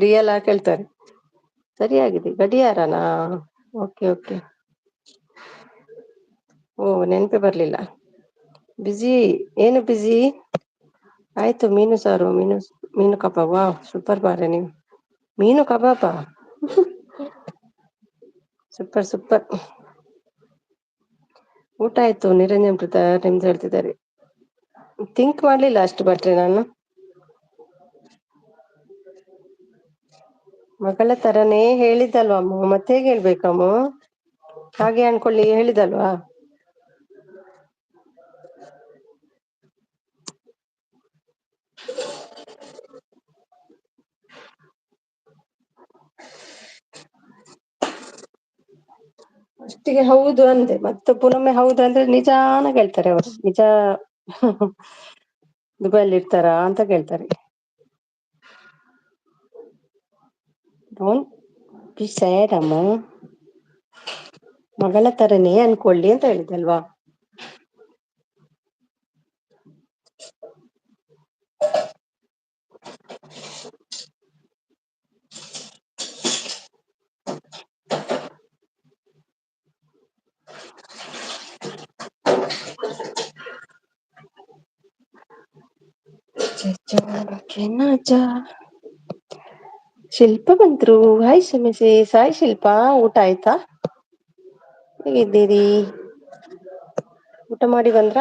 ರಿಯಲ್ ಆಗಿ ಹೇಳ್ತಾರೆ. ಸರಿಯಾಗಿದೆ. ಗಡಿಯಾರನಾ? Okay okay. ಓ, ನೆನಪೇ ಬರ್ಲಿಲ್ಲ. ಬಿಜಿ? ಏನು ಬಿಜಿ? ಆಯ್ತು, ಮೀನು ಸಾರು, ಮೀನು ಕಬಾಬ್. ವಾ ಸೂಪರ್ ಮಾರೆ ನೀವು, ಮೀನು ಕಬಾಬ ಸೂಪರ್ ಸೂಪರ್. ಊಟ ಆಯ್ತು ನಿರಂಜನ್ ಬ್ರದರ್, ನಿಮ್ದು ಹೇಳ್ತಿದ್ದಾರೆ. ಥಿಂಕ್ ಮಾಡ್ಲಿಲ್ಲ ಅಷ್ಟು ಬಟ್ರೆ ನಾನು. ಮಗಳ ತರನೇ ಹೇಳಿದ್ದಲ್ವಾ ಅಮ್ಮ, ಮತ್ತೆ ಹೇಗೆ ಹೇಳ್ಬೇಕಮ್ಮ? ಹಾಗೆ ಅನ್ಕೊಳ್ಳಿ ಹೇಳಿದಲ್ವಾ? ಅಷ್ಟಿಗೆ ಹೌದು ಅಂದೆ, ಮತ್ತೆ ಪುನೊಮ್ಮೆ ಹೌದು ಅಂದ್ರೆ ನಿಜಾನ ಕೇಳ್ತಾರೆ ಅವರು. ನಿಜ ದುಬೈಲಿ ಇರ್ತಾರ ಅಂತ ಕೇಳ್ತಾರೆ. ಡೋಂಟ್ ಬಿ ಸ್ಯಾಡ್ ಅಮ್ಮ, ಮಗಳ ತರನೇ ಅನ್ಕೊಳ್ಳಿ ಅಂತ ಹೇಳಿದಲ್ವಾ? ನಜ ಶಿಲ್ಪ ಬಂದ್ರು. ಹಾಯ್ ಸುಮಸಿ, ಸಾಯ್ ಶಿಲ್ಪ, ಊಟ ಆಯ್ತಾ? ಹೇಗಿದ್ದೀರಿ? ಊಟ ಮಾಡಿ ಬಂದ್ರ?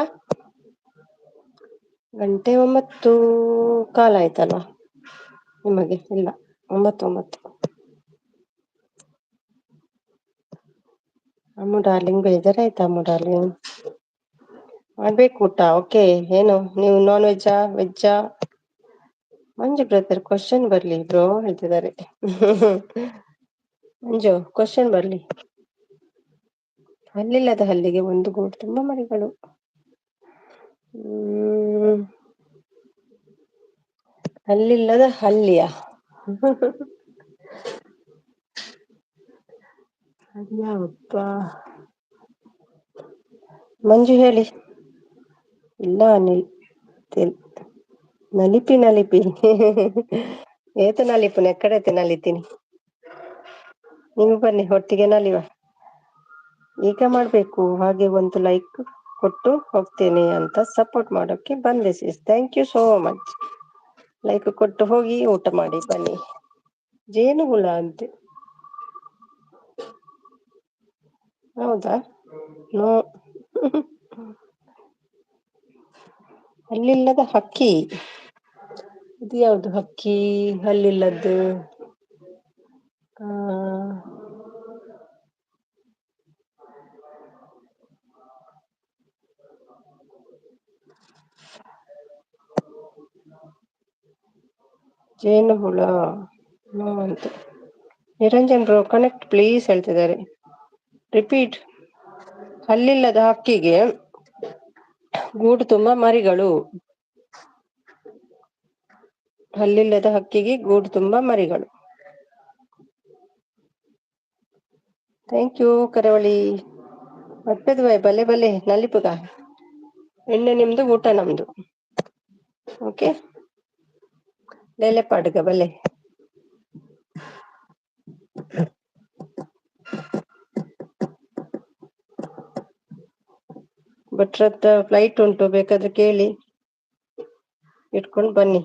ಗಂಟೆ 9:15 ಆಯ್ತಲ್ವಾ ನಿಮಗೆ? ಇಲ್ಲ, 9:09. ಅಮ್ಮು ಡಾರ್ಲಿಂಗ್ ಬೇಜಾರಾಯ್ತಾ? ಅಮ್ಮು ಡಾರ್ಲಿಂಗ್ ಮಾಡ್ಬೇಕು ಊಟ. ಓಕೆ. ಏನು ನೀವು ನಾನ್ ವೆಜ್ಜಾ ವೆಜ್ಜಾ? ಮಂಜು ಬ್ರದರ್ ಕ್ವಶನ್ ಬರ್ಲಿ ಬ್ರೋ ಹೇಳ್ತಿದ್ದಾರೆ. ಮಂಜು ಕ್ವಶನ್ ಬರ್ಲಿ. ಹಲ್ಲಿಲ್ಲದ ಹಲ್ಲಿಗೆ ಒಂದು ಗೂಡು ತುಂಬಾ ಮರಿಗಳು. ಹಲ್ಲಿಲ್ಲದ ಹಲ್ಲಿಯ ಅದ್ಯಾವಪ್ಪ? ಮಂಜು ಹೇಳಿ. ಇಲ್ಲ ಅನಿಲ್, ನಲಿಪಿ ನಲಿಪಿ ಏತು ನಲಿಪುನ ಎಕ್ಕಡೈತೆ ನಲಿತೀನಿ. ನೀವು ಬನ್ನಿ ಒಟ್ಟಿಗೆ ನಲಿವ. ಈಗ ಮಾಡ್ಬೇಕು. ಹಾಗೆ ಒಂದು ಲೈಕ್ ಕೊಟ್ಟು ಹೋಗ್ತೇನೆ ಅಂತ ಸಪೋರ್ಟ್ ಮಾಡೋಕೆ ಬಂದೆ sis. Thank you so much. Like ಕೊಟ್ಟು ಹೋಗಿ, ಊಟ ಮಾಡಿ ಬನ್ನಿ. ಜೇನು ಹುಳ ಅಂತೆ. ಹೌದಾ? ನೋ. ಹಲ್ಲಿಲ್ಲದ ಹಕ್ಕಿ. ಇದು ಯಾವ್ದು ಹಕ್ಕಿ ಹಲ್ಲಿಲ್ಲದ್ದು? ಆ ಜೇನು ಹುಳ ನೋ ಅಂತ. ನಿರಂಜನ್ ಬ್ರೋ ಕನೆಕ್ಟ್ ಪ್ಲೀಸ್ ಹೇಳ್ತಿದ್ದಾರೆ. ರಿಪೀಟ್. ಹಲ್ಲಿಲ್ಲದ ಹಕ್ಕಿಗೆ ಗೂಡು ತುಂಬಾ ಮರಿಗಳು. ಹಲ್ಲಿಲ್ಲದ ಹಕ್ಕಿಗೆ ಗೂಡು ತುಂಬಾ ಮರಿಗಳು. ಥ್ಯಾಂಕ್ ಯು ಕರಾವಳಿ. ಮತ್ಪೆದುವೆ ಬಲೆ ಬಲೆ ನಲಿಪುಗ. ಎಣ್ಣೆ ನಿಮ್ದು, ಊಟ ನಮ್ದು. ಓಕೆ. ಲೇಲೆ ಪಾಡುಗ ಬಲೆ. ಭಟ್ರತ್ತ ಫ್ಲೈಟ್ ಉಂಟು, ಬೇಕಾದ್ರೆ ಕೇಳಿ ಇಟ್ಕೊಂಡು ಬನ್ನಿ.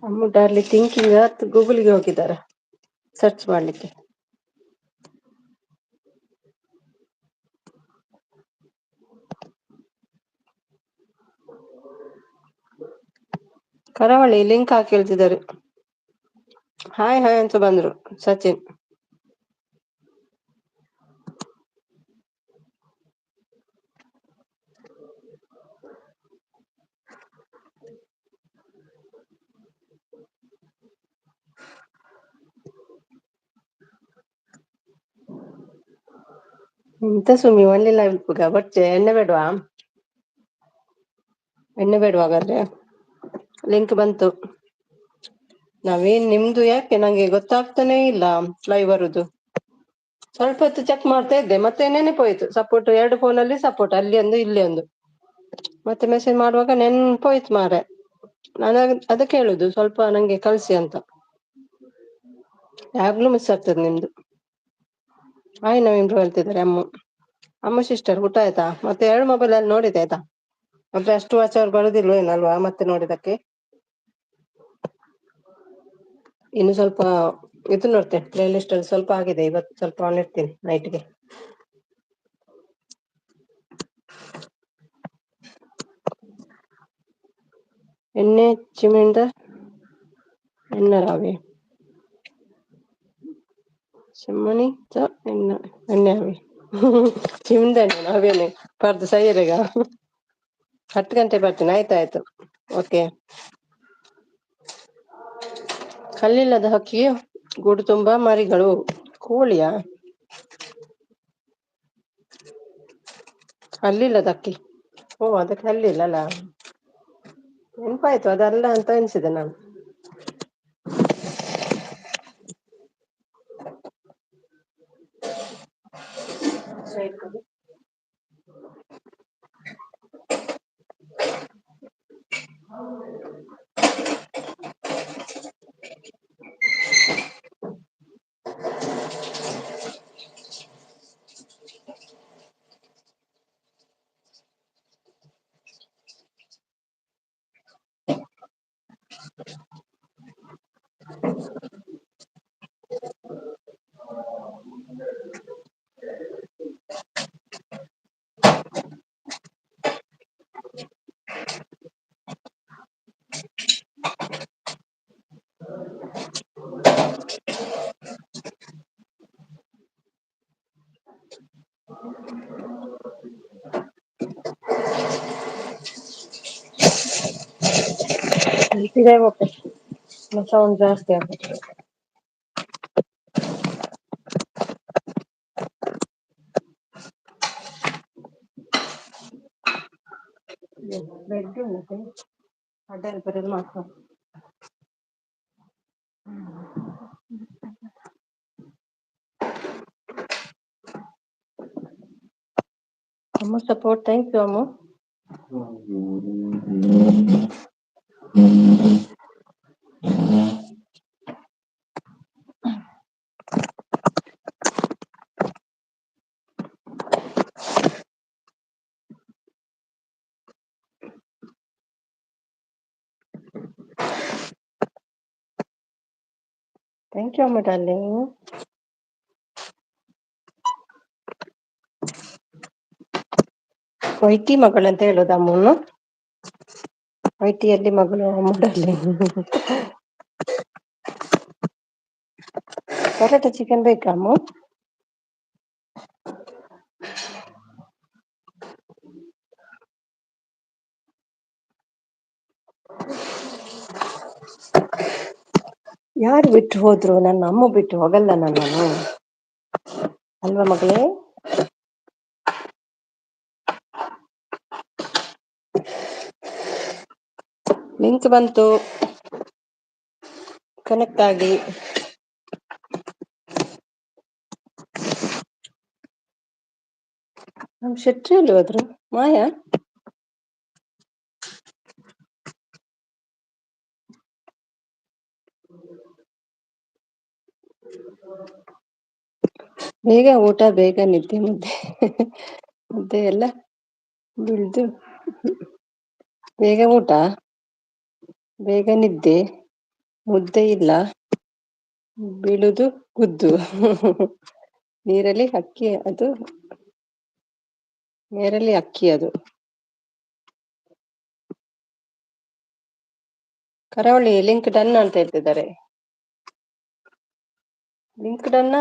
ಅಮ್ಮು ಡಾರ್ಲಿ ಥಿಂಕಿಂಗ್ ಗೂಗಲ್ಗೆ ಹೋಗಿದ್ದಾರೆ ಸರ್ಚ್ ಮಾಡ್ಲಿಕ್ಕೆ. ಕರಾವಳಿ ಲಿಂಕ್ ಹಾಕಿ ಹೇಳ್ತಿದ್ದಾರೆ. ಹಾಯ್ ಹಾಯ್ ಅಂತ ಬಂದ್ರು ಸಚಿನ್. ಎಂತ ಸುಮ್ಮಿ ಒಳ್ಳಿಲ್ಲ ಇಲ್ಪುಗ ಬಚ್ಚೆ ಎಣ್ಣೆ ಬೇಡವಾ? ಎಣ್ಣೆ ಬೇಡವಾ ಹಾಗಾದ್ರೆ? ಲಿಂಕ್ ಬಂತು. ನಾವೇನ್ ನಿಮ್ದು ಯಾಕೆ ನಂಗೆ ಗೊತ್ತಾಗ್ತಾನೆ ಇಲ್ಲ ಲೈವ್ ಬರುದು. ಸ್ವಲ್ಪ ಹೊತ್ತು ಚೆಕ್ ಮಾಡ್ತಾ ಇದ್ದೆ, ಮತ್ತೆ ನೆನಪೋಯ್ತು ಸಪೋರ್ಟ್ 2 ಫೋನಲ್ಲಿ ಸಪೋರ್ಟ್, ಅಲ್ಲಿ ಒಂದು ಇಲ್ಲಿ ಒಂದು. ಮತ್ತೆ ಮೆಸೇಜ್ ಮಾಡುವಾಗ ನೆನಪೋಯ್ತು ಮಾರೆ. ನಾನು ಅದಕ್ಕೆ ಹೇಳುದು ಸ್ವಲ್ಪ ನಂಗೆ ಕಳ್ಸಿ ಅಂತ. ಯಾವಾಗ್ಲೂ ಮಿಸ್ ಆಗ್ತದೆ ನಿಮ್ದು. ಹಾಯ್ ನವೀನ್ ಬ್ರೋ ಹೇಳ್ತಿದ್ದಾರೆ ಅಮ್ಮು. ಅಮ್ಮು ಸಿಸ್ಟರ್ ಊಟ ಆಯ್ತಾ? ಮತ್ತೆ 2 ಮೊಬೈಲ್ ಅಲ್ಲಿ ನೋಡಿದೆ ಆಯ್ತಾ? ಅಂದ್ರೆ ಅಷ್ಟು ವಾಚ್ ಅವರ್ ಬರುದಿಲ್ವ ಏನಲ್ವಾ ಮತ್ತೆ ನೋಡಿದಕ್ಕೆ. ಇನ್ನು ಸ್ವಲ್ಪ ಇದು ನೋಡ್ತೇನೆ, ಪ್ಲೇ ಲಿಸ್ಟ್ ಅಲ್ಲಿ ಸ್ವಲ್ಪ ಆಗಿದೆ, ಇವತ್ತು ಸ್ವಲ್ಪ ಆನ್ ಇಡ್ತೀನಿ ನೈಟ್ಗೆ. ಎಣ್ಣೆ ಚಿಮಿಂದ ಎಣ್ಣೆ ರಾವೆ ಚಿಮ್ಮಣಿ ಎಣ್ಣೆ ಅವೆ ಚಿಮ್ದ ಅವೇನೆ ಪರ್ದು ಸೈಯರೆಗ 10 ಗಂಟೆ ಬರ್ತೀನಿ. ಆಯ್ತಾಯ್ತು, ಓಕೆ. ಹಲ್ಲಿಲ್ಲದ ಹಕ್ಕಿ ಗೂಡು ತುಂಬಾ ಮರಿಗಳು. ಕೋಳಿಯಾ? ಹಲ್ಲಿಲ್ಲದ ಹಕ್ಕಿ. ಓ ಅದಕ್ಕೆ ಹಲ್ಲಿಲ್ಲ ಅಲ್ಲ. ನೆನ್ಪಾಯ್ತು ಅದಲ್ಲ ಅಂತ ಎನ್ಸಿದೆ ನಾನು. ಇದೆ ಓಕೆ ಸೌಂಡ್ ಜಾಸ್ತಿ ಆಗುತ್ತೆ. ಬೆಡ್ ಮತ್ತೆ ಅಡ್ಡ ಬರೋದು ಮಾತ್ರ. ಅಮ್ಮ ಸಪೋರ್ಟ್, ಥ್ಯಾಂಕ್ ಯು ಅಮ್ಮ. ಥ್ಯಾಂಕ್ ಯು ಅಮ್ಮ ಡಾರ್ಲಿಂಗ್. ವೈಟಿ ಮಗಳಂತ ಹೇಳೋದು ಅಮ್ಮನ್ನು. ವೈಟಿಯಲ್ಲಿ ಮಗಳು ಅಮ್ಮ ಡಾರ್ಲಿಂಗ್. ಪರೋಟ ಚಿಕನ್ ಬೇಕಾ ಅಮ್ಮ? ಯಾರು ಬಿಟ್ಟು ಹೋದ್ರು? ನನ್ನ ಅಮ್ಮ ಬಿಟ್ಟು ಹೋಗಲ್ಲ ನನ್ನನ್ನು, ಅಲ್ವಾ ಮಗಳೇ? ಲಿಂಕ್ ಬಂತು, ಕನೆಕ್ಟ್ ಆಗಿ. ನಮ್ ಶೆಟ್ರು ಎಲ್ಲಿ ಹೋದ್ರು? ಮಾಯಾ ಬೇಗ ಊಟ ಬೇಗ ನಿದ್ದೆ, ಮುದ್ದೆ ಎಲ್ಲ ಬಿಳ್ದು. ಬೇಗ ಊಟ ಬೇಗ ನಿದ್ದೆ, ಮುದ್ದೆ ಇಲ್ಲ, ಬೀಳುದು ಗುದ್ದು. ನೀರಲ್ಲಿ ಅಕ್ಕಿ ಅದು, ನೀರಲ್ಲಿ ಅಕ್ಕಿ ಅದು. ಕರಾವಳಿ ಲಿಂಕ್ ಡನ್ ಅಂತ ಹೇಳ್ತಿದ್ದಾರೆ. ಲಿಂಕ್ ಡನ್ನ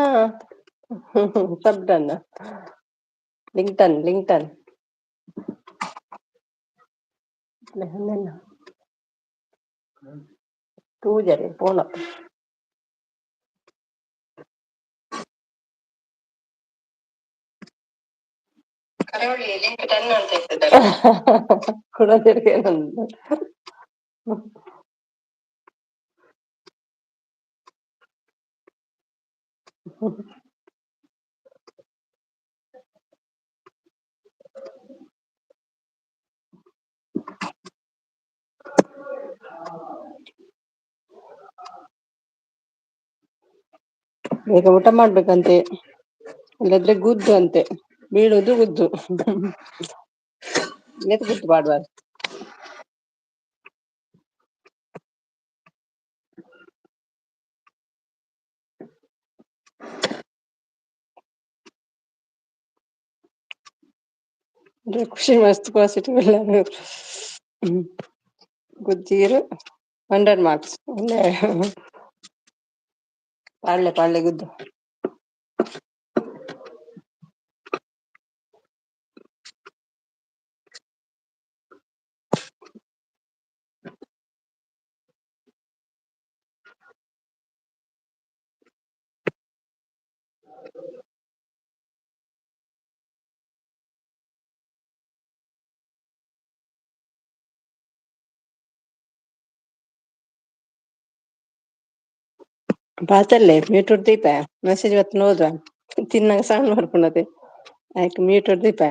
ಸಬ್ ಡನ್ನ? ಲಿಂಕ್ಟನ್ ಲಿಂಕ್ಟನ್ ಪೂಜಾರಿ ಪೋನ ಕರಾವಳಿ ಲಿಂಕ್ ಡನ್ ಅಂತ ಹೇಳ್ತಿದ್ದಾರೆ. ಕುಣದಿರ್ಗೆ ನಂದು ಬೇಗ ಊಟ ಮಾಡ್ಬೇಕಂತೆ, ಇಲ್ಲದ್ರೆ ಗುದ್ದು ಅಂತೆ, ಬೀಳುದು ಗುದ್ದು. ನೆತ್ ಗುದ್ದು ಮಾಡ್ಬಾರ್ದು. ಖುಷಿ ಮಸ್ತ್ ಪಾಸಿಟಿವ್ ಎಲ್ಲ. ಗುದ್ದೀರು 100 ಮಾರ್ಕ್ಸ್. ಪಾಳ್ಳೆ ಪಾಳ್ಳೆ ಗುದ್ದು. ಪಾತಲ್ಲೇ ಮೀಟರ್ ದೀಪ ಮೆಸೇಜ್ ಹೊತ್ತು ನೋಡ್ರ ತಿನ್ನಂಗ ಸಣ್ಣ ಮಾಡ್ಕೊಳತೆ ಆಯ್ಕೆ ಮೀಟರ್ ದೀಪ.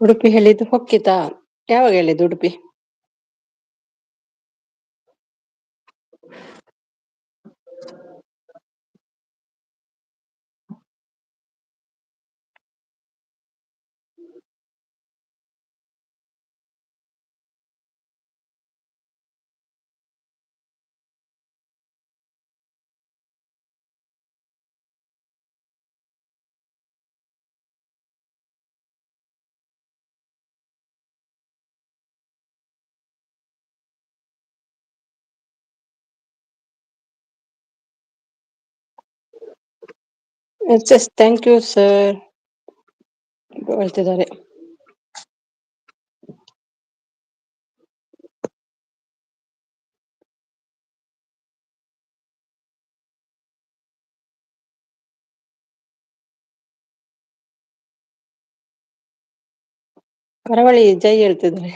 ಉಡುಪಿ ಹೇಳಿದ್ದು ಹೊಕ್ಕಿತಾ? ಯಾವಾಗ ಹೇಳಿದ್ದು Udupi? Yes thank you sir ಹೇಳ್ತಿದ್ದಾರೆ. ಕರಾವಳಿ ಜೈ ಹೇಳ್ತಿದ್ದಾರೆ.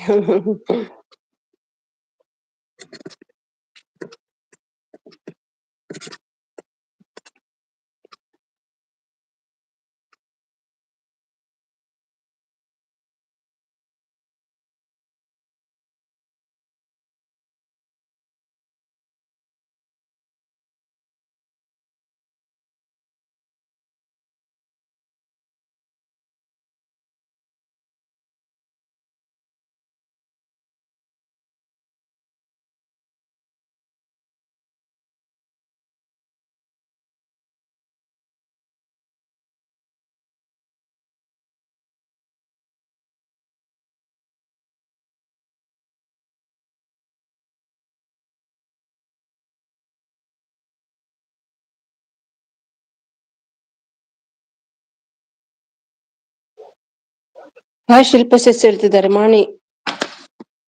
ಹಾಯ್ ಶಿಲ್ಪ ಸೆಸ್ ಹೇಳ್ತಿದ್ದಾರೆ. ಮಾಣಿ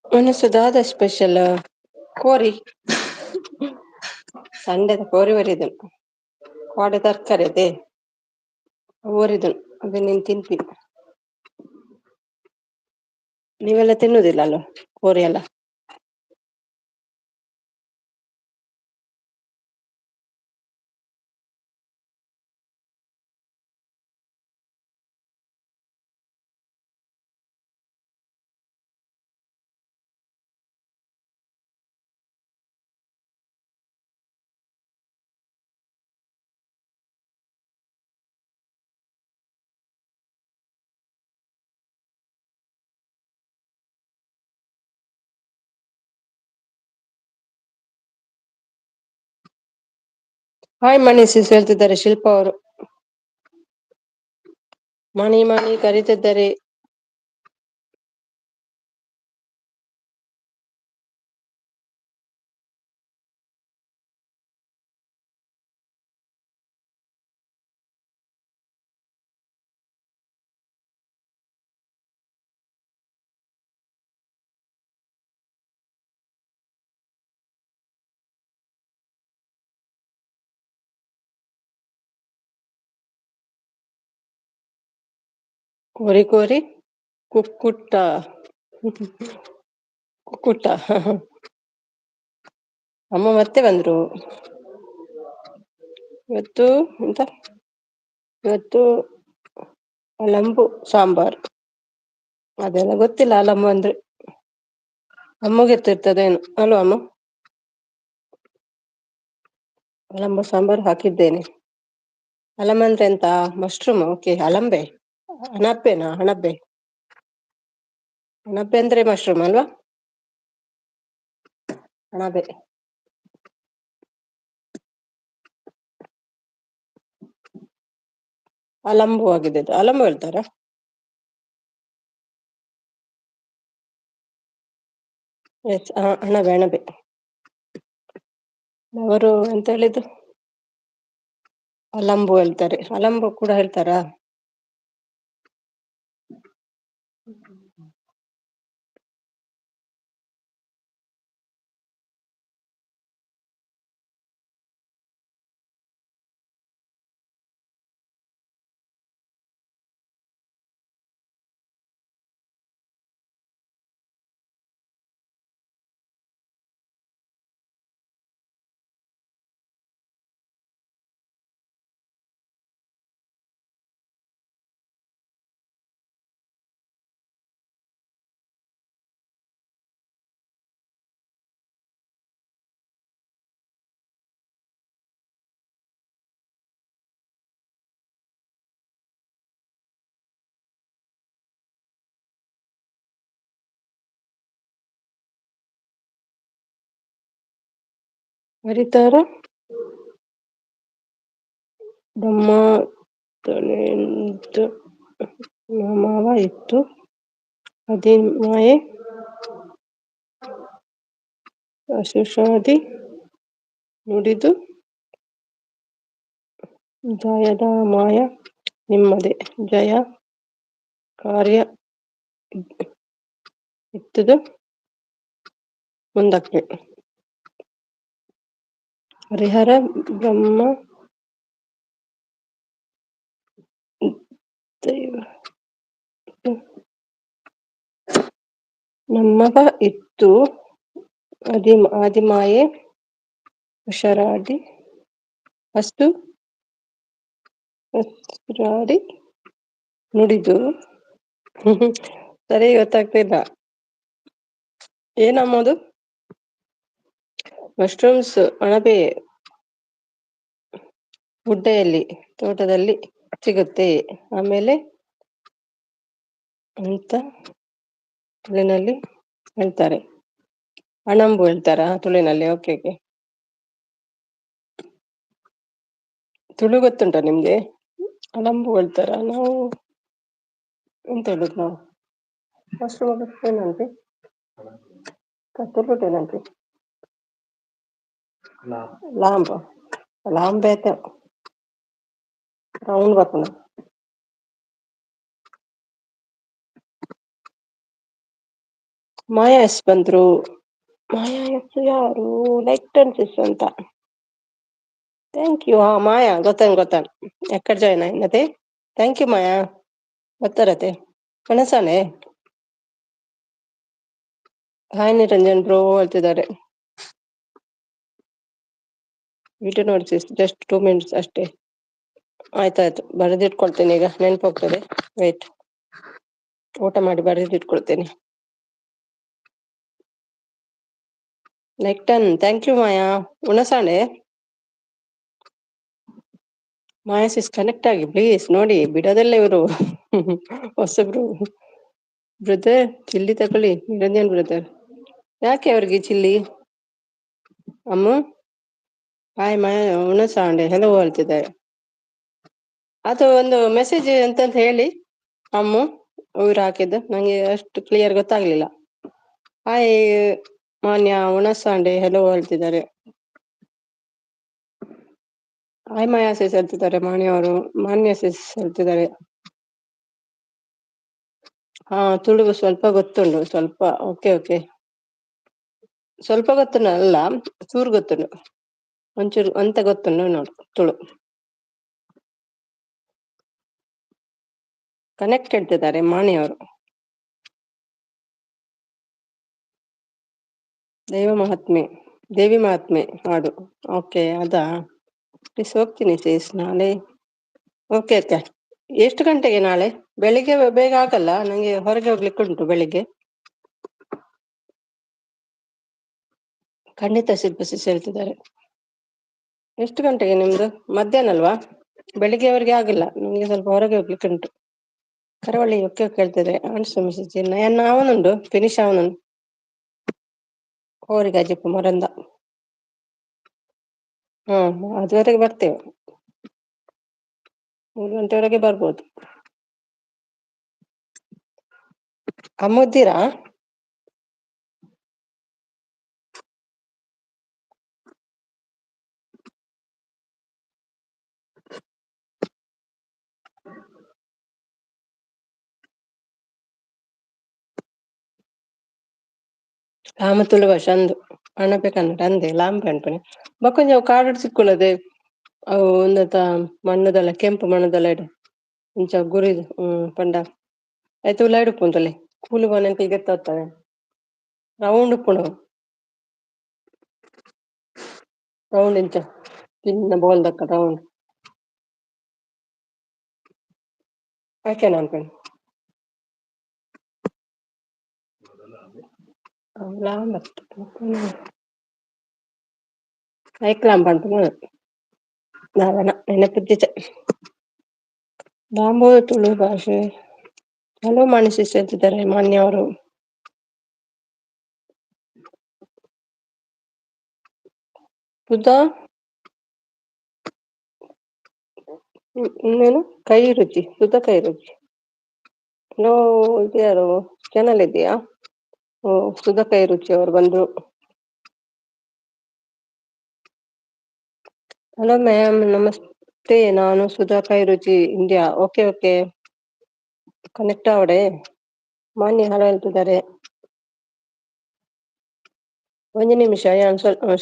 ಮನಸ್ಸದಾದ ಸ್ಪೆಷಲ್ ಕೋರಿ ಸಂಡೆದ ಕೋರಿ ಬರಿದು ಕೋಡೆ ತರಕಾರಿ ಅದೇ ಓರಿದನು ಅದೇ ನೀನ್ ತಿನ್ಪಿ. ನೀವೆಲ್ಲ ತಿನ್ನುದಿಲ್ಲ ಅಲ್ವ ಕೋರಿ ಎಲ್ಲ? ಹಾಯ್ ಮಣಿ ಸಿಸ್ ಹೇಳ್ತಿದ್ದಾರೆ ಶಿಲ್ಪ ಅವರು. ಮಣಿ ಮಣಿ ಕರೀತಿದ್ದಾರೆ. ಕೋರಿ ಕೋರಿ ಕುಕ್ಕುಟ್ಟ ಕುಕ್ಕುಟ. ಅಮ್ಮ ಮತ್ತೆ ಬಂದ್ರು ಇವತ್ತು. ಎಂತ ಇವತ್ತು ಲಂಬು ಸಾಂಬಾರ್. ಅದೆಲ್ಲ ಗೊತ್ತಿಲ್ಲ ಅಲ್ಲಮ್ಮ ಅಂದ್ರೆ ಅಮ್ಮಗೆ ಗೊತ್ತಿರ್ತದೇನು ಅಲ್ವಾ ಅಮ್ಮ? ಅಲಂಬ ಸಾಂಬಾರ್ ಹಾಕಿದ್ದೇನೆ. ಅಲಂ ಅಂದ್ರೆ ಎಂತ? ಮಶ್ರೂಮ್. ಓಕೆ ಅಲಂಬೆ. ಅಣಪ್ಪೆನಾ? ಅಣಬೆ. ಅಣಬೆ ಅಂದ್ರೆ ಮಶ್ರೂಮ್ ಅಲ್ವಾ? ಅಣಬೆ. ಅಲಂಬು ಆಗಿದೆ. ಅಲಂಬು ಹೇಳ್ತಾರ? ಎಸ್ ಅಣಬೆ ಅಣಬೆ. ಅವರು ಎಂತ ಹೇಳಿದ್ದು? ಅಲಂಬು ಹೇಳ್ತಾರೆ. ಅಲಂಬು ಕೂಡ ಹೇಳ್ತಾರಾ? ಹರಿತಾರ ಬ್ರಹ್ಮ ತಲೆಯಿಂದ ಮಾವ ಇತ್ತು ಅದಿಮಾಯೆ ಅಶುಷಾದಿ ನುಡಿದು ಜಯದ ಮಾಯ ನಿಮ್ಮದೇ ಜಯ ಕಾರ್ಯ ಇತ್ತದು ಮುಂದಕ್ಕೆ ಹರಿಹರ ಬ್ರಹ್ಮ ದೈವ ನಮ್ಮಗ ಇತ್ತು ಆದಿಮಾಯೆ ಹುಷರಾಡಿ ಅಷ್ಟು ಹುಷರಾಡಿ ನುಡಿದು ಸರಿ ಗೊತ್ತಾಗ್ತಿಲ್ಲ ಏನಮ್ಮದು ಮಶ್ರೂಮ್ಸ್ ಅಣಬೆ ಗುಡ್ಡೆಯಲ್ಲಿ ತೋಟದಲ್ಲಿ ಸಿಗುತ್ತೆ ಆಮೇಲೆ ಅಂತ ತುಳಿನಲ್ಲಿ ಹೇಳ್ತಾರೆ ಅಣಂಬು ಹೇಳ್ತಾರಾ ತುಳಿನಲ್ಲಿ ಓಕೆ ಓಕೆ ತುಳು ಗೊತ್ತುಂಟ ನಿಮ್ಗೆ ಅಣಂಬು ಹೇಳ್ತಾರ ನಾವು ಎಂತ ಹೇಳುದು ನಾವು ಮಶ್ರೂಮ್ ಏನಂತೆ ಕತ್ತೂರ್ಬಿಟ್ಟೇನಂತೆ ಲಾಂಬ ಲಾಂಬೆ ಆಯ್ತ ರೌಂಡ್ ಬರ್ತನ ಮಾಯಾ ಎಸ್ ಬಂದ್ರು ಮಾಯಾ ಎಸ್ ಯಾರು ಲೈಕ್ ಅನ್ಸಿಸ್ ಅಂತ ಥ್ಯಾಂಕ್ ಯು ಮಾಯಾ ಗೊತ್ತಾನ ಎక్కడ ಜಾಯ್ನ್ ಆಯ್ನತೆ ಥ್ಯಾಂಕ್ ಯು ಮಾಯಾ ಗೊತ್ತಾರತೆ ಕಣಸಾನೆ ಹಾಯ್ ನಿರಂಜನ್ ಬ್ರೋ ಹೇಳ್ತಿದ್ದಾರೆ ವಿಡಿಯೋ ನೋಡ್ಸಿ ಜಸ್ಟ್ 2 ಮಿನಿಟ್ಸ್ ಅಷ್ಟೇ ಆಯ್ತಾಯ್ತು ಬರೆದಿಟ್ಕೊಳ್ತೇನೆ ಈಗ ನೆನಪು ಹೋಗ್ತದೆ ವೇಟ್ ಊಟ ಮಾಡಿ ಬರೆದಿಟ್ಕೊಳ್ತೇನೆ ಲೈಕ್ 10 ಥ್ಯಾಂಕ್ ಯು ಮಾಯಾ ಉಣಸಾಳೆ ಮಾಯಾ ಸಿಸ್ ಕನೆಕ್ಟ್ ಆಗಿ ಪ್ಲೀಸ್ ನೋಡಿ ಬಿಡೋದಲ್ಲ ಇವರು ಹೊಸಬ್ರು ಬ್ರದರ್ ಚಿಲ್ಲಿ ತಗೊಳ್ಳಿ ನಿರಂಜನ್ ಬ್ರದರ್ ಯಾಕೆ ಅವ್ರಿಗೆ ಚಿಲ್ಲಿ ಅಮ್ಮ ಹಾಯ್ ಮಾಯಾ ಉಣಸಾಂಡೆ ಹೆಲೋ ಹೇಳ್ತಿದ್ದಾರೆ ಅದು ಒಂದು ಮೆಸೇಜ್ ಎಂತಂತ ಹೇಳಿ ಅಮ್ಮು ಇವ್ರು ಹಾಕಿದ್ದು ನಂಗೆ ಅಷ್ಟು ಕ್ಲಿಯರ್ ಗೊತ್ತಾಗ್ಲಿಲ್ಲ ಹಾಯ್ ಮಾನ್ಯ ಉಣಸಾಂಡೆ ಹೆಲೋ ಹೇಳ್ತಿದ್ದಾರೆ ಹಾಯ್ ಮಾಯಾ ಸಿಸ್ ಹೇಳ್ತಿದ್ದಾರೆ ಮಾನ್ಯ ಸಿಸ್ ಹೇಳ್ತಿದ್ದಾರೆ ಹಾ ತುಳು ಸ್ವಲ್ಪ ಗೊತ್ತುಂಡು ಸ್ವಲ್ಪ ಓಕೆ ಓಕೆ ಸ್ವಲ್ಪ ಗೊತ್ತುಂಡು ಅಲ್ಲ ಚೂರು ಗೊತ್ತುಂಡು ಒಂಚೂರು ಅಂತ ಗೊತ್ತುಂಡು ನೋಡು ತುಳು ಕನೆಕ್ಟ್ ಹೇಳ್ತಿದ್ದಾರೆ ಮಾಣಿಯವರು ದೇವಿ ಮಹಾತ್ಮೆ ಹಾಡು ಓಕೆ ಅದಾ ಪ್ಲೀಸ್ ಹೋಗ್ತೀನಿ ಸೇಸ್ ನಾಳೆ ಓಕೆ ಓಕೆ ಎಷ್ಟು ಗಂಟೆಗೆ ನಾಳೆ ಬೆಳಿಗ್ಗೆ ಬೇಗ ಆಗಲ್ಲ ನಂಗೆ ಹೊರಗೆ ಹೋಗ್ಲಿಕ್ಕೆ ಉಂಟು ಬೆಳಿಗ್ಗೆ ಖಂಡಿತ ಶಿಲ್ಪಸಿ ಹೇಳ್ತಿದ್ದಾರೆ ಎಷ್ಟು ಗಂಟೆಗೆ ನಿಮ್ದು ಮಧ್ಯಾಹ್ನ ಅಲ್ವಾ ಬೆಳಿಗ್ಗೆವರೆಗೆ ಆಗಿಲ್ಲ ನಿಮ್ಗೆ ಸ್ವಲ್ಪ ಹೊರಗೆ ಹೋಗ್ಲಿಕ್ಕೆ ಉಂಟು ಕರಾವಳಿ ಓಕೆ ಕೇಳ್ತಿದ್ರೆ ಆನ್ಸರ್ ಅವನುಂಡು ಫಿನಿಶ್ ಅವನು ಹೋರಿಗಾಜಿಪ್ಪು ಮರಂದ ಅದುವರೆಗೆ ಬರ್ತೇವೆ 3 ಗಂಟೆವರೆಗೆ ಬರ್ಬೋದು ಅಮ್ಮುದ್ದೀರಾ ತುಳು ಭಾಷೆ ಅಂದು ಅಣಬೇಕನ್ನಡ ಅಂದೆ ಲಾಂಬೆ ಅನ್ಪಣೆ ಬಕೊಂಜ ಕಾಡು ಸಿಕ್ಕುಳದೆ ಅವು ಒಂದತ ಮಣ್ಣದಲ್ಲ ಕೆಂಪು ಮಣ್ಣದಲ್ಲ ಇಡು ಇಂಚ ಗುರಿ ಪಂಡ ಆಯ್ತು ಉಲ್ಲ ಇಡುಪುಂತಲೆ ಕೂಲು ಬನ ಗೆತ್ತೋಗ್ತವೆ ರೌಂಡ್ ಉಪ್ಪುಂಡು ರೌಂಡ್ ಇಂಚ ಚಿನ್ನ ಬೋಲ್ ದಕ್ಕ ರೌಂಡ್ ಹಾಕೇನ ಅನ್ಪಣೆ ಐಕ್ಲಾಂಬ ಅಂತ ನಾವನ ನೆನಪಿದ್ದಿದ್ದೆ ದಾಂಬೋದ ತುಳು ಭಾಷೆ ಹಲೋ ಮಾನಸಿ ಹೇಳ್ತಿದ್ದಾರೆ ಮಾನ್ಯ ಅವರು ಸುಧಾ ಇನ್ನೇನು ಕೈ ರುಚಿ, ಸುಧಾ ಕೈ ರುಚಿ. ನೋ, ಇದು ಯಾರು ಚಾನಲ್ ಇದೆಯಾ? ಓ, ಸುಧಾ ಕೈ ರುಚಿ ಅವರು ಬಂದ್ರು. ಹಲೋ ಮ್ಯಾಮ್, ನಮಸ್ತೆ. ನಾನು Sudha Kai Ruchi India. Okay okay, connect ಆವಡೆ. ಮಾನ್ಯ ಹಲೋ ಹೇಳ್ತಿದ್ದಾರೆ. ಒಂದು ನಿಮಿಷ,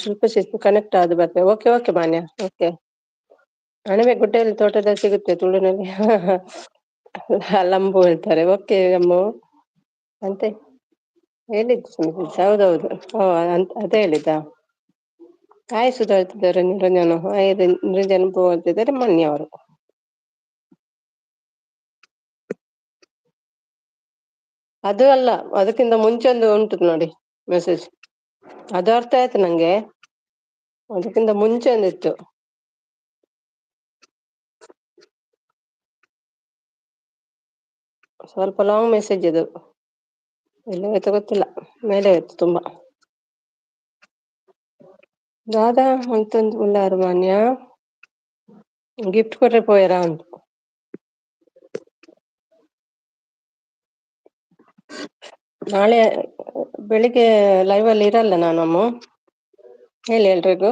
ಸ್ವಲ್ಪ ಶಿಸ್ತು ಕನೆಕ್ಟ್ ಆದ ಬರ್ತೇವೆ. ಓಕೆ ಓಕೆ ಮಾನ್ಯ, ಓಕೆ. ಅಣಬೆ ಗುಡ್ಡೆಯಲ್ಲಿ ತೋಟದಲ್ಲಿ ಸಿಗುತ್ತೆ ತುಳುನಲ್ಲಿ. ಲಂಬು ಹೇಳ್ತಾರೆ. ಓಕೆ ಅಮ್ಮು ಅಂತೆ ಹೇಳಿದ್ದು ಸುಮಿತ್. ಹೌದೌದು, ಓ ಅದೇ ಹೇಳಿದ್ದ. ಹಾಯ್ ಸುಧಾ ಹೇಳ್ತಿದ್ದಾರೆ. ನಿರಂಜನ ಹಾಯ್, ನಿರಂಜನ ಪೂ ಹೇಳ್ತಿದ್ದಾರೆ ಮಾನ್ಯ ಅವರು. ಅದು ಅಲ್ಲ, ಅದಕ್ಕಿಂತ ಮುಂಚೆ ಒಂದು ಉಂಟು ನೋಡಿ ಮೆಸೇಜ್. ಅದು ಅರ್ಥ ಆಯ್ತು ನಂಗೆ. ಅದಕ್ಕಿಂತ ಮುಂಚೆ ಒಂದಿತ್ತು. ಸ್ವಲ್ಪ ಲಾಂಗ್ ಮೆಸೇಜ್ ಇದು. ಎಲ್ಲ ಹೋಯ್ತು ಗೊತ್ತಿಲ್ಲ, ಮೇಲೆ ಹೋಯ್ತು ತುಂಬಾ. ದಾದಾ ಅಂತಂದು ಉಳ್ಳಾರು ಮಾನ್ಯ ಗಿಫ್ಟ್ ಕೊಟ್ರೆ ಪೋಯರಾ ಅಂತ. ನಾಳೆ ಬೆಳಿಗ್ಗೆ ಲೈವ್ ಅಲ್ಲಿ ಇರಲ್ಲ ನಾನಮ್ಮ. ಹೇಳಿ ಎಲ್ರಿಗೂ.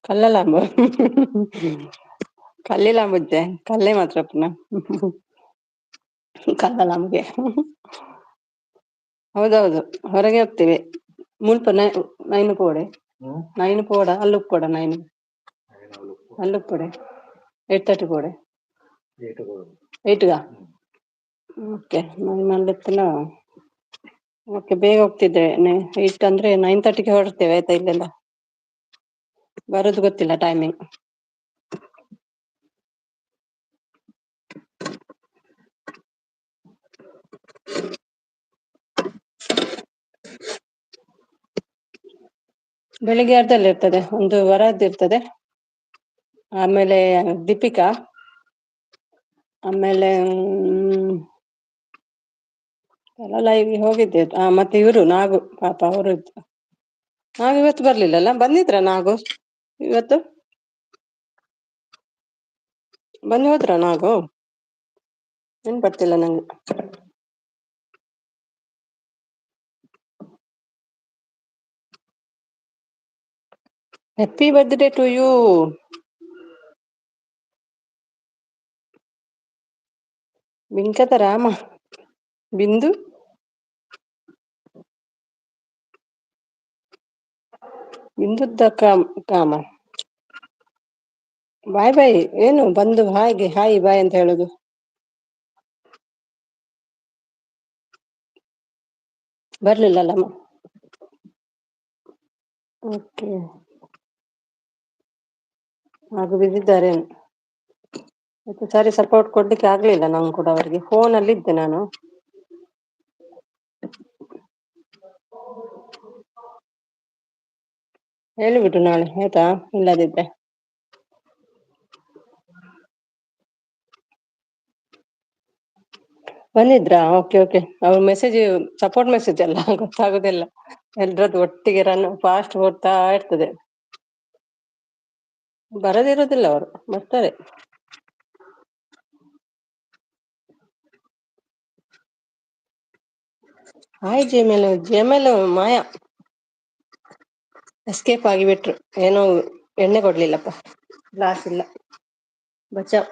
ಕಲ್ಲಲಾಂಬ ಕಲ್ಲಿಲ್ಲ ಬುಜ್ಜೆ, ಕಲ್ಲೆ ಮಾತ್ರ ಪುನಃ ಕಲ್ಲಲಾಂಬ್ಗೆ. ಹೌದೌದು, ಹೊರಗೆ ಹೋಗ್ತೇವೆ. ಮುಲ್ಪ ನೈನು ಪೋಡೆ, ನೈನು ಪೋಡ ಅಲ್ಲುಕ್ ಪೋಡ ನೈನು ಅಲ್ಲುಕ್ ಪೋಡೆ 8:30 ಪೋಡೆ 8ಗ. ಓಕೆ, ನೈನ್ ಓಕೆ, ಬೇಗ ಹೋಗ್ತಿದ್ದೇವೆ. 8 ಅಂದ್ರೆ 9:30ಗೆ ಹೊರಡ್ತೇವೆ ಆಯ್ತಾ. ಇಲ್ಲೆಲ್ಲ ಬರೋದು ಗೊತ್ತಿಲ್ಲ ಟೈಮಿಂಗ್. ಬೆಳಿಗ್ಗೆ ಅರ್ಧಲ್ಲಿ ಇರ್ತದೆ, ಒಂದು ವರದ್ದು ಇರ್ತದೆ. ಆಮೇಲೆ ದೀಪಿಕಾ, ಆಮೇಲೆ ಎಲ್ಲ ಲೈವ್ಗೆ ಹೋಗಿದ್ದೆ. ಮತ್ತೆ ಇವರು ನಾಗು ಪಾಪ ಅವರು ಇದ್ರು. ನಾಗು ಇವತ್ತು ಬರ್ಲಿಲ್ಲಲ್ಲ, ಬಂದಿದ್ರ ನಾಗು ಇವತ್ತು? ಬನ್ನಿ ಹೋದ್ರ ನಾಗು? ಏನ್ ಬರ್ತಿಲ್ಲ ನಂಗೆ. Happy birthday to you. ಬಿಂಕದ ರಾಮ ಬಿಂದು ಬಿಂದುದ್ದ ಕಾಮ. ಬಾಯ್ ಬಾಯ್ ಏನು ಬಂದು ಹಾಯ್ಗೆ ಹಾಯ್ ಬಾಯ್ ಅಂತ ಹೇಳುದು? ಬರ್ಲಿಲ್ಲಲ್ಲಮ್ಮ. ಓಕೆ, ಹಾಗು ಬಿದ್ದಿದ್ದಾರೇನು ಮತ್ತೆ. ಸರಿ, ಸಪೋರ್ಟ್ ಕೊಡ್ಲಿಕ್ಕೆ ಆಗ್ಲಿಲ್ಲ ನಂಗೆ ಕೂಡ. ಅವರಿಗೆ ಫೋನ್ ಅಲ್ಲಿ ಇದ್ದೆ ನಾನು. ಹೇಳಿಬಿಟ್ಟು ನಾಳೆ ಆಯ್ತಾ, ಇಲ್ಲದಿದ್ರೆ. ಬಂದಿದ್ರಾ? Okay okay. ಅವ್ರ ಮೆಸೇಜ್ ಸಪೋರ್ಟ್ ಮೆಸೇಜ್ ಅಲ್ಲ, ಗೊತ್ತಾಗುದಿಲ್ಲ. ಎಲ್ರದ್ದು ಒಟ್ಟಿಗೆ ರನ್ ಫಾಸ್ಟ್ ಓಡ್ತಾ ಇರ್ತದೆ. ಬರದಿರೋದಿಲ್ಲ, ಅವರು ಬರ್ತಾರೆ. Hi Gmail. ಜಿಮೇಲ್ ಮಾಯಾ ಎಸ್ಕೇಪ್ ಆಗಿಬಿಟ್ರು. ಏನೋ ಎಣ್ಣೆ ಕೊಡ್ಲಿಲ್ಲಪ್ಪ, ಗ್ಲಾಸ್ ಇಲ್ಲ. ಬಚಾವ್.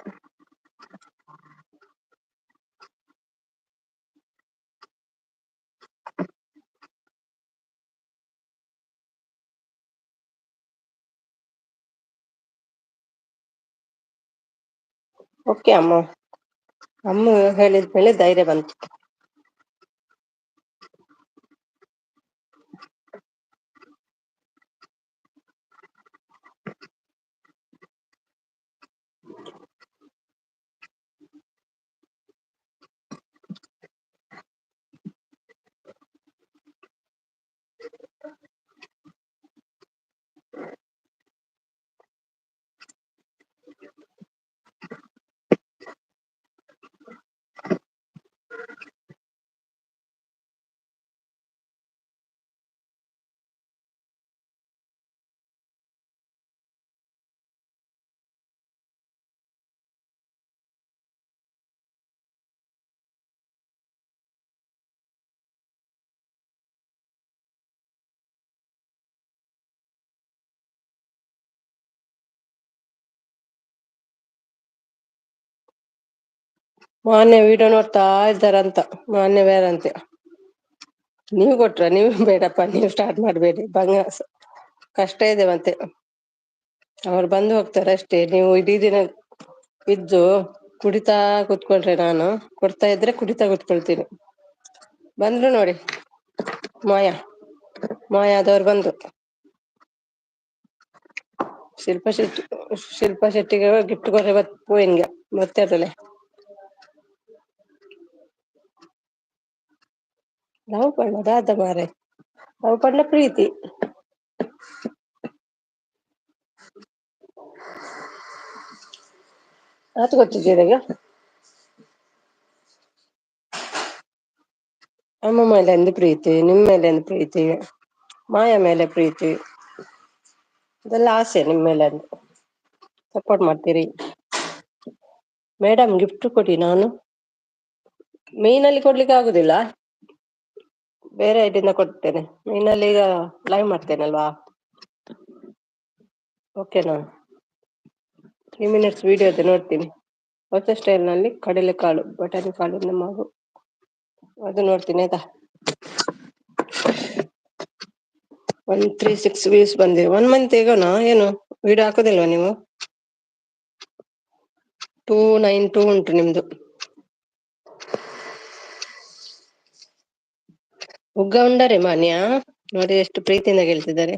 ಓಕೆ ಅಮ್ಮ. ಅಮ್ಮ ಹೇಳಿದ ಮೇಲೆ ಧೈರ್ಯ ಬಂತು. ಮಾನ್ಯ ವಿಡಿಯೋ ನೋಡ್ತಾ ಇದ್ದಾರಂತ. ಮಾನ್ಯ ಬೇರಂತೆ. ನೀವು ಕೊಟ್ರ? ನೀವು ಬೇಡಪ್ಪ, ನೀವು ಸ್ಟಾರ್ಟ್ ಮಾಡ್ಬೇಡಿ. ಕಷ್ಟ ಇದೆ ಮತ್ತೆ. ಅವ್ರು ಬಂದು ಹೋಗ್ತಾರೆ ಅಷ್ಟೇ. ನೀವು ಇಡೀ ದಿನ ಇದ್ದು ಕುಡಿತಾ ಕುತ್ಕೊಳ್ರಿ. ನಾನು ಕೊಡ್ತಾ ಇದ್ರೆ ಕುಡಿತಾ ಕುತ್ಕೊಳ್ತೀನಿ. ಬಂದ್ರು ನೋಡಿ, ಮಾಯಾದವ್ರು ಬಂದ್ರು. ಶಿಲ್ಪಾ ಶೆಟ್ಟಿಗೆ ಗಿಫ್ಟ್ ಕೊಡ್ರೆ ಪೋಯಿನ್ಗೆ ಮತ್ತೆ ಅದಲೆ ಲವ್ ಪಣ್ಣದ ಅದ ಮಾರೆ. ಲವ್ ಪಣ್ಣ ಪ್ರೀತಿ. ಅದು ಗೊತ್ತಿದ್ದೀರಿಗ. ಅಮ್ಮ ಮೇಲೆ ಒಂದು ಪ್ರೀತಿ, ನಿಮ್ಮ ಮೇಲೆ ಒಂದು ಪ್ರೀತಿ, ಮಾಯ ಮೇಲೆ ಪ್ರೀತಿ, ಇದೆಲ್ಲ ಆಸೆ ನಿಮ್ಮ ಮೇಲೆ ಅಂತ ಸಪೋರ್ಟ್ ಮಾಡ್ತೀರಿ. ಮೇಡಮ್ ಗಿಫ್ಟ್ ಕೊಡಿ. ನಾನು ಮೀನಲ್ಲಿ ಕೊಡ್ಲಿಕ್ಕೆ ಆಗುದಿಲ್ಲ, ಬೇರೆ ಐಡಿಯಿಂದ ಕೊಡ್ತೇನೆ. ಮೀನಲ್ಲಿ ಈಗ ಲೈವ್ ಮಾಡ್ತೇನಲ್ವಾ. ಓಕೆನಾ? 3 ಮಿನಿಟ್ಸ್ ವಿಡಿಯೋ ಇದೆ, ನೋಡ್ತೀನಿ. ಹೊಸ ಸ್ಟೈಲ್ ನಲ್ಲಿ ಕಡಲೆಕಾಳು ಬಟಾಣಿ ಕಾಳಿಂದ ಮಾವು, ಅದು ನೋಡ್ತೀನಿ ಆಯ್ತಾ. 136 ವ್ಯೂಸ್ ಬಂದಿದೆ. 1 ಮಂತ್ ಈಗನಾ ಏನು ವಿಡಿಯೋ ಹಾಕೋದಿಲ್ವಾ ನೀವು? 292 ಉಂಟು ನಿಮ್ದು. ಉಗ್ಗ ಉಂಡರೆ ಮಾನ್ಯ ನೋಡಿ ಎಷ್ಟು ಪ್ರೀತಿಯಿಂದ ಗೆಲ್ತಿದ್ದಾರೆ.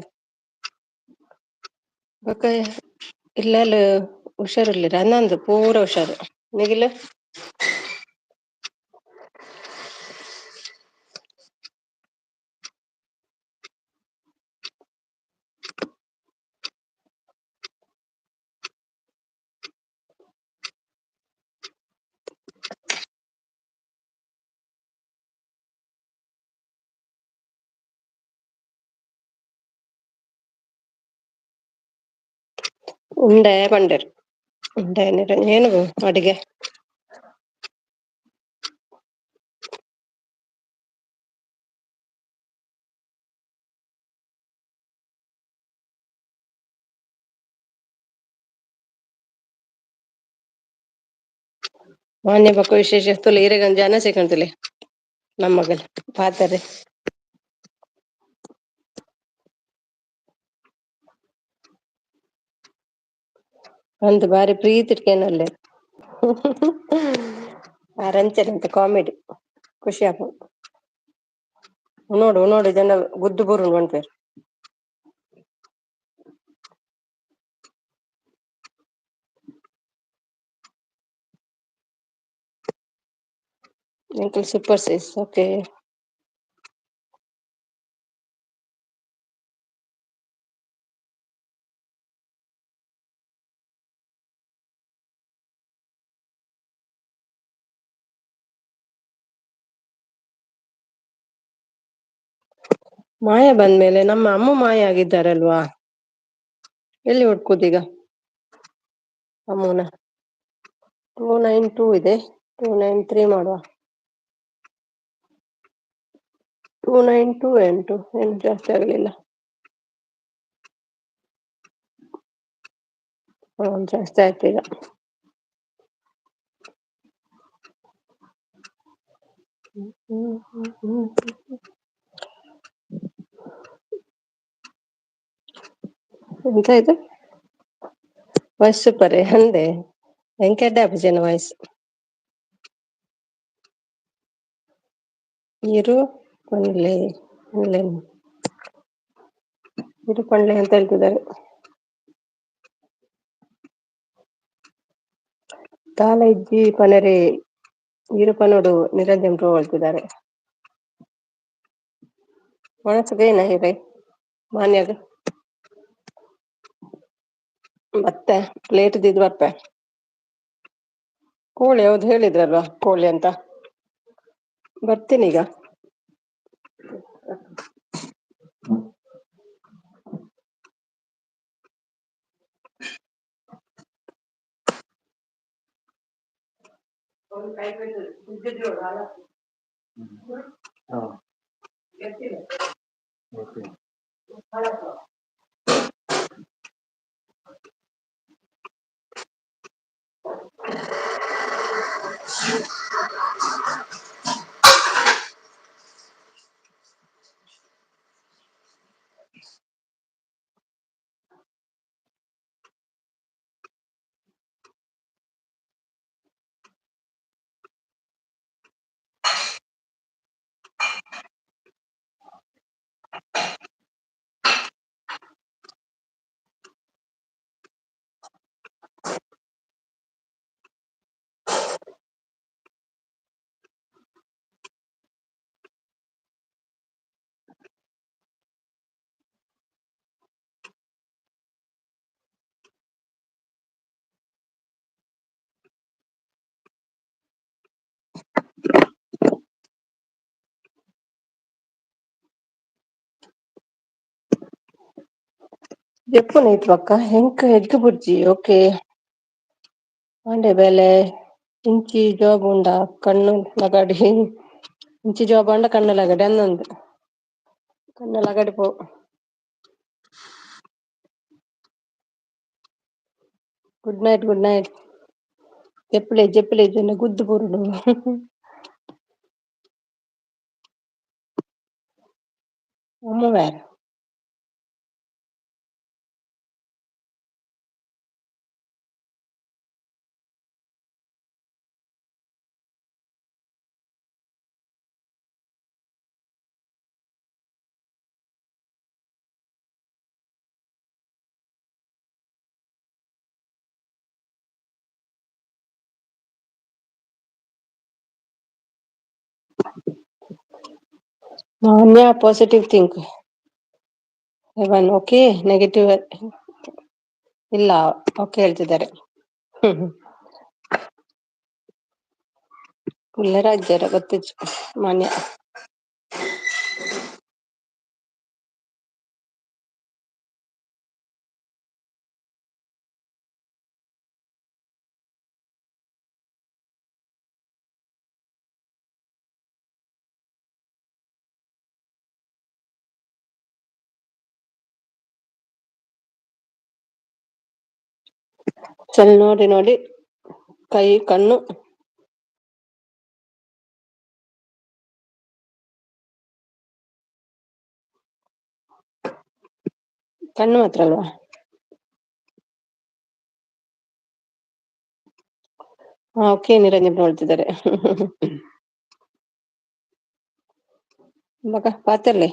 ಇಲ್ಲ ಹುಷಾರಿರ್ಲಿರ ಅನ್ನಂದು ಪೂರ ಹುಷಾರು. ನಿಗಿಲು ಉಂಡೆ ಪಂಡರ್ ಉಂಡೆ ಏನು ಅಡಿಗೆ? ಮಾನ್ಯ ಪಕ್ಕ ವಿಶೇಷ ತುಲೆ ಇರೆಗಂಜ ಜನ ಸಿಕ್ಕಂತಲೆ ನಮ್ಮಗಲ್ ಪಾತರೆ ಅಂತ ಬಾರಿ ಪ್ರೀತಿ ಇಟ್ಕೇನಲ್ಲೇ. ಆ ರಂಚನೆ ಅಂತ ಕಾಮಿಡಿ ಖುಷಿ ಆಪ. ನೋಡು ಜನ ಗುದ್ದು ಬೂರು ಬಣ್ಪೇರ್ ಸೂಪರ್ ಸೈಜ್. ಓಕೆ, ಮಾಯ ಬಂದ್ಮೇಲೆ ನಮ್ಮ ಅಮ್ಮ ಮಾಯ ಆಗಿದ್ದಾರಲ್ವಾ, ಎಲ್ಲಿ ಹುಡ್ಕುದೀಗ ಅಮ್ಮನ? 292 ಇದೆ, 293 ಮಾಡುವ. 292 ಏನು ಜಾಸ್ತಿ ಆಗ್ಲಿಲ್ಲ. ಜಾಸ್ತಿ ಆಯ್ತು ಈಗ. ಎಂತ ಇದು ವಾಯ್ಸ್ ಸೂಪರ್ ಅಂದೆ ಎಂಕೆಡ್ಡ ಜನ ವಾಯ್ಸ್. ಇರು ಪಳ್ಳೆ ಇರು ಪಳ್ಳೆ ಅಂತ ಹೇಳ್ತಿದ್ದಾರೆ. ತಾಲ ಇಜ್ಜಿ ಪನರೆ ಈರುಪನೋಡು ನಿರಂಜನ್ ಪ್ರೋ ಹೇಳ್ತಿದ್ದಾರೆ. ಒಣಸದೇನ ಹಿರೈ ಮಾನ್ಯಾಗ ಮತ್ತೆ ಲೇಟ್ ಇದ್ದಿದ್ ಬರ್ಪೆ ಕೋಳಿ ಹೌದು ಹೇಳಿದ್ರಲ್ವಾ ಕೋಳಿ ಅಂತ. ಬರ್ತೀನಿ ಈಗ. ಜಪ್ಪುನೈತ್ವಕ್ಕ ಹೆಂಕ ಎಗ್ ಬುರ್ಜಿ ಓಕೆ ಅಂಡೆ ಬೇಲೆ ಇಂಚಿ ಜೋಬುಂಡ ಕಣ್ಣು ಲಗಾಡಿ ಇಂಚಿ ಜೋಬುಂಡ ಕಣ್ಣು ಲಗಾಡಿ ಅನ್ನೊಂದು ಕಣ್ಣು ಲಗಾಡಿ ಪೋ ಗುಡ್ ನೈಟ್ ಗುಡ್ ನೈಟ್ ಜಪ್ಪಲೆ ಜಪ್ಪಲೆ ಜನ ಗುದ್ದು ಬುರುಡು ಅಮ್ಮ ಬೇರೆ Manya positive think heaven okay negative ಇಲ್ಲ ಓಕೆ ಹೇಳ್ತಿದ್ದಾರೆ ಒಳ್ಳೆ ರಾಜ್ಯರ ಗೊತ್ತಿತ್ತು ಮಾನ್ಯ ಚಲ್ ನೋಡಿ ನೋಡಿ ಕೈ ಕಣ್ಣು ಕಣ್ಣು ಮಾತ್ರ ಅಲ್ವಾ ಓಕೆ ನಿರಂಜನ್ ನೋಡ್ತಿದ್ದಾರೆ ಮಗ ಪಾತರ್ಲೆ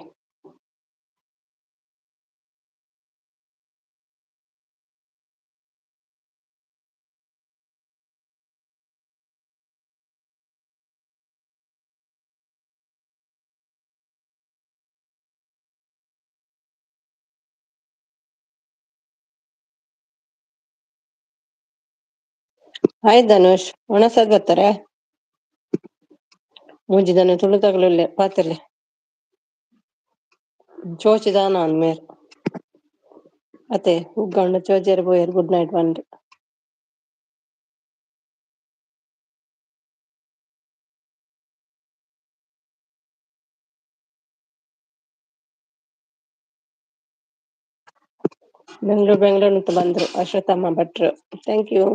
ಹಾಯ್ ಧನುಷ್ ಒಣಸದ್ ಬರ್ತಾರೆ ಮೂಜಿದನ ತುಳು ತಗಲುಲ್ಲೆ ಪಾತಿರ್ಲಿ ಚೋಚಿದಾನ ಅಂದ್ಮೇರ್ ಅತೆ ಉಗ್ಗಂಡ ಚೋಚಿಯರ್ ಬೋಯರ್ ಗುಡ್ ನೈಟ್ ಬಂದ್ರಿ ಬೆಂಗಳೂರು ಅಂತ ಬಂದ್ರು ಅಶ್ವತ್ಥಮ್ಮ ಭಟ್ರು ಥ್ಯಾಂಕ್ ಯು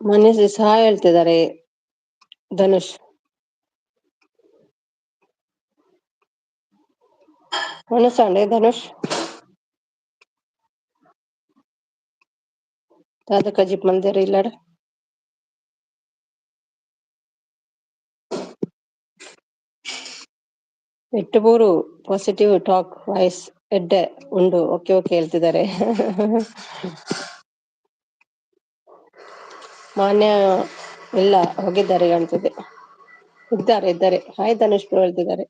ಮನೆ ಸಹಾಯ ಹೇಳ್ತಿದ್ದಾರೆ ಧನುಷ್ ಒಣಸಂಡೆ ಧನುಷ್ ದಾದ ಕಜಿಪ್ ಮಂದಿರ ಇಲ್ಲಾಡ ಎಟ್ಟುಬೂರು ಪಾಸಿಟಿವ್ ಟಾಕ್ ವಾಯ್ಸ್ ಎಡ್ಡೆ ಉಂಡು ಓಕೆ ಓಕೆ ಹೇಳ್ತಿದ್ದಾರೆ ಮಾನ್ಯ ಇಲ್ಲ ಹೋಗಿದ್ದಾರೆ ಕಾಣ್ತದೆ ಇದ್ದಾರೆ ಹಾಯ್ ಧನುಷ್ ಹೇಳ್ತಿದ್ದಾರೆ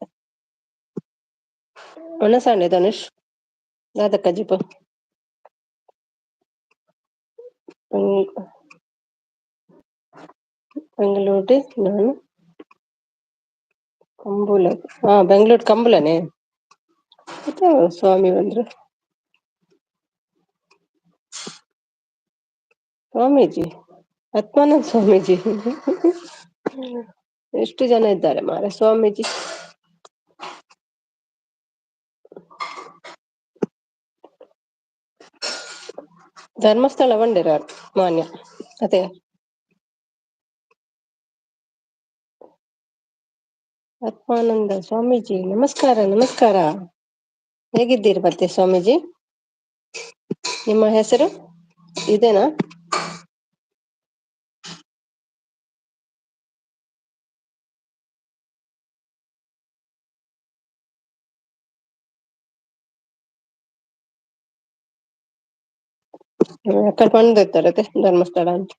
ಒಣಸಂಡೆ ಧನುಷ್ ದಾದ ಕಜಿಪ್ ಬೆಂಗಳೂರು ನಾನು ಕಂಬುಲ ಬೆಂಗಳೂರು ಕಂಬುಲನೆ ಸ್ವಾಮಿ ಬಂದ್ರು ಸ್ವಾಮೀಜಿ ಆತ್ಮಾನಂದ ಸ್ವಾಮೀಜಿ ಎಷ್ಟು ಜನ ಇದ್ದಾರೆ ಮಾರೆ ಸ್ವಾಮೀಜಿ ಧರ್ಮಸ್ಥಳ ಬಂದಿರ ಮಾನ್ಯ ಅದೇ ಆತ್ಮಾನಂದ ಸ್ವಾಮೀಜಿ ನಮಸ್ಕಾರ ನಮಸ್ಕಾರ ಹೇಗಿದ್ದೀರಿ ಮತ್ತೆ ಸ್ವಾಮೀಜಿ ನಿಮ್ಮ ಹೆಸರು ಇದೇನಾ ಅక్కడ ಬಂದಿರ್ತಾರೆ ಧರ್ಮಸ್ಥಳ ಅಂತ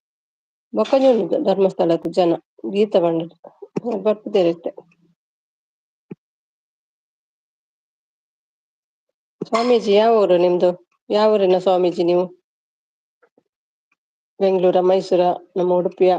ಬೊಕ್ಕಜ ಧರ್ಮಸ್ಥಳದ ಜನ ಗೀತ ಬಂಡ ಬರ್ತಿದ್ದೀರತ್ತೆ ಸ್ವಾಮೀಜಿ ಯಾವ ಊರು ನಿಮ್ದು ಯಾವ ಊರಿನ ಸ್ವಾಮೀಜಿ ನೀವು ಬೆಂಗಳೂರ, ಮೈಸೂರ, ನಮ್ಮ ಉಡುಪಿಯ?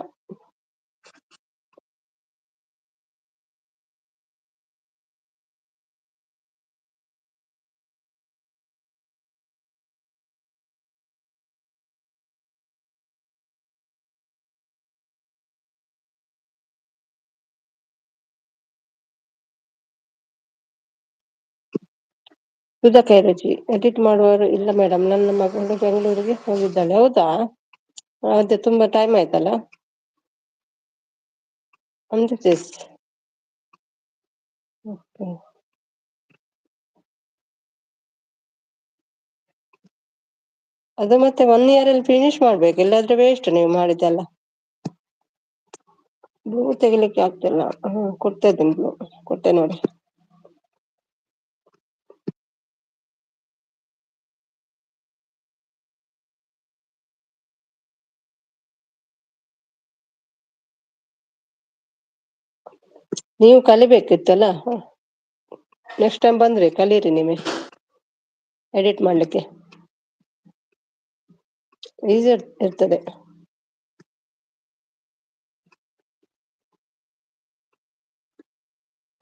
ಸುಧಾ ಕೈರಜಿ, ಎಡಿಟ್ ಮಾಡುವವರು ಇಲ್ಲ ಮೇಡಮ್, ನನ್ನ ಮಗಳು ಬೆಂಗಳೂರಿಗೆ ಹೋಗಿದ್ದಾಳೆ. ಹೌದಾ? ಅದೇ ತುಂಬಾ ಟೈಮ್ ಆಯ್ತಲ್ಲ. This okay. ಅದು ಮತ್ತೆ 1 year ಅಲ್ಲಿ ಫಿನಿಶ್ ಮಾಡ್ಬೇಕು, ಇಲ್ಲಾದ್ರೆ ವೇಸ್ಟ್ ನೀವು ಮಾಡಿದ್ದೆಲ್ಲ. ಬ್ಲೂ ತೆಗಿಲಿಕ್ಕೆ ಆಗ್ತಿಲ್ಲ. ಕೊಡ್ತಾ ಇದ್ದೀನಿ ಬ್ಲೂ, ಕೊಟ್ಟೆ ನೋಡಿ. ನೀವು ಕಲಿಬೇಕಿತ್ತಲ್ಲ. ನೆಕ್ಸ್ಟ್ ಟೈಮ್ ಬಂದ್ರೆ ಕಲೀರಿ ನೀವೇ ಎಡಿಟ್ ಮಾಡ್ಲಿಕ್ಕೆ. ಈಸಿ ಇರ್ತದೆ.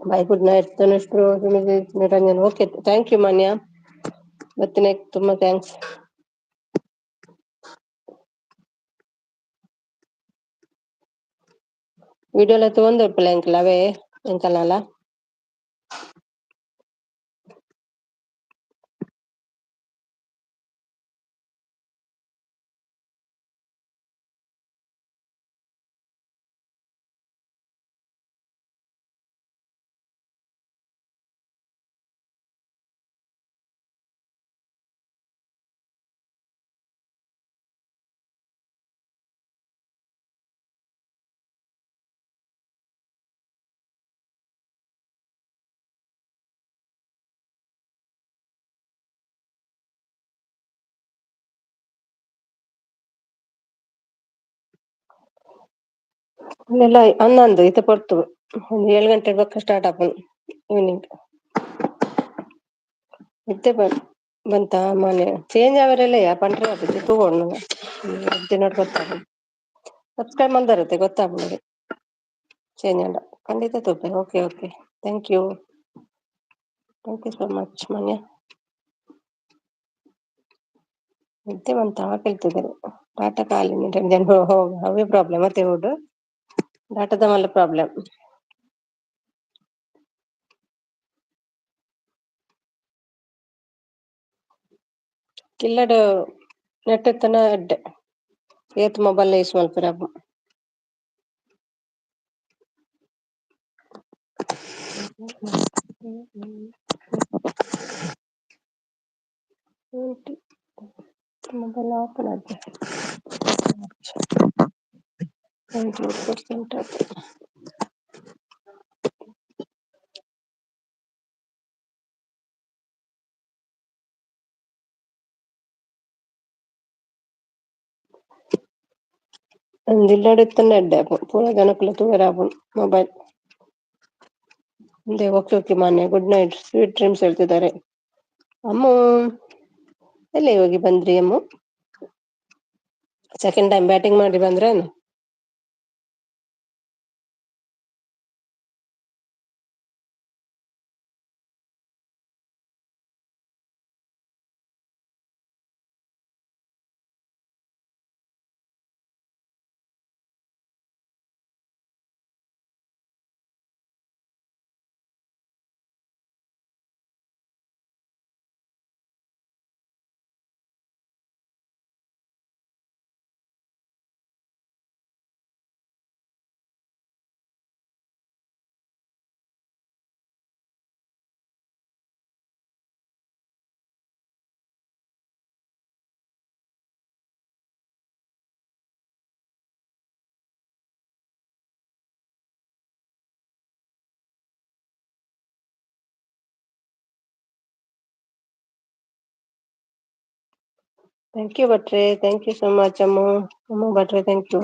Bye, good night Tanushree, Niranjan. Okay, thank you Manya. ಬರ್ತೀನಿ, ತುಂಬಾ ಥ್ಯಾಂಕ್ಸ್. వీడియోలో తోంది ఇప్పుడు అవే ఇంకనాలా. ಇಲ್ಲ ಹನ್ನೊಂದು ಇದು ಕೊಡ್ತು. ಒಂದು 7 ಗಂಟೆ ಪಕ್ಕ ಸ್ಟಾರ್ಟ್ ಆಪುನು ಈವ್ನಿಂಗ್. ಇತ್ತೆ ಬಂತ ಮನೆ ಚೇಂಜ್ ಅವರೆಲ್ಲ ಪಂಡ್ರೆ ಆಗುತ್ತೆ ತಗೊಂಡು ನೋಡಿ ಗೊತ್ತಾಗ ಸಬ್ಸ್ಕ್ರೈಬ್ ಮಂದರತ್ತೆ ಗೊತ್ತಾಗ ನೋಡಿ ಚೇಂಜ್ ಅಲ್ಲ ಖಂಡಿತ ತೂಪೆ. Okay okay, thank you so much Manya. ನಿದ್ದೆ ಬಂತ ಕೇಳ್ತಿದ್ದಾರೆ. ಡಾಟಾ ಖಾಲಿ ನಿರಂಜನ್. ಅವೇ ಪ್ರಾಬ್ಲಮ್ ಮತ್ತೆ ಹುಡು ಡಾಟಾದ ಮಲ್ಲ ಪ್ರಾಬ್ಲಮ್. ಕಿಲ್ಲಡ ನೆಟ್ ಎತ್ತನ ಎಡ್ಡೆ ಏತ್ ಮೊಬೈಲ್ ಯೂಸ್ ಮಲ್ಪುರಪ್ಪ. ಮೊಬೈಲ್ ಓಪನ್ ಆಗಿದೆ 98%. ಅಂದಿಲ್ಲಡೆತ್ತನೆ ಎಡ್ಡೆ ಪೂರ ಜನಕ್ಕುಲ ತೂವರಾಪುನು ಮೊಬೈಲ್. ಅದೇ ಓಕೆ ಓಕೆ ಮಾನ್ಯ, ಗುಡ್ ನೈಟ್, ಸ್ವೀಟ್ ಡ್ರೀಮ್ಸ್ ಹೇಳ್ತಿದ್ದಾರೆ. ಅಮ್ಮು ಎಲ್ಲಿ ಹೋಗಿ ಬಂದ್ರಿ ಅಮ್ಮು? ಸೆಕೆಂಡ್ ಟೈಮ್ ಬ್ಯಾಟಿಂಗ್ ಮಾಡಿ ಬಂದ್ರೇನು? ಥ್ಯಾಂಕ್ ಯು ಭಟ್ರೆ, ಥ್ಯಾಂಕ್ ಯು ಸೋ ಮಚ್ ಅಮ್ಮು. ಅಮ್ಮು ಭಟ್ರೆ, ಥ್ಯಾಂಕ್ ಯು.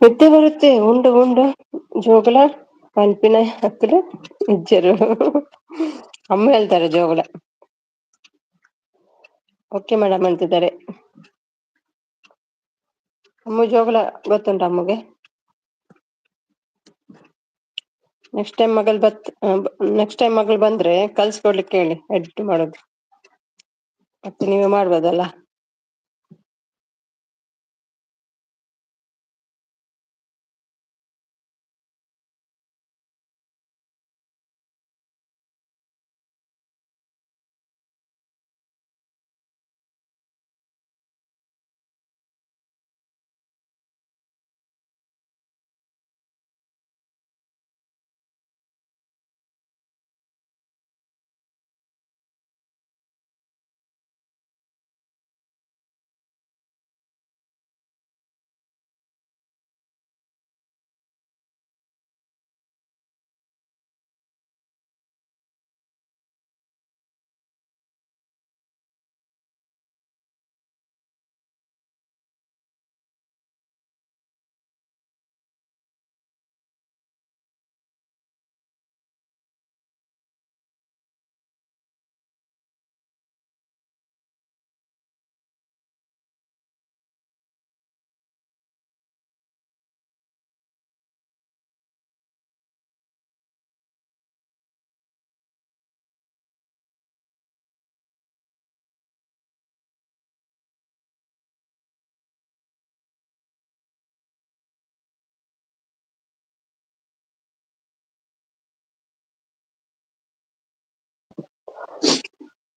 ನಿದ್ದೆ ಬರುತ್ತೆ ಉಂಡು ಉಂಡು ಜೋಗುಳ ಪನ್ಪಿನ ಹಕ್ಕಲು ಇಜ್ಜರು ಅಮ್ಮ ಹೇಳ್ತಾರೆ ಜೋಗುಳ. ಓಕೆ ಮೇಡಮ್ ಅಂತಿದ್ದಾರೆ. ಅಮ್ಮು ಜೋಗುಳ ಗೊತ್ತುಂಟ ಅಮ್ಮಗೆ. ನೆಕ್ಸ್ಟ್ ಟೈಮ್ ಮಗಳು ಬಂದ್ರೆ ಕಲ್ಸ್ಕೊಡ್ಲಿಕ್ಕೆ ಹೇಳಿ ಎಡಿಟ್ ಮಾಡೋದು. ಮತ್ತೆ ನೀವೇ ಮಾಡ್ಬೋದಲ್ಲ.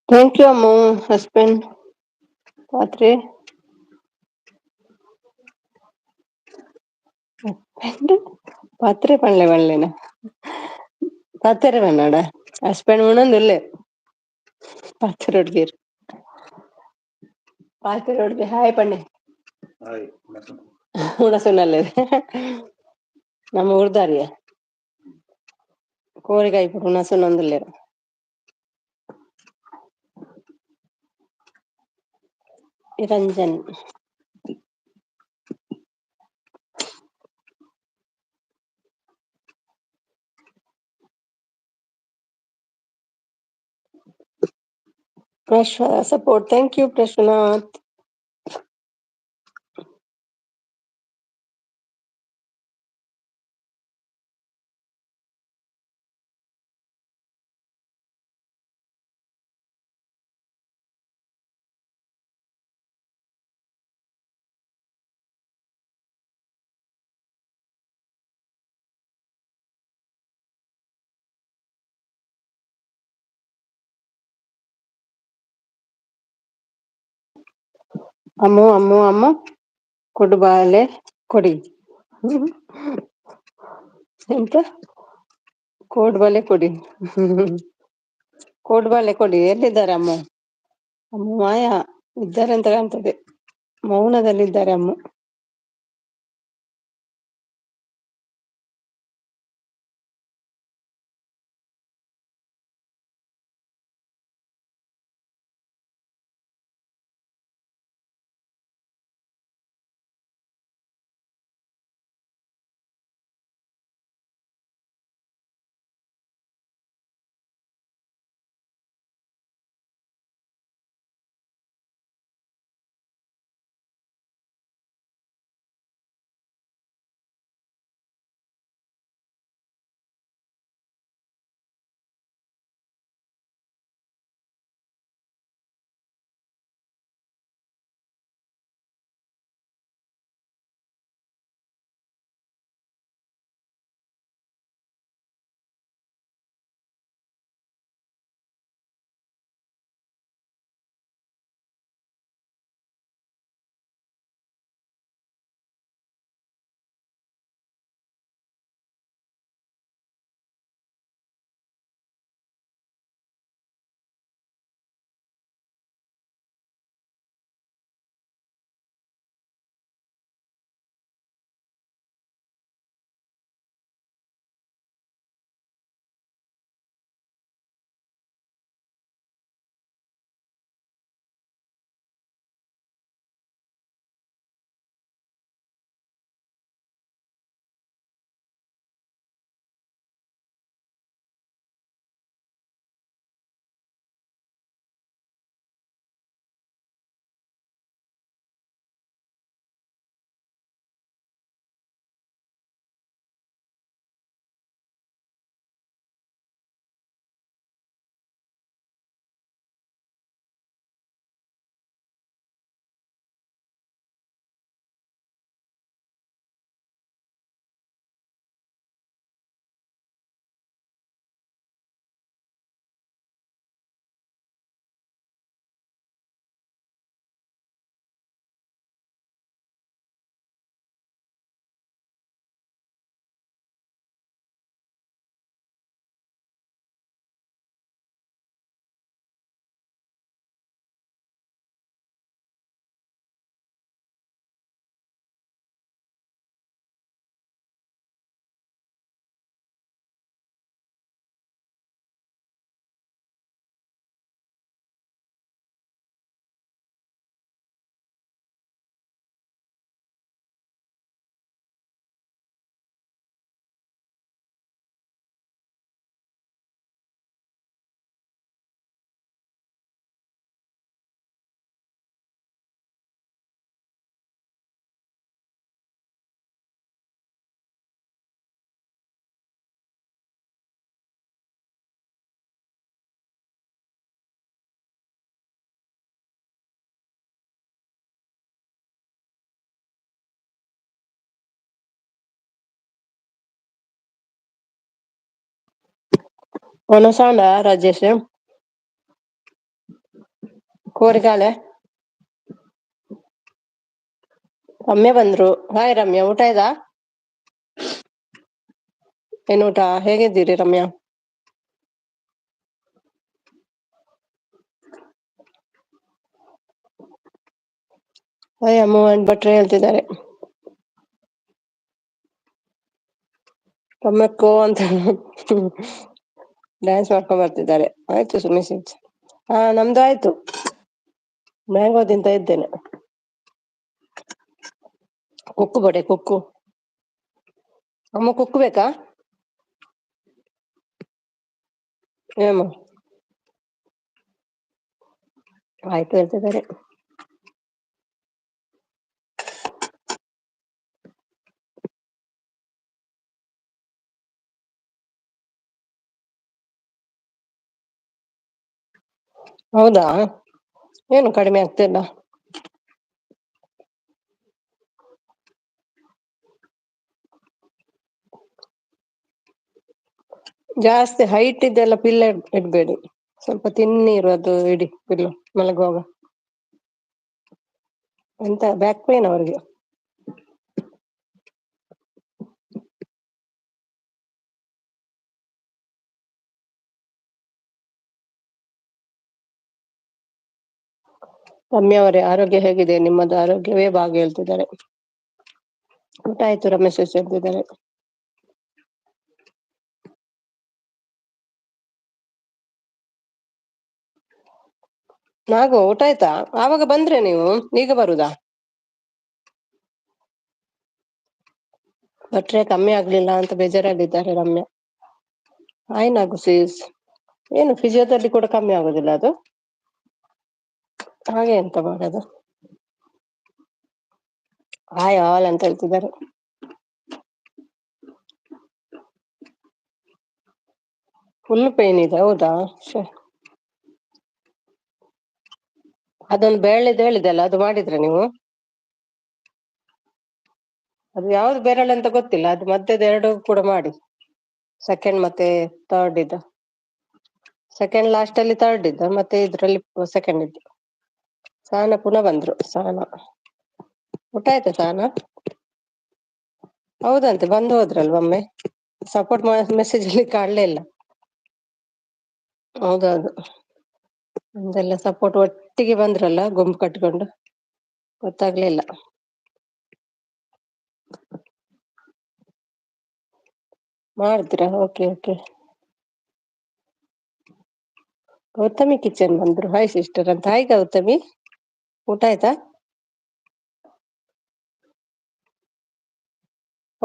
ಥ್ಯಾಂಕ್ ಯು ಅಮ್ಮು ಹಸ್ಬೆಂಡ್ ಪಾತ್ರೆ ಪಾತ್ರೆ ಪಳ್ಳೆ ಪಳ್ಳೆನ ಪಾತ್ರೆ ಪನ್ನಡ ಹಸ್ಬೆಂಡ್ ಉಣಂದುಲ್ಲೆ ಪಾತ್ರೆ ಒಡ್ದೀರ್ ಪಾತ್ರೆ ಒಡ್ದೆ ಹಾಯ್ ಪನ್ನೆ ಉಣಸುನಲ್ಲೆ ನಮ್ಮ ಉರ್ದಾರಿಯ ಕೋರಿಗಾಯ ಉಣಸುನೊಂದುಲ್ಲೆರ್ ನಿರಂಜನ್ ಸಪೋರ್ಟ್ ಥ್ಯಾಂಕ್ ಯು ಪ್ರಶ್ವನಾಥ್. ಅಮ್ಮು ಅಮ್ಮು ಅಮ್ಮ ಕೊಡುಬಾಲೆ ಕೊಡಿ ಎಂತ ಕೋಡ್ಬಳೆ ಕೊಡಿ ಕೋಡ್ಬಳೆ ಕೊಡಿ ಎಲ್ಲಿದ್ದಾರೆ ಅಮ್ಮ. ಅಮ್ಮ ಮಾಯ ಇದ್ದಾರೆ ಅಂತ ಕಾಣ್ತದೆ, ಮೌನದಲ್ಲಿದ್ದಾರೆ ಅಮ್ಮ. ಒನಸಾಂಡ ರಾಜೇಶ್ ಕೋರಿಗಾಲೆ ರಮ್ಯಾ ಬಂದ್ರು. ಹಾಯ್ ರಮ್ಯಾ, ಊಟ ಆಯ್ತಾ? ಏನ್ ಊಟ? ಹೇಗಿದ್ದೀರಿ ರಮ್ಯಾ? ಹಾಯ್ ಅಮ್ಮು ಅಂಡ್ ಭಟ್ರೆ ಹೇಳ್ತಿದ್ದಾರೆ. ರಮ್ಯಕ್ಕೋ ಅಂತ ಡ್ಯಾನ್ಸ್ ಮಾಡ್ಕೊಂಡ್ ಬರ್ತಿದ್ದಾರೆ. ಆಯ್ತು ಸುಮಿಸ್. ಹಾ ನಮ್ದು ಆಯ್ತು. ಮ್ಯಾಂಗೋ ತಿಂತ ಇದ್ದೇನೆ. ಕುಕ್ಕು ಬಡೆ ಕುಕ್ಕು. ಅಮ್ಮ ಕುಕ್ಕು ಬೇಕಾ? ಏಮ್ಮ ಆಯ್ತು ಹೇಳ್ತಿದ್ದಾರೆ. ಹೌದಾ, ಏನು ಕಡಿಮೆ ಆಗ್ತಿಲ್ಲ? ಜಾಸ್ತಿ ಹೈಟ್ ಇದೆಲ್ಲ ಪಿಲ್ಲ ಇಡ್ಬೇಡಿ, ಸ್ವಲ್ಪ ತಿನ್ನಿರುವುದು ಇಡಿ ಪಿಲ್ಲು ಮಲಗುವಾಗ. ಎಂತ ಬ್ಯಾಕ್ ಪೇನ್ ಅವ್ರಿಗೆ? ರಮ್ಯಾ ಅವರೇ, ಆರೋಗ್ಯ ಹೇಗಿದೆ? ನಿಮ್ಮದು ಆರೋಗ್ಯವೇ ಭಾಗ ಹೇಳ್ತಿದ್ದಾರೆ. ಊಟ ಆಯ್ತು ರಮೇಶ್ ಹೇಳ್ತಿದ್ದಾರೆ. ನಾಗು ಊಟ ಆಯ್ತಾ? ಆವಾಗ ಬಂದ್ರೆ ನೀವು ಈಗ ಬರುದಾ? ಭಟ್ರೆ ಕಮ್ಮಿ ಆಗ್ಲಿಲ್ಲ ಅಂತ ಬೇಜಾರಾಗಿದ್ದಾರೆ ರಮ್ಯಾ. ಹಾಯ್ ನಾಗು ಸೀಸ್. ಏನು ಫಿಸಿಯೋದಲ್ಲಿ ಕೂಡ ಕಮ್ಮಿ ಆಗುದಿಲ್ಲ ಅದು? ಹಾಗೆ ಎಂತ ಮಾಡೋದು? ಹಾಯ್ ಆಲ್ ಅಂತ ಹೇಳ್ತಿದ್ದಾರೆ. ಫುಲ್ ಪೇನ್ ಇದೆ, ಹೌದಾ? ಅದೊಂದು ಬೆರಳಿದ್ದು ಹೇಳಿದೆ ಅಲ್ಲ, ಅದು ಮಾಡಿದ್ರ ನೀವು? ಅದು ಯಾವ್ದು ಬೆರಳು ಅಂತ ಗೊತ್ತಿಲ್ಲ, ಅದು ಮಧ್ಯದ ಎರಡು ಕೂಡ ಮಾಡಿ. ಸೆಕೆಂಡ್ ಮತ್ತೆ ಥರ್ಡ್ ಇದ್ದು, ಸೆಕೆಂಡ್ ಲಾಸ್ಟ್ ಅಲ್ಲಿ ಥರ್ಡ್ ಇದ್ದು, ಮತ್ತೆ ಇದ್ರಲ್ಲಿ ಸೆಕೆಂಡ್ ಇದ್ದು. ಸಹನಾ ಪುನಃ ಬಂದ್ರು. ಸಹನಾ ಊಟ ಆಯ್ತಾ ಸಹನಾ? ಹೌದಂತೆ, ಬಂದು ಹೋದ್ರಲ್ವ ಒಮ್ಮೆ. ಸಪೋರ್ಟ್ ಮೆಸೇಜ್ ಅಲ್ಲಿ ಕಾಣ್ಲೇ ಇಲ್ಲ. ಹೌದೌದು, ನಮ್ದೆಲ್ಲ ಸಪೋರ್ಟ್ ಒಟ್ಟಿಗೆ ಬಂದ್ರಲ್ಲ ಗುಂಪು ಕಟ್ಕೊಂಡು, ಗೊತ್ತಾಗ್ಲಿಲ್ಲ. ಮಾಡಿದ್ರಾ? Okay okay. ಗೌತಮಿ ಕಿಚನ್ ಬಂದ್ರು. ಹಾಯ್ ಸಿಸ್ಟರ್ ಅಂತ. ಹಾಯ್ ಗೌತಮಿ, ಊಟ ಆಯ್ತಾ?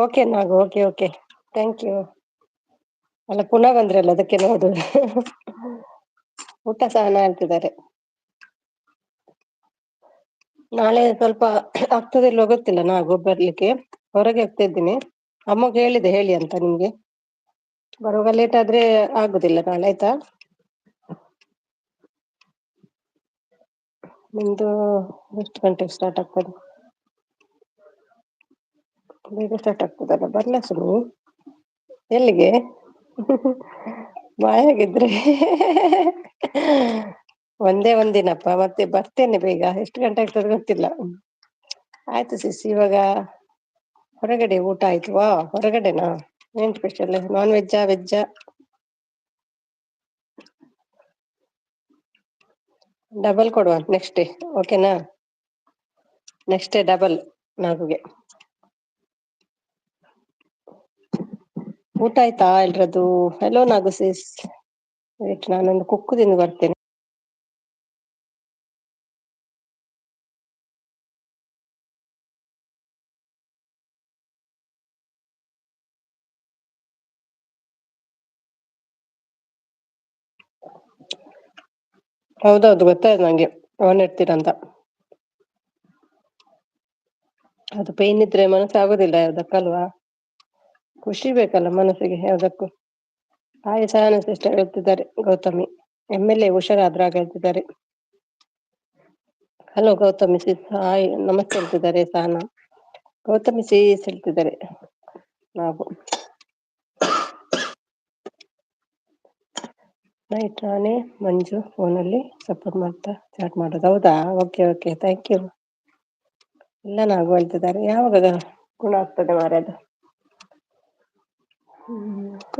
Okay Nagu, okay okay, thank you. ಅಲ್ಲ ಪುನಃ ಬಂದ್ರಲ್ಲ ಅದಕ್ಕೆ ನೋಡು. ಊಟ ಸಹನಾ ಹೇಳ್ತಿದ್ದಾರೆ. ನಾಳೆ ಸ್ವಲ್ಪ ಆಗ್ತದಿಲ್ವ ಗೊತ್ತಿಲ್ಲ, ನಾಗು ಬರ್ಲಿಕ್ಕೆ ಹೊರಗೆ ಹೋಗ್ತಾ ಇದ್ದೀನಿ. ಅಮ್ಮಗೆ ಹೇಳಿದೆ ಹೇಳಿ ಅಂತ ನಿಮ್ಗೆ. ಬರುವಾಗ ಲೇಟ್ ಆದ್ರೆ ಆಗುದಿಲ್ಲ ನಾಳೆ, ಆಯ್ತಾ? ನಿಮ್ದು ಎಷ್ಟು ಗಂಟೆಗೆ ಸ್ಟಾರ್ಟ್ ಆಗ್ತದೆ? ಬೇಗ ಸ್ಟಾರ್ಟ್ ಆಗ್ತದಲ್ಲ, ಬರ್ಲಾ ಸುಮಿ? ಎಲ್ಲಿಗೆ? ಬಾಯಾಗಿದ್ರೆ ಒಂದೇ ಒಂದಿನಪ್ಪ, ಮತ್ತೆ ಬರ್ತೇನೆ ಬೇಗ. ಎಷ್ಟು ಗಂಟೆ ಆಗ್ತದೆ ಗೊತ್ತಿಲ್ಲ. ಆಯ್ತು ಸಿಸ್, ಇವಾಗ ಹೊರಗಡೆ ಊಟ ಆಯ್ತು. ವಾ, ಹೊರಗಡೆನಾ? ಏನ್ ಸ್ಪೆಷಲ್? ನಾನ್ ವೆಜ್ಜಾ ವೆಜ್ಜಾ? ಡಬಲ್ ಕೊಡುವ ನೆಕ್ಸ್ಟ್ ಡೇ, ಓಕೆನಾ? ನೆಕ್ಸ್ಟ್ ಡೇ ಡಬಲ್ ನಾಗುಗೆ. ಊಟ ಆಯ್ತಾ ಎಲ್ರದು? ಹಲೋ ನಾಗು ಸಿಸ್, ವೇಟ್ ನಾನೊಂದು ಕುಕ್ಕು ತಿಂದು ಬರ್ತೇನೆ. ಹೌದೌದು, ಗೊತ್ತಾಯ್ತು ನಂಗೆ ಫೋನ್ ಇಡ್ತೀರಂತ. ಅದು ಪೈನ್ ಇದ್ರೆ ಮನಸ್ಸು ಆಗುದಿಲ್ಲ ಯಾವ್ದಕ್ಕಲ್ವಾ? ಖುಷಿ ಬೇಕಲ್ಲ ಮನಸ್ಸಿಗೆ ಯಾವ್ದಕ್ಕೂ. ಹಾಯ್ ಸಹನಾ ಸಿಸ್ಟರ್ ಹೇಳ್ತಿದ್ದಾರೆ ಗೌತಮಿ. MLA ಹುಷಾರಾದ್ರಾಗ ಹೇಳ್ತಿದ್ದಾರೆ. ಹಲೋ ಗೌತಮಿ ಸಿಸ್, ಹಾಯ್ ನಮಸ್ತೆ ಹೇಳ್ತಿದ್ದಾರೆ ಸಹನಾ. ಗೌತಮಿ ಸೀಸ್ ಹೇಳ್ತಿದ್ದಾರೆ ನಾವು. ನೈಟ್ ನಾನೇ ಮಂಜು ಫೋನಲ್ಲಿ ಸಪೋರ್ಟ್ ಮಾಡ್ತಾ ಚಾಟ್ ಮಾಡೋದು. ಹೌದಾ? Okay okay, thank you. ಎಲ್ಲ ನಾವು ಹೇಳ್ತಿದ್ದಾರೆ, ಯಾವಾಗ ಗುಣ ಆಗ್ತದೆ ಮಾರ್ರೆ ಅದು.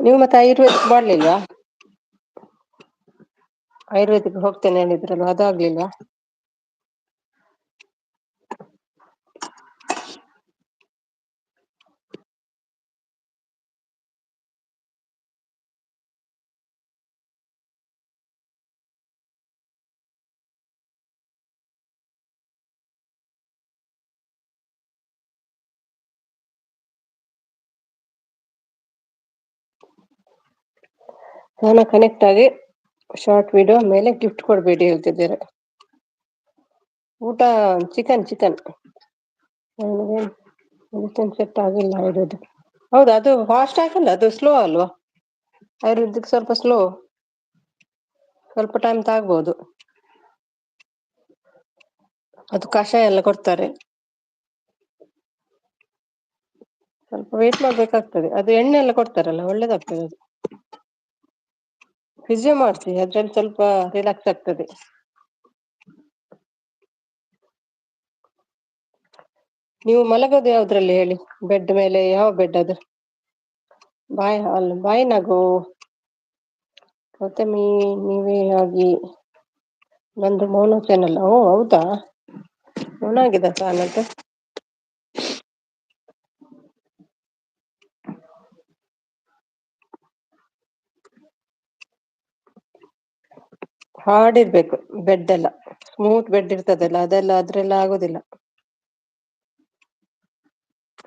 ನೀವು ಮತ್ತೆ ಆಯುರ್ವೇದಿಕ್ ಮಾಡ್ಲಿಲ್ವಾ? ಆಯುರ್ವೇದಿಕ್ ಹೋಗ್ತೇನೆ ಹೇಳಿದ್ರಲ್ವಾ, ಅದು ಆಗ್ಲಿಲ್ವಾ? ನಾನು ಕನೆಕ್ಟ್ ಆಗಿ ಶಾರ್ಟ್ ವಿಡಿಯೋ ಮೇಲೆ ಗಿಫ್ಟ್ ಕೊಡಬೇಡಿ ಹೇಳ್ತಿದ್ದೀರಾ. ಊಟ ಚಿಕನ್ ಚಿಕನ್. ನನಗೆ ಮೆಡಿಸಿನ್ ಸೆಟ್ ಆಗಿಲ್ಲ ಆಯುರ್ವೇದಿಕ್. ಹೌದಾ? ಅದು ಫಾಸ್ಟ್ ಆಗಿಲ್ಲ, ಅದು ಸ್ಲೋ ಅಲ್ವಾ? ಆಯುರ್ವೇದಿಕ್ ಸ್ವಲ್ಪ ಸ್ಲೋ, ಸ್ವಲ್ಪ ಟೈಮ್ ತಾಗ್ಬೋದು. ಅದು ಕಷಾಯ ಎಲ್ಲ ಕೊಡ್ತಾರೆ, ಸ್ವಲ್ಪ ವೇಟ್ ಮಾಡ್ಬೇಕಾಗ್ತದೆ. ಅದು ಎಣ್ಣೆ ಎಲ್ಲ ಕೊಡ್ತಾರಲ್ಲ, ಒಳ್ಳೇದಾಗ್ತದೆ ಅದು. ಫಿಸಿಯೋ ಮಾಡಿಸಿ, ಅದ್ರಲ್ಲಿ ಸ್ವಲ್ಪ ರಿಲ್ಯಾಕ್ಸ್ ಆಗ್ತದೆ. ನೀವು ಮಲಗೋದು ಯಾವ್ದ್ರಲ್ಲಿ ಹೇಳಿ? ಬೆಡ್ ಮೇಲೆ ಯಾವ ಬೆಡ್ ಅದು? ಬಾಯಿ ನಗು ಗೌತಮಿ, ನೀವೇ ಆಗಿ ನಂದು ಮೌನ ಚಾನಲ್. ಓ ಹೌದಾ? ಮೌನ ಆಗಿದೆ ಚಾನಲ್. ಹಾರ್ಡ್ ಇರ್ಬೇಕು ಬೆಡ್ ಎಲ್ಲ, ಸ್ಮೂತ್ ಬೆಡ್ ಇರ್ತದಲ್ಲ ಅದೆಲ್ಲ ಅದ್ರೆಲ್ಲ ಆಗೋದಿಲ್ಲ.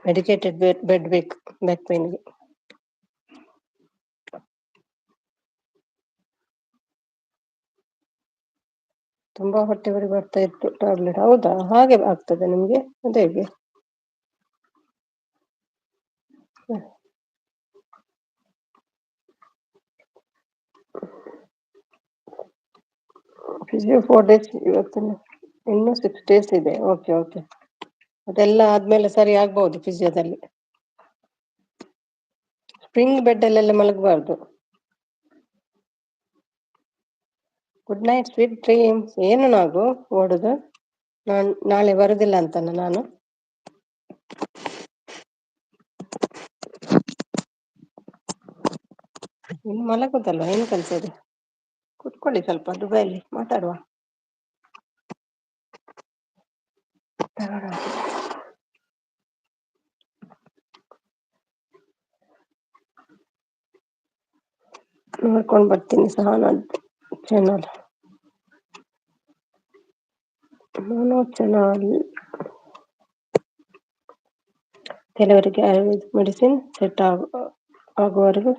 ಮೆಡಿಕೇಟೆಡ್ ಬೆಡ್ ಬೇಕು ಬ್ಯಾಕ್ ಪೇನ್ಗೆ. ತುಂಬಾ ಹೊಟ್ಟೆ ಉರಿ ಬರ್ತಾ ಇತ್ತು, ಟ್ಯಾಬ್ಲೆಟ್. ಹೌದಾ? ಹಾಗೆ ಆಗ್ತದೆ ನಿಮ್ಗೆ? ಅದೇ ಹೇಗೆ? ಫಿಸಿಯೋ 4 days, ಇವತ್ತಿನ ಇನ್ನು 6 days ಇದೆ. ಓಕೆ ಓಕೆ, ಅದೆಲ್ಲ ಆದ್ಮೇಲೆ ಸರಿ ಆಗ್ಬಹುದು ಫಿಸಿಯೋದಲ್ಲಿ. ಸ್ಪ್ರಿಂಗ್ ಬೆಡ್ ಅಲ್ಲೆಲ್ಲ ಮಲಗಬಾರ್ದು. Good night, sweet dreams. ಏನು ನಾವು ಓಡುದು? ನಾಳೆ ಬರುದಿಲ್ಲ ಅಂತನ ನಾನು? ಇನ್ನು ಮಲಗುದಲ್ವಾ, ಏನು ಕೆಲ್ಸ ಇದೆ? ಕುತ್ಕೊಳ್ಳಿ ಸ್ವಲ್ಪ, ದುಬೈಲಿ ಮಾತಾಡುವ. ನೋಡ್ಕೊಂಡು ಬರ್ತೀನಿ ಸಹನಾ ಚಾನಲ್. ಚಾನಲ್ ಕೆಲವರಿಗೆ ಆಯುರ್ವೇದಿಕ್ ಮೆಡಿಸಿನ್ ಸೆಟ್ ಆಗುವವರೆಗೂ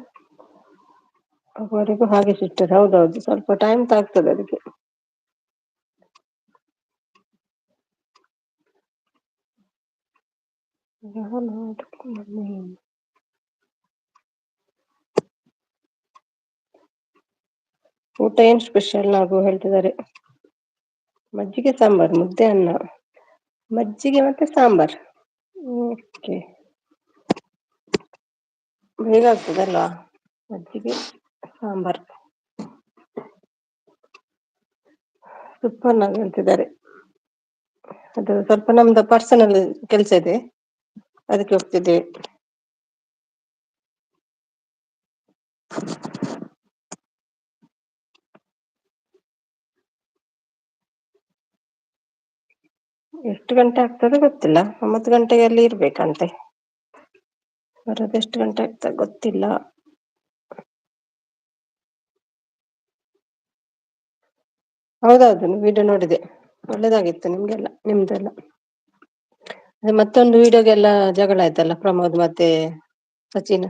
ಹಾಗೆ ಸಿಗ್ತದೆ. ಹೌದೌದು, ಸ್ವಲ್ಪ ಟೈಮ್ ತಾಗ್ತದೆ ಅದಕ್ಕೆ. ಊಟ ಏನ್ ಸ್ಪೆಷಲ್ ನಾವು ಹೇಳ್ತಿದ್ದಾರೆ? ಮಜ್ಜಿಗೆ ಸಾಂಬಾರ್, ಮುದ್ದೆ ಅನ್ನ, ಮಜ್ಜಿಗೆ ಮತ್ತೆ ಸಾಂಬಾರ್. ಓಕೆ, ಬೇಗ ಆಗ್ತದಲ್ವಾ ಮಜ್ಜಿಗೆ ಸಾಂಬಾರ್. ತುಪ್ಪನ್ನ ಹೇಳ್ತಿದ್ದಾರೆ. ಅದು ಸ್ವಲ್ಪ ನಮ್ದು ಪರ್ಸನಲ್ ಕೆಲ್ಸ ಇದೆ, ಅದಕ್ಕೆ ಹೋಗ್ತಿದ್ದೇವೆ. ಎಷ್ಟು ಗಂಟೆ ಆಗ್ತದೆ ಗೊತ್ತಿಲ್ಲ, 9 ಗಂಟೆಗೆ ಅಲ್ಲಿ ಇರ್ಬೇಕಂತೆ. ಬರೋದು ಎಷ್ಟು ಗಂಟೆ ಆಗ್ತದೆ ಗೊತ್ತಿಲ್ಲ. ಹೌದೌದು, ವಿಡಿಯೋ ನೋಡಿದೆ, ಒಳ್ಳೇದಾಗಿತ್ತು ನಿಮ್ಗೆಲ್ಲ, ನಿಮ್ದೆಲ್ಲ. ಮತ್ತೊಂದು ವಿಡಿಯೋಗೆಲ್ಲ ಜಗಳ ಆಯ್ತಲ್ಲ, ಪ್ರಮೋದ್ ಮತ್ತೆ ಸಚಿನ್.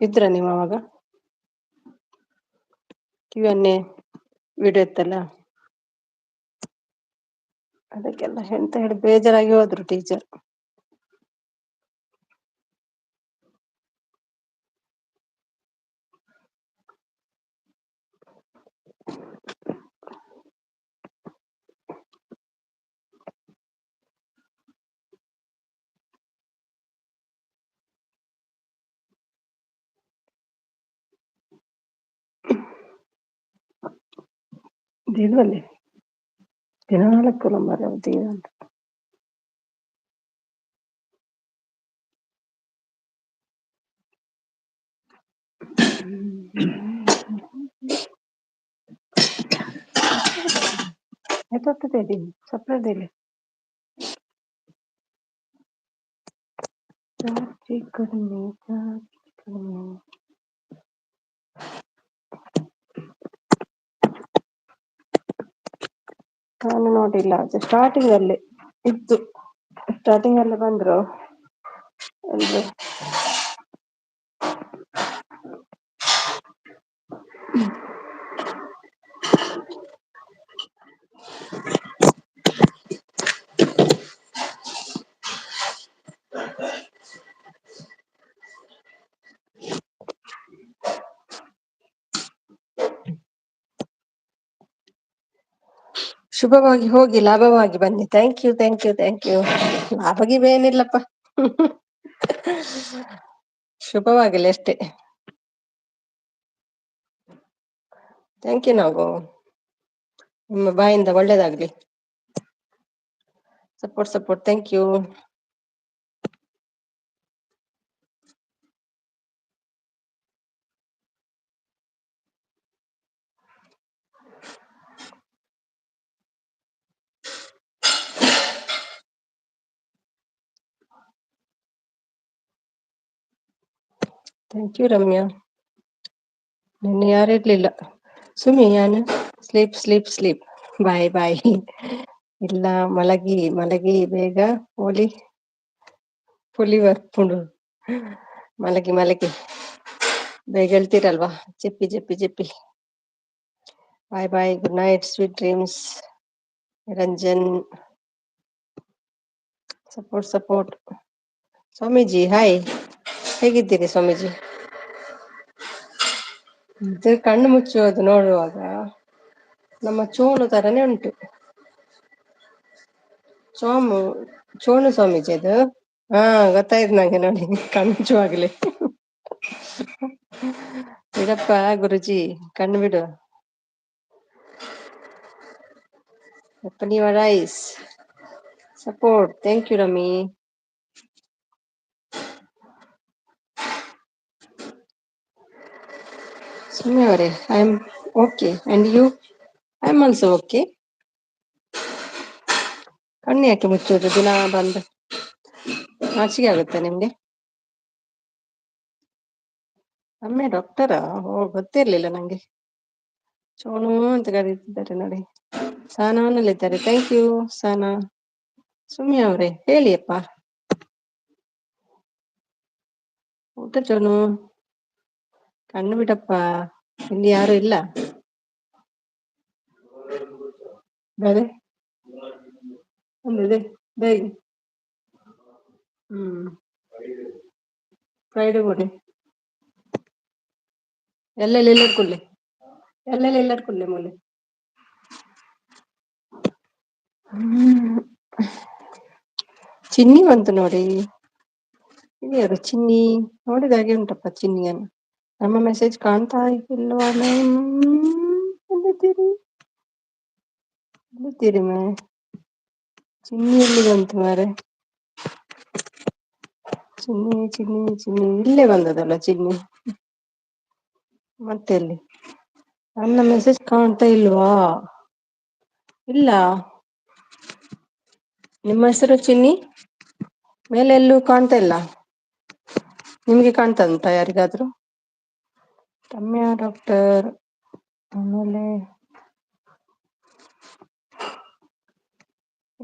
ಇದ್ರ ನೀವು ಅವಾಗ? Q&A ವಿಡಿಯೋ ಇತ್ತಲ್ಲ, ಅದಕ್ಕೆಲ್ಲ ಎಂತ ಹೇಳಿ ಬೇಜಾರಾಗಿ ಹೋದ್ರು ಟೀಚರ್. ಇಲ್ವಲ್ಲಿ ದಿನಾಲ್ಕು ನಂಬರ್ ಯಾವ್ದು ಅಂತ. ಎತ್ತುತ್ತದೆ ಸಪ್ಲದಲ್ಲಿ ಚಾರ್ಜ್ ಕಡಿಮೆ ಚಾರ್ಜ್ ಕಡಿಮೆ. ನಾನು ನೋಡಿಲ್ಲ, ಅದು ಸ್ಟಾರ್ಟಿಂಗ್ ಅಲ್ಲಿ ಇತ್ತು, ಸ್ಟಾರ್ಟಿಂಗ್ ಅಲ್ಲಿ ಬಂದ್ರು ಎಲ್ರು. ಶುಭವಾಗಿ ಹೋಗಿ ಲಾಭವಾಗಿ ಬನ್ನಿ. Thank you thank you thank you. ಲಾಭಗಿಭ ಏನಿಲ್ಲಪ್ಪ. ಶುಭವಾಗಲಿ ಅಷ್ಟೇ. Thank you. ನಾವು ನಿಮ್ಮ ಬಾಯಿಂದ ಒಳ್ಳೇದಾಗ್ಲಿ. Support thank you. Thank you Ramya. ನಿನ್ನೆ ಯಾರಿರ್ಲಿಲ್ಲ. ಸುಮಿ ಯಾನು sleep sleep sleep bye bye. ಇಲ್ಲ, ಮಲಗಿ ಮಲಗಿ ಬೇಗ ಪುಲಿ ಬರ್ಪುಂಡು. ಮಲಗಿ ಮಲಗಿ ಬೇಗ ಹೇಳ್ತೀರಲ್ವಾ. ಜಪ್ಪಿ ಜಪ್ಪಿ ಜಪ್ಪಿ. Bye bye, good night, sweet dreams. Ranjan support. ಸ್ವಾಮೀಜಿ ಹಾಯ್, ಹೇಗಿದ್ದೀರಿ ಸ್ವಾಮೀಜಿ? ಇದು ಕಣ್ಣು ಮುಚ್ಚುವುದು ನೋಡುವಾಗ ನಮ್ಮ ಚೋಳು ತರನೇ ಉಂಟು. ಚೋಳು ಸ್ವಾಮೀಜಿ ಅದು. ಹಾ, ಗೊತ್ತಾಯ್ತು ನಂಗೆ ನೋಡಿ ಕಣ್ಣು ಮುಚ್ಚುವಾಗಲೇ. ಬಿಡಪ್ಪ ಗುರುಜಿ, ಕಣ್ಣು ಬಿಡು. Open your eyes. Support. Thank you, Rami. Sumi ಅವರೇ, I am okay. And you? I am also okay. ಕಣ್ಣು ಯಾಕೆ ಮುಚ್ಚೋದು ದಿನ ಬಂದು? ನಾಚಿಕೆ ಆಗುತ್ತೆ ನಿಮ್ಗೆ? ಅಮ್ಮೆ ಡಾಕ್ಟರಾ? ಗೊತ್ತಿರ್ಲಿಲ್ಲ ನಂಗೆ. ಚೋನು ಅಂತ ಕರೀತಿದ್ದಾರೆ ನೋಡಿ. ಸಾನಾನಲ್ಲಿದ್ದಾರೆ. Thank you Sana. ಸುಮ್ಮಿ ಅವ್ರೆ ಹೇಳಿ ಅಪ್ಪ. ಊಟ ಚೋನು, ಕಣ್ಣು ಬಿಡಪ್ಪ, ಇಲ್ಲಿ ಯಾರು ಇಲ್ಲ. ಬೇರೆ ಒಂದಿದೆ ಬೇಗ. ಫ್ರೈಡೆ ಕೊಡಿ. ಎಲ್ಲೆಲ್ಲಿ ಇಲ್ಲಡ್ಕೊಳ್ಳಿ ಮೂಲೆ. ಚಿನ್ನಿ ಬಂತು ನೋಡಿ. ಯಾರು ಚಿನ್ನಿ? ನೋಡಿದ ಹಾಗೆ ಉಂಟಪ್ಪ ಚಿನ್ನಿಯನ್ನು. ನಮ್ಮ ಮೆಸೇಜ್ ಕಾಣ್ತಾ ಇಲ್ವಾ ಮ್ಯಾಮ್? ಎಲ್ಲಿದ್ದೀರಿ ಮೇ? ಚಿನ್ನಿ ಎಲ್ಲಿ ಬಂತು ಮಾರೆ? ಚಿನ್ನಿ ಇಲ್ಲೇ ಬಂದದಲ್ಲ ಚಿನ್ನಿ. ಮತ್ತೆ ಎಲ್ಲಿ? ನನ್ನ ಮೆಸೇಜ್ ಕಾಣ್ತಾ ಇಲ್ವಾ? ಇಲ್ಲ. ನಿಮ್ಮ ಹೆಸರು ಚಿನ್ನಿ? ಮೇಲೆ ಎಲ್ಲೂ ಕಾಣ್ತಾ ಇಲ್ಲ. ನಿಮ್ಗೆ ಕಾಣ್ತಾ ಉಂಟಾ ಯಾರಿಗಾದ್ರು? ರಮ್ಯಾ ಡಾಕ್ಟರ್. ಆಮೇಲೆ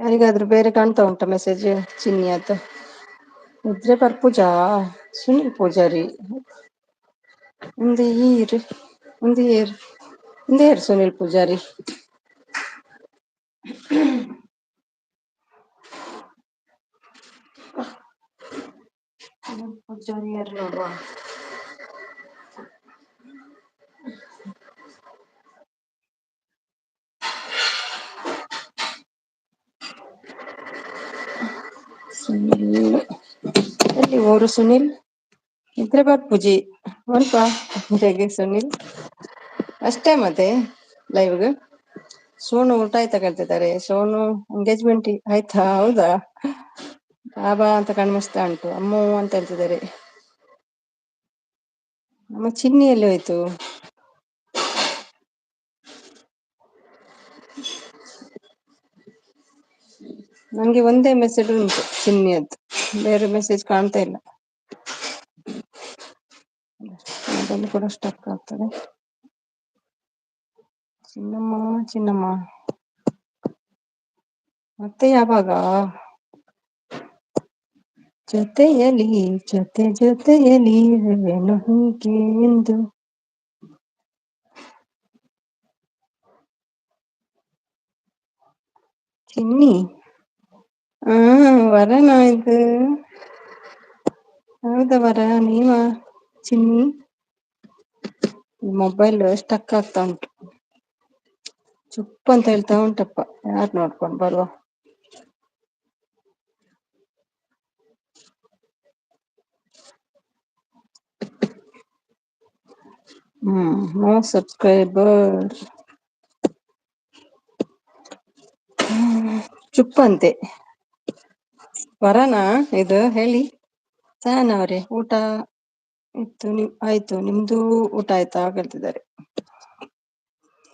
ಯಾರಿಗಾದ್ರೂ ಬೇರೆ ಕಾಣ್ತಾ ಉಂಟಾ ಮೆಸೇಜ್ ಚಿನ್ನಿ ಅಂತ? ನಿದ್ರೆ ಪರ್ಪೂಜಾ, ಸುನಿಲ್ ಪೂಜಾರಿ. ಮುಂದೆ ಸುನಿಲ್ ಪೂಜಾರಿ. ಪೂಜಾರಿ ಯಾರು ನೋಡುವ. ಸುನಿಲ್ ಎಲ್ಲಿ ಓರು ಸುನಿಲ್? ನಿದ್ರೆ ಪೂಜಿ ಅಲ್ಪ ಹೇಗೆ ಸುನಿಲ್ ಅಷ್ಟೇ ಮತ್ತೆ ಲೈವ್ಗೆ. ಸೋನು ಊಟ ಆಯ್ತಾ ಕೇಳ್ತಿದ್ದಾರೆ. ಸೋನು ಎಂಗೇಜ್ಮೆಂಟ್ ಆಯ್ತಾ? ಹೌದಾ? ಬಾಬಾ ಅಂತ ಕಣ್ಮುಚ್ತಾ ಉಂಟು. ಅಮ್ಮು ಅಂತ ಹೇಳ್ತಿದ್ದಾರೆ. ನಮ್ಮ ಚಿನ್ನಿ ಎಲ್ಲಿ ಹೋಯ್ತು? ನಂಗೆ ಒಂದೇ ಮೆಸೇಜ್ ಉಂಟು ಚಿನ್ನಿಯದ್ದು, ಬೇರೆ ಮೆಸೇಜ್ ಕಾಣ್ತಾ ಇಲ್ಲ. ಅದನ್ನು ಕೂಡ ಸ್ಟಕ್ ಆಗ್ತದೆ. ಚಿನ್ನಮ್ಮ ಚಿನ್ನಮ್ಮ ಮತ್ತೆ ಯಾವಾಗ ಜೊತೆಯಲಿ ಜೊತೆಯಲಿ ಇರುವೆನು ಹೀಗೆ ಎಂದು. ಚಿನ್ನಿ ವರನ ಇದು? ಹೌದಾ ವರ ನೀವ ಚಿನ್ನಿ? ಮೊಬೈಲ್ ಸ್ಟಕ್ ಆಗ್ತಾ ಉಂಟು, ಚುಪ್ ಅಂತ ಹೇಳ್ತಾ ಉಂಟಪ್ಪ. ಯಾರು ನೋಡ್ಕೊಂಡು ಬರುವ? No subscriber. ಚುಪ್ ಅಂತೆ. ವರನಾ ಇದು ಹೇಳಿ? ಸಾನ್ ಅವ್ರೆ ಊಟ ಇತ್ತು, ಆಯ್ತು. ನಿಮ್ದು ಊಟ ಆಯ್ತಾ ಕೇಳ್ತಿದ್ದಾರೆ.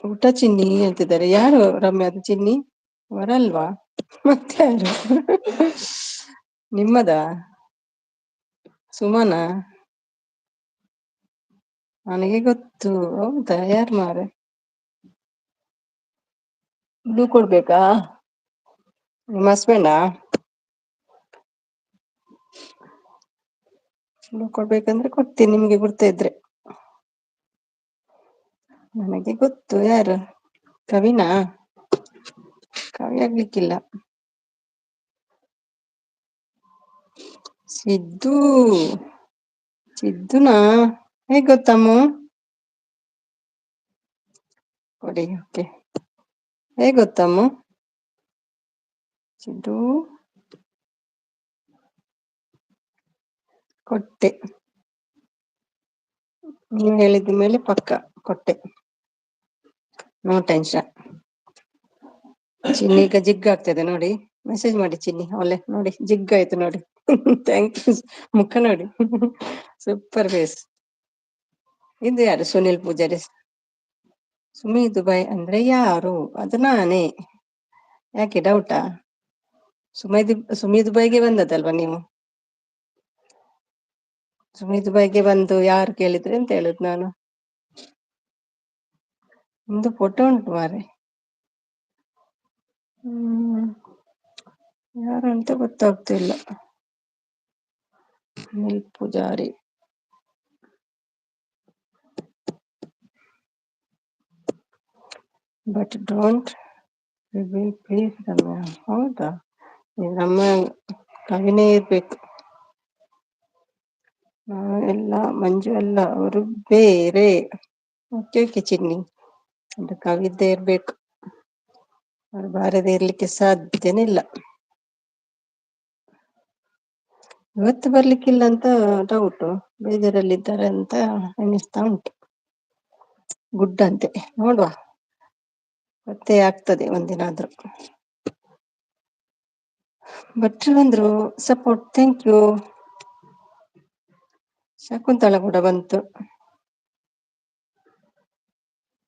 ಊಟ ಚಿನ್ನಿ ಹೇಳ್ತಿದ್ದಾರೆ. ಯಾರು ರಮ್ಯಾ ಅದು ಚಿನ್ನಿ? ವರಲ್ವಾ? ಮತ್ತೆ ಯಾರು? ನಿಮ್ಮದ ಸುಮನಾ? ನನಗೆ ಗೊತ್ತು. ಹೌದಾ? ಯಾರು ಮಾರೆ? ಬ್ಲೂ ಕೊಡ್ಬೇಕಾ? ನಿಮ್ಮ ಹಸ್ಬೆಂಡಾ? ಬ್ಲೂ ಕೊಡ್ಬೇಕಂದ್ರೆ ಕೊಡ್ತೀನಿ, ನಿಮ್ಗೆ ಗುರ್ತ ಇದ್ರೆ. ನನಗೆ ಗೊತ್ತು ಯಾರು. ಕವಿನಾ? ಕವಿ ಆಗ್ಲಿಕ್ಕಿಲ್ಲ. ಸಿದ್ದು. ಸಿದ್ದುನಾ? ಹೇಗ್ ಗೊತ್ತಮ್ಮು? ಕೊಡಿ. ಓಕೆ. ಹೇಗ್ ಗೊತ್ತಮ್ಮು? ಸಿದ್ದು ಕೊಟ್ಟೆ. ನೀವು ಹೇಳಿದ ಮೇಲೆ ಪಕ್ಕ ಕೊಟ್ಟೆ. No tension. ಚಿನ್ನಿ ಈಗ ಜಿಗ್ ಆಗ್ತದೆ ನೋಡಿ. ಮೆಸೇಜ್ ಮಾಡಿ ಚಿನ್ನಿ. ಒಳ್ಳೆ ನೋಡಿ, ಜಿಗ್ ಆಯ್ತು ನೋಡಿ. Thank you. ಮುಖ ನೋಡಿ, ಸೂಪರ್ ಫೇಸ್. ಇದು ಯಾರು? ಸುನಿಲ್ ಪೂಜಾರಿ. ಸುಮಿ ದುಬೈ ಅಂದ್ರೆ ಯಾರು? ಅದು ನಾನೇ. ಯಾಕೆ ಡೌಟಾ? ಸುಮಿ ದುಬೈಗೆ ಬಂದದಲ್ವಾ ನೀವು? ಸುಮಿ ದುಬೈಗೆ ಬಂದು ಯಾರು ಕೇಳಿದ್ರೆ ಅಂತ ಹೇಳುದು ನಾನು. ನಿಮ್ದು ಫೋಟೋ ಉಂಟು ಮಾರೆ. ಯಾರು ಅಂತ ಗೊತ್ತಾಗ್ತಿಲ್ಲ. Sunil Poojary. But don't reveal please Ramya. ಹೌದಾ? ನಮ್ಮ ಕವಿನೇ ಇರ್ಬೇಕು. ಎಲ್ಲ ಮಂಜು ಅಲ್ಲ, ಅವರು ಬೇರೆ. ಓಕೆ ಓಕೆ ಚಿನ್ನಿ, ಅದು ಕವಿದ್ದೇ ಇರ್ಬೇಕು. ಅವ್ರು ಬಾರದೇ ಇರ್ಲಿಕ್ಕೆ ಸಾಧ್ಯನೇ ಇಲ್ಲ. ಇವತ್ತು ಬರ್ಲಿಕ್ಕಿಲ್ಲ ಅಂತ ಡೌಟು, ಬೇಜಾರಲ್ಲಿದ್ದಾರೆ ಅಂತ ಅನಿಸ್ತಾ ಉಂಟು. ಗುಡ್ ಅಂತೆ, ನೋಡುವ ಮತ್ತೆ ಆಗ್ತದೆ ಒಂದಿನ ಆದ್ರೂ. ಭಟ್ರು ಬಂದ್ರು, ಸಪೋರ್ಟ್. Thank you. ಶಕುಂತಳ ಕೂಡ ಬಂತು.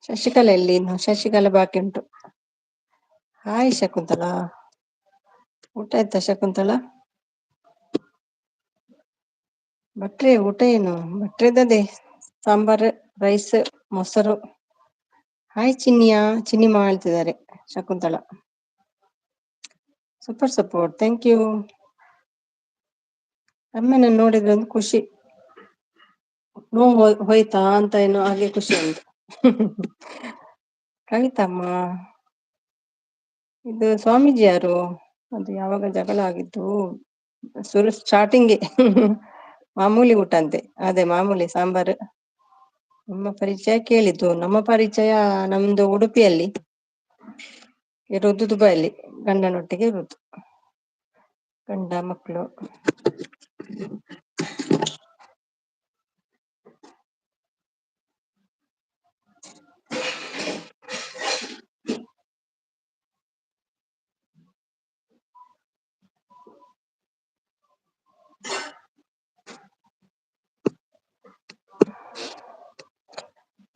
ಶಶಿಕಲಾ ಎಲ್ಲಿ? ಇನ್ನು ಶಶಿಕಲಾ ಬಾಕಿ ಉಂಟು. ಹಾಯ್ ಶಕುಂತಲಾ. ಊಟ ಆಯ್ತಾ ಶಕುಂತಲಾ? ಭಟ್ರೆ ಊಟ ಏನು? ಭಟ್ರದದೇ ಸಾಂಬಾರ್, ರೈಸ್, ಮೊಸರು. ಹಾಯ್ ಚಿನ್ನಿಯಾ. ಚಿನ್ನಿಮಾ ಹೇಳ್ತಿದ್ದಾರೆ Shakuntala. Super support. Thank you. ರಮ್ಯನ ನೋಡಿದ್ರೆ ಒಂದು ಖುಷಿ. ನೋವು ಹೋಯ್ತಾ ಅಂತ ಏನೋ ಹಾಗೆ ಖುಷಿ ಉಂಟು. ಕವಿತಮ್ಮ. ಇದು ಸ್ವಾಮೀಜಿ ಯಾರು? ಅದು ಯಾವಾಗ ಜಗಳ ಆಗಿದ್ದು? ಸ್ಟಾರ್ಟಿಂಗ್ಗೆ. ಮಾಮೂಲಿ ಊಟ ಅಂತೆ. ಅದೇ ಮಾಮೂಲಿ ಸಾಂಬಾರು. ನಿಮ್ಮ ಪರಿಚಯ ಕೇಳಿದ್ದು. ನಮ್ಮ ಪರಿಚಯ ನಮ್ದು ಉಡುಪಿಯಲ್ಲಿ ಇರೋದು, ದುಬೈಯಲ್ಲಿ ಗಂಡನೊಟ್ಟಿಗೆ ಇರುದು. ಗಂಡ ಮಕ್ಕಳು.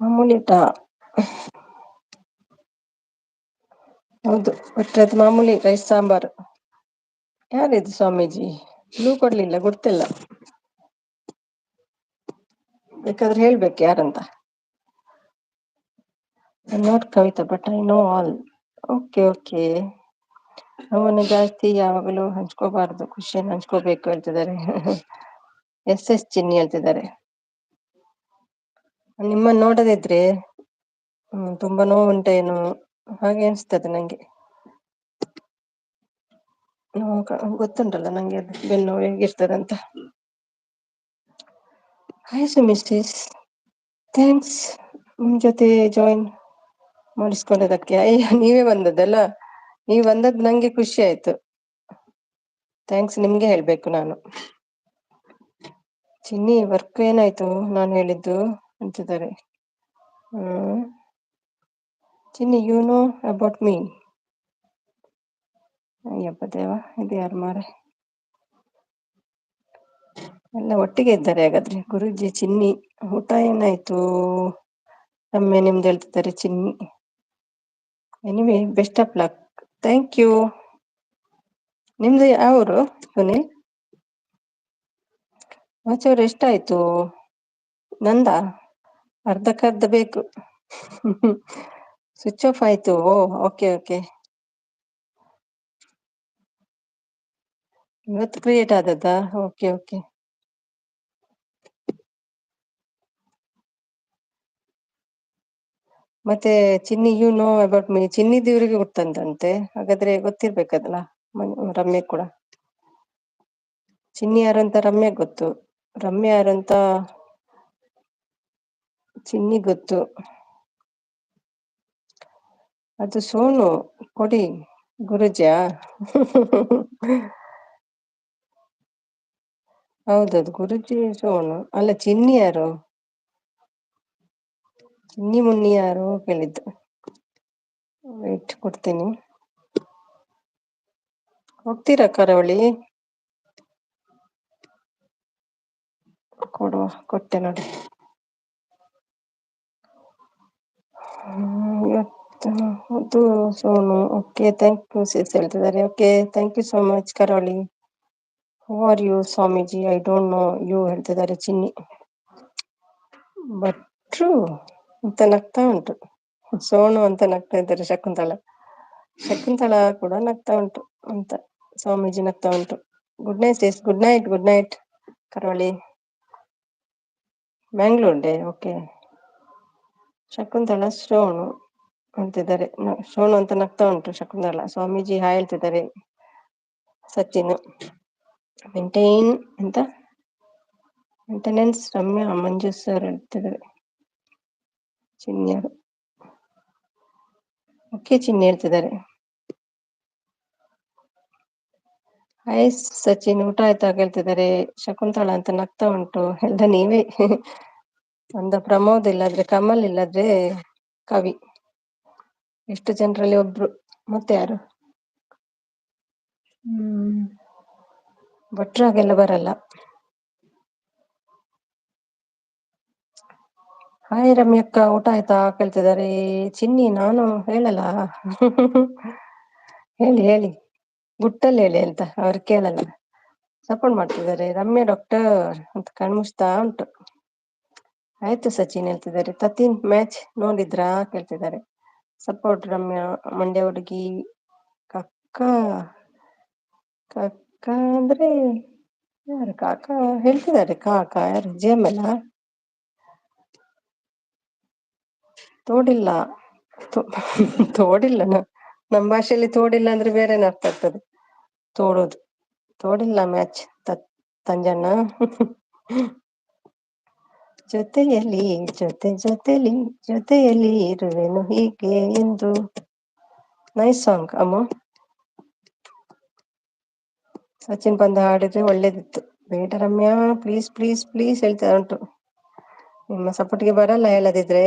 ಮಾಮೂಲಿ ಊಟ. ಹೌದು, ಬಿಟ್ರೆ ಅದು ಮಾಮೂಲಿ ರೈಸ್ ಸಾಂಬಾರು. ಯಾರಿದು ಸ್ವಾಮೀಜಿ? ಕ್ಲೂ ಕೊಡ್ಲಿಲ್ಲ, ಗೊತ್ತಿಲ್ಲ. ಬೇಕಾದ್ರೆ ಹೇಳ್ಬೇಕು ಯಾರಂತ. Not Kavitha but I know all. Okay okay. ಅವನು ಜಾಸ್ತಿ ಯಾವಾಗಲೂ ಹಂಚ್ಕೋಬಾರ್ದು, ಖುಷಿಯನ್ನು ಹಂಚ್ಕೋಬೇಕು ಹೇಳ್ತಿದ್ದಾರೆ. ಎಸ್ ಚಿನ್ನಿ ಹೇಳ್ತಿದ್ದಾರೆ. ನಿಮ್ಮನ್ನು ನೋಡದಿದ್ರೆ ತುಂಬಾ ನೋವು ಉಂಟೇನು ಹಾಗೆ ಅನ್ಸ್ತದೆ ನಂಗೆ. ಗೊತ್ತುಂಟಲ್ಲ ನಂಗೆ ಅದು ಬೆನ್ನು ಹೇಗಿರ್ತದೆ ಅಂತ. ಹಾಯ್ ಮಿಸ್ಟೇಸ್, ಥ್ಯಾಂಕ್ಸ್ ನಿಮ್ ಜೊತೆ ಜಾಯಿನ್ ಮಾಡಿಸ್ಕೊಳ್ಳೋದಕ್ಕೆ. ಅಯ್ಯ, ನೀವೇ ಬಂದದ್ದಲ್ಲ. ನೀವು ಬಂದದ್ದು ನಂಗೆ ಖುಷಿ ಆಯ್ತು. ಥ್ಯಾಂಕ್ಸ್ ನಿಮ್ಗೆ ಹೇಳ್ಬೇಕು ನಾನು. ಚಿನ್ನಿ ವರ್ಕ್ ಏನಾಯ್ತು ನಾನು ಹೇಳಿದ್ದು ಅಂತಿದ್ದಾರೆ. Chinni you know about me. Ayyappa ದೇವ, ಇದು ಯಾರು ಮಾರೆ? ಎಲ್ಲ ಒಟ್ಟಿಗೆ ಇದ್ದಾರೆ ಹಾಗಾದ್ರೆ. ಗುರುಜಿ, ಚಿನ್ನಿ, ಊಟ ಏನಾಯ್ತು? ರಮ್ಯ ನಿಮ್ದು ಹೇಳ್ತಿದ್ದಾರೆ Chinni. Anyway best of luck. Thank you. ನಿಮ್ದು ಯಾವರು ಸುನಿಲ್? ಆಚೆಯವ್ರು ಎಷ್ಟಾಯ್ತು? ನಂದ ಅರ್ಧಕ್ಕರ್ಧ ಬೇಕು. ಸ್ವಿಚ್ ಆಫ್ ಆಯ್ತು. Okay okay. ಇವತ್ತು ಕ್ರಿಯೇಟ್ ಆದದ್ದಾ? Okay okay. ಮತ್ತೆ Chinni you know about me. ಚಿನ್ನಿದು ಇವರಿಗೆ ಗೊತ್ತಂತಂತೆ, ಹಾಗಾದ್ರೆ ಗೊತ್ತಿರ್ಬೇಕದಲ್ಲ ರಮ್ಯ ಕೂಡ. ಚಿನ್ನಿ ಯಾರು ಅಂತ ರಮ್ಯ ಗೊತ್ತು, ರಮ್ಯ ಯಾರು ಅಂತ ಚಿನ್ನಿ ಗೊತ್ತು. ಅದು ಸೋನು ಕೊಡಿ ಗುರುಜಿಯಾ? ಹೌದೌದು, ಗುರುಜಿ ಸೋನು ಅಲ್ಲ. ಚಿನ್ನಿ ಯಾರು? ಚಿನ್ನಿ ಮುನ್ನಿ ಯಾರು ಕೇಳಿದ್ದು. ವೇಟ್ ಕೊಡ್ತೀನಿ. ಹೋಗ್ತೀರಾ ಕರಾವಳಿ? ಕೊಡುವ, ಕೊಟ್ಟೆ ನೋಡಿ. ಅದು Sonu. Okay, thank you sis ಹೇಳ್ತಿದ್ದಾರೆ. Okay, thank you so much Karavali. Who are you Swamiji? I don't know you ಹೇಳ್ತಿದ್ದಾರೆ ಚಿನ್ನಿ. ಭಟ್ರು ಅಂತ ನಗ್ತಾ ಉಂಟು. ಸೋನು ಅಂತ ನಗ್ತಾ ಇದ್ದಾರೆ ಶಕುಂತಳ. ಶಕುಂತಳ ಕೂಡ ನಗ್ತಾ ಉಂಟು ಅಂತ ಸ್ವಾಮೀಜಿ ನಗ್ತಾ ಉಂಟು. Good night sis. Good night. Good night Karavali. Mangalore day. Okay. Shakuntala Sonu ಅಂತಿದ್ದಾರೆ. ಸೋನು ಅಂತ ನಗ್ತಾ ಉಂಟು ಶಕುಂತಳ. ಸ್ವಾಮೀಜಿ ಹಾಯ್ ಹೇಳ್ತಿದ್ದಾರೆ. ಸಚಿನ್ ಮೇಂಟೈನ್ ಅಂತ ಮೇಂಟೆನೆನ್ಸ್ ರಮ್ಯಾ ಮಂಜು ಸರ್ ಹೇಳ್ತಿದ್ದಾರೆ. ಚಿನ್ನಿಯರು ಓಕೆ ಚಿನ್ನಿ ಹೇಳ್ತಿದ್ದಾರೆ. ಹಾಯ್ ಸಚಿನ್, ಊಟ ಆಯ್ತಾ ಕೇಳ್ತಿದ್ದಾರೆ. ಶಕುಂತಳ ಅಂತ ನಗ್ತಾ ಉಂಟು. ಎಲ್ಲ ನೀವೇ. ಒಂದ ಪ್ರಮೋದ್ ಇಲ್ಲದ್ರೆ ಕಮಲ್ ಇಲ್ಲದ್ರೆ ಕವಿ. ಎಷ್ಟು ಜನರಲ್ಲಿ ಒಬ್ರು. ಮತ್ತೆ ಯಾರು? ಭಟ್ರು ಹಾಗೆಲ್ಲ ಬರಲ್ಲ. ಹಾಯ್ ರಮ್ಯಕ್ಕ, ಊಟ ಆಯ್ತಾ ಕೇಳ್ತಿದ್ದಾರೆ. ಚಿನ್ನಿ ನಾನು ಹೇಳಲ್ಲ. ಹೇಳಿ ಹೇಳಿ, ಗುಟ್ಟಲ್ಲಿ ಹೇಳಿ ಅಂತ ಅವ್ರು ಕೇಳಲ್ಲ. ಸಪೋರ್ಟ್ ಮಾಡ್ತಿದ್ದಾರೆ. ರಮ್ಯಾ ಡಾಕ್ಟರ್ ಅಂತ ಕಣ್ಮುಚ್ತಾ ಉಂಟು. ಆಯ್ತು ಸಚಿನ್ ಹೇಳ್ತಿದ್ದಾರೆ. ತತೀನ್ ಮ್ಯಾಚ್ ನೋಡಿದ್ರಾ ಕೇಳ್ತಿದ್ದಾರೆ. ಸಪೋರ್ಟ್ ರಮ್ಯಾ. ಮಂಡ್ಯ ಹುಡುಗಿ. ಕಕ್ಕ ಕಕ್ಕ ಅಂದ್ರೆ ಯಾರು? ಕಾಕ ಹೇಳ್ತಿದ್ದಾರೆ. ಕಾಕ ಯಾರು? ಜೇಮಲ ತೋಡಿಲ್ಲ. ತೋಡಿಲ್ಲ. ನಮ್ಮ ಭಾಷೆಯಲ್ಲಿ ತೋಡಿಲ್ಲ ಅಂದ್ರೆ ಬೇರೆನೇ ಅರ್ಥ ಆಗ್ತದೆ. ತೋಡೋದು. ತೋಡಿಲ್ಲ ಮ್ಯಾಚ್ ತಂಜಣ್ಣ. ಜೊತೆಯಲ್ಲಿ ಜೊತೆಲಿ ಜೊತೆಯಲ್ಲಿ ಇರುವೆನು ಹೀಗೆ ಎಂದು. ನೈಸ್ ಸಾಂಗ್ ಅಮ್ಮ. ಸಚಿನ್ ಬಂದ ಹಾಡಿದ್ರೆ ಒಳ್ಳೇದಿತ್ತು. ಬೇಡ ರಮ್ಯಾ, ಪ್ಲೀಸ್ ಪ್ಲೀಸ್ ಪ್ಲೀಸ್ ಹೇಳ್ತಾ ಉಂಟು. ನಿಮ್ಮ ಸಪೋರ್ಟ್ಗೆ ಬರಲ್ಲ ಹೇಳದಿದ್ರೆ.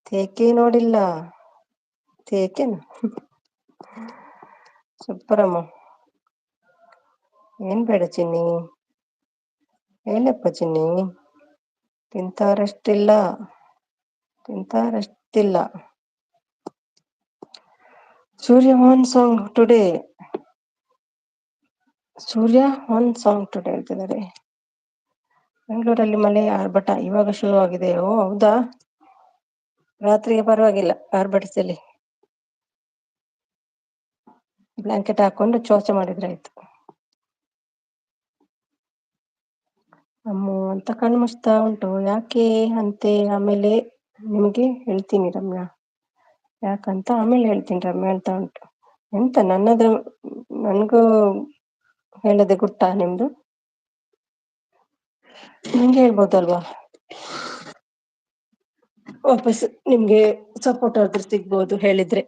ತೇಕೆ ನೋಡಿಲ್ಲ. ತೇಕೆನು ಸೂಪರಮ್ಮ. ಏನ್ ಬೇಡ ಚಿನ್ನಿ? ಹೇಳಪ್ಪ ಚಿನ್ನಿ. ತಿಂತಾರಷ್ಟಿಲ್ಲ. ತಿಂತಾರಷ್ಟಿಲ್ಲ. ಸೂರ್ಯ ಒನ್ ಸಾಂಗ್ ಟುಡೇ. ಸೂರ್ಯ ಒನ್ ಸಾಂಗ್ ಟುಡೇ ಹೇಳ್ತಿದ್ದಾರೆ. ಬೆಂಗಳೂರಲ್ಲಿ ಮಳೆ ಆರ್ಭಟ ಇವಾಗ ಶುರುವಾಗಿದೆ. ಓ ಹೌದಾ, ರಾತ್ರಿಗೆ ಪರವಾಗಿಲ್ಲ ಆರ್ಭಟಿಸಲಿ. ಬ್ಲಾಂಕೆಟ್ ಹಾಕೊಂಡು ಚೋಚ ಮಾಡಿದ್ರೆ ಆಯ್ತು. ಅಮ್ಮು ಅಂತ ಕಣ್ಣು ಮುಚ್ತಾ ಉಂಟು. ಯಾಕೆ ಅಂತೆ ಆಮೇಲೆ ನಿಮಗೆ ಹೇಳ್ತೀನಿ ರಮ್ಯಾ. ಯಾಕಂತ ಆಮೇಲೆ ಹೇಳ್ತೀನಿ ರಮ್ಯಾ ಅಂತ ಉಂಟು. ಎಂತ ನನ್ನದು ನನ್ಗೂ ಹೇಳದೆ ಗುಟ್ಟಾ ನಿಮ್ದು? ನಂಗೆ ಹೇಳ್ಬೋದಲ್ವಾ? ವಾಪಸ್ ನಿಮ್ಗೆ ಸಪೋರ್ಟ್ ಆದ್ರೂ ಸಿಗ್ಬೋದು ಹೇಳಿದ್ರೆ.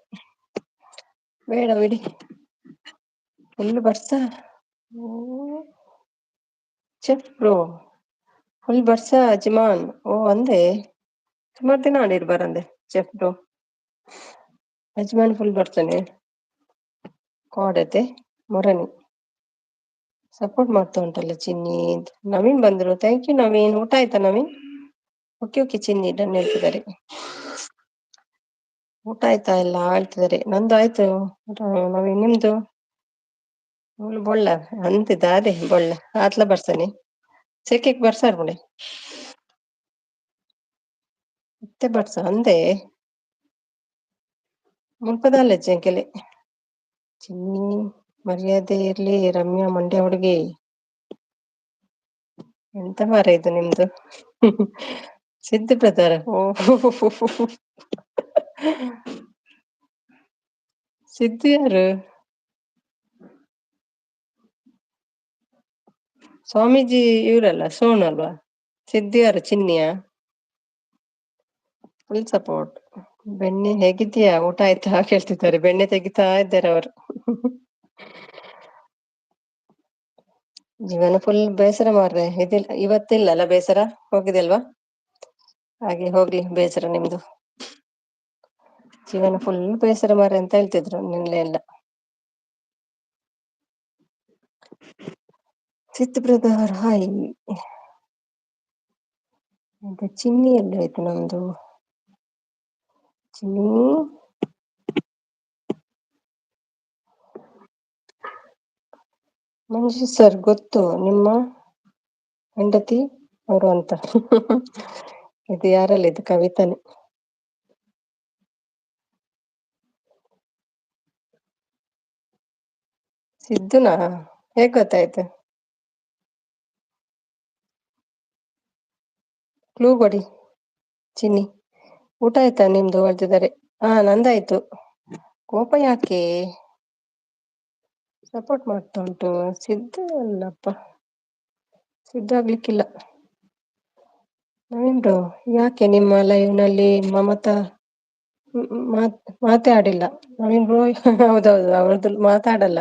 ಬೇಡ ಬಿಡಿ. ಫುಲ್ ಬರ್ಸ ಚೆಫ್ ಬ್ರೋ, ಫುಲ್ ಬರ್ಸ ಅಜ್ಮಾನ್. ಓ ಅಂದೆ ಸುಮಾರು ದಿನ ಆಡಿರ್ ಬರಂದೆ ಚೆಫ್ ಬ್ರೋ. ಅಜ್ಮಾನ್ ಫುಲ್ ಬರ್ತಾನೆ. ಕಾಡತೆ ಮೊರಣಿ ಸಪೋರ್ಟ್ ಮಾಡ್ತಾ ಉಂಟಲ್ಲ ಚಿನ್ನಿ. ನವೀನ್ ಬಂದ್ರು, ಥ್ಯಾಂಕ್ ಯು ನವೀನ್. ಊಟ ಆಯ್ತಾ ನವೀನ್? ಓಕೆ ಓಕೆ ಚಿನ್ನಿ ಡನ್ ಹೇಳ್ತಿದ್ದಾರೆ. ಊಟ ಆಯ್ತಾ ಎಲ್ಲ ಹೇಳ್ತಿದ್ದಾರೆ. ನಂದು ಆಯ್ತು ನವೀನ್, ನಿಮ್ದು? ಬೊಳ್ಳ ಅಂತಿದ್ದ ಅದೇ ಬೊಳ್ಳ ಆತ್ಲ ಬರ್ಸನೆ ಸೆಕೆಕ್ ಬರ್ಸಾರ್ ಬಿಡಿ. ಮತ್ತೆ ಬರ್ಸ ಅಂದೆ ಮುಲ್ಪದಲ್ಲ ಜಂಕೆಲೆ. ಚಿನ್ನಿ ಮರ್ಯಾದೆ ಇರ್ಲಿ ರಮ್ಯಾ ಮಂಡ್ಯ ಹುಡುಗಿ. ಎಂತ ಮಾರ ಇದು ನಿಮ್ದು? ಸಿದ್ದು ಬ್ರದರ್. ಓಹ್ ಸಿದ್ದು ಯಾರು? ಸ್ವಾಮೀಜಿ ಇವರಲ್ಲ, ಸೋಣ್ ಅಲ್ವಾ? ಸಿದ್ದು ಯಾರು? ಚಿನ್ನಿಯ? Full support. ಬೆಣ್ಣೆ ಹೇಗಿದ್ದೀಯಾ, ಊಟ ಆಯ್ತಾ ಕೇಳ್ತಿದ್ದಾರೆ. ಬೆಣ್ಣೆ ತೆಗಿತಾ ಇದ್ದಾರೆ ಅವರು. ಜೀವನ ಫುಲ್ ಬೇಸರ ಮಾರ್ರೆ. ಇದಿಲ್ಲ ಇವತ್ತಿಲ್ಲ ಅಲ್ಲ ಬೇಸರ, ಹೋಗಿದೆ ಅಲ್ವಾ? ಹಾಗೆ ಹೋಗ್ಲಿ ಬೇಸರ ನಿಮ್ದು. ಜೀವನ ಫುಲ್ ಬೇಸರ ಮಾರ್ರೆ ಅಂತ ಹೇಳ್ತಿದ್ರು ನಿನ್ನೆ ಎಲ್ಲ. Siddu brother hi. ಮತ್ತೆ ಚಿನ್ನಿ ಎಲ್ಲ ಆಯ್ತು ನಮ್ದು? ಚಿನ್ನಿ ಮಂಜು ಸರ್ ಗೊತ್ತು ನಿಮ್ಮ ಹೆಂಡತಿ ಅವರು ಅಂತ. ಇದು ಯಾರಲ್ಲ, ಇದು ಕವಿತಾನೆ. ಸಿದ್ದುನಾ? ಹೇಗ್ ಗೊತ್ತಾಯ್ತು? ಕ್ಲೂ ಕೊಡಿ ಚಿನ್ನಿ. ಊಟ ಆಯ್ತಾ ನಿಮ್ದು ಹೇಳ್ತಿದ್ದಾರೆ. ಹಾ ನಂದಾಯ್ತು. ಕೋಪ ಯಾಕೆ? ಸಪೋರ್ಟ್ ಮಾಡ್ತಾ ಉಂಟು. ಸಿದ್ದು ಅಲ್ಲಪ್ಪ, ಸಿದ್ದು ಆಗ್ಲಿಕ್ಕಿಲ್ಲ. ನವೀನ್ ಬ್ರೋ ಯಾಕೆ ನಿಮ್ಮ ಲೈವ್ ನಲ್ಲಿ ಮಮತಾ ಮಾತೇ ಆಡಿಲ್ಲ? ನವೀನ್ ಬ್ರೋ ಹೌದೌದು, ಅವ್ರದ್ದು ಮಾತಾಡಲ್ಲ,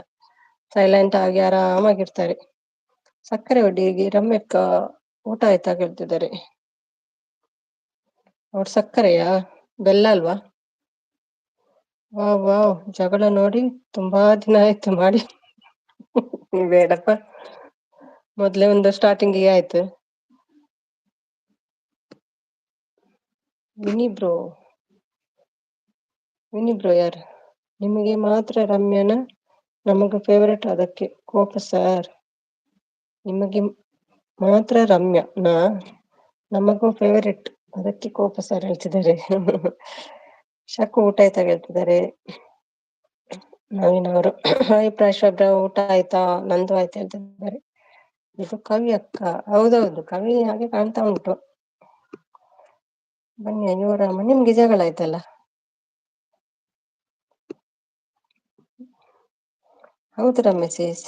ಸೈಲೆಂಟ್ ಆಗಿ ಆರಾಮಾಗಿರ್ತಾರೆ. ಸಕ್ಕರೆ ಒಡ್ಡಿಗೆ ರಮ್ಯಕ್ಕ ಊಟ ಆಯ್ತಾ ಕೇಳ್ತಿದ್ದಾರೆ. ಅವ್ರ ಸಕ್ಕರೆಯಾ ಬೆಲ್ಲ ಅಲ್ವಾ? ವಾವ್ ವಾವ್, ಜಗಳ ನೋಡಿ ತುಂಬಾ ದಿನ ಆಯ್ತು ಮಾಡಿ. ಬೇಡಪ್ಪ, ಮೊದ್ಲೇ ಒಂದು ಸ್ಟಾರ್ಟಿಂಗಿಗೆ ಆಯ್ತು. ವಿನಿ ಬ್ರೋ ಯಾರು? ನಿಮಗೆ ಮಾತ್ರ ರಮ್ಯಾನ ನಮಗ ಫೇವರೇಟ್, ಅದಕ್ಕೆ ಕೋಪ ಸರ್. ನಿಮಗೆ ಮಾತ್ರ ರಮ್ಯಾನ ನಮಗೂ ಫೇವರೇಟ್, ಅದಕ್ಕೆ ಕೋಪ ಸರ್ ಹೇಳ್ತಿದ್ದಾರೆ. ಶಕು ಊಟ ಆಯ್ತಾ ಹೇಳ್ತಿದ್ದಾರೆ ನವೀನ್ ಅವರು. ಹಾಯ್ ಪ್ರಾಶ್ರಬ್ರ, ಊಟ ಆಯ್ತಾ? ನಂದು ಆಯ್ತಾ ಹೇಳ್ತಿದ್ದಾರೆ. ಇದು ಕವಿ ಅಕ್ಕ. ಹೌದೌದು, ಕವಿ ಹಾಗೆ ಕಾಣ್ತಾ ಉಂಟು. ಬನ್ನಿ ಯುವರಾಮ, ನಿಮ್ಗೆ ಜಗಳ ಆಯ್ತಲ್ಲ? ಹೌದು ರಮೇಶ್,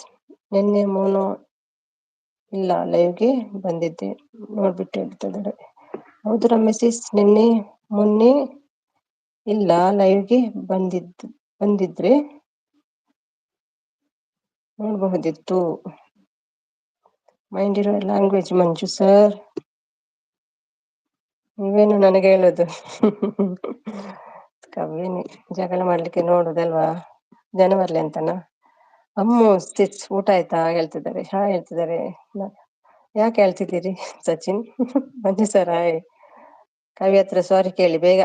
ನಿನ್ನೆ ಮೋನೋ ಇಲ್ಲ ಲೈವ್ಗೆ ಬಂದಿದ್ದೆ ನೋಡ್ಬಿಟ್ಟು ಹೇಳ್ತಿದ್ದಾರೆ. ಹೌದು ರಮೇಶ್, ನಿನ್ನೆ ಮೊನ್ನೆ ಇಲ್ಲ ಲೈವ್ಗೆ ಬಂದಿದ್ರೆ ನೋಡಬಹುದಿತ್ತು. ಮೈಂಡ್ ಇರೋ ಲ್ಯಾಂಗ್ವೇಜ್ ಮಂಜು ಸರ್. ನೀವೇನು ನನಗೆ ಹೇಳುದು? ಕವಿನಿ ಜಗಳ ಮಾಡ್ಲಿಕ್ಕೆ ನೋಡುದಲ್ವಾ, ಜನ ಬರ್ಲಿ ಅಂತನಾ? ಅಮ್ಮು ಸ್ಟಿಚ್ ಊಟ ಆಯ್ತಾ ಹೇಳ್ತಿದ್ದಾರೆ. ಹಾ ಹೇಳ್ತಿದ್ದಾರೆ. ಯಾಕೆ ಹೇಳ್ತಿದ್ದೀರಿ ಸಚಿನ್? ಮಂಜು ಸರ್ ಹಾಯ್. ಕವಿ ಹತ್ರ ಸಾರಿ ಕೇಳಿ ಬೇಗ.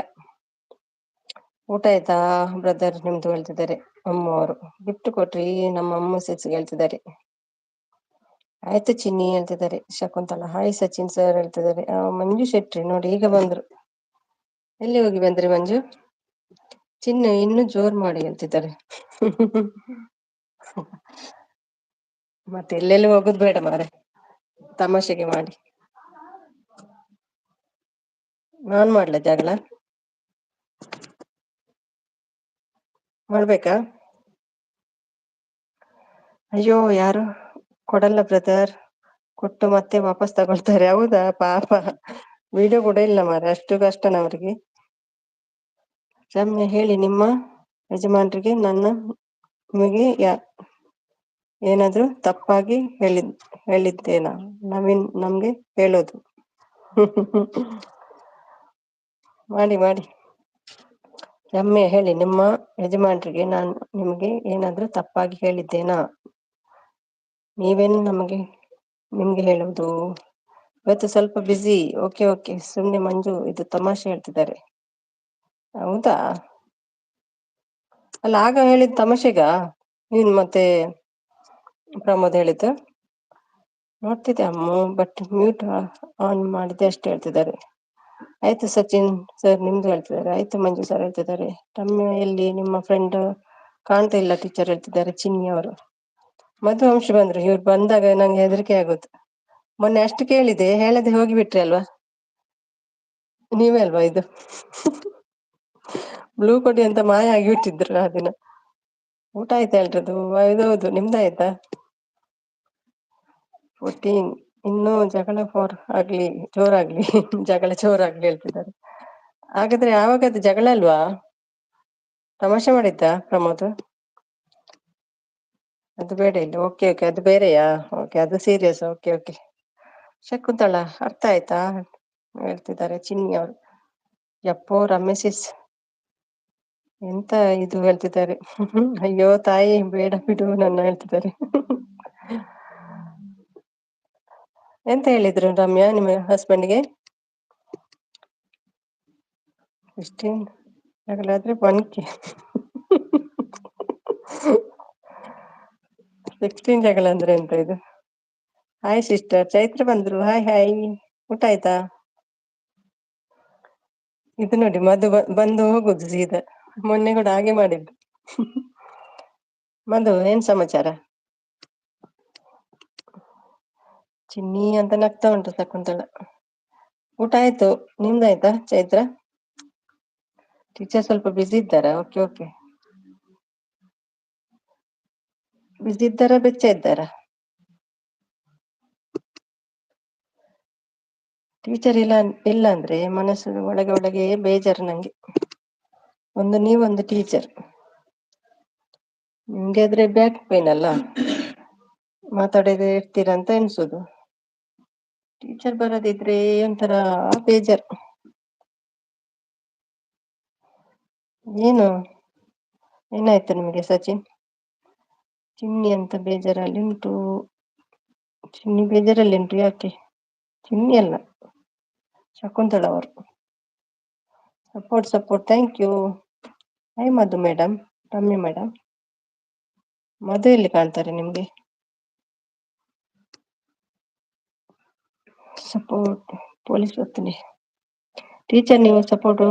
ಊಟ ಆಯ್ತಾ ಬ್ರದರ್ ನಿಮ್ದು ಹೇಳ್ತಿದ್ದಾರೆ ಅಮ್ಮ ಅವರು. ಗಿಫ್ಟ್ ಕೊಟ್ರಿ ನಮ್ಮ ಅಮ್ಮ ಸೆಟ್ಸ್ ಹೇಳ್ತಿದ್ದಾರೆ. ಆಯ್ತು ಚಿನ್ನಿ ಹೇಳ್ತಿದ್ದಾರೆ ಶಕುಂತಲಾ. ಹಾಯ್ ಸಚಿನ್ ಸರ್ ಹೇಳ್ತಿದ್ದಾರೆ. ಮಂಜು ಶೆಟ್ಟಿ ನೋಡಿ ಈಗ ಬಂದ್ರು. ಎಲ್ಲಿ ಹೋಗಿ ಬಂದ್ರಿ ಮಂಜು? ಚಿನ್ನು ಇನ್ನು ಜೋರ್ ಮಾಡಿ ಹೇಳ್ತಿದ್ದಾರೆ. ಮತ್ತೆ ಎಲ್ಲೆಲ್ಲಿ ಹೋಗುದ್ ಬೇಡ ಮಾರೆ, ತಮಾಷೆಗೆ ಮಾಡಿ. ನಾನ್ ಮಾಡ್ಲ ಜಗಳ? ಮಾಡ್ಬೇಕಾ? ಅಯ್ಯೋ ಯಾರು ಕೊಡಲ್ಲ ಬ್ರದರ್, ಕೊಟ್ಟು ಮತ್ತೆ ವಾಪಸ್ ತಗೊಳ್ತಾರೆ. ಹೌದಾ ಪಾಪ, ವಿಡಿಯೋ ಕೂಡ ಇಲ್ಲ ಮಾರೆ, ಅಷ್ಟು ಕಷ್ಟನ ಅವ್ರಿಗೆ. ರಮ್ಯ ಹೇಳಿ ನಿಮ್ಮ ಯಜಮಾನ್ರಿಗೆ ನಿಮಗೆ ಏನಾದ್ರು ತಪ್ಪಾಗಿ ಹೇಳಿದ್ದೇನಾ? ನಮ್ಗೆ ಹೇಳೋದು. ಮಾಡಿ ಮಾಡಿ. ರಮ್ಯ ಹೇಳಿ ನಿಮ್ಮ ಯಜಮಾನ್ರಿಗೆ ನಿಮ್ಗೆ ಏನಾದ್ರು ತಪ್ಪಾಗಿ ಹೇಳಿದ್ದೇನಾ? ನೀವೇನು ನಿಮ್ಗೆ ಹೇಳುವುದು. ಇವತ್ತು ಸ್ವಲ್ಪ ಬಿಸಿ. ಓಕೆ ಓಕೆ ಸುಮ್ನೆ ಮಂಜು ಇದು ತಮಾಷೆ ಹೇಳ್ತಿದ್ದಾರೆ. ಹೌದಾ, ಅಲ್ಲ ಆಗ ಹೇಳಿದ್ ತಮಾಷೆಗ ನೀನ್ ಮತ್ತೆ ಪ್ರಮೋದ್ ಹೇಳಿದ್ದು. ನೋಡ್ತಿದ್ದೆ ಅಮ್ಮ, ಬಟ್ ಮ್ಯೂಟ್ ಆನ್ ಮಾಡಿದ್ದೆ ಅಷ್ಟೇ ಹೇಳ್ತಿದ್ದಾರೆ. ಆಯ್ತು ಸಚಿನ್ ಸರ್ ನಿಮ್ದು ಹೇಳ್ತಿದ್ದಾರೆ. ಆಯ್ತು ಮಂಜು ಸರ್ ಹೇಳ್ತಿದ್ದಾರೆ. ರಮ್ಯ ಎಲ್ಲಿ ನಿಮ್ಮ ಫ್ರೆಂಡ್ ಕಾಣ್ತಾ ಇಲ್ಲ ಟೀಚರ್ ಹೇಳ್ತಿದ್ದಾರೆ ಚಿನ್ನಿ ಅವರು. ಮಧುವಂಶ ಬಂದ್ರು. ಇವ್ರು ಬಂದಾಗ ನಂಗೆ ಹೆದರಿಕೆ ಆಗೋದು. ಮೊನ್ನೆ ಅಷ್ಟು ಕೇಳಿದೆ, ಹೇಳದೆ ಹೋಗಿಬಿಟ್ರಿ ಅಲ್ವಾ ನೀವೇ ಅಲ್ವಾ ಇದು. ಬ್ಲೂ ಕೊಡಿ ಅಂತ ಮಾಯ ಆಗಿಬಿಟ್ಟಿದ್ರು ಆ ದಿನ. ಊಟ ಆಯ್ತಾ ಎಲ್ರದು? ಹೌದು, ನಿಮ್ದಾಯ್ತಾ? 14 ಇನ್ನು ಜಗಳ ಜೋರಾಗ್ಲಿ ಜಗಳ ಜೋರಾಗ್ಲಿ ಹೇಳ್ತಿದ್ದಾರೆ. ಹಾಗಾದ್ರೆ ಯಾವಾಗದು ಜಗಳ ಅಲ್ವಾ? ತಮಾಷೆ ಮಾಡಿದ್ದ ಪ್ರಮೋದ್? ಅದು ಬೇಡ ಇಲ್ಲ. ಓಕೆ ಓಕೆ ಅದು ಬೇರೆಯಾ? ಓಕೆ ಅದು ಸೀರಿಯಸ್. Okay okay. ಶಕುಂತಳ ಅರ್ಥ ಆಯ್ತಾ ಹೇಳ್ತಿದ್ದಾರೆ ಚಿನ್ನಿ ಅವರು. ಯಪ್ಪೋ ರಮ್ಯಸಿಸ್ ಎಂತ ಇದು ಹೇಳ್ತಿದ್ದಾರೆ. ಅಯ್ಯೋ ತಾಯಿ ಬೇಡ ಬಿಡು ನನ್ನ ಹೇಳ್ತಿದ್ದಾರೆ. ಎಂತ ಹೇಳಿದ್ರು ರಮ್ಯಾ ನಿಮ್ಮ ಹಸ್ಬೆಂಡ್ಗೆ? 16 ಜಗಳಾದ್ರೆ 1K. 16 ಜಗಳ ಅಂದ್ರೆ ಎಂತ ಇದು? ಹಾಯ್ ಸಿಸ್ಟರ್ ಚೈತ್ರ ಬಂದ್ರು. Hi hi. ಊಟ ಆಯ್ತಾ? ಇದು ನೋಡಿ ಮಧು ಬಂದು ಹೋಗುದು ಸೀದಾ. ಮೊನ್ನೆ ಕೂಡ ಹಾಗೆ ಮಾಡಿದ್ದು. ಮಧು ಏನ್ ಸಮಾಚಾರ? ಚಿನ್ನಿ ಅಂತ ನಗ್ತಾ ಉಂಟು ಶಕುಂತಳ. ಊಟ ಆಯ್ತು, ನಿಮ್ದಾಯ್ತಾ ಚೈತ್ರ? ಟೀಚರ್ ಸ್ವಲ್ಪ ಬಿಸಿ ಇದ್ದಾರಾ? Okay okay. ಬಿಸಿ ಇದ್ದಾರಾ ಬೆಚ್ಚ ಇದ್ದಾರಾ? ಟೀಚರ್ ಇಲ್ಲ ಅಂದ್ರೆ ಮನಸ್ಸು ಒಳಗೆ ಬೇಜಾರು ನಂಗೆ. ಒಂದು ನೀವೊಂದು ಟೀಚರ್, ನಿಮ್ಗೆ ಆದ್ರೆ ಬ್ಯಾಕ್ ಪೇನ್ ಅಲ್ಲ, ಮಾತಾಡದೆ ಇರ್ತೀರ ಅಂತ ಎನ್ಸುದು. ಟೀಚರ್ ಬರೋದಿದ್ರೆ ಒಂಥರ ಬೇಜಾರ್. ಏನಾಯ್ತು ನಿಮ್ಗೆ ಸಚಿನ್? ಚಿನ್ನಿ ಅಂತ ಬೇಜಾರಲ್ಲಿ ಉಂಟು. ಚಿನ್ನಿ ಬೇಜಾರಲ್ಲಿ ಉಂಟು. ಯಾಕೆ? ಚಿನ್ನಿ ಅಲ್ಲ, ಶಕುಂತಳ ಅವರು. Support thank you. Hi Madhu madam, Ramya madam. Madhu ಎಲ್ಲಿ ಕಾಣ್ತಾರೆ ನಿಮ್ಗೆ? ಸಪೋರ್ಟ್ ಪೊಲೀಸ್ ಬರ್ತೀನಿ. ಟೀಚರ್ ನೀವು ಸಪೋರ್ಟ್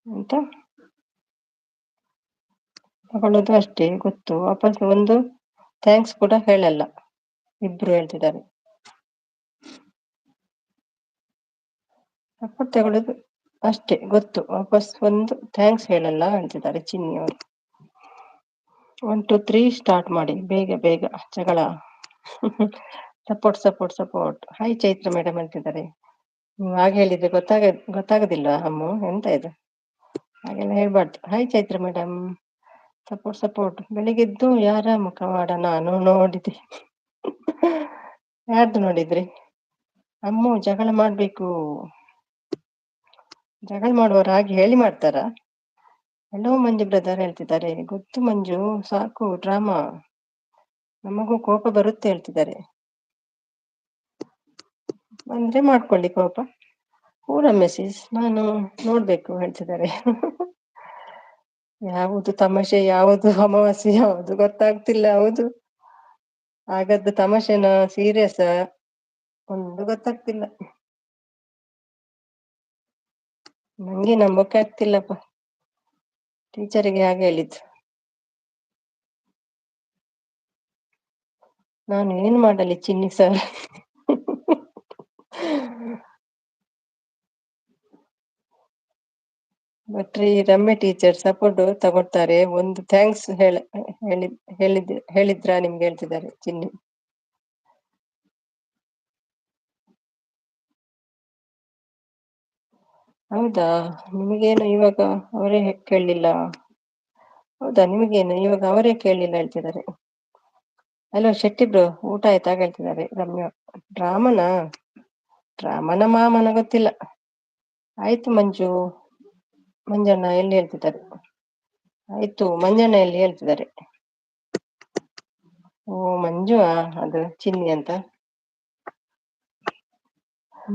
ಅಂತ ತಗೊಳ್ಳೋದು ಅಷ್ಟೇ ಗೊತ್ತು. ವಾಪಸ್ ಒಂದು ಥ್ಯಾಂಕ್ಸ್ ಕೂಡ ಹೇಳಲ್ಲ. ಇಬ್ರು ಹೇಳ್ತಿದ್ದಾರೆ. ಸಪೋರ್ಟ್ ತಗೊಳ್ಳೋದು ಅಷ್ಟೇ ಗೊತ್ತು, ವಾಪಸ್ ಒಂದು ಥ್ಯಾಂಕ್ಸ್ ಹೇಳಲ್ಲ ಹೇಳ್ತಿದ್ದಾರೆ ಚಿನ್ನಿ ಅವರು. 1 2 3 ಸ್ಟಾರ್ಟ್ ಮಾಡಿ ಬೇಗ ಬೇಗ ಜಗಳ. ಸಪೋರ್ಟ್. ಹಾಯ್ ಚೈತ್ರ ಮೇಡಮ್ ಅಂತಿದ್ದಾರೆ. ನೀವು ಹಾಗೆ ಹೇಳಿದ್ರೆ ಗೊತ್ತಾಗೋದಿಲ್ವಾ ಅಮ್ಮು? ಎಂತ ಇದು ಹಾಗೆಲ್ಲ ಹೇಳ್ಬಾರ್ದು. Hi Chaitra madam. ಸಪೋರ್ಟ್. ಬೆಳಿಗ್ಗೆದ್ದು ಯಾರ ಮುಖವಾಡ ನಾನು ನೋಡಿದೆ. ಯಾರ್ದು ನೋಡಿದ್ರಿ? ಅಮ್ಮು ಜಗಳ ಮಾಡ್ಬೇಕು. ಜಗಳ ಮಾಡುವವರು ಹಾಗೆ ಹೇಳಿ ಮಾಡ್ತಾರ? ಹಲೋ ಮಂಜು ಬ್ರದರ್ ಹೇಳ್ತಿದ್ದಾರೆ. ಗೊತ್ತು ಮಂಜು, ಸಾಕು ಡ್ರಾಮಾ, ನಮಗೂ ಕೋಪ ಬರುತ್ತೆ ಹೇಳ್ತಿದ್ದಾರೆ. ಬಂದ್ರೆ ಮಾಡ್ಕೊಳ್ಳಿ ಕೋಪ. ಪೂರ ಮೆಸೇಜ್ ನಾನು ನೋಡ್ಬೇಕು ಹೇಳ್ತಿದ್ದಾರೆ. ಯಾವುದು ತಮಾಷೆ, ಯಾವುದು ಅಮಾವಾಸ್ಯೆ, ಯಾವುದು ಗೊತ್ತಾಗ್ತಿಲ್ಲ. ಹೌದು, ಹಾಗದ್ದು ತಮಾಷೆನ ಸೀರಿಯಸ್ ಒಂದು ಗೊತ್ತಾಗ್ತಿಲ್ಲ. ನಂಗೆ ನಂಬಕ್ಕೆ ಆಗ್ತಿಲ್ಲಪ್ಪ. ಟೀಚರಿಗೆ ಹಾಗೆ ಹೇಳಿದ್ದು. ನಾನು ಏನ್ ಮಾಡಲಿ ಚಿನ್ನಿ ಸರ್. ಬಟ್ರಿ ರಮ್ಯ ಟೀಚರ್ ಸಪೋರ್ಟ್ ತಗೊಳ್ತಾರೆ. ಒಂದು ಥ್ಯಾಂಕ್ಸ್ ಹೇಳಿದ್ರ ನಿಮ್ಗೆ ಹೇಳ್ತಿದ್ದಾರೆ ಚಿನ್ನಿ. ಹೌದಾ, ನಿಮಗೇನು ಇವಾಗ ಅವರೇ ಕೇಳಲಿಲ್ಲ? ಹೌದಾ, ನಿಮಗೇನು ಇವಾಗ ಅವರೇ ಕೇಳಲಿಲ್ಲ ಹೇಳ್ತಿದ್ದಾರೆ. ಹಲೋ ಶೆಟ್ಟಿ ಬ್ರೋ, ಊಟ ಆಯ್ತಾ ಹೇಳ್ತಿದ್ದಾರೆ ರಮ್ಯಾ. ಡ್ರಾಮನ ಮಾಮನ ಗೊತ್ತಿಲ್ಲ. ಆಯ್ತು ಮಂಜಣ್ಣ ಎಲ್ಲಿ ಹೇಳ್ತಿದ್ದಾರೆ. ಆಯ್ತು ಮಂಜಣ್ಣ ಎಲ್ಲಿ ಹೇಳ್ತಿದ್ದಾರೆ. ಓ ಮಂಜು, ಅದು ಚಿನ್ನಿ ಅಂತ.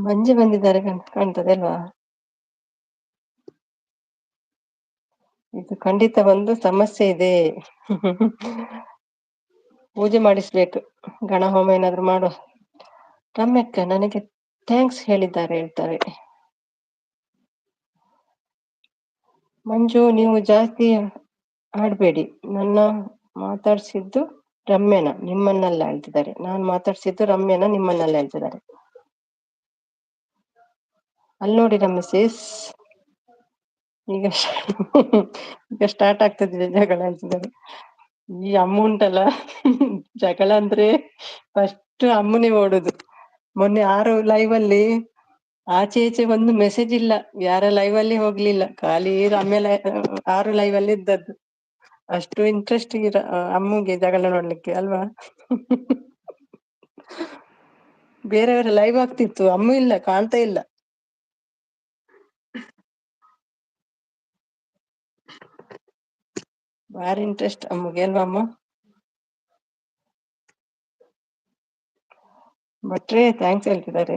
ಮಂಜು ಬಂದಿದ್ದಾರೆ ಕಾಣ್ತದೆ ಅಲ್ವಾ. ಇದು ಖಂಡಿತ ಒಂದು ಸಮಸ್ಯೆ ಇದೆ. ಪೂಜೆ ಮಾಡಿಸ್ಬೇಕು, ಗಣ ಹೋಮ ಏನಾದ್ರು ಮಾಡುವ. ರಮ್ಯಕ್ಕ ನನಗೆ ಥ್ಯಾಂಕ್ಸ್ ಹೇಳ್ತಾರೆ. ಮಂಜು, ನೀವು ಜಾಸ್ತಿ ಆಡ್ಬೇಡಿ. ನನ್ನ ಮಾತಾಡ್ಸಿದ್ದು ರಮ್ಯನ, ನಿಮ್ಮನ್ನೆಲ್ಲ ಹೇಳ್ತಿದ್ದಾರೆ. ನಾನು ಮಾತಾಡ್ಸಿದ್ದು ರಮ್ಯನ, ನಿಮ್ಮನ್ನೆಲ್ಲ ಹೇಳ್ತಿದ್ದಾರೆ. ಅಲ್ಲಿ ನೋಡಿ ಮೆಸೇಜ್. ಈಗ ಈಗ ಸ್ಟಾರ್ಟ್ ಆಗ್ತದೆ ಜಗಳ ಹೇಳ್ತಿದ್ದಾರೆ. ಈ ಅಮ್ಮ ಉಂಟಲ್ಲ, ಜಗಳ ಅಂದ್ರೆ ಫಸ್ಟ್ ಅಮ್ಮನೇ ಓಡುದು. ಮೊನ್ನೆ 6 ಲೈವ್ ಅಲ್ಲಿ ಆಚೆ ಈಚೆ ಒಂದು ಮೆಸೇಜ್ ಇಲ್ಲ, ಯಾರ ಲೈವ್ ಅಲ್ಲಿ ಹೋಗ್ಲಿಲ್ಲ, ಖಾಲಿ ರಮ್ಯ 6 ಲೈವ್ ಅಲ್ಲಿ ಇದ್ದದ್ದು. ಅಷ್ಟು ಇಂಟ್ರೆಸ್ಟ್ ಅಮ್ಮಗೆ ಜಗಳ ನೋಡ್ಲಿಕ್ಕೆ ಅಲ್ವಾ. ಬೇರೆಯವರ ಲೈವ್ ಆಗ್ತಿತ್ತು, ಅಮ್ಮ ಇಲ್ಲ, ಕಾಣ್ತಾ ಇಲ್ಲ. ಭಾರಿ ಇಂಟ್ರೆಸ್ಟ್ ಅಮ್ಮಗೆ ಅಲ್ವಾ ಅಮ್ಮ. ಭಟ್ರೆ ಥ್ಯಾಂಕ್ಸ್ ಹೇಳ್ತಿದ್ದಾರೆ.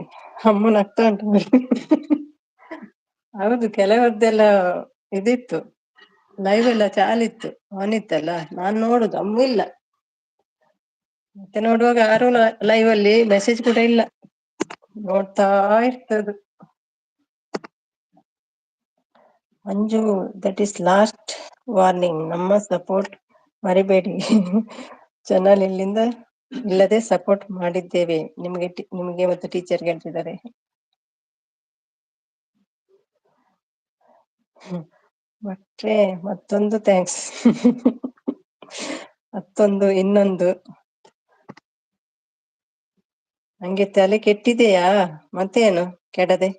ಅಮ್ಮ ನಗ್ತಾ ಉಂಟು. ಹೌದು, ಕೆಲವರದ್ದೆಲ್ಲ ಇದಿತ್ತು, ಲೈವ್ ಎಲ್ಲ ಚಾಲಿತ್ತು, ಆನ್ ಇತ್ತಲ್ಲ, ನಾನ್ ನೋಡುದು, ಅಮ್ಮ ಇಲ್ಲ. ಮತ್ತೆ ನೋಡುವಾಗ 6 ಲೈವ್ ಅಲ್ಲಿ ಮೆಸೇಜ್ ಕೂಡ ಇಲ್ಲ, ನೋಡ್ತಾ ಇರ್ತದು. ಮಂಜು, ದಟ್ ಈಸ್ ಲಾಸ್ಟ್ ವಾರ್ನಿಂಗ್, ನಮ್ಮ ಸಪೋರ್ಟ್ ಮರಿಬೇಡಿ. ಚಾನಲ್ ಇಲ್ಲದೆ ಸಪೋರ್ಟ್ ಮಾಡಿದ್ದೇವೆ ನಿಮಗೆ ಮತ್ತು ಟೀಚರ್ ಹೇಳ್ತಿದ್ದಾರೆ. ಮತ್ತೆ ಮತ್ತೊಂದು ಥ್ಯಾಂಕ್ಸ್. ಇನ್ನೊಂದು ನಂಗೆ ತಲೆ ಕೆಟ್ಟಿದೆಯಾ ಮತ್ತೇನು ಕೆಡದೆ.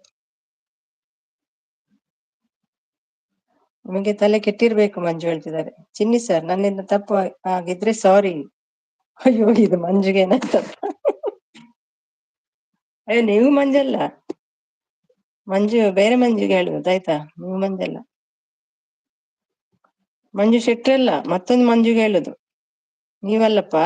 ನಿಮಗೆ ತಲೆ ಕೆಟ್ಟಿರ್ಬೇಕು ಮಂಜು ಹೇಳ್ತಿದ್ದಾರೆ. ಚಿನ್ನಿ ಸರ್, ನನ್ನಿಂದ ತಪ್ಪು ಆಗಿದ್ರೆ ಸಾರಿ. ಅಯ್ಯೋ, ಇದು ಮಂಜುಗೆ ಏನಾಯ್ತಪ್ಪ. ಅಯ್ಯೋ, ನೀವು ಮಂಜಲ್ಲ, ಮಂಜು ಬೇರೆ ಮಂಜುಗೆ ಹೇಳುವುದು ಆಯ್ತಾ, ನೀವು ಮಂಜಲ್ಲ. ಮಂಜು ಶೆಟ್ಟಿ ಅಲ್ಲ, ಮತ್ತೊಂದು ಮಂಜುಗೆ ಹೇಳುದು, ನೀವಲ್ಲಪ್ಪ.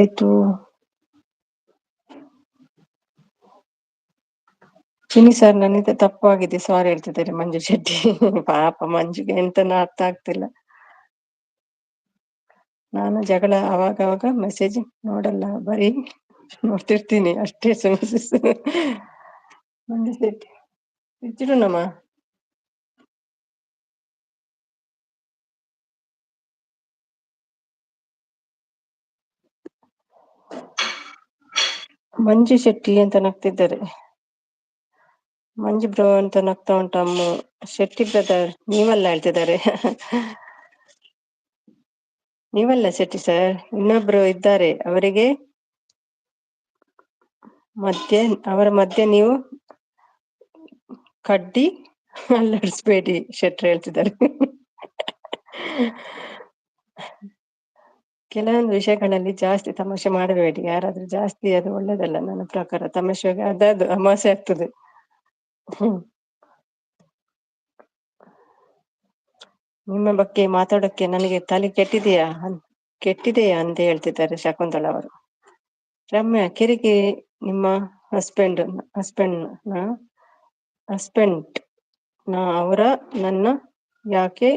ಆಯ್ತು ಚಿನ್ನಿ ಸರ್, ನನ್ನಿಂದ ತಪ್ಪಾಗಿದೆ ಸಾರಿ ಹೇಳ್ತಿದ್ದಾರೆ ಮಂಜು ಶೆಟ್ಟಿ. ಪಾಪ ಮಂಜುಗೆ ಎಂತನೂ ಅರ್ಥ ಆಗ್ತಿಲ್ಲ. ನಾನು ಜಗಳ ಅವಾಗ ಮೆಸೇಜ್ ನೋಡಲ್ಲ, ಬರೀ ನೋಡ್ತಿರ್ತೀನಿ ಅಷ್ಟೇ. ಮಂಜು ಶೆಟ್ಟಿ ಇಚ್ಚಿಡುನಮ್ಮ. ಮಂಜು ಶೆಟ್ಟಿ ಅಂತ ನಗ್ತಿದ್ದಾರೆ. ಮಂಜು ಬ್ರೋ ಅಂತ ನಗ್ತಾ ಉಂಟಮ್ಮ. ಶೆಟ್ಟಿ ಬ್ರದರ್ ನೀವಲ್ಲ ಹೇಳ್ತಿದ್ದಾರೆ. ನೀವಲ್ಲ ಶೆಟ್ಟಿ ಸರ್, ಇನ್ನೊಬ್ರು ಇದ್ದಾರೆ, ಅವರಿಗೆ ಮಧ್ಯೆ ಅವರ ಮಧ್ಯೆ ನೀವು ಕಡ್ಡಿ ಅಲ್ಲಾಡಿಸ್ಬೇಡಿ, ಶೆಟ್ರು ಹೇಳ್ತಿದ್ದಾರೆ. ಕೆಲವೊಂದು ವಿಷಯಗಳಲ್ಲಿ ಜಾಸ್ತಿ ತಮಾಷೆ ಮಾಡಬೇಡಿ, ಯಾರಾದ್ರೂ ಜಾಸ್ತಿ ಅದು ಒಳ್ಳೇದಲ್ಲ ನನ್ನ ಪ್ರಕಾರ. ತಮಾಷೆಗೆ ಅದದು ಅಮಾಸೆ ಆಗ್ತದೆ. ಹ್ಮ್. ನಿಮ್ಮ ಬಗ್ಗೆ ಮಾತಾಡೋಕ್ಕೆ ನನಗೆ ತಲೆ ಕೆಟ್ಟಿದೆಯಾ ಅಂತ ಹೇಳ್ತಿದ್ದಾರೆ ಶಕುಂತಲಾ ಅವರು. ರಮ್ಯಾ, ಕಿರಿಕಿರಿ ನಿಮ್ಮ ಹಸ್ಬೆಂಡ್ ನ ಹಸ್ಬೆಂಡ್ ಅವರ ನನ್ನ ಯಾಕೆ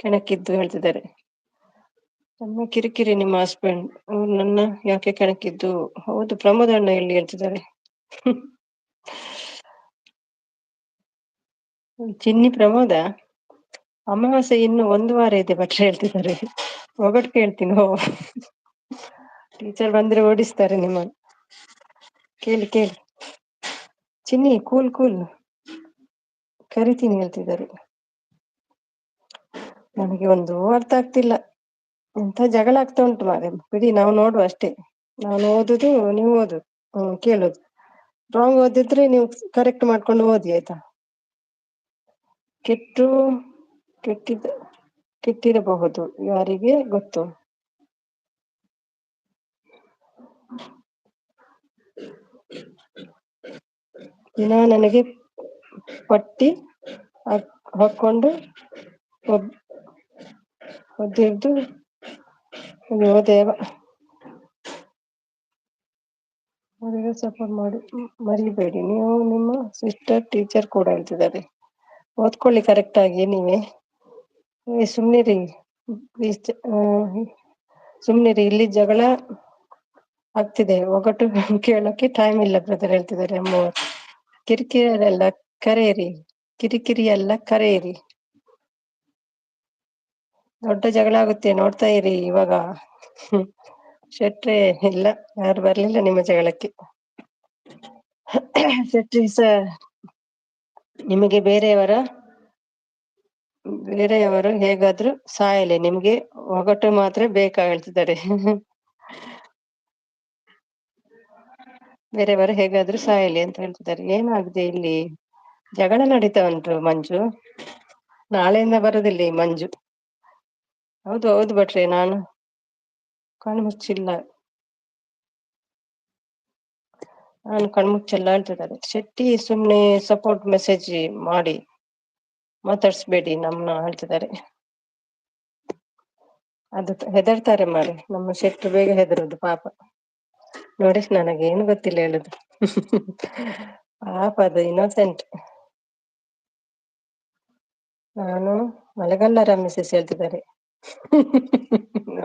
ಕೆಣಕಿದ್ದು ಹೇಳ್ತಿದ್ದಾರೆ. ನಮ್ಮ ಕಿರಿಕಿರಿ ನಿಮ್ಮ ಹಸ್ಬೆಂಡ್ ಅವ್ರು ನನ್ನ ಯಾಕೆ ಕೆಣಕಿದ್ದು. ಹೌದು, ಪ್ರಮೋದ್ ಅಣ್ಣ ಎಲ್ಲಿ ಹೇಳ್ತಿದ್ದಾರೆ. ಚಿನ್ನಿ ಪ್ರಮೋದ, ಅಮಾವಾಸ್ಯೆ ಇನ್ನು 1 ವಾರ ಇದೆ ಭಟ್ರು ಹೇಳ್ತಿದ್ದಾರೆ. ಒಗಟ್ ಕೇಳ್ತೀನಿ. ಟೀಚರ್ ಬಂದ್ರೆ ಓಡಿಸ್ತಾರೆ ನಿಮ್ಮ. ಕೇಳಿ ಚಿನ್ನಿ, ಕೂಲ್ ಕರಿತೀನಿ ಹೇಳ್ತಿದ್ದಾರೆ. ನನಗೆ ಒಂದು ಅರ್ಥ ಆಗ್ತಿಲ್ಲ, ಎಂತ ಜಗಳ ಆಗ್ತಾ ಉಂಟು ಮಾರೆ. ಬಿಡಿ, ನಾವು ನೋಡುವ ಅಷ್ಟೇ. ನಾನು ಓದುದು, ನೀವು ಓದುದು, ಕೇಳುದು. ರಾಂಗ್ ಓದಿದ್ರೆ ನೀವು ಕರೆಕ್ಟ್ ಮಾಡ್ಕೊಂಡು ಓದಿ, ಆಯ್ತಾ. ಕೆಟ್ಟಿರಬಹುದು, ಯಾರಿಗೆ ಗೊತ್ತು. ದಿನ ನನಗೆ ಪಟ್ಟಿ ಹಾಕೊಂಡು ಒದ್ದಿದ್ದು. ಅಯ್ಯೋ ದೇವ, ಅವರಿಗೆ ಸಪೋರ್ಟ್ ಮಾಡಿ ಮರಿಬೇಡಿ. ನೀವು ನಿಮ್ಮ ಸಿಸ್ಟರ್ ಟೀಚರ್ ಕೂಡ ಹೇಳ್ತಿದ್ದಾರೆ. ಓದ್ಕೊಳ್ಳಿ ಕರೆಕ್ಟ್ ಆಗಿ ನೀವೇ. ಸುಮ್ನಿರಿ ಸುಮ್ನಿರಿ, ಇಲ್ಲಿ ಜಗಳ ಆಗ್ತಿದೆ, ಒಗಟು ಕೇಳೋಕೆ ಟೈಮ್ ಇಲ್ಲ ಬ್ರದರ್ ಹೇಳ್ತಿದ್ದಾರೆ ಅಮ್ಮವರು. ಕಿರಿಕಿರಿ ಎಲ್ಲ ಕರೆಯಿರಿ. ದೊಡ್ಡ ಜಗಳ ಆಗುತ್ತೆ, ನೋಡ್ತಾ ಇರಿ ಇವಾಗ. ಶೆಟ್ರೆ, ಇಲ್ಲ, ಯಾರು ಬರ್ಲಿಲ್ಲ ನಿಮ್ಮ ಜಗಳಕ್ಕೆ. ಶೆಟ್ರಿ ಸರ್, ನಿಮಗೆ ಬೇರೆಯವರು ಹೇಗಾದ್ರೂ ಸಾಯಲಿ, ನಿಮ್ಗೆ ಒಗಟು ಮಾತ್ರ ಬೇಕಾ ಹೇಳ್ತಿದ್ದಾರೆ. ಬೇರೆಯವರು ಹೇಗಾದ್ರೂ ಸಾಯಲಿ ಅಂತ ಹೇಳ್ತಿದ್ದಾರೆ. ಏನಾಗಿದೆ ಇಲ್ಲಿ, ಜಗಳ ನಡೀತಾ ಉಂಟು ಮಂಜು. ನಾಳೆಯಿಂದ ಬರುದಿಲ್ಲ ಈ ಮಂಜು. ಹೌದು ಭಟ್ರೆ, ನಾನು ಕಣ್ಮುಚ್ಚಿಲ್ಲ ಹೇಳ್ತಿದ್ದಾರೆ. ಶೆಟ್ಟಿ, ಸುಮ್ನೆ ಸಪೋರ್ಟ್ ಮೆಸೇಜ್ ಮಾಡಿ ಮಾತಾಡ್ಸ್ಬೇಡಿ ನಮ್ನ ಹೇಳ್ತಿದ್ದಾರೆ. ಅದು ಹೆದರ್ತಾರೆ ಮಾರೆ, ನಮ್ಮ ಶೆಟ್ರು ಬೇಗ ಹೆದರುದು ಪಾಪ. ನೋಡಿ, ನನಗೆ ಏನು ಗೊತ್ತಿಲ್ಲ ಹೇಳುದು. ಪಾಪ, ಅದು ಇನ್ನೋಸೆಂಟ್. ನಾನು ಮಳೆಗಲ್ಲ ಮಿಸಸ್ ಹೇಳ್ತಿದ್ದಾರೆ.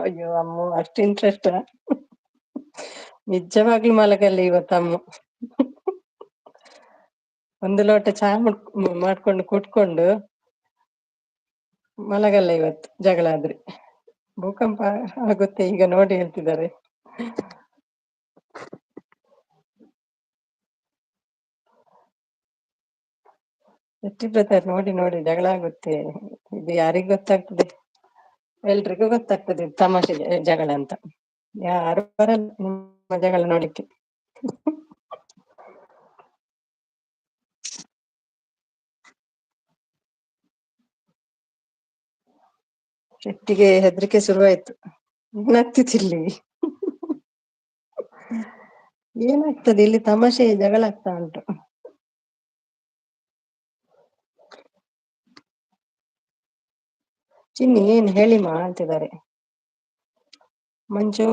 ಅಯ್ಯೋ ಅಮ್ಮ, ಅಷ್ಟು ಇಂಟ್ರೆಸ್ಟ್. ನಿಜವಾಗ್ಲೂ ಮಲಗಲ್ಲ ಇವತ್ತಮ್ಮ. ಒಂದು ಲೋಟ ಚಹಾ ಮಾಡ್ಕೊಂಡು ಕುಟ್ಕೊಂಡು ಮಲಗಲ್ಲ ಇವತ್ತು, ಜಗಳ ಆದ್ರೆ. ಭೂಕಂಪ ಆಗುತ್ತೆ ಈಗ ನೋಡಿ ಹೇಳ್ತಿದ್ದಾರೆ. ಬ್ರದರ್, ನೋಡಿ ಜಗಳ ಆಗುತ್ತೆ. ಇದು ಯಾರಿಗ್ ಗೊತ್ತಾಗ್ತದೆ? ಎಲ್ರಿಗೂ ಗೊತ್ತಾಗ್ತದೆ ತಮಾಷೆ ಜಗಳ ಅಂತ. ಯಾರು ಬರಲ್ಲ ನಿಮ್ಮ ಜಗಳ ನೋಡ್ಲಿಕ್ಕೆ. ಶೆಟ್ಟಿಗೆ ಹೆದರಿಕೆ ಶುರುವಾಯ್ತು. ಏನಾಗ್ತಿಲ್ಲಿ? ಏನಾಗ್ತದೆ ಇಲ್ಲಿ? ತಮಾಷೆ ಜಗಳ ಆಗ್ತಾ ಉಂಟು. ಚಿನ್ನಿ, ಏನ್ ಹೇಳಿಮಾ ಅಂತಿದ್ದಾರೆ. ಮಂಜು,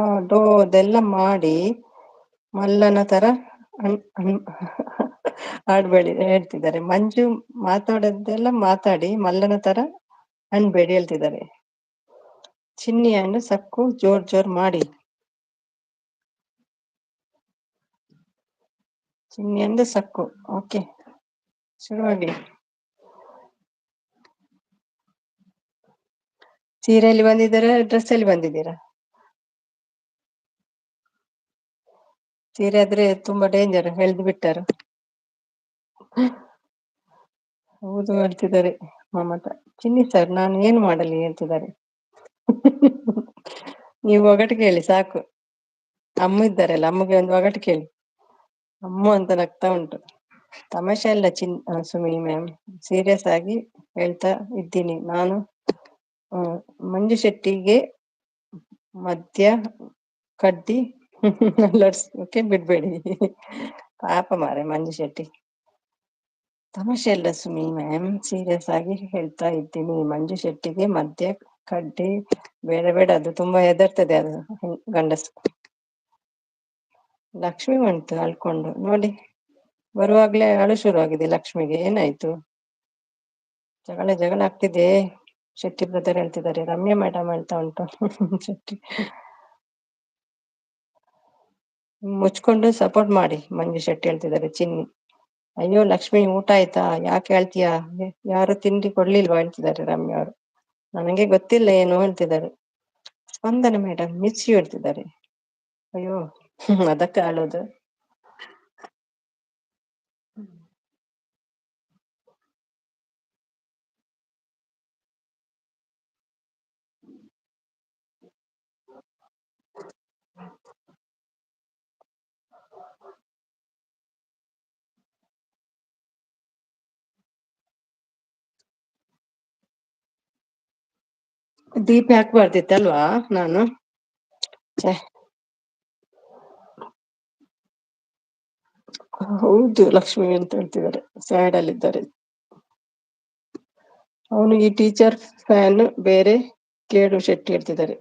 ಮಾಡೋದೆಲ್ಲ ಮಾಡಿ ಮಲ್ಲನ ತರ ಆಡ್ಬೇಡಿ ಹೇಳ್ತಿದ್ದಾರೆ. ಮಂಜು, ಮಾತಾಡೋದೆಲ್ಲ ಮಾತಾಡಿ ಮಲ್ಲನ ತರ ಅನ್ಬೇಡಿ ಹೇಳ್ತಿದ್ದಾರೆ. ಚಿನ್ನಿ ಅಂಡ್ ಸಕ್ಕು ಜೋರ್ ಮಾಡಿ. ಚಿನ್ನಿ ಅಂಡ್ ಸಕ್ಕು, ಓಕೆ, ಶುರುವಾಗ್ಲಿ. ಸೀರೆಯಲ್ಲಿ ಬಂದಿದ್ದೀರಾ, ಡ್ರೆಸ್ ಅಲ್ಲಿ ಬಂದಿದ್ದೀರಾ? ಸೀರೆ ಆದ್ರೆ ತುಂಬಾ ಡೇಂಜರ್, ಎಳ್ದು ಬಿಟ್ಟಾರು. ಹೌದು ಹೇಳ್ತಿದ್ದಾರೆ ಮಮತಾ. ಚಿನ್ನಿ ಸರ್, ನಾನು ಏನು ಮಾಡಲಿ ಹೇಳ್ತಿದ್ದಾರೆ. ನೀವು ಒಗಟಿಗೆ ಹೇಳಿ ಸಾಕು. ಅಮ್ಮ ಇದ್ದಾರಲ್ಲ, ಅಮ್ಮಗೆ ಒಂದು ಒಗಟಿಗೆ ಹೇಳಿ. ಅಮ್ಮ ಅಂತ ನಗ್ತಾ ಉಂಟು. ತಮಾಷೆ ಅಲ್ಲ ಸುಮಿ ಮ್ಯಾಮ್, ಸೀರಿಯಸ್ ಆಗಿ ಹೇಳ್ತಾ ಇದ್ದೀನಿ ನಾನು. ಮಂಜು ಶೆಟ್ಟಿಗೆ ಮದ್ಯ ಕಡ್ಡಿ ಓಕೆ ಬಿಡ್ಬೇಡಿ. ಪಾಪ ಮಾರೆ ಮಂಜು ಶೆಟ್ಟಿ. ತಮಾಷೆ ಅಲ್ಲ ಸುಮಿ ಮ್ಯಾಮ್, ಸೀರಿಯಸ್ ಆಗಿ ಹೇಳ್ತಾ ಇದ್ದೀನಿ. ಮಂಜು ಶೆಟ್ಟಿಗೆ ಮದ್ಯ ಕಡ್ಡಿ ಬೇಡ ಬೇಡ, ಅದು ತುಂಬಾ ಹೆದರ್ತದೆ ಅದು ಗಂಡಸು. ಲಕ್ಷ್ಮಿ ಬಂತು ಅಳ್ಕೊಂಡು ನೋಡಿ. ಬರುವಾಗ್ಲೇ ಅಳು ಶುರುವಾಗಿದೆ ಲಕ್ಷ್ಮಿಗೆ. ಏನಾಯ್ತು? ಜಗಳ ಆಗ್ತಿದೆ. ಶೆಟ್ಟಿ ಬ್ರದರ್ ಹೇಳ್ತಿದ್ದಾರೆ, ರಮ್ಯಾ ಮೇಡಮ್ ಹೇಳ್ತಾ ಉಂಟು. ಶೆಟ್ಟಿ ಮುಚ್ಕೊಂಡು ಸಪೋರ್ಟ್ ಮಾಡಿ, ಮಂಜು ಶೆಟ್ಟಿ ಹೇಳ್ತಿದ್ದಾರೆ. ಚಿನ್ನಿ, ಅಯ್ಯೋ ಲಕ್ಷ್ಮಿ ಊಟ ಆಯ್ತಾ, ಯಾಕೆ ಹೇಳ್ತೀಯಾ, ಯಾರು ತಿಂಡಿ ಕೊಡ್ಲಿಲ್ವಾ ಹೇಳ್ತಿದ್ದಾರೆ ರಮ್ಯಾ ಅವರು. ನನಗೆ ಗೊತ್ತಿಲ್ಲ ಏನು ಹೇಳ್ತಿದ್ದಾರೆ. ಸ್ಪಂದನ ಮೇಡಮ್ ಮಿಸ್ ಯು ಹೇಳ್ತಿದ್ದಾರೆ. ಅಯ್ಯೋ ಅದಕ್ಕೆ ಆಳೋದು. ದೀಪ ಹಾಕ್ಬಾರ್ದಿತ್ತಲ್ವಾ ನಾನು. ಹೌದು ಲಕ್ಷ್ಮಿ ಅಂತ ಹೇಳ್ತಿದ್ದಾರೆ, ಸ್ಯಾಡ್ ಅಲ್ಲಿದ್ದಾರೆ. ಅವನು ಈ ಟೀಚರ್ ಫ್ಯಾನ್ ಬೇರೆ ಕೇಳು ಶೆಟ್ಟಿ ಹೇಳ್ತಿದ್ದಾರೆ.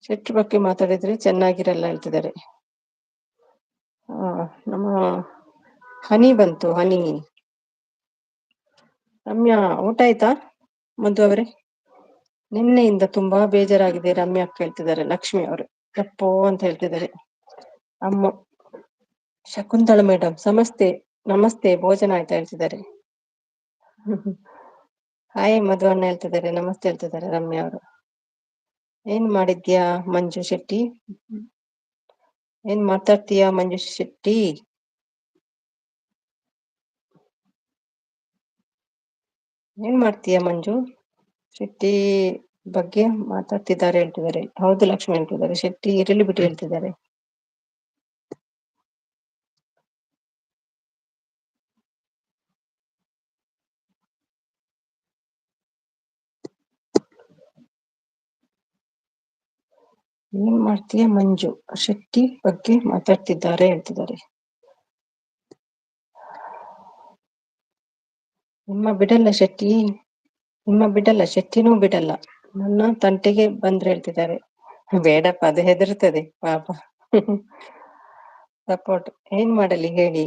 ಶೆಟ್ಟಿ ಬಗ್ಗೆ ಮಾತಾಡಿದ್ರೆ ಚೆನ್ನಾಗಿರಲ್ಲ ಹೇಳ್ತಿದ್ದಾರೆ. ನಮ್ಮ ಹನಿ ಬಂತು, ಹನಿ. ರಮ್ಯಾ ಊಟ ಆಯ್ತಾ ಮಧು ಅವರೇ? ನಿನ್ನೆಯಿಂದ ತುಂಬಾ ಬೇಜಾರಾಗಿದೆ ರಮ್ಯಾ ಹೇಳ್ತಿದ್ದಾರೆ ಲಕ್ಷ್ಮಿ ಅವರು. ತಪ್ಪೋ ಅಂತ ಹೇಳ್ತಿದ್ದಾರೆ. ಅಮ್ಮ ಶಕುಂತಳ ಮೇಡಮ್ ನಮಸ್ತೆ ಭೋಜನ ಆಯ್ತಾ ಹೇಳ್ತಿದ್ದಾರೆ. ಹಾಯ್ ಮಧು ಅಣ್ಣ ಹೇಳ್ತಿದ್ದಾರೆ, ನಮಸ್ತೆ ಹೇಳ್ತಿದ್ದಾರೆ ರಮ್ಯಾ ಅವರು. ಏನ್ ಮಾಡಿದ್ಯಾ ಮಂಜು ಶೆಟ್ಟಿ, ಏನ್ ಮಾತಾಡ್ತೀಯಾ ಮಂಜು ಶೆಟ್ಟಿ? ಏನ್ ಮಾಡ್ತೀಯಾ ಮಂಜು ಶೆಟ್ಟಿ ಬಗ್ಗೆ ಮಾತಾಡ್ತಿದ್ದಾರೆ ಹೇಳ್ತಿದ್ದಾರೆ. ಹೌದು ಲಕ್ಷ್ಮಿ ಹೇಳ್ತಿದ್ದಾರೆ, ಶೆಟ್ಟಿ ಇರಲಿ ಬಿಟ್ಟು ಹೇಳ್ತಿದ್ದಾರೆ. ಏನ್ ಮಾಡ್ತೀಯ ಮಂಜು ಶೆಟ್ಟಿ ಬಗ್ಗೆ ಮಾತಾಡ್ತಿದ್ದಾರೆ ಹೇಳ್ತಿದ್ದಾರೆ. ನಿಮ್ಮ ಬಿಡಲ್ಲ ಶೆಟ್ಟಿನೂ ಬಿಡಲ್ಲ, ನನ್ನ ತಂಟೆಗೆ ಬಂದ್ರೆ ಹೇಳ್ತಿದ್ದಾರೆ. ಬೇಡಪ್ಪ, ಅದು ಹೆದರ್ತದೆ ಪಾಪ. ಸಪೋರ್ಟ್ ಏನ್ ಮಾಡಲಿ ಹೇಳಿ,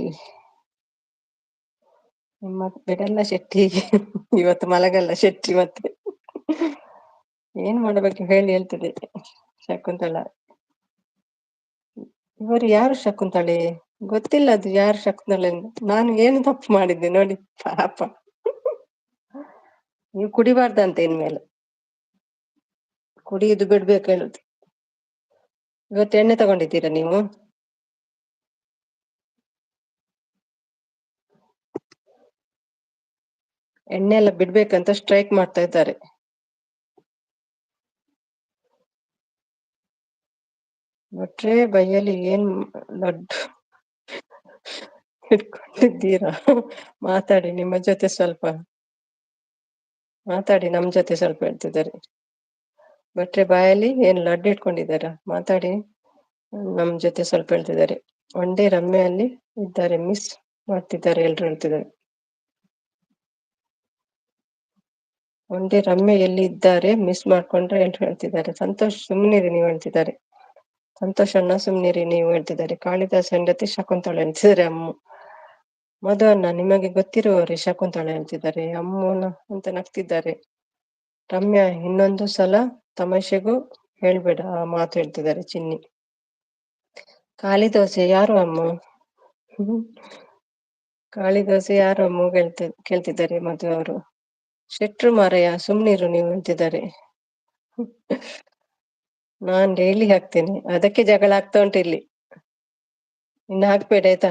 ನಿಮ್ಮ ಬಿಡಲ್ಲ ಶೆಟ್ಟಿ. ಇವತ್ತು ಮಲಗಲ್ಲ ಶೆಟ್ಟಿ ಮತ್ತೆ. ಏನ್ ಮಾಡಬೇಕು ಹೇಳಿ ಹೇಳ್ತಿದೆ ಶಕುಂತಳ. ಇವರು ಯಾರು ಶಕುಂತಳೆ? ಗೊತ್ತಿಲ್ಲ ಅದು ಯಾರು ಶಕುಂತಳೆ ಎಂದು. ನಾನು ಏನು ತಪ್ಪು ಮಾಡಿದ್ದೆ ನೋಡಿ ಪಾಪ. ನೀವು ಕುಡಿಬಾರ್ದಂತ ಇನ್ಮೇಲೆ, ಕುಡಿಯುದು ಬಿಡ್ಬೇಕು ಹೇಳುದು. ಇವತ್ತು ಎಣ್ಣೆ ತಗೊಂಡಿದ್ದೀರಾ ನೀವು? ಎಣ್ಣೆ ಎಲ್ಲ ಬಿಡ್ಬೇಕಂತ ಸ್ಟ್ರೈಕ್ ಮಾಡ್ತಾ ಇದ್ದಾರೆ. ಭಟ್ರೆ ಬೈಯಲ್ಲಿ ಏನ್ ಲಡ್ಡು ಇಟ್ಕೊಂಡಿದ್ದೀರಾ? ಮಾತಾಡಿ ನಿಮ್ಮ ಜೊತೆ ಸ್ವಲ್ಪ, ಮಾತಾಡಿ ನಮ್ ಜೊತೆ ಸ್ವಲ್ಪ ಹೇಳ್ತಿದ್ದಾರೆ. ಭಟ್ರೆ ಬಾಯಲ್ಲಿ ಏನ್ ಲಡ್ಡು ಇಟ್ಕೊಂಡಿದ್ದಾರ? ಮಾತಾಡಿ ನಮ್ ಜೊತೆ ಸ್ವಲ್ಪ ಹೇಳ್ತಿದ್ದಾರೆ. ಒನ್ ಡೇ ರಮ್ಯಾ ಅಲ್ಲಿ ಇದ್ದಾರೆ, ಮಿಸ್ ಮಾಡ್ತಿದ್ದಾರೆ ಎಲ್ರು ಹೇಳ್ತಿದ್ದಾರೆ. ಒನ್ ಡೇ ರಮ್ಯಾ ಎಲ್ಲಿ ಇದ್ದಾರೆ ಮಿಸ್ ಮಾಡ್ಕೊಂಡ್ರೆ ಎಲ್ರು ಹೇಳ್ತಿದ್ದಾರೆ. ಸಂತೋಷ್ ಸುಮ್ನಿರಿ ನೀವು ಹೇಳ್ತಿದ್ದಾರೆ. ಸಂತೋಷ್ ಅಣ್ಣ ಸುಮ್ನಿರಿ ನೀವು ಹೇಳ್ತಿದ್ದಾರೆ. ಕಾಳಿದಾಸ್ ಹೆಂಡತಿ ಶಕುಂತಳೆ ಹೇಳ್ತಿದ್ದಾರೆ ಅಮ್ಮ. ಮಧು ಅಣ್ಣ ನಿಮಗೆ ಗೊತ್ತಿರುವವರೇ ಶಕುಂತಳೆ ಹೇಳ್ತಿದ್ದಾರೆ ಅಮ್ಮನ ಅಂತ ನಗ್ತಿದ್ದಾರೆ. ರಮ್ಯಾ ಇನ್ನೊಂದು ಸಲ ತಮಾಷೆಗೂ ಹೇಳ್ಬೇಡ ಆ ಮಾತು ಹೇಳ್ತಿದ್ದಾರೆ ಚಿನ್ನಿ. ಖಾಲಿ ದೋಸೆ ಯಾರು ಅಮ್ಮ? ಖಾಲಿ ದೋಸೆ ಯಾರು ಅಮ್ಮ ಕೇಳ್ತಿದ್ದಾರೆ ಮಧು ಅವರು. ಶೆಟ್ರು ಮಾರಯ್ಯ ಸುಮ್ನಿರು ನೀವು ಹೇಳ್ತಿದ್ದಾರೆ. ನಾನ್ ಡೈಲಿ ಹಾಕ್ತೇನೆ, ಅದಕ್ಕೆ ಜಗಳ ಆಗ್ತಾ ಉಂಟು ಇಲ್ಲಿ. ಇನ್ನು ಹಾಕ್ಬೇಡ ಆಯ್ತಾ?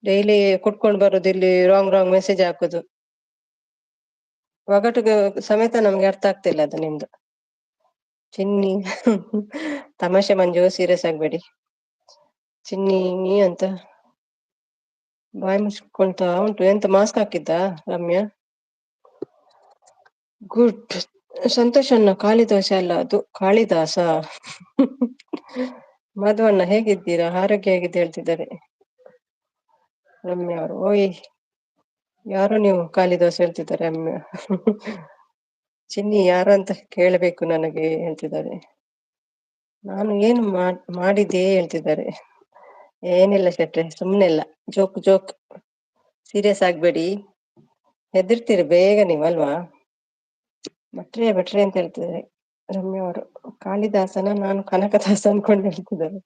ಡೈಲಿ ಕುಟ್ಕೊಂಡು ಬರುದು ಇಲ್ಲಿ ರಾಂಗ್ ಮೆಸೇಜ್ ಹಾಕುದು. ಒಗಟು ಸಮೇತ ನಮ್ಗೆ ಅರ್ಥ ಆಗ್ತಿಲ್ಲ ಅದು ನಿಮ್ದು. ಚಿನ್ನಿ ತಮಾಷೆ ಮಂಜು, ಸೀರಿಯಸ್ ಆಗ್ಬೇಡಿ. ಚಿನ್ನಿ ಅಂತ ಬಾಯಿ ಮುಚ್ಕೊಳ್ತಾ ಉಂಟು. ಎಂತ ಮಾಸ್ಕ್ ಹಾಕಿದ್ದ ರಮ್ಯಾ? ಗುಡ್. ಸಂತೋಷನ್ನ ಕಾಳಿದಾಸ ಅಲ್ಲ, ಅದು ಕಾಳಿದಾಸ. ಮಧುವಣ್ಣ ಹೇಗಿದ್ದೀರಾ? ಆರೋಗ್ಯ ಹೇಗಿದೆ ಹೇಳ್ತಿದ್ದಾರೆ ರಮ್ಯಾ ಅವರು. ಓಯ್, ಯಾರು ನೀವು ಕಾಳಿದಾಸ ಹೇಳ್ತಿದ್ದಾರೆ ರಮ್ಯಾ. ಚಿನ್ನಿ ಯಾರು ಅಂತ ಕೇಳಬೇಕು ನನಗೆ ಹೇಳ್ತಿದ್ದಾರೆ. ನಾನು ಏನು ಮಾಡಿದ್ದೆ ಹೇಳ್ತಿದ್ದಾರೆ. ಏನಿಲ್ಲ ಶೆಟ್ರೆ, ಸುಮ್ನೆ ಇಲ್ಲ, ಜೋಕ್ ಜೋಕ್, ಸೀರಿಯಸ್ ಆಗ್ಬೇಡಿ. ಹೆದರ್ತೀರಿ ಬೇಗ ನೀವಲ್ವಾ? ಭಟ್ರೆ ಭಟ್ರೆ ಅಂತ ಹೇಳ್ತಿದ್ದಾರೆ ರಮ್ಯಾ ಅವರು. ಕಾಳಿದಾಸನ ನಾನು ಕನಕದಾಸ ಅನ್ಕೊಂಡು ಹೇಳ್ತಿದ್ದಾರೆ.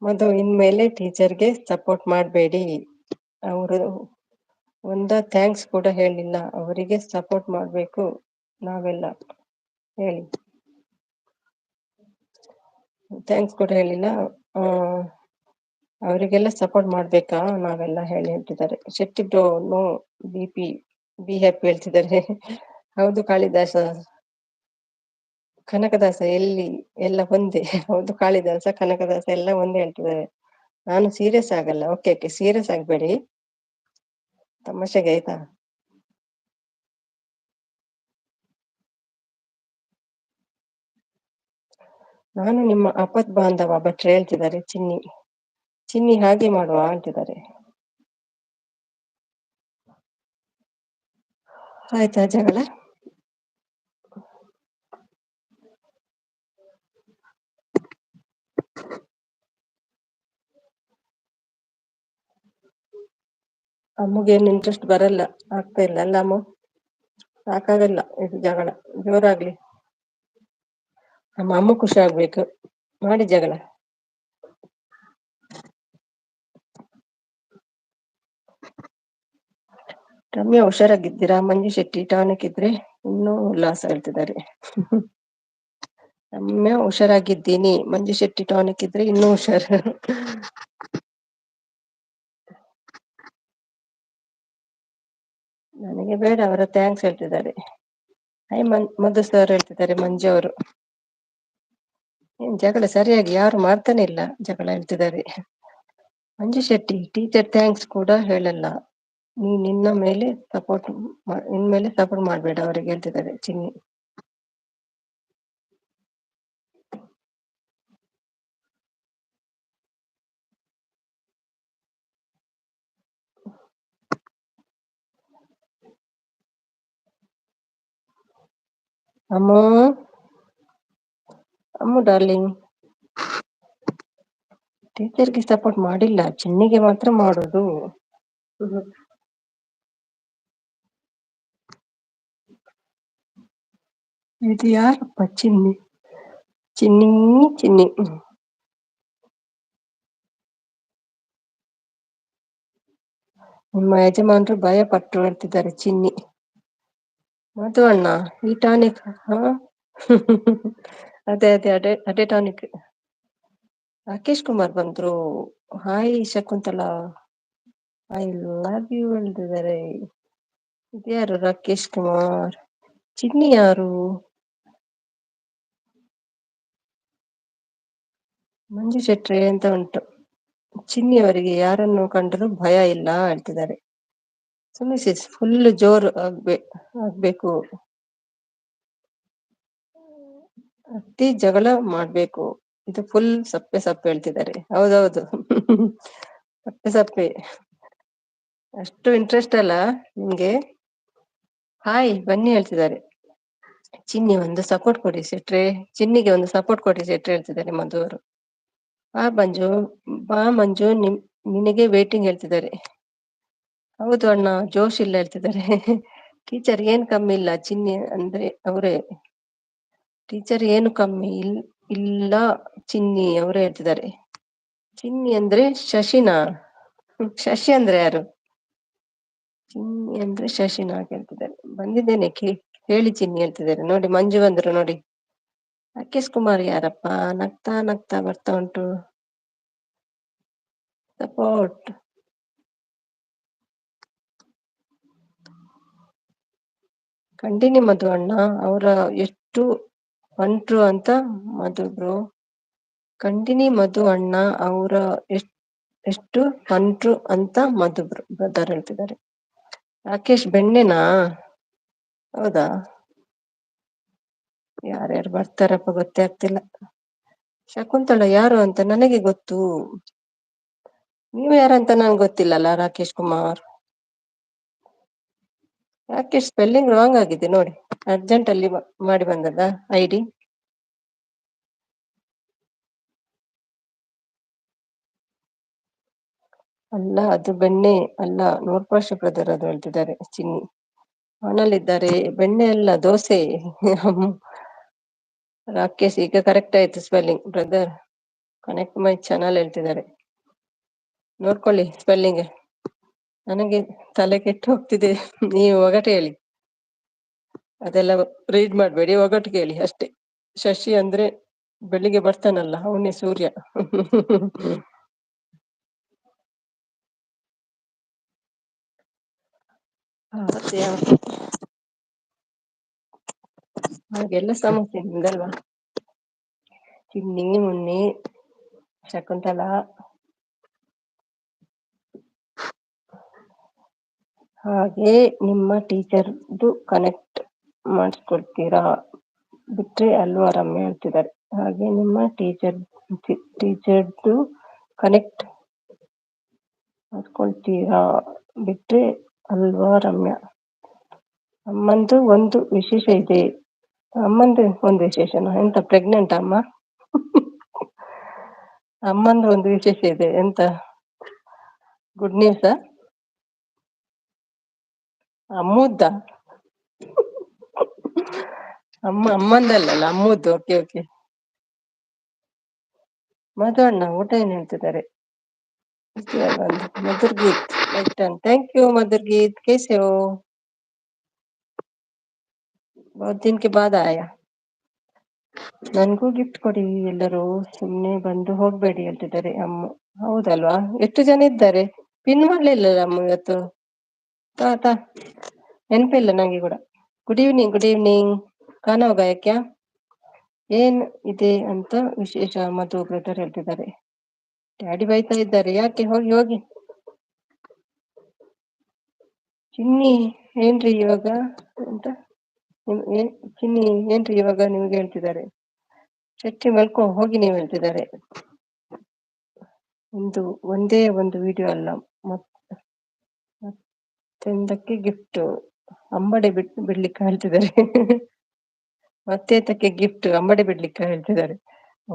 ಮಧು, ಇನ್ಮೇಲೆ ಟೀಚರ್ಗೆ ಸಪೋರ್ಟ್ ಮಾಡಬೇಡಿ. ಅವರು ಥ್ಯಾಂಕ್ಸ್ ಕೂಡ ಹೇಳಿಲ್ಲ. ಅವರಿಗೆ ಸಪೋರ್ಟ್ ಮಾಡ್ಬೇಕು ನಾವೆಲ್ಲ. ಹೇಳಿ, ಥ್ಯಾಂಕ್ಸ್ ಕೂಡ ಹೇಳಿಲ್ಲ. ಆ ಅವರಿಗೆಲ್ಲ ಸಪೋರ್ಟ್ ಮಾಡ್ಬೇಕಾ ನಾವೆಲ್ಲ ಹೇಳಿ ಹೇಳ್ತಿದ್ದಾರೆ. Shetty bro, no be happy ಹೇಳ್ತಿದ್ದಾರೆ. ಹೌದು ಕಾಳಿದಾಸ ಕನಕದಾಸ ಎಲ್ಲಿ ಎಲ್ಲ ಒಂದೇ. ಹೌದು ಕಾಳಿದಾಸ ಕನಕದಾಸ ಎಲ್ಲ ಒಂದೇ ಹೇಳ್ತಿದ್ದಾರೆ. ನಾನು ಸೀರಿಯಸ್ ಆಗಲ್ಲ. ಓಕೆ ಓಕೆ, ಸೀರಿಯಸ್ ಆಗ್ಬೇಡಿ, ತಮಾಷೆಗೆ ಆಯ್ತಾ? ನಾನು ನಿಮ್ಮ ಆಪತ್ ಬಾಂಧವ ಭಟ್ರೆ ಹೇಳ್ತಿದ್ದಾರೆ ಚಿನ್ನಿ. ಚಿನ್ನಿ ಹಾಗೆ ಮಾಡುವ ಅಂತಿದ್ದಾರೆ. ಆಯ್ತಾ ಜಗಳ? ಅಮ್ಮಗೆ ಇಂಟ್ರೆಸ್ಟ್ ಬರಲ್ಲ, ಆಗ್ತಾ ಇಲ್ಲ ಅಲ್ಲ ಅಮ್ಮ? ಸಾಕಾಗಲ್ಲ ಇದು ಜಗಳ, ಜೋರಾಗ್ಲಿ. ನಮ್ಮ ಅಮ್ಮ ಖುಷಿ ಆಗ್ಬೇಕು, ಮಾಡಿ ಜಗಳ. ರಮ್ಯಾ ಹುಷಾರಾಗಿದ್ದೀರಾ? ಮಂಜು ಶೆಟ್ಟಿ ಟಾನಿಕ್ ಇದ್ರೆ ಇನ್ನೂ ಉಲ್ಲಾಸ ಹೇಳ್ತಿದ್ದಾರೆ. ರಮ್ಯಾ ಹುಷಾರಾಗಿದ್ದೀನಿ, ಮಂಜು ಶೆಟ್ಟಿ ಟಾನಿಕ್ ಇದ್ರೆ ಇನ್ನೂ ಹುಷಾರು. ನನಗೆ ಬೇಡ, ಅವರ ಥ್ಯಾಂಕ್ಸ್ ಹೇಳ್ತಿದ್ದಾರೆ. ಹೈ ಮಧು ಸರ್ ಹೇಳ್ತಿದ್ದಾರೆ ಮಂಜು ಅವರು. ಏನ್ ಜಗಳ ಸರಿಯಾಗಿ ಯಾರು ಮಾಡ್ತಾನೆ ಇಲ್ಲ, ಜಗಳ ಹೇಳ್ತಿದ್ದಾರೆ. ಮಂಜು ಶೆಟ್ಟಿ ಟೀಚರ್ ಥ್ಯಾಂಕ್ಸ್ ಕೂಡ ಹೇಳಲ್ಲ. ನಿನ್ನ ಮೇಲೆ ಸಪೋರ್ಟ್ ಇನ್ಮೇಲೆ ಸಪೋರ್ಟ್ ಮಾಡ್ಬೇಡ ಅವರಿಗೆ ಹೇಳ್ತಿದ್ದಾರೆ ಚಿನ್ನಿ. ಅಮ್ಮ ಅಮ್ಮ ಡಾರ್ಲಿಂಗ್, ಟೀಚರ್ಗೆ ಸಪೋರ್ಟ್ ಮಾಡಿಲ್ಲ, ಚಿನ್ನಿಗೆ ಮಾತ್ರ ಮಾಡೋದು. ಇದು ಯಾರಪ್ಪ ಚಿನ್ನಿ? ಚಿನ್ನಿ ಚಿನ್ನಿ ನಿಮ್ಮ ಯಜಮಾನ್ರು ಭಯ ಪಟ್ಟು ಹೇಳ್ತಿದ್ದಾರೆ ಚಿನ್ನಿ. ಮಧು ಅಣ್ಣ ಈ ಟಾನಿಕ್, ಹಾ. ಅದೇ ಅದೇ ಅದೇ ಅದೇ ಟಾನಿಕ್. ರಾಕೇಶ್ ಕುಮಾರ್ ಬಂದ್ರು. Hi Shakuntala, I love you ಹೇಳ್ತಿದ್ದಾರೆ. ಇದ್ಯಾರು ರಾಕೇಶ್ ಕುಮಾರ್? ಚಿನ್ನಿ ಯಾರು? ಮಂಜು ಶೆಟ್ರೆ ಅಂತ ಉಂಟು. ಚಿನ್ನಿ ಅವರಿಗೆ ಯಾರನ್ನು ಕಂಡರೂ ಭಯ ಇಲ್ಲ ಹೇಳ್ತಿದ್ದಾರೆ. ಸುಮ್ನಿಸಿ, ಫುಲ್ ಜೋರು ಆಗ್ಬೇಕು, ಅತಿ ಜಗಳ ಮಾಡ್ಬೇಕು. ಇದು ಫುಲ್ ಸಪ್ಪೆ ಸಪ್ಪೆ ಹೇಳ್ತಿದ್ದಾರೆ. ಹೌದೌದು. ಸಪ್ಪೆ ಸಪ್ಪೆ. ಅಷ್ಟು ಇಂಟ್ರೆಸ್ಟ್ ಅಲ್ಲ ನಿಮ್ಗೆ? ಹಾಯ್ ಬನ್ನಿ ಹೇಳ್ತಿದ್ದಾರೆ. ಚಿನ್ನಿ ಒಂದು ಸಪೋರ್ಟ್ ಕೊಡಿ ಸೆಟ್ರೆ, ಚಿನ್ನಿಗೆ ಒಂದು ಸಪೋರ್ಟ್ ಕೊಡಿ ಸೆಟ್ರೆ ಹೇಳ್ತಿದ್ದಾರೆ ಮಧು ಅವರು. ಬಾ ಮಂಜು, ನಿನಗೆ ವೇಟಿಂಗ್ ಹೇಳ್ತಿದ್ದಾರೆ. ಹೌದು ಅಣ್ಣ, ಜೋಶ್ ಇಲ್ಲ ಹೇಳ್ತಿದ್ದಾರೆ. ಟೀಚರ್ ಏನ್ ಕಮ್ಮಿ ಇಲ್ಲ, ಚಿನ್ನಿ ಅಂದ್ರೆ ಅವರೇ. ಟೀಚರ್ ಏನು ಕಮ್ಮಿ ಇಲ್ಲ, ಚಿನ್ನಿ ಅವರೇ ಹೇಳ್ತಿದ್ದಾರೆ. ಚಿನ್ನಿ ಅಂದ್ರೆ ಶಶಿನಾ? ಶಶಿ ಅಂದ್ರೆ ಯಾರು? ಚಿನ್ನಿ ಅಂದ್ರೆ ಶಶಿನಾ ಹೇಳ್ತಿದ್ದಾರೆ. ಬಂದಿದ್ದೇನೆ ಹೇಳಿ ಚಿನ್ನಿ ಹೇಳ್ತಿದ್ದಾರೆ. ನೋಡಿ ಮಂಜು ಬಂದ್ರು ನೋಡಿ. ರಾಕೇಶ್ ಕುಮಾರ್ ಯಾರಪ್ಪ? ನಗ್ತಾ ನಗ್ತಾ ಬರ್ತಾ ಉಂಟು. ಸಪೋರ್ಟ್. ಕಂಟಿನ್ಯೂ ಮಧು ಅಣ್ಣ. ಅವರ ಎಷ್ಟು ಹೊಂಟ್ರು ಅಂತ ಮಧು ಬ್ರೋ. ಕಂಟಿನಿ ಮಧು ಅಣ್ಣ ಅವರ ಎಷ್ಟು ಹೊಂಟ್ರು ಅಂತ ಮಧು ಬ್ರದರ್ ಹೇಳ್ತಿದ್ದಾರೆ. ರಾಕೇಶ್ ಬೆಣ್ಣೆನಾ? ಹೌದಾ? ಯಾರ್ಯಾರು ಬರ್ತಾರಪ್ಪ ಗೊತ್ತೇ ಆಗ್ತಿಲ್ಲ. ಶಕುಂತಳ ಯಾರು ಅಂತ ನನಗೆ ಗೊತ್ತು, ನೀವು ಯಾರಂತ ನಂಗೆ ಗೊತ್ತಿಲ್ಲಲ್ಲ. ರಾಕೇಶ್ ಕುಮಾರ್, ರಾಕೇಶ್ ಸ್ಪೆಲ್ಲಿಂಗ್ ರಾಂಗ್ ಆಗಿದೆ ನೋಡಿ. ಅರ್ಜೆಂಟ್ ಅಲ್ಲಿ ಮಾಡಿ ಬಂದದ ಐಡಿ. ಅಲ್ಲ, ಅದು ಬೆಣ್ಣೆ ಅಲ್ಲ, 100% ಬ್ರದರ್ ಅದು ಹೇಳ್ತಿದ್ದಾರೆ ಚಿನ್ನಿ. ಮನಲ್ಲಿದ್ದಾರೆ ಬೆಣ್ಣೆ ಅಲ್ಲ, ದೋಸೆ. ರಾಕೇಶ್ ಈಗ ಕರೆಕ್ಟ್ ಆಯ್ತು spelling brother. Connect my channel ಹೇಳ್ತಿದ್ದಾರೆ, ನೋಡ್ಕೊಳ್ಳಿ ಸ್ಪೆಲ್ಲಿಂಗ್. ನನಗೆ ತಲೆ ಕೆಟ್ಟು ಹೋಗ್ತಿದೆ, ನೀವು ಒಗಟು ಹೇಳಿ. ಅದೆಲ್ಲ ರೀಡ್ ಮಾಡಬೇಡಿ, ಒಗಟು ಕೇಳಿ ಅಷ್ಟೇ. ಶಶಿ ಅಂದ್ರೆ ಬೆಳಿಗ್ಗೆ ಬರ್ತಾನಲ್ಲ, ಅವನೇ ಸೂರ್ಯ. ಹಾಗೆಲ್ಲ ಸಮಸ್ಯೆ ನಿಮ್ದಲ್ವಾ? ಚಿನ್ನಿ, ಮುನ್ನಿ, ಶಕುಂತಲಾ, ಹಾಗೆ ನಿಮ್ಮ ಟೀಚರ್ದು ಕನೆಕ್ಟ್ ಮಾಡಿಸ್ಕೊಡ್ತೀರಾ ಬಿಟ್ರೆ ಅಲ್ವಾ ರಮ್ಯ ಹೇಳ್ತಿದ್ದಾರೆ. ಹಾಗೆ ನಿಮ್ಮ ಟೀಚರ್ದು ಕನೆಕ್ಟ್ ಮಾಡ್ಕೊಳ್ತೀರಾ ಬಿಟ್ರೆ ಅಲ್ವಾ ರಮ್ಯಾ. ಅಮ್ಮಂದು ಒಂದು ವಿಶೇಷ ಇದೆ. ಅಮ್ಮಂದು ಒಂದು ವಿಶೇಷನಾ? ಎಂತ ಪ್ರೆಗ್ನೆಂಟ್ ಅಮ್ಮ? ಅಮ್ಮಂದು ಒಂದು ವಿಶೇಷ ಇದೆ, ಎಂತ ಗುಡ್ ನ್ಯೂಸ್? ಅಮ್ಮುದ್ದ? ಅಮ್ಮಂದಲ್ಲ, ಅಮ್ಮುದ್ದು. Okay okay. ಮಧು ಅಣ್ಣ ಊಟ ಏನ್ ಹೇಳ್ತಿದ್ದಾರೆ? ಮಧುರ್ ಗೀತ್ ಥ್ಯಾಂಕ್ ಯು मधुर गीत, कैसे हो? बहुत दिन के बाद आया. ನನ್ಗೂ ಗಿಫ್ಟ್ ಕೊಡಿ ಎಲ್ಲರೂ, ಸುಮ್ನೆ ಬಂದು ಹೋಗ್ಬೇಡಿ ಹೇಳ್ತಿದ್ದಾರೆ ಅಮ್ಮ. ಹೌದಲ್ವಾ? ಎಷ್ಟು ಜನ ಇದ್ದಾರೆ? ಪಿನ್ ಮಾಡ್ಲಿಲ್ಲ ಅಮ್ಮ ಇವತ್ತು. ತಾ ನೆನಪಿಲ್ಲ ನಂಗೆ ಕೂಡ. Good evening, good evening. ಖಾನಾ ಹೋಗ ಕ್ಯಾ? ಏನ್ ಇದೆ ಅಂತ ವಿಶೇಷ ಮಧು ಬ್ರದರ್ ಹೇಳ್ತಿದ್ದಾರೆ. ಡ್ಯಾಡಿ ಬೈತಾ ಇದ್ದಾರೆ, ಯಾಕೆ? ಹೋಗಿ ಹೋಗಿ. ಚಿನ್ನಿ ಏನ್ರಿ ಇವಾಗ ಅಂತ ಚಿನ್ನಿ ಏನ್ರಿ ಇವಾಗ ನಿಮ್ಗೆ ಹೇಳ್ತಿದ್ದಾರೆ. ಶೆಟ್ಟಿ ಮಲ್ಕೋ ಹೋಗಿ ನೀವು ಹೇಳ್ತಿದ್ದಾರೆ. ಒಂದೇ ಒಂದು ವಿಡಿಯೋ ಅಲ್ಲ, ಮತ್ತೆಂದಕ್ಕೆ ಗಿಫ್ಟ್ ಅಂಬಡೆ ಬಿಡ್ಲಿಕ್ಕೆ ಹೇಳ್ತಿದ್ದಾರೆ. ಮತ್ತೆ ಗಿಫ್ಟ್ ಅಂಬಡೆ ಬಿಡ್ಲಿಕ್ಕೆ ಹೇಳ್ತಿದ್ದಾರೆ.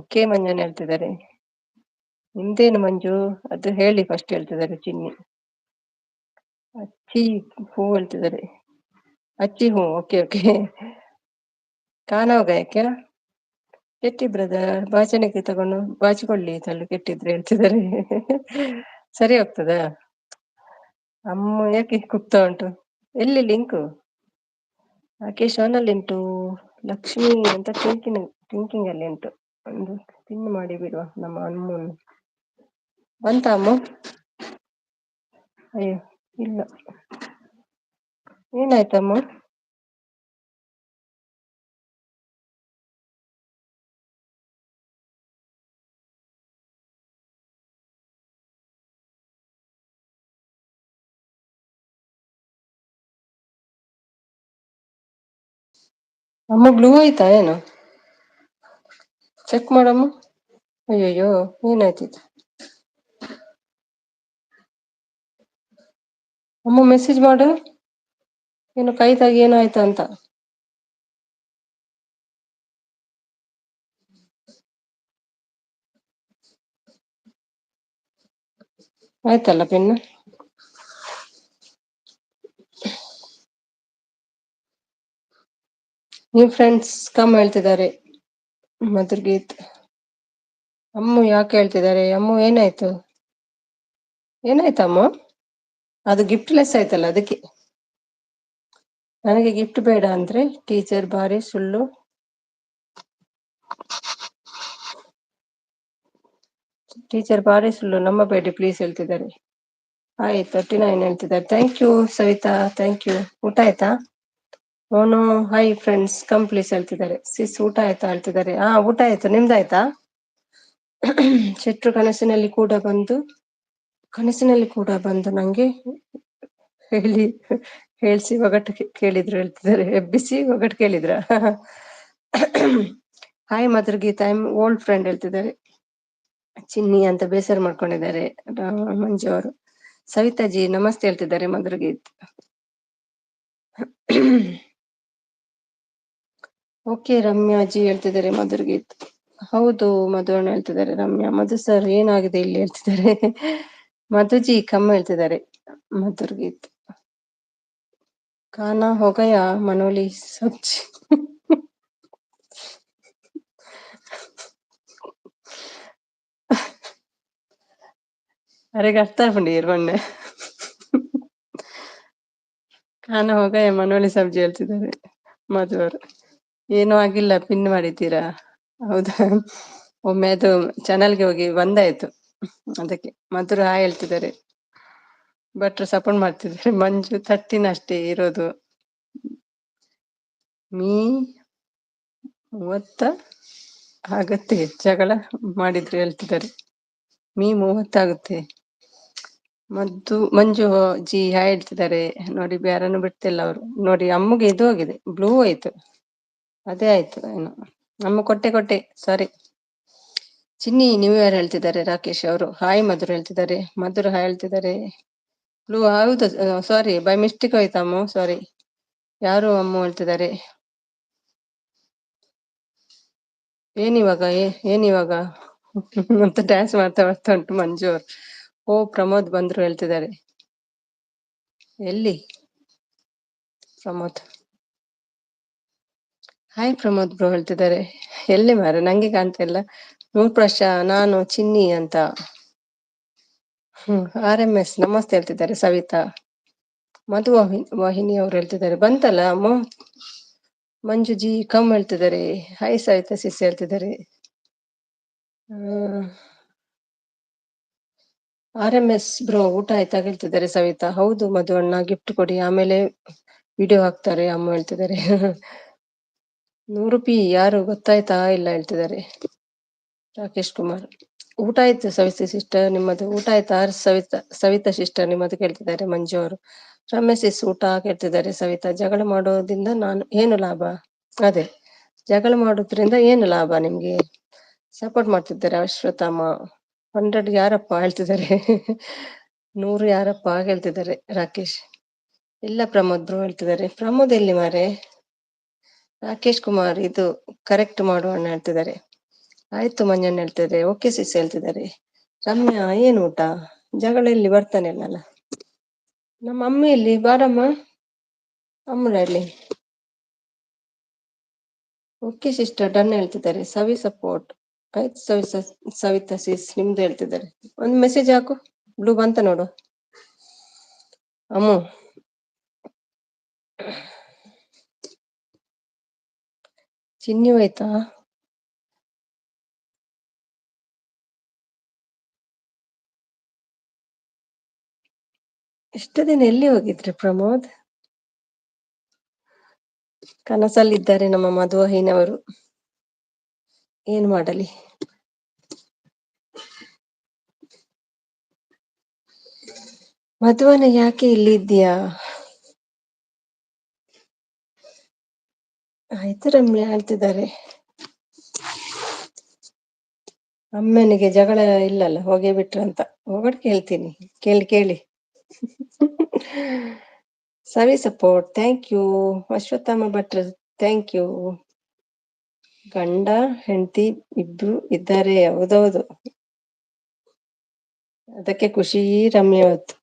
ಓಕೆ ಮಂಜನ್ ಹೇಳ್ತಿದ್ದಾರೆ. ನಿಮ್ದೇನು ಮಂಜು ಅದು ಹೇಳಿ ಫಸ್ಟ್ ಹೇಳ್ತಿದ್ದಾರೆ ಚಿನ್ನಿ. ಅಚ್ಚಿ ಹೂ ಹೇಳ್ತಿದ್ದಾರೆ. ಅಚ್ಚಿ ಹೂ, ಓಕೆ ಓಕೆ. ಖಾನ ಹೋಗ ಕ್ಯಾ? ಕೆಟ್ಟಿ ಬ್ರದರ್ ಭಾಷಣಕ್ಕೆ ತಗೊಂಡು ಬಾಚಿಕೊಳ್ಳಿ ತಳ್ಳು ಕೆಟ್ಟಿದ್ರೆ ಹೇಳ್ತಿದ್ದಾರೆ. ಸರಿ ಹೋಗ್ತದ? ಅಮ್ಮ ಯಾಕೆ ಕುಗ್ತಾ ಉಂಟು? ಎಲ್ಲಿ ಲಿಂಕು? ರಾಕೇಶ್ ಅವನಲ್ಲಿ ಉಂಟು, ಲಕ್ಷ್ಮಿ ಅಂತ ಥಿಂಕಿಂಗ್ ಅಲ್ಲಿ ಉಂಟು. ಒಂದು ಪಿನ್ ಮಾಡಿ ಬಿಡುವ ನಮ್ಮ ಅಮ್ಮನ್ನು. ಬಂತ ಅಮ್ಮ? ಅಯ್ಯೋ ಇಲ್ಲ, ಏನಾಯ್ತಮ್ಮ? ಅಮ್ಮ ಬ್ಲೂ ಆಯ್ತಾ ಏನು? ಚೆಕ್ ಮಾಡಮ್ಮ. ಅಯ್ಯಯ್ಯೋ, ಏನಾಯ್ತಿತ್ತು? ಅಮ್ಮ ಮೆಸೇಜ್ ಮಾಡು, ಏನು ಕೈತಾಗಿ ಏನಾಯ್ತಾ ಅಂತ. ಆಯ್ತಲ್ಲ ಪಿನ್? ನ್ಯೂ ಫ್ರೆಂಡ್ಸ್ ಕಮ್ ಹೇಳ್ತಿದ್ದಾರೆ ಮಧುರ್ ಗೀತ್. ಅಮ್ಮ ಯಾಕೆ ಹೇಳ್ತಿದ್ದಾರೆ? ಅಮ್ಮ ಏನಾಯ್ತು? ಏನಾಯ್ತಮ್ಮ? ಅದು ಗಿಫ್ಟ್ ಲೆಸ್ ಆಯ್ತಲ್ಲ ಅದಕ್ಕೆ. ನನಗೆ ಗಿಫ್ಟ್ ಬೇಡ ಅಂದ್ರೆ ಟೀಚರ್ ಬಾರಿ ಸುಳ್ಳು. ಟೀಚರ್ ಬಾರಿ ಸುಳ್ಳು ನಂಬಬೇಡಿ ಪ್ಲೀಸ್ ಹೇಳ್ತಿದ್ದಾರೆ. ಆಯ್ತು 39 ಹೇಳ್ತಿದ್ದಾರೆ. Thank you Savitha, thank you. ಊಟ ಆಯ್ತಾ? ಅವನು ಹೈ ಫ್ರೆಂಡ್ಸ್ ಕಂಪ್ಲೀಸ್ ಹೇಳ್ತಿದ್ದಾರೆ. ಸಿಸ್ ಊಟ ಆಯ್ತಾ ಹೇಳ್ತಿದ್ದಾರೆ. ಊಟ ಆಯ್ತು, ನಿಮ್ದಾಯ್ತಾ? ಶೆಟ್ರು ಕನಸಿನಲ್ಲಿ ಕೂಡ ಬಂದು ನಂಗೆ ಹೇಳಿ ಹೇಳ್ಸಿ ಒಗಟು ಕೇಳಿದ್ರು ಹೇಳ್ತಿದ್ದಾರೆ. ಎಬ್ಬಿಸಿ ಒಗಟು ಕೇಳಿದ್ರ? Hi Madhurgeet, I am old friend ಹೇಳ್ತಿದ್ದಾರೆ. ಚಿನ್ನಿ ಅಂತ ಬೇಸರ ಮಾಡ್ಕೊಂಡಿದ್ದಾರೆ ಮಂಜು ಅವರು. ಸವಿತಾಜಿ ನಮಸ್ತೆ ಹೇಳ್ತಿದ್ದಾರೆ ಮಧುರ್ಗೀತ್. ಓಕೆ ರಮ್ಯಾಜಿ ಹೇಳ್ತಿದ್ದಾರೆ ಮಧುರ್ಗೀತ್. ಹೌದು ಮಧುವಣ್ಣ ಹೇಳ್ತಿದ್ದಾರೆ ರಮ್ಯಾ. ಮಧು ಸರ್ ಏನಾಗಿದೆ ಇಲ್ಲಿ ಹೇಳ್ತಿದ್ದಾರೆ. ಮಧುಜಿ ಕಮ್ಮ ಹೇಳ್ತಿದ್ದಾರೆ ಮಧುರ್ಗೀತ್. ಖಾನಾ ಹೋಗಯ ಮನೋಲಿ ಸಬ್ಜಿ. ಅರೆ ಕರ್ತಾ ಪುಂಡಿ ಮೊನ್ನೆ ಖಾನ ಹೋಗಯ ಮನೋಲಿ ಸಬ್ಜಿ ಹೇಳ್ತಿದ್ದಾರೆ ಮಧು ಅವರು. ಏನೂ ಆಗಿಲ್ಲ, ಪಿನ್ ಮಾಡಿದ್ದೀರಾ? ಹೌದಾ, ಒಮ್ಮೆ ಅದು ಚಾನಲ್ಗೆ ಹೋಗಿ ಬಂದಾಯ್ತು, ಅದಕ್ಕೆ. ಮಧುರ ಹಾಯ್ ಹೇಳ್ತಿದ್ದಾರೆ. ಭಟ್ರು ಸಪೋರ್ಟ್ ಮಾಡ್ತಿದ್ದಾರೆ. ಮಂಜು 13 ಅಷ್ಟೇ ಇರೋದು. ಮೀ 30 ಆಗತ್ತೆ ಜಗಳ ಮಾಡಿದ್ರೆ ಹೇಳ್ತಿದ್ದಾರೆ. ಮೀ 30 ಆಗುತ್ತೆ. ಮಂಜು ಜಿ ಹಾಯ್ ಹೇಳ್ತಿದ್ದಾರೆ. ನೋಡಿ ಯಾರನ್ನು ಬಿಡ್ತಿಲ್ಲ ಅವರು. ನೋಡಿ ಅಮ್ಮಗೆ ಇದು ಹೋಗಿದೆ, ಬ್ಲೂ ಆಯ್ತು. ಅದೇ ಆಯ್ತು ಏನು, ಅಮ್ಮ ಕೊಟ್ಟೆ ಸಾರಿ. ಚಿನ್ನಿ ನ್ಯೂ ಇಯರ್ ಹೇಳ್ತಿದ್ದಾರೆ ರಾಕೇಶ್ ಅವರು. ಹಾಯ್ ಮಧುರ್ ಹೇಳ್ತಿದ್ದಾರೆ. ಮಧುರ್ ಹಾಯ್ ಹೇಳ್ತಿದ್ದಾರೆ. ಬ್ಲೂ ಹೌದು, ಸಾರಿ ಬೈ ಮಿಸ್ಟೇಕ್ ಆಯ್ತು ಅಮ್ಮ, ಸಾರಿ. ಯಾರು ಅಮ್ಮ ಹೇಳ್ತಿದ್ದಾರೆ. ಏನಿವಾಗ ಅಂತ ಡ್ಯಾನ್ಸ್ ಮಾಡ್ತಾ ಉಂಟು ಮಂಜು ಅವರು. ಪ್ರಮೋದ್ ಬಂದ್ರು ಹೇಳ್ತಿದ್ದಾರೆ. ಎಲ್ಲಿ ಪ್ರಮೋದ್? ಹಾಯ್ ಪ್ರಮೋದ್ ಬ್ರೋ ಹೇಳ್ತಿದ್ದಾರೆ. ಎಲ್ಲಿ ಮಾರ ನಂಗೆ ಕಾಣ್ತಾ ಇಲ್ಲ. ಪ್ರಶಾ, ನಾನು ಚಿನ್ನಿ ಅಂತ. RMS ನಮಸ್ತೆ ಹೇಳ್ತಿದ್ದಾರೆ ಸವಿತಾ. ಮಧು ವಾಹಿನಿ ಅವ್ರು ಹೇಳ್ತಿದ್ದಾರೆ. ಬಂತಲ್ಲ ಅಮ್ಮ. ಮಂಜುಜಿ ಕಮ್ ಹೇಳ್ತಿದ್ದಾರೆ. ಹಾಯ್ ಸವಿತಾ ಸಿಸ್ ಹೇಳ್ತಿದ್ದಾರೆ. RMS ಬ್ರೋ ಊಟ ಆಯ್ತಾ ಹೇಳ್ತಿದ್ದಾರೆ ಸವಿತಾ. ಹೌದು ಮಧು ಅಣ್ಣ, ಗಿಫ್ಟ್ ಕೊಡಿ ಆಮೇಲೆ ವಿಡಿಯೋ ಹಾಕ್ತಾರೆ ಅಮ್ಮ ಹೇಳ್ತಿದ್ದಾರೆ. 100 ರೂಪಾಯಿ ಯಾರು ಗೊತ್ತಾಯ್ತಾ ಇಲ್ಲ ಹೇಳ್ತಿದ್ದಾರೆ ರಾಕೇಶ್ ಕುಮಾರ್. ಊಟ ಆಯ್ತು ಸವಿತಾ ಸಿಸ್ಟರ್, ನಿಮ್ಮದು ಊಟ ಆಯ್ತಾ? ಸವಿತಾ ಸಿಸ್ಟರ್ ನಿಮ್ಮದು ಕೇಳ್ತಿದ್ದಾರೆ ಮಂಜು ಅವರು. ರಮೇಶ್ ಊಟ ಕೇಳ್ತಿದ್ದಾರೆ ಸವಿತಾ. ಜಗಳ ಮಾಡೋದ್ರಿಂದ ಏನು ಲಾಭ? ಅದೇ, ಜಗಳ ಮಾಡೋದ್ರಿಂದ ಏನು ಲಾಭ ನಿಮ್ಗೆ? ಸಪೋರ್ಟ್ ಮಾಡ್ತಿದ್ದಾರೆ ಅಶ್ವಥಮ್ಮ. 100 ಯಾರಪ್ಪ ಹೇಳ್ತಿದ್ದಾರೆ. 100 ಯಾರಪ್ಪ ಹೇಳ್ತಿದ್ದಾರೆ ರಾಕೇಶ್. ಇಲ್ಲ ಪ್ರಮೋದ್ ಬ್ರೋ ಹೇಳ್ತಿದ್ದಾರೆ. ಪ್ರಮೋದ್ ಎಲ್ಲಿ ಮಾರೆ? ರಾಕೇಶ್ ಕುಮಾರ್ ಇದು ಕರೆಕ್ಟ್ ಮಾಡೋಣ ಹೇಳ್ತಿದ್ದಾರೆ. ಆಯ್ತು ಮಂಜಣ್ಣ ಹೇಳ್ತಿದ್ದಾರೆ. ಓಕೆ ಸಿಸ್ ಹೇಳ್ತಿದ್ದಾರೆ. ರಮ್ಯಾ ಏನು ಊಟ? ಜಗಳ ಇಲ್ಲಿ ಬರ್ತಾನೆ ಇಲ್ಲಲ್ಲ. ನಮ್ಮ ಅಮ್ಮ ಎಲ್ಲಿ? ಬಾರಮ್ಮ ಅಮ್ಮನಲ್ಲಿ. ಓಕೆ ಸಿಸ್ಟರ್ ಡನ್ ಹೇಳ್ತಿದ್ದಾರೆ. ಸವಿ ಸಪೋರ್ಟ್ ಆಯ್ತು. ಸವಿತಾ ಸಿಸ್ ನಿಮ್ದು ಹೇಳ್ತಿದ್ದಾರೆ. ಒಂದು ಮೆಸೇಜ್ ಹಾಕು, ಬ್ಲೂ ಬಂತ ನೋಡು ಅಮ್ಮ. ಚಿನ್ನಿ ಹೋಯ್ತಾ? ಇಷ್ಟು ದಿನ ಎಲ್ಲಿ ಹೋಗಿದ್ರಿ ಪ್ರಮೋದ್? ಕನಸಲ್ಲಿದ್ದಾರೆ ನಮ್ಮ ಮಧುವಹಿನವರು. ಏನ್ ಮಾಡಲಿ? ಮಧುವನ ಯಾಕೆ ಇಲ್ಲಿ ಇದ್ದೀಯಾ? ಆಯ್ತು ರಮ್ಯಾ ಹೇಳ್ತಿದ್ದಾರೆ. ಅಮ್ಮನಿಗೆ ಜಗಳ ಇಲ್ಲಲ್ಲ, ಹೋಗೇ ಬಿಟ್ರಂತ. ಹೋಗಡ್ ಕೇಳ್ತೀನಿ, ಕೇಳಿ. ಸವಿ ಸಪೋರ್ಟ್ ಥ್ಯಾಂಕ್ ಯು. ಅಶ್ವತ್ಥಮ್ಮ ಭಟ್ರ ಥ್ಯಾಂಕ್ ಯು. ಗಂಡ ಹೆಂಡತಿ ಇಬ್ರು ಇದ್ದಾರೆ. ಹೌದೌದು, ಅದಕ್ಕೆ ಖುಷಿ ರಮ್ಯ ಅವತ್ತು.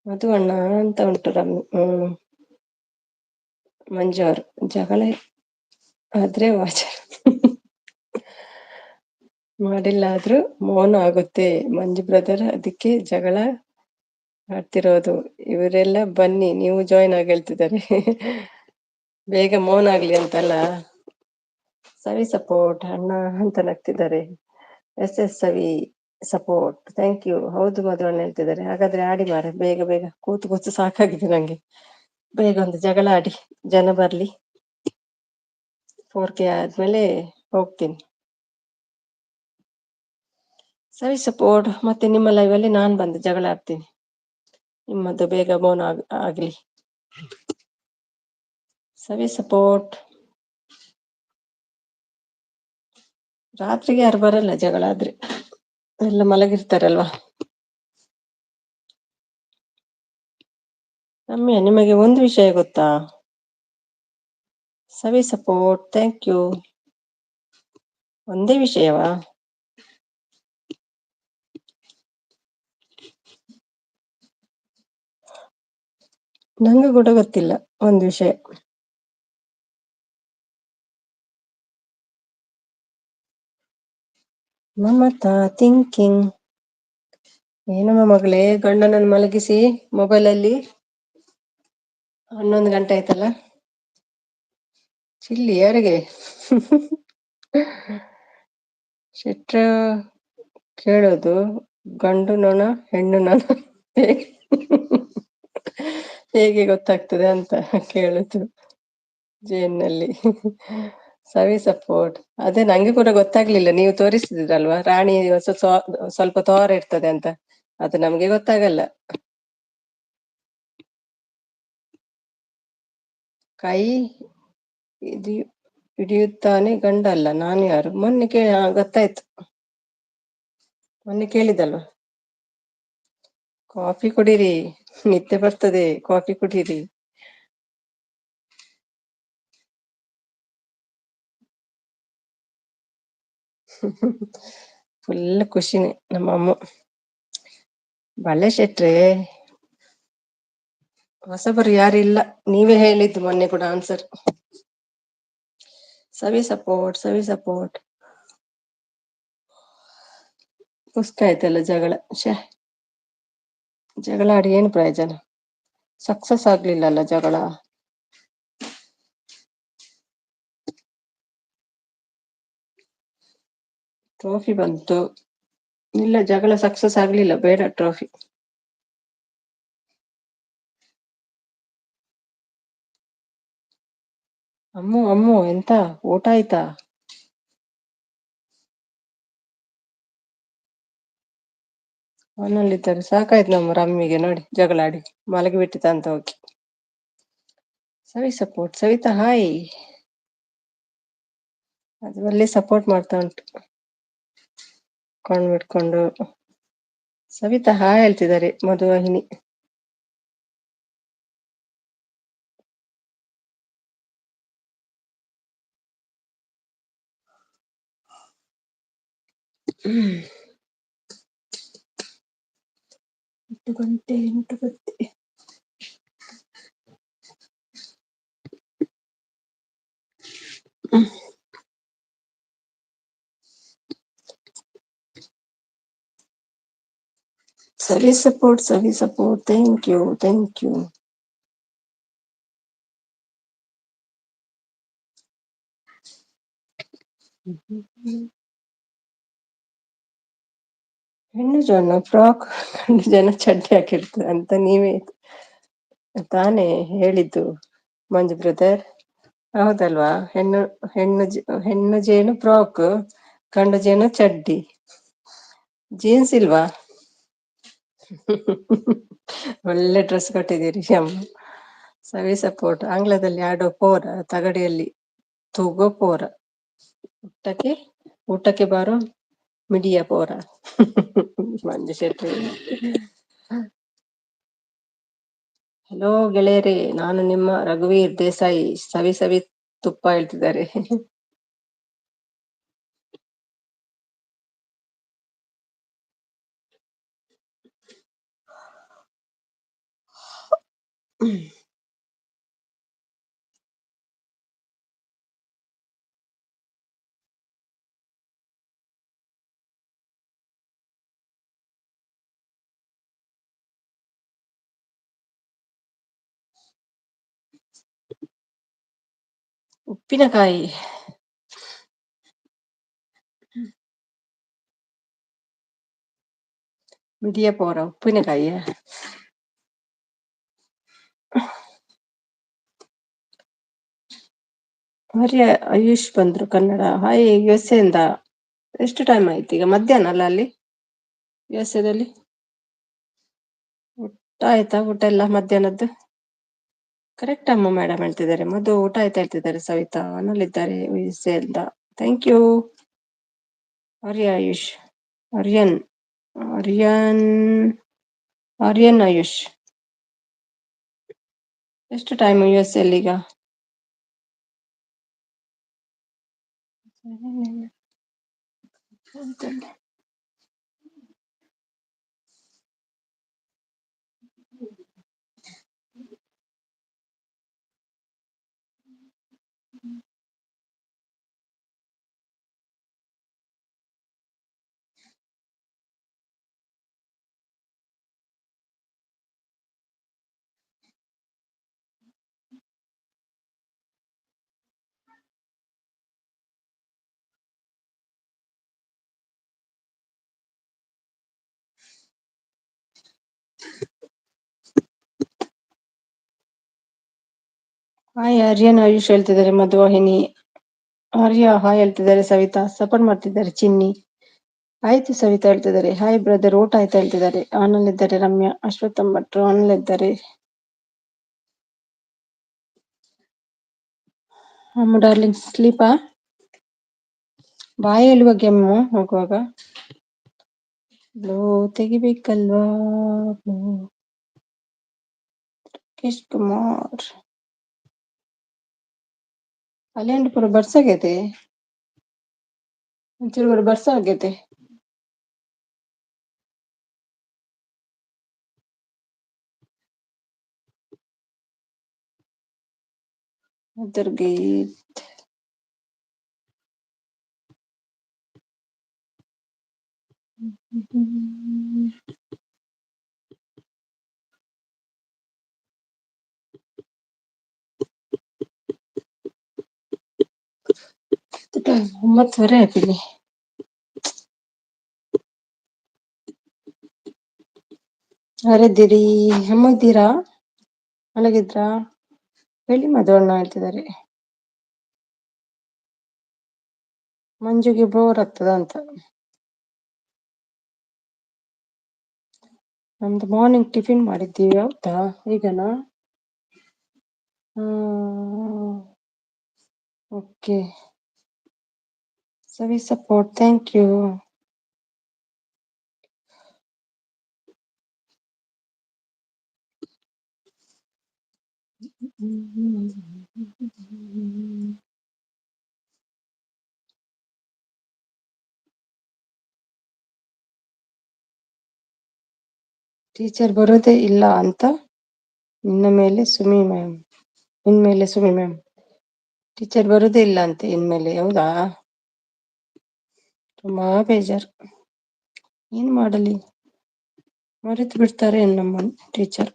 ಮಧು ಅಣ್ಣ ಅಂತ ಉಂಟು ಮಂಜು ಅವರು. ಜಗಳ ಆದ್ರೆ ವಾಚ ಮಾಡಿಲ್ಲ ಆದ್ರೂ ಮೌನ ಆಗುತ್ತೆ ಮಂಜು ಬ್ರದರ್, ಅದಕ್ಕೆ ಜಗಳ ಆಡ್ತಿರೋದು. ಇವರೆಲ್ಲ ಬನ್ನಿ ನೀವು ಜಾಯ್ನ್ ಆಗಿ ಹೇಳ್ತಿದ್ದಾರೆ. ಬೇಗ ಮೌನ ಆಗ್ಲಿ ಅಂತಲ್ಲ. ಸವಿ ಸಪೋರ್ಟ್ ಅಣ್ಣ ಅಂತ ನಗ್ತಿದ್ದಾರೆ. ಸವಿ ಸಪೋರ್ಟ್ ಥ್ಯಾಂಕ್ ಯು. ಹೌದು ಮಧು ಅಣ್ಣ ಹೇಳ್ತಿದ್ದಾರೆ. ಹಾಗಾದ್ರೆ ಆಡಿ ಮಾರೆ ಬೇಗ ಕೂತು ಸಾಕಾಗಿದೆ ನಂಗೆ. ಬೇಗ ಒಂದು ಜಗಳ ಆಡಿ ಜನ ಬರ್ಲಿ. 4K ಆದ್ಮೇಲೆ ಹೋಗ್ತೀನಿ. ಸರಿ ಸಪೋರ್ಟ್. ಮತ್ತೆ ನಿಮ್ಮ ಲೈವ್ ಅಲ್ಲಿ ನಾನ್ ಬಂದು ಜಗಳ ಆಡ್ತೀನಿ. ನಿಮ್ಮದು ಬೇಗ ಮೌನ ಆಗ್ಲಿ. ಸರಿ ಸಪೋರ್ಟ್. ರಾತ್ರಿಗೆ ಯಾರು ಬರಲ್ಲ ಜಗಳ ಆದ್ರೆ, ಎಲ್ಲ ಮಲಗಿರ್ತಾರಲ್ವಾ. ರಮ್ಯಾ, ನಿಮಗೆ ಒಂದು ವಿಷಯ ಗೊತ್ತಾ? ಸವಿ ಸಪೋರ್ಟ್, ಥ್ಯಾಂಕ್ ಯು. ಒಂದೇ ವಿಷಯವಾ? ನಂಗೂ ಕೂಡ ಗೊತ್ತಿಲ್ಲ ಒಂದು ವಿಷಯ. ಮಮತಾ ಥಿಂಕಿಂಗ್. ಏನಮ್ಮ ಮಗಳೇ, ಗಂಡನನ್ನು ಮಲಗಿಸಿ ಮೊಬೈಲ್ ಅಲ್ಲಿ 11 ಗಂಟೆ ಆಯ್ತಲ್ಲ. ಚಿಲ್ಲಿ ಯಾರಿಗೆ? ಶೆಟ್ರ ಕೇಳೋದು ಗಂಡು ನೊಣ ಹೆಣ್ಣು ನೊಣ ಹೇಗೆ ಗೊತ್ತಾಗ್ತದೆ ಅಂತ ಕೇಳುದು ಜೇನ್ನಲ್ಲಿ. ಸವಿ ಸಪೋರ್ಟ್. ಅದೇ ನಂಗೆ ಕೂಡ ಗೊತ್ತಾಗ್ಲಿಲ್ಲ, ನೀವು ತೋರಿಸ್ತಿದ್ರಲ್ವಾ ರಾಣಿ ಸ್ವಲ್ಪ ತೋರ ಇರ್ತದೆ ಅಂತ, ಅದು ನಮ್ಗೆ ಗೊತ್ತಾಗಲ್ಲ. ಕೈ ಹಿಡಿಯುತ್ತಾನೆ ಗಂಡ ಅಲ್ಲ, ನಾನು ಯಾರು? ಮೊನ್ನೆ ಗೊತ್ತಾಯ್ತು, ಮೊನ್ನೆ ಕೇಳಿದಲ್ವಾ. ಕಾಫಿ ಕುಡೀರಿ, ನಿದ್ದೆ ಬರ್ತದೆ, ಕಾಫಿ ಕುಡೀರಿ. ಫುಲ್ ಖುಷಿನೇ ನಮ್ಮಮ್ಮ. ಬಳೆ ಶೆಟ್ರೆ, ಹೊಸಬರು ಯಾರು ಇಲ್ಲ, ನೀವೇ ಹೇಳಿದ್ದು ಮೊನ್ನೆ ಕೂಡ ಆನ್ಸರ್. ಸವಿ ಸಪೋರ್ಟ್, ಸವಿ ಸಪೋರ್ಟ್. ಪುಸ್ತಕ ಆಯ್ತಲ್ಲ ಜಗಳ. ಜಗಳ ಆಡಿ ಏನು ಪ್ರಯೋಜನ? ಸಕ್ಸಸ್ ಆಗ್ಲಿಲ್ಲಲ್ಲ ಜಗಳ. ಟ್ರೋಫಿ ಬಂತು. ಇಲ್ಲ, ಜಗಳ ಸಕ್ಸಸ್ ಆಗ್ಲಿಲ್ಲ, ಬೇಡ ಟ್ರೋಫಿ. ಅಮ್ಮು ಅಮ್ಮು, ಎಂತ ಊಟ ಆಯ್ತಾ? ಮನಲ್ಲಿದ್ದಾರೆ ಸಾಕಾಯ್ತು ನಮ್ಮ ರಮ್ಮಿಗೆ ನೋಡಿ, ಜಗಳ ಆಡಿ ಮಲಗಿ ಬಿಟ್ಟಿತ ಅಂತ ಹೋಗಿ. ಸವಿ ಸಪೋರ್ಟ್. ಸವಿತಾ ಹಾಯ್. ಅದು ಒಳ್ಳೆ ಸಪೋರ್ಟ್ ಮಾಡ್ತಾ ಉಂಟು, ಕೊಂಡು ಬಿಟ್ಕೊಂಡು. ಸವಿತಾ ಹಾಯ್ ಹೇಳ್ತಿದ್ದಾರೆ ಮಧುವಾಹಿನಿ. ಎಂಟು ಗಂಟೆ. Savi support, Savi support, thank you, thank you. ಹೆಣ್ಣು ಜನ ಫ್ರಾಕ್, ಗಂಡು ಜನ ಚಡ್ಡಿ ಹಾಕಿರ್ತಾರೆ ಅಂತ ನೀವೇ ತಾನೇ ಹೇಳಿದ್ದು ಮಂಜು ಬ್ರದರ್. ಹೌದಲ್ವಾ? ಹೆಣ್ಣು ಜೇನು ಫ್ರಾಕ್, ಗಂಡು ಜೇನು ಚಡ್ಡಿ. ಜೀನ್ಸ್ ಇಲ್ವಾ? ಒಳ್ಳೆ ಡ್ರೆಸ್ ಕೊಟ್ಟಿದ್ದೀರಿ ಅಮ್ಮ. ಸವಿ ಸಪೋರ್ಟ್. ಆಂಗ್ಲದಲ್ಲಿ ಆಡೋ ಪೋರ, ತಗಡಿಯಲ್ಲಿ ತೂಗೋ ಪೋರ, ಊಟಕ್ಕೆ ಬಾರೋ ಮಿಡಿಯ ಪೋರ. ಮಂಜು ಶೆಟ್ಟಿ. ಹಲೋ ಗೆಳೆಯರೇ, ನಾನು ನಿಮ್ಮ ರಘುವೀರ್ ದೇಸಾಯಿ. ಸವಿ ಸವಿ ತುಪ್ಪ ಹೇಳ್ತಿದ್ದಾರೆ. ಉಪ್ಪಿನಕಾಯಿ. ಮಿಡಿಯ ಪೋರ ಉಪ್ಪಿನಕಾಯಿಯ. ಆರ್ಯ ಆಯುಷ್ ಬಂದ್ರು Kannada. Hi U S A ಇಂದ. ಎಷ್ಟು ಟೈಮ್ ಆಯ್ತು ಈಗ? ಮಧ್ಯಾಹ್ನ ಅಲ್ಲ ಅಲ್ಲಿ ಯು ಎಸ್ ಎದಲ್ಲಿ? ಊಟ ಆಯ್ತಾ? ಊಟ ಎಲ್ಲ ಮಧ್ಯಾಹ್ನದ್ದು ಕರೆಕ್ಟ್ ಅಮ್ಮ ಮೇಡಮ್ ಹೇಳ್ತಿದ್ದಾರೆ. ಮಧು ಊಟ ಆಯ್ತಾ ಹೇಳ್ತಿದ್ದಾರೆ. ಸವಿತಾ ಅನ್ನಲ್ಲಿದ್ದಾರೆ ಯು ಎಸ್ ಎ ಇಂದ. Thank you. ಆರ್ಯ ಆಯುಷ್, ಆರ್ಯನ್ ಆರ್ಯನ್ ಆರ್ಯನ್ ಆಯುಷ್. ಎಷ್ಟು ಟೈಮ್ ಯು ಎಸ್ ಎಲ್ ಈಗ? ಹಾಯ್ ಆರ್ಯನ್ ಆಯುಷ್ ಹೇಳ್ತಿದ್ದಾರೆ. ಮಧುವಾಹಿನಿ ಆರ್ಯ ಹಾಯ್ ಹೇಳ್ತಿದ್ದಾರೆ. ಸವಿತಾ ಸಪೋರ್ಟ್ ಮಾಡ್ತಿದ್ದಾರೆ. ಚಿನ್ನಿ ಆಯ್ತು ಸವಿತಾ ಹೇಳ್ತಿದ್ದಾರೆ. ಹಾಯ್ ಬ್ರದರ್ ಊಟ ಆಯ್ತಾ ಹೇಳ್ತಿದ್ದಾರೆ. ಆನಲ್ಲಿದ್ದಾರೆ. ರಮ್ಯಾ ಅಶ್ವತ್ಥಮ್ ಭಟ್ರು ಆನಲ್ಲಿದ್ದಾರೆ. ಅಮ್ಮ ಡಾರ್ಲಿಂಗ್ ಸ್ಲೀಪಾ? ಬಾಯಲ್ಲಿ ಕೆಮ್ಮು ಹೋಗುವಾಗ ಬ್ಲೂ ತೆಗಿಬೇಕಲ್ವಾ? ಬ್ಲೂ ಕಿಶ್ ಕುಮಾರ್ ಅಲ್ಲೇನು ಪುರ ಬರ್ಸಾಗೈತೆ. ಒಂಚೂರು ಕೂಡ ಬರ್ಸ ಆಗೈತೆ. ಅದ್ರಿಗೆ ಒಂಬತ್ತುವರೆ ಆಯ್ತಿಲ್ಲಿ. ಯಾರಿದ್ದೀರಿ? ಅಮ್ಮ ಇದ್ದೀರಾ? ಮಲಗಿದ್ರಾ? ಹೇಳಿ ಮಧುವಣ್ಣ ಹೇಳ್ತಿದ್ದಾರೆ. ಮಂಜುಗೆ ಬೋರ್ ಆಗ್ತದ ಅಂತ. ನಮ್ದು ಮಾರ್ನಿಂಗ್ ಟಿಫಿನ್ ಮಾಡಿದ್ದೀವಿ. ಹೌದಾ? ಈಗನಾ? Okay. Savi support thank you. Teacher ಬರೋದೇ ಇಲ್ಲ ಅಂತ ಇನ್ಮೇಲೆ ಸುಮಿ ಮ್ಯಾಮ್ ಟೀಚರ್ ಬರೋದೇ ಇಲ್ಲ ಅಂತೆ ಇನ್ಮೇಲೆ. ಹೌದಾ? ತುಂಬಾ ಬೇಜಾರು. ಏನ್ ಮಾಡಲಿ, ಮರೆತು ಬಿಡ್ತಾರೆ ನಮ್ಮ ಟೀಚರ್.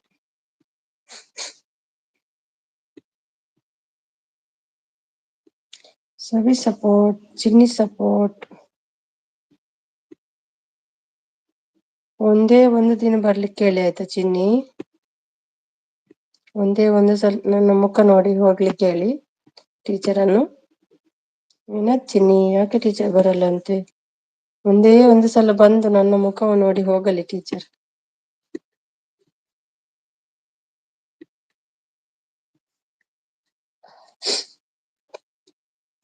ಸವಿ ಸಪೋರ್ಟ್, ಚಿನ್ನಿ ಸಪೋರ್ಟ್. ಒಂದೇ ಒಂದು ದಿನ ಬರ್ಲಿಕ್ಕೆ ಹೇಳಿ ಆಯ್ತಾ ಚಿನ್ನಿ? ಒಂದೇ ಒಂದು ಸಲ ನನ್ನ ಮುಖ ನೋಡಿ ಹೋಗ್ಲಿಕ್ಕೆ ಹೇಳಿ ಟೀಚರ್ ಅನ್ನು. ವಿನೋದ್ ಚಿನ್ನಿ ಯಾಕೆ ಟೀಚರ್ ಬರಲ್ಲ ಅಂತೆ? ಒಂದೇ ಒಂದು ಸಲ ಬಂದು ನನ್ನ ಮುಖವನ್ನು ನೋಡಿ ಹೋಗಲಿ ಟೀಚರ್.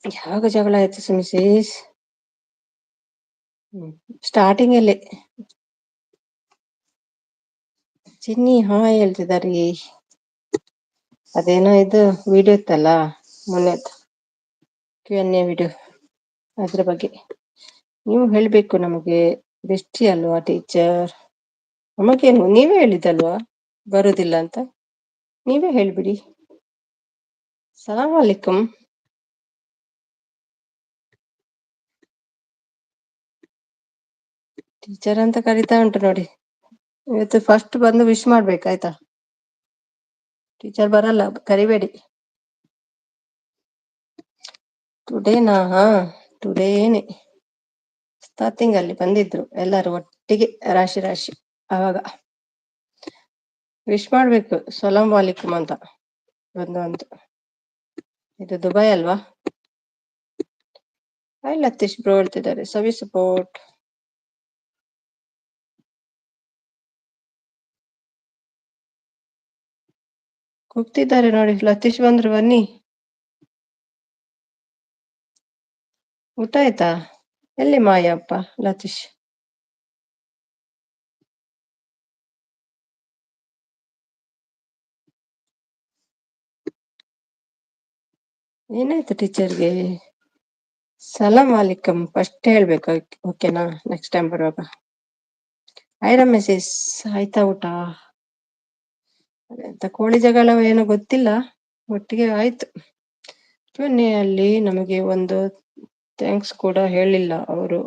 ಯಾವಾಗ ಜಗಳ ಆಯ್ತು ಸುಮಿಸೇಸ್? ಸ್ಟಾರ್ಟಿಂಗ್ ಅಲ್ಲೇ. ಚಿನ್ನಿ ಹಾಯ್ ಹೇಳ್ತಿದಾರೆ. ಅದೇನೋ ಇದು ವಿಡಿಯೋ ಇತ್ತಲ್ಲ ಮೊನ್ನೆ Q&A ವಿಡಿಯೋ, ಅದ್ರ ಬಗ್ಗೆ ನೀವು ಹೇಳ್ಬೇಕು. ನಮಗೆ ಬೆಸ್ಟಿ ಅಲ್ವಾ ಟೀಚರ್? ನಮಗೇನು ನೀವೇ ಹೇಳಿದಲ್ವಾ ಬರುದಿಲ್ಲ ಅಂತ? ನೀವೇ ಹೇಳ್ಬಿಡಿ. ಸಲಾಂ ಅಲೈಕುಂ. ಟೀಚರ್ ಅಂತ ಕರಿತಾ ಉಂಟು ನೋಡಿ. ಇವತ್ತು ಫಸ್ಟ್ ಬಂದು ವಿಶ್ ಮಾಡ್ಬೇಕಾಯ್ತಾ? ಟೀಚರ್ ಬರಲ್ಲ, ಕರಿಬೇಡಿ. ಟುಡೇನಾ? ಟುಡೇನೆ ಸ್ಟಾರ್ಟಿಂಗ್ ಅಲ್ಲಿ ಬಂದಿದ್ರು ಎಲ್ಲರೂ ಒಟ್ಟಿಗೆ ರಾಶಿ ರಾಶಿ. ಆವಾಗ ವಿಶ್ ಮಾಡ್ಬೇಕು ಸಲಾಂ ವಾಲಿಕುಂ ಅಂತ ಬಂದು. ಇದು ದುಬೈ ಅಲ್ವಾ? ಹಾಯ್ ಲತೀಶ್ ಬ್ರೋ ಹೇಳ್ತಿದ್ದಾರೆ ಸವಿ ಸಪೋರ್ಟ್. ಕೂಗ್ತಿದ್ದಾರೆ ನೋಡಿ, ಲತೀಶ್ ಬಂದ್ರು ಬನ್ನಿ. ಊಟ ಆಯ್ತಾ? ಎಲ್ಲಿ ಮಾಯಪ್ಪ ಲತೀಶ್? ಏನಾಯ್ತು ಟೀಚರ್ಗೆ? ಸಲಾಂ ಅಲಿಕಮ್ ಫಸ್ಟ್ ಹೇಳ್ಬೇಕು, ಓಕೆನಾ? ನೆಕ್ಸ್ಟ್ ಟೈಮ್ ಬರುವಾಗ. ಐರ ಮೆಸೇಜ್ ಆಯ್ತಾ ಊಟ? ಅಂತ ಕೋಳಿ ಜಗಳ ಏನೋ ಗೊತ್ತಿಲ್ಲ, ಒಟ್ಟಿಗೆ ಆಯ್ತು. ಅಲ್ಲಿ ನಮಗೆ ಒಂದು ಥ್ಯಾಂಕ್ಸ್ ಕೂಡ ಹೇಳಿಲ್ಲ ಅವರು.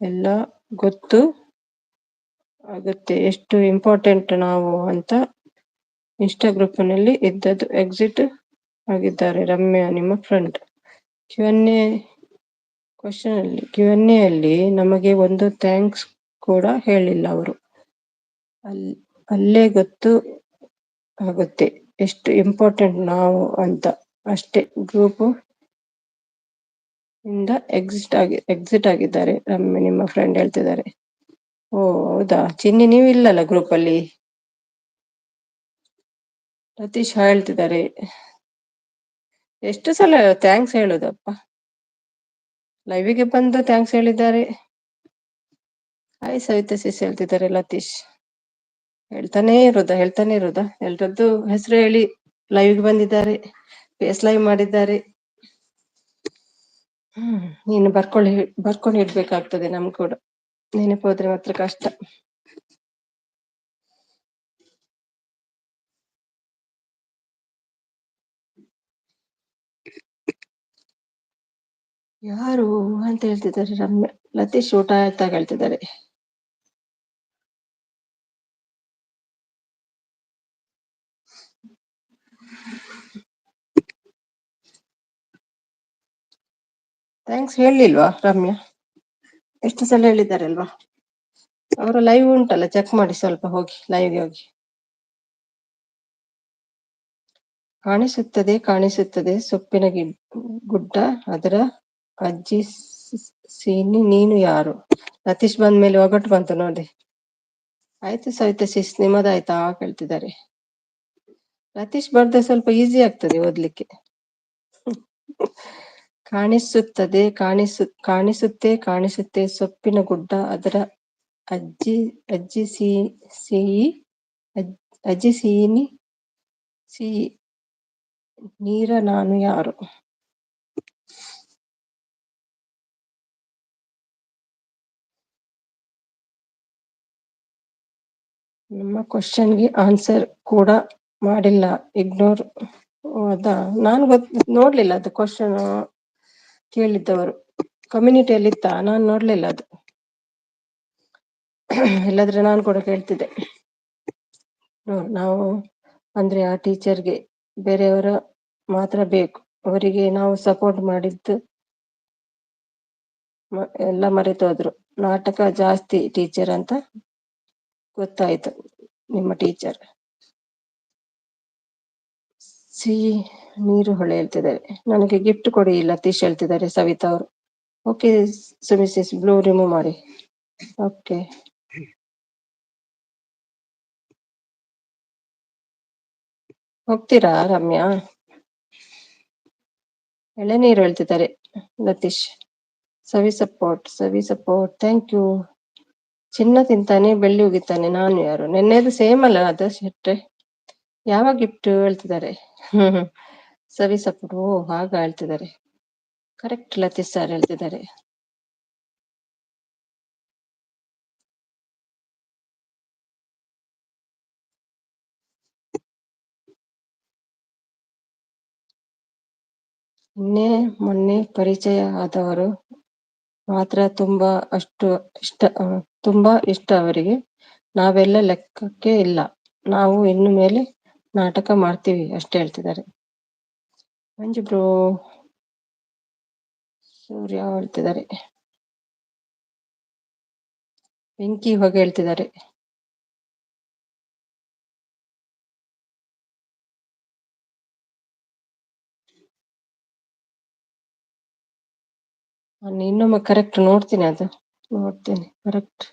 ಎಲ್ಲ ಗೊತ್ತು ಆಗುತ್ತೆ ಎಷ್ಟು ಇಂಪಾರ್ಟೆಂಟ್ ನಾವು ಅಂತ. ಇನ್ಸ್ಟಾ ಗ್ರೂಪ್ ನಲ್ಲಿ ಇದ್ದದ್ದು ಎಕ್ಸಿಟ್ ಆಗಿದ್ದಾರೆ ರಮ್ಯಾ ನಿಮ್ಮ ಫ್ರೆಂಡ್. ಕ್ಯೂ ಎನ್ ಎ ಅಲ್ಲಿ ನಮಗೆ ಒಂದು ಥ್ಯಾಂಕ್ಸ್ ಕೂಡ ಹೇಳಿಲ್ಲ ಅವರು. ಅಲ್ಲೇ ಗೊತ್ತು ಆಗುತ್ತೆ ಎಷ್ಟು ಇಂಪಾರ್ಟೆಂಟ್ ನಾವು ಅಂತ ಅಷ್ಟೇ. ಗ್ರೂಪ್ ಇಂದ ಎಕ್ಸಿಟ್ ಆಗಿದ್ದಾರೆ ರಮ್ಯ ನಿಮ್ಮ ಫ್ರೆಂಡ್ ಹೇಳ್ತಿದ್ದಾರೆ. ಓ ಹೌದಾ ಚಿನ್ನಿ, ನೀವು ಇಲ್ಲಲ್ಲ ಗ್ರೂಪ್ ಅಲ್ಲಿ? ಸತೀಶ್ ಹೇಳ್ತಿದ್ದಾರೆ ಎಷ್ಟು ಸಲ ಥ್ಯಾಂಕ್ಸ್ ಹೇಳುದಪ್ಪ? ಲೈವಿಗೆ ಬಂದು ಥ್ಯಾಂಕ್ಸ್ ಹೇಳಿದ್ದಾರೆ. ಹಾಯ್ ಸವಿತಾ ಸಿಸ್ ಹೇಳ್ತಿದ್ದಾರೆ ಲತೀಶ್. ಹೇಳ್ತಾನೆ ಇರುದಾ ಎಲ್ರದ್ದು ಹೆಸರು ಹೇಳಿ ಲೈವ್ಗೆ ಬಂದಿದ್ದಾರೆ, ಫೇಸ್ ಲೈವ್ ಮಾಡಿದ್ದಾರೆ. ನೀನು ಬರ್ಕೊಂಡು ಇಡ್ಬೇಕಾಗ್ತದೆ ನಮ್ ಕೂಡ, ನೆನಪು ಹೋದ್ರೆ ಮಾತ್ರ ಕಷ್ಟ. ಯಾರು ಅಂತ ಹೇಳ್ತಿದ್ದಾರೆ ರಮ್ಯಾ. ಲತೀಶ್ ಊಟ ಆಯ್ತಾ ಹೇಳ್ತಿದ್ದಾರೆ. ಥ್ಯಾಂಕ್ಸ್ ಹೇಳಿಲ್ವಾ ರಮ್ಯಾ? ಎಷ್ಟು ಸಲ ಹೇಳಿದ್ದಾರೆ ಅಲ್ವಾ? ಅವರ ಲೈವ್ ಉಂಟಲ್ಲ, ಚೆಕ್ ಮಾಡಿ ಸ್ವಲ್ಪ, ಹೋಗಿ ಲೈವ್ಗೆ ಹೋಗಿ. ಕಾಣಿಸುತ್ತದೆ ಸೊಪ್ಪಿನ ಗುಡ್ಡ, ಅದರ ಅಜ್ಜಿ ಸೀನಿ ನೀನು ಯಾರು? ಲತೀಶ್ ಬಂದ್ಮೇಲೆ ಒಗಟು ಬಂತು ನೋಡಿ. ಆಯ್ತು ಸವಿತಾ ಸಿಸ್, ನಿಮ್ಮದಾಯ್ತಾ ಕೇಳ್ತಿದ್ದಾರೆ. ಲತೀಶ್ ಬರ್ದೆ ಸ್ವಲ್ಪ ಈಸಿ ಆಗ್ತದೆ ಓದ್ಲಿಕ್ಕೆ. ಕಾಣಿಸುತ್ತೆ ಸೊಪ್ಪಿನ ಗುಡ್ಡ, ಅದರ ಅಜ್ಜಿ ಸೀನಿ ನೀರ ನಾನು ಯಾರು? ನಮ್ಮ ಕ್ವಶನ್ಗೆ ಆನ್ಸರ್ ಕೂಡ ಮಾಡಿಲ್ಲ, ಇಗ್ನೋರ್. ಅದಾ ನಾನು ನೋಡ್ಲಿಲ್ಲ ಅದು ಕ್ವಶನ್ ಕೇಳಿದ್ದವರು. ಕಮ್ಯುನಿಟಿಯಲ್ಲಿ ಇತ್ತಾ? ನಾನು ನೋಡ್ಲಿಲ್ಲ ಅದು. ಇಲ್ಲಾದ್ರೆ ನಾನು ಕೂಡ ಕೇಳ್ತಿದ್ದೆ. ನಾವು ಅಂದ್ರೆ ಆ ಟೀಚರ್ಗೆ ಬೇರೆಯವರ ಮಾತ್ರ ಬೇಕು, ಅವರಿಗೆ ನಾವು ಸಪೋರ್ಟ್ ಮಾಡಿದ್ದು ಎಲ್ಲ ಮರೆತೋದ್ರು. ನಾಟಕ ಜಾಸ್ತಿ ಟೀಚರ್ ಅಂತ ಗೊತ್ತಾಯ್ತು ನಿಮ್ಮ ಟೀಚರ್. ನೀರು ಹೊಳೆ ಹೇಳ್ತಿದ್ದಾರೆ. ನನಗೆ ಗಿಫ್ಟ್ ಕೊಡಿ ಲತೀಶ್ ಹೇಳ್ತಿದ್ದಾರೆ ಸವಿತಾ ಅವರು. ಓಕೆ ಸುಮಿಸಿಸ್, ಬ್ಲೂ ರಿಮೂವ್ ಮಾಡಿ. ಓಕೆ, ಹೋಗ್ತೀರಾ ರಮ್ಯಾ? ಎಳೆನೀರು ಹೇಳ್ತಿದ್ದಾರೆ ಲತೀಶ್. ಸವಿ ಸಪೋರ್ಟ್ ಥ್ಯಾಂಕ್ ಯು. ಚಿನ್ನ ತಿಂತಾನೆ ಬೆಳ್ಳಿ ಉಗಿತಾನೆ ನಾನು ಯಾರು? ನೆನ್ನೆದು ಸೇಮ್ ಅಲ್ಲ ಅದು ಶೆಟ್ರೆ? ಯಾವ ಗಿಫ್ಟ್ ಹೇಳ್ತಿದ್ದಾರೆ. ಸವಿ ಸಪೋರ್ಟ್, ಓ ಹಾಗ ಹೇಳ್ತಿದ್ದಾರೆ. ಕರೆಕ್ಟ್ ಲತೀಶ್ ಸರ್ ಹೇಳ್ತಿದ್ದಾರೆ. ಮೊನ್ನೆ ಪರಿಚಯ ಆದವರು ಮಾತ್ರ ತುಂಬಾ ಇಷ್ಟ ಅವರಿಗೆ. ನಾವೆಲ್ಲ ಲೆಕ್ಕಕ್ಕೆ ಇಲ್ಲ, ನಾವು ಇನ್ನು ಮೇಲೆ ನಾಟಕ ಮಾಡ್ತೀವಿ ಅಷ್ಟೇ ಹೇಳ್ತಿದ್ದಾರೆ. ಮಂಜು ಬ್ರೋ, ಸೂರ್ಯ ಹೇಳ್ತಿದ್ದಾರೆ. ಬೆಂಕಿ ಹೊಗೆ ಹೇಳ್ತಿದ್ದಾರೆ. ನಾನು ಇನ್ನೊಮ್ಮೆ ಕರೆಕ್ಟ್ ನೋಡ್ತೀನಿ, ಅದು ನೋಡ್ತೀನಿ ಕರೆಕ್ಟ್.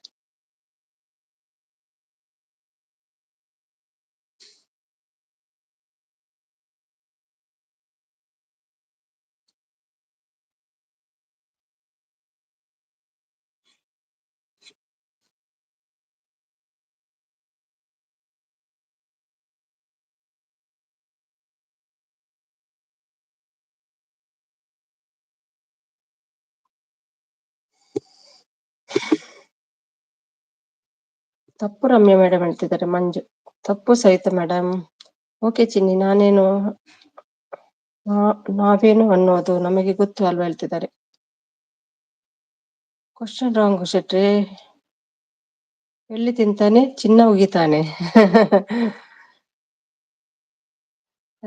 ತಪ್ಪು ರಮ್ಯಾ ಮೇಡಮ್ ಹೇಳ್ತಿದ್ದಾರೆ, ಮಂಜು ತಪ್ಪು ಸಹಿತ ಮೇಡಮ್. ಓಕೆ ಚಿನ್ನಿ, ನಾನೇನು ನಾವೇನು ಅನ್ನೋದು ನಮಗೆ ಗೊತ್ತು ಅಲ್ವಾ ಹೇಳ್ತಿದ್ದಾರೆ. ಕ್ವಶನ್ ರಾಂಗ್ ಶೆಟ್ರಿ. ಎಲ್ಲಿ ತಿಂತಾನೆ ಚಿನ್ನ ಉಗಿತಾನೆ.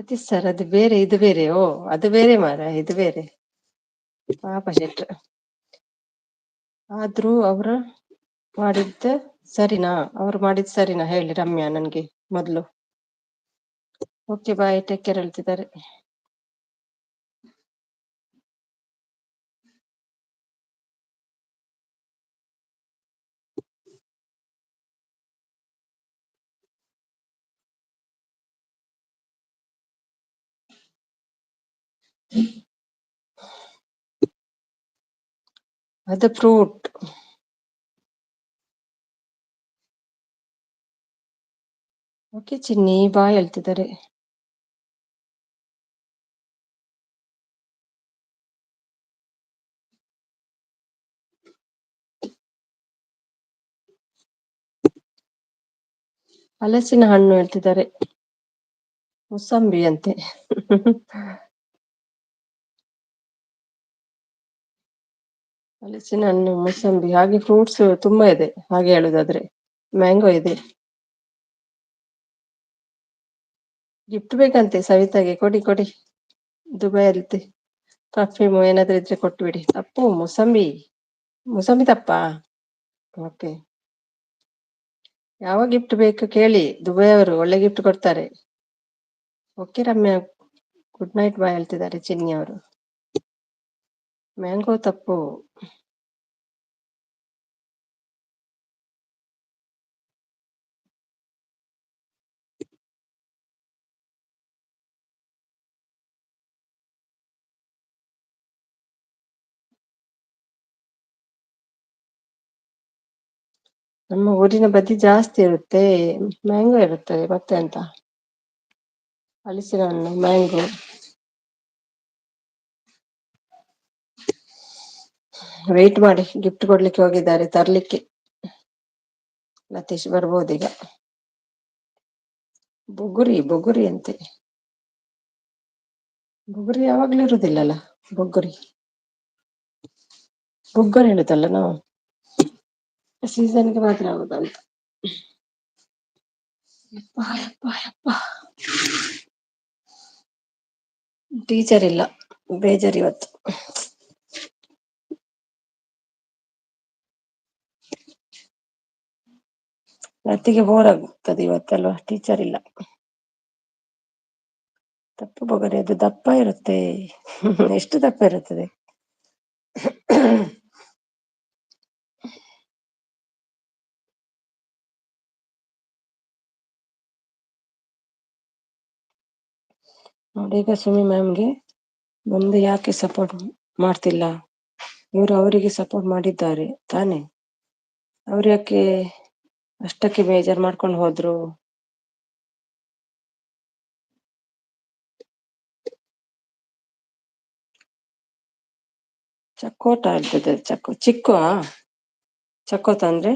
ಅದೇ ಸರ್, ಅದು ಬೇರೆ ಇದು ಬೇರೆ. ಓ ಅದು ಬೇರೆ ಮಾರ, ಇದು ಬೇರೆ. ಪಾಪ ಶೆಟ್ರ. ಆದ್ರೂ ಅವ್ರ ಮಾಡಿದ್ದ ಸರಿನಾ? ಅವ್ರು ಮಾಡಿದ್ ಸರಿನಾ ಹೇಳಿ ರಮ್ಯಾ ನನ್ಗೆ ಮೊದ್ಲು. ಓಕೆ ಬಾಯ್, ಟೇಕ್ ಕೇರ್ ಹೇಳ್ತಿದ್ದಾರೆ. ಅದು ಫ್ರೂಟ್. ಓಕೆ ಚಿನ್ನಿ ಬಾಯ್ ಹೇಳ್ತಿದ್ದಾರೆ. ಹಲಸಿನ ಹಣ್ಣು ಹೇಳ್ತಿದ್ದಾರೆ. ಮುಸಂಬಿ ಅಂತೆ. ಹಲಸಿನ ಹಣ್ಣು, ಮುಸಂಬಿ, ಹಾಗೆ ಫ್ರೂಟ್ಸ್ ತುಂಬಾ ಇದೆ ಹಾಗೆ ಹೇಳುದಾದ್ರೆ. ಮ್ಯಾಂಗೋ ಇದೆ. ಗಿಫ್ಟ್ ಬೇಕಂತೆ ಸವಿತಾಗೆ, ಕೊಡಿ ಕೊಡಿ. ದುಬೈ ಅಲ್ತೆ ಪರ್ಫ್ಯೂಮ್ ಏನಾದ್ರೂ ಇದ್ರೆ ಕೊಟ್ಬಿಡಿ. ತಪ್ಪು ಮುಸಂಬಿ. ಮುಸಂಬಿ ತಪ್ಪಾ? ಓಕೆ. ಯಾವ ಗಿಫ್ಟ್ ಬೇಕು ಕೇಳಿ, ದುಬೈ ಅವರು ಒಳ್ಳೆ ಗಿಫ್ಟ್ ಕೊಡ್ತಾರೆ. Okay Ramya, good night bye ಹೇಳ್ತಿದ್ದಾರೆ ಚಿನ್ನಿ ಅವರು. ಮ್ಯಾಂಗೋ ತಪ್ಪು. ನಮ್ಮ ಊರಿನ ಬದಿ ಜಾಸ್ತಿ ಇರುತ್ತೆ, ಮ್ಯಾಂಗೋ ಇರುತ್ತೆ ಮತ್ತೆ ಅಂತ. ಹಲಸಿನ ಹಣ್ಣು, ಮ್ಯಾಂಗೋ. ವೇಟ್ ಮಾಡಿ, ಗಿಫ್ಟ್ ಕೊಡ್ಲಿಕ್ಕೆ ಹೋಗಿದ್ದಾರೆ, ತರ್ಲಿಕ್ಕೆ ಲತೀಶ್ ಬರ್ಬೋದೀಗ. ಬುಗುರಿ ಬುಗುರಿ ಅಂತೆ. ಬುಗುರಿ ಯಾವಾಗ್ಲೂ ಇರುದಿಲ್ಲಲ್ಲ. ಬುಗುರಿ ಬುಗ್ಗರ್ ಹೇಳುದಲ್ಲ ನಾವು, ಸೀಸನ್ಗೆ ಮಾತ್ರ ಆಗುದಂತ. ಯಪ್ಪಾ ಯಪ್ಪಾ ಯಪ್ಪಾ. ಟೀಚರ್ ಇಲ್ಲ, ಬೇಜಾರ್ ಇವತ್ತು. ಲತಿಗೆ ಬೋರ್ ಆಗ್ತದೆ ಇವತ್ತಲ್ವಾ, ಟೀಚರ್ ಇಲ್ಲ. ತಪ್ಪು ಬೊಗರೆ, ಅದು ದಪ್ಪ ಇರುತ್ತೆ. ಎಷ್ಟು ದಪ್ಪ ಇರುತ್ತದೆ? ನೋಡಿ ಈಗ ಸುಮಿ ಮ್ಯಾಮ್ಗೆ ಬಂದು ಯಾಕೆ ಸಪೋರ್ಟ್ ಮಾಡ್ತಿಲ್ಲ, ಇವರು ಅವರಿಗೆ ಸಪೋರ್ಟ್ ಮಾಡಿದ್ದಾರೆ ತಾನೆ, ಅವ್ರು ಯಾಕೆ ಅಷ್ಟಕ್ಕೆ ಬೇಜಾರ್ ಮಾಡ್ಕೊಂಡು ಹೋದ್ರು? ಚಕ್ಕೋಟ ಇರ್ತದೆ, ಚಿಕ್ಕ ಚಕ್ಕೋತ ಅಂದ್ರೆ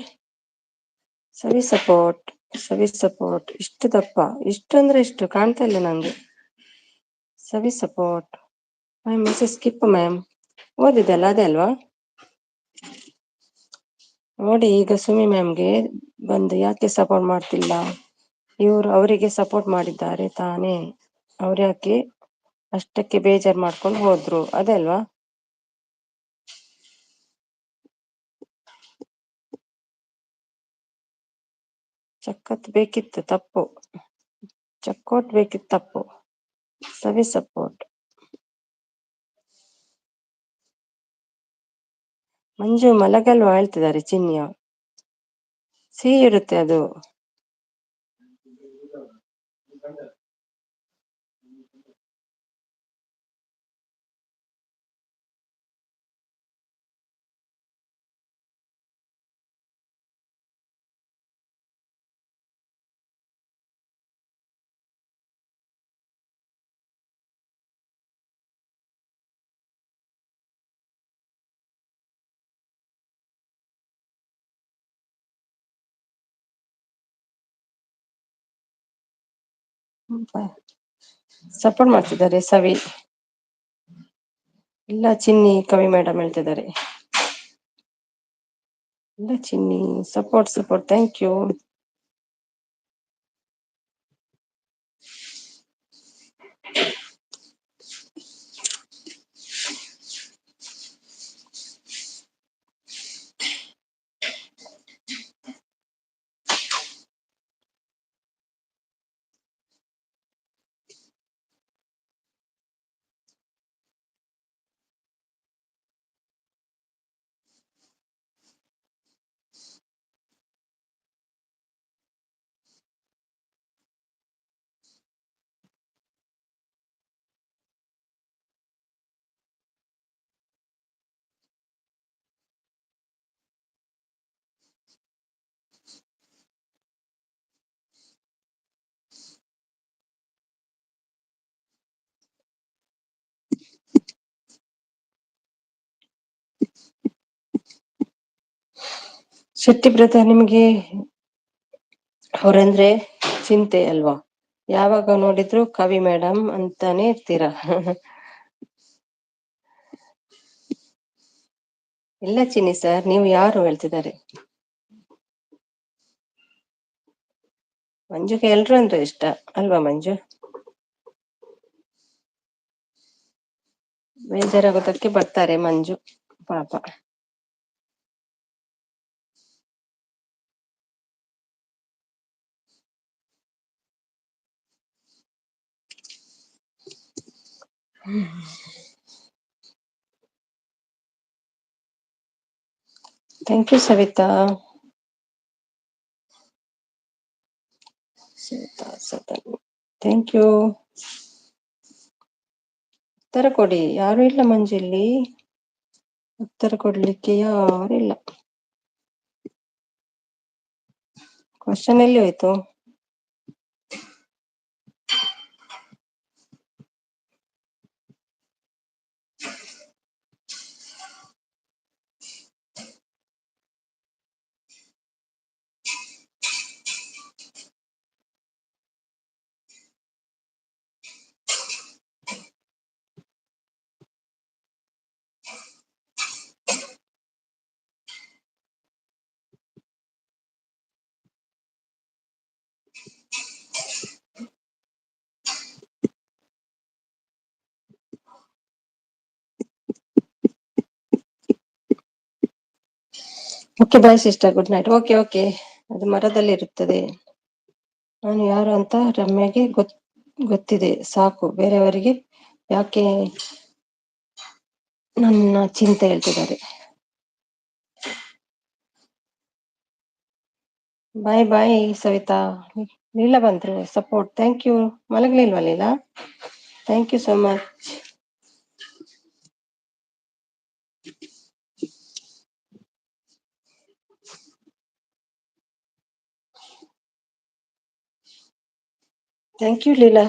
ಸವಿ ಸಪೋರ್ಟ್. ಸವಿ ಸಪೋರ್ಟ್ ಇಷ್ಟು ದಪ್ಪ, ಇಷ್ಟು ಅಂದ್ರೆ ಇಷ್ಟು ಕಾಣ್ತಾ ಇಲ್ಲ ನಂಗೆ. ಸವಿ ಸಪೋರ್ಟ್. ಮಿಸಸ್ ಕಿಪ್ಪು ಮ್ಯಾಮ್ ಓದಿದ್ದಲ್ಲ ಅದೇ ಅಲ್ವಾ? ನೋಡಿ ಈಗ ಸುಮಿ ಮ್ಯಾಮ್ಗೆ ಬಂದು ಯಾಕೆ ಸಪೋರ್ಟ್ ಮಾಡ್ತಿಲ್ಲ, ಇವರು ಅವರಿಗೆ ಸಪೋರ್ಟ್ ಮಾಡಿದ್ದಾರೆ ತಾನೇ, ಅವ್ರ್ಯಾಕೆ ಅಷ್ಟಕ್ಕೆ ಬೇಜಾರ್ ಮಾಡ್ಕೊಂಡು ಹೋದ್ರು, ಅದೇ ಅಲ್ವಾ? ಚಕ್ಕತ್ ಬೇಕಿತ್ತು, ತಪ್ಪು. ಚಕ್ಕೋಟ್ ಬೇಕಿತ್ತು, ತಪ್ಪು. ಸವಿ ಸಪೋರ್ಟ್. ಮಂಜು ಮಲಗಲ್ವಾ ಹೇಳ್ತಿದ್ದಾರೆ ಚಿನ್ನಿಯ. ಸಿಹಿ ಇರುತ್ತೆ ಅದು. ಸಪೋರ್ಟ್ ಮಾಡ್ತಿದ್ದಾರೆ ಸವಿ. ಇಲ್ಲ ಚಿನ್ನಿ ಕವಿ ಮೇಡಮ್ ಹೇಳ್ತಿದ್ದಾರೆ. ಇಲ್ಲ Chinni support thank you. Shetty brother, ನಿಮ್ಗೆ ಅವ್ರಂದ್ರೆ ಚಿಂತೆ ಅಲ್ವಾ? ಯಾವಾಗ ನೋಡಿದ್ರು ಕವಿ ಮೇಡಮ್ ಅಂತಾನೆ ಇರ್ತೀರಾ. ಇಲ್ಲ ಚಿನ್ನಿ ಸರ್, ನೀವು ಯಾರು ಹೇಳ್ತಿದ್ದಾರೆ. ಮಂಜುಗೆ ಎಲ್ರು ಅಂದ್ರೆ ಇಷ್ಟ ಅಲ್ವಾ ಮಂಜು? ಬೇಜಾರಾಗೋದಕ್ಕೆ ಬರ್ತಾರೆ ಮಂಜು ಪಾಪ. Thank you Savitha. Thank you. ಉತ್ತರ ಕೊಡಿ, ಯಾರು ಇಲ್ಲ ಮಂಜು ಇಲ್ಲಿ. ಉತ್ತರ ಕೊಡ್ಲಿಕ್ಕೆ ಯಾರಿಲ್ಲ. ಕ್ವಶನ್ ಎಲ್ಲಿ ಹೋಯ್ತು? Okay bye sister, good night. Okay, ಅದು ಮರದಲ್ಲಿ ಇರುತ್ತದೆ. ನಾನು ಯಾರು ಅಂತ ರಮ್ಯಾಗೆ ಗೊತ್ತಿದೆ ಸಾಕು, ಬೇರೆಯವರಿಗೆ ಯಾಕೆ ನನ್ನ ಚಿಂತೆ ಹೇಳ್ತಿದ್ದಾರೆ. ಬಾಯ್ ಸವಿತಾ. ಲೀಲಾ ಬಂದ್ರು ಸಪೋರ್ಟ್, ಥ್ಯಾಂಕ್ ಯು. ಮಲಗ್ಲಿಲ್ವಾ Leela? Thank you so much. Thank you Leela.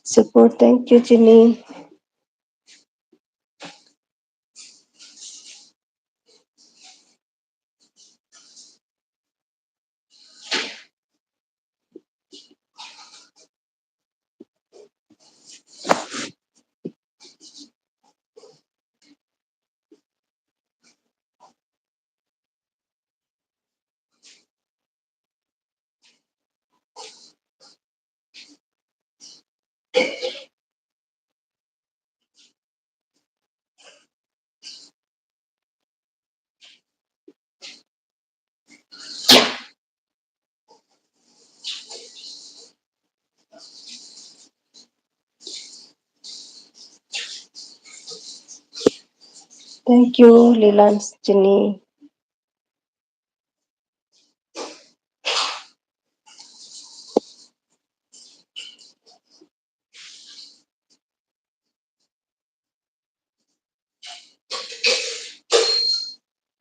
Support, thank you Chinni. Thank you, Leela and Jenny.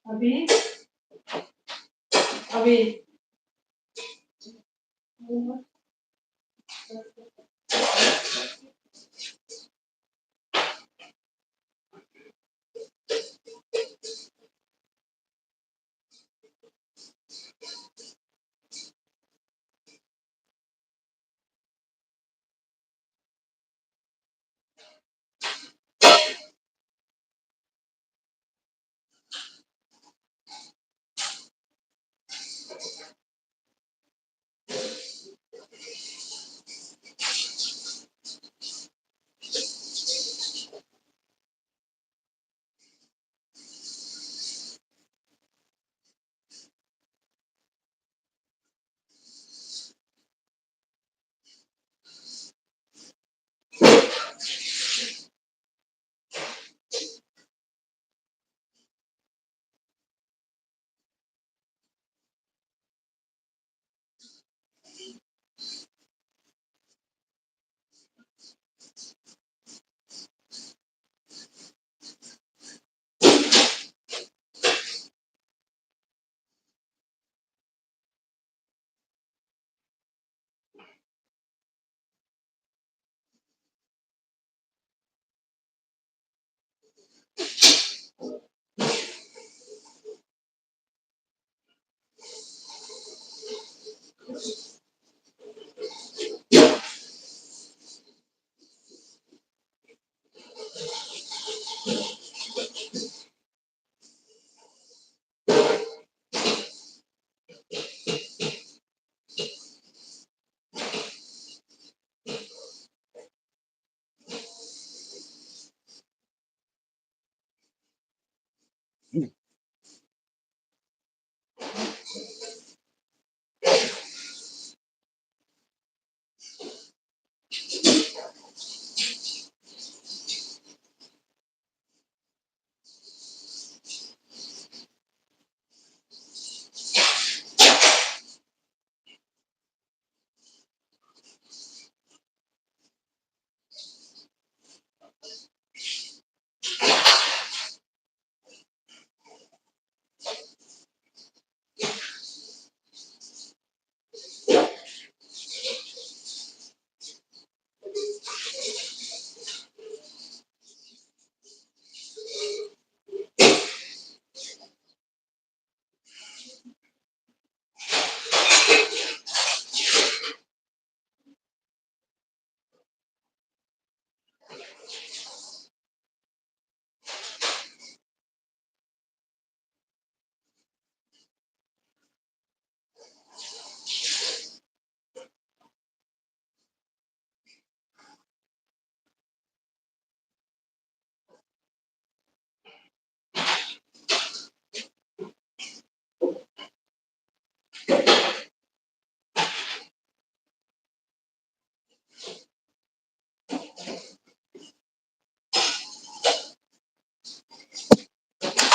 Abhi, Abhi.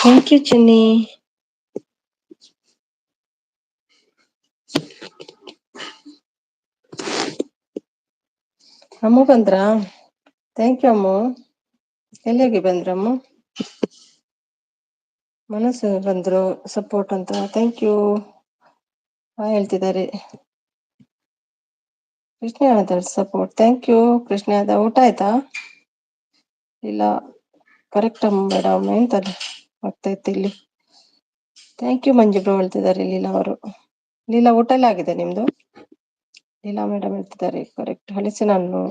Thank you, Jenny. ಅಮ್ಮ ಬಂದ್ರಾ? ಥ್ಯಾಂಕ್ ಯು ಅಮ್ಮ. ಎಲ್ಲಿಗೆ ಬಂದ್ರಮ್ಮ? ಮನಸ್ಸು ಬಂದ್ರು ಸಪೋರ್ಟ್ ಅಂತ. Thank you. ಹೇಳ್ತಿದ್ದಾರೆ Krishna Yadav support. Thank you Krishna Yadav. ಊಟ ಆಯ್ತಾ? ಇಲ್ಲ, ಕರೆಕ್ಟ್ ಅಮ್ಮ ಮೇಡಮ್ ಎಂತಲ್ಲ ಆಗ್ತಾ ಇತ್ತು ಇಲ್ಲಿ. ಥ್ಯಾಂಕ್ ಯು ಮಂಜು ಬ್ರೋ ಹೇಳ್ತಿದ್ದಾರೆ ಲೀಲಾ ಅವರು. ಲೀಲಾ ಊಟ ಎಲ್ಲ ಆಗಿದೆ ನಿಮ್ದು? ಲೀಲಾ ಮೇಡಮ್ ಹೇಳ್ತಿದ್ದಾರೆ ಕರೆಕ್ಟ್. ಹಲಸಿನ ಹಣ್ಣು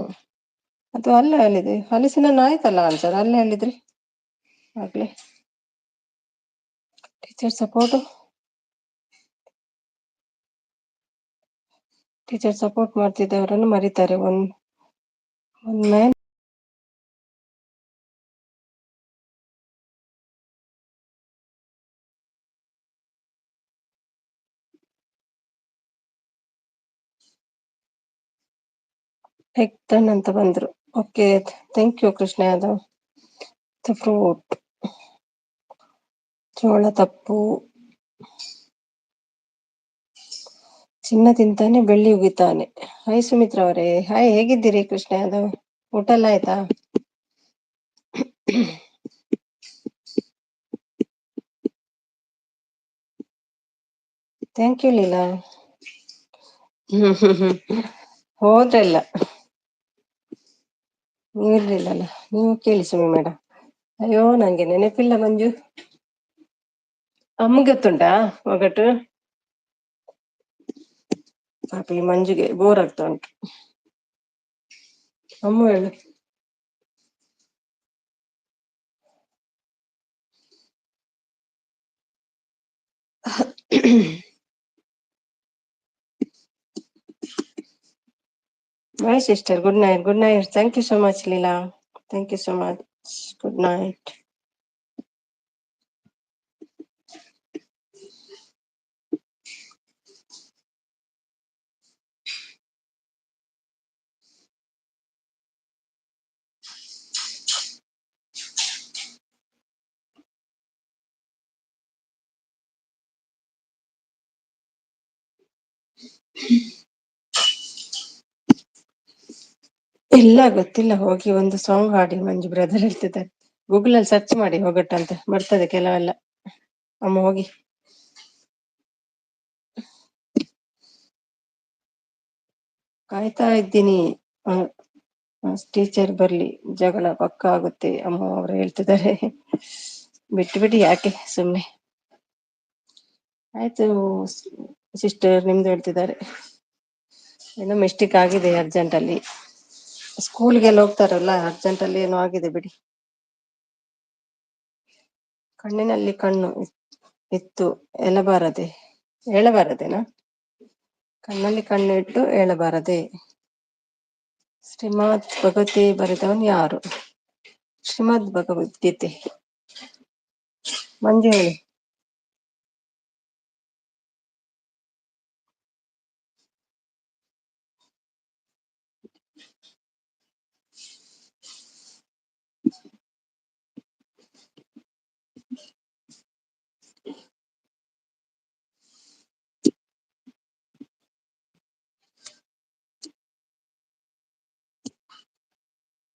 ಅಥವಾ ಅಲ್ಲೇ ಹೇಳಿದೆ. ಹಲಸಿನ ಹಣ್ಣು ಆಯ್ತಲ್ಲ ಆನ್ಸರ್, ಅಲ್ಲೇ ಹೇಳಿದ್ರಿ ಆಗ್ಲೇ. ಟೀಚರ್ ಸಪೋರ್ಟ್, ಟೀಚರ್ ಸಪೋರ್ಟ್ ಮಾಡ್ತಿದ್ದವರನ್ನು ಮರೀತಾರೆ. ಒನ್ ಮ್ಯಾನ್ ಟೆಕ್ಟನ್ ಅಂತ ಬಂದ್ರು. Okay, thank you Krishna Yadav. The fruit ಜೋಳ ತಪ್ಪು. ಚಿನ್ನ ತಿಂತಾನೆ ಬೆಳ್ಳಿ ಉಗಿತಾನೆ. ಹಾಯ್ ಸುಮಿತ್ರಾ ಅವರೇ, ಹಾಯ್, ಹೇಗಿದ್ದೀರಿ ಕೃಷ್ಣ ಯಾದವ್? ಊಟ ಎಲ್ಲ ಆಯ್ತಾ? Thank you Leela. ಹೋದ್ರಲ್ಲ, ನೀವಿರ್ಲಿಲ್ಲಲ್ಲ. ನೀವು ಕೇಳಿ ಸುಮಿ ಮೇಡಮ್. ಅಯ್ಯೋ, ನಂಗೆ ನೆನಪಿಲ್ಲ ಮಂಜು. ಅಮ್ಮಗೆ ಗೊತ್ತುಂಟಾ ಒಗಟು? ಪಾಪ ಈ ಮಂಜುಗೆ ಬೋರ್ ಆಗ್ತಾ ಉಂಟು. ಅಮ್ಮ ಹೇಳು. My sister, good night, good night. Thank you so much, Leela. Thank you so much. Good night. ಇಲ್ಲ, ಗೊತ್ತಿಲ್ಲ. ಹೋಗಿ ಒಂದು ಸಾಂಗ್ ಹಾಡಿ, ಮಂಜು ಬ್ರದರ್ ಹೇಳ್ತಿದ್ದಾರೆ. ಗೂಗಲ್ ಅಲ್ಲಿ ಸರ್ಚ್ ಮಾಡಿ ಹೋಗಟ್ಟಂತ ಬರ್ತದೆ ಕೆಲವೆಲ್ಲ. ಅಮ್ಮ ಹೋಗಿ. ಕಾಯ್ತಾ ಇದ್ದೀನಿ ಟೀಚರ್ ಬರ್ಲಿ, ಜಗಳ ಪಕ್ಕ ಆಗುತ್ತೆ ಅಮ್ಮ ಅವರು ಹೇಳ್ತಿದ್ದಾರೆ. ಬಿಟ್ಟು ಬಿಡಿ, ಯಾಕೆ ಸುಮ್ನೆ. ಆಯ್ತು ಸಿಸ್ಟರ್, ನಿಮ್ದು ಹೇಳ್ತಿದ್ದಾರೆ. ಏನೋ ಮಿಸ್ಟೇಕ್ ಆಗಿದೆ ಅರ್ಜೆಂಟ್ ಅಲ್ಲಿ. ಸ್ಕೂಲ್ಗೆಲ್ಲ ಹೋಗ್ತಾರಲ್ಲ, ಅರ್ಜೆಂಟ್ ಅಲ್ಲಿ ಏನೋ ಆಗಿದೆ ಬಿಡಿ. ಕಣ್ಣಿನಲ್ಲಿ ಕಣ್ಣು ಇತ್ತು ಹೇಳಬಾರದೇನಾ? ಕಣ್ಣಲ್ಲಿ ಕಣ್ಣು ಇಟ್ಟು ಹೇಳಬಾರದೆ. ಶ್ರೀಮದ್ ಭಗವತಿ ಬರೆದವನ್ ಯಾರು? ಶ್ರೀಮದ್ ಭಗವದ್ಗೀತೆ. ಮಂಜು ಹೇಳಿ.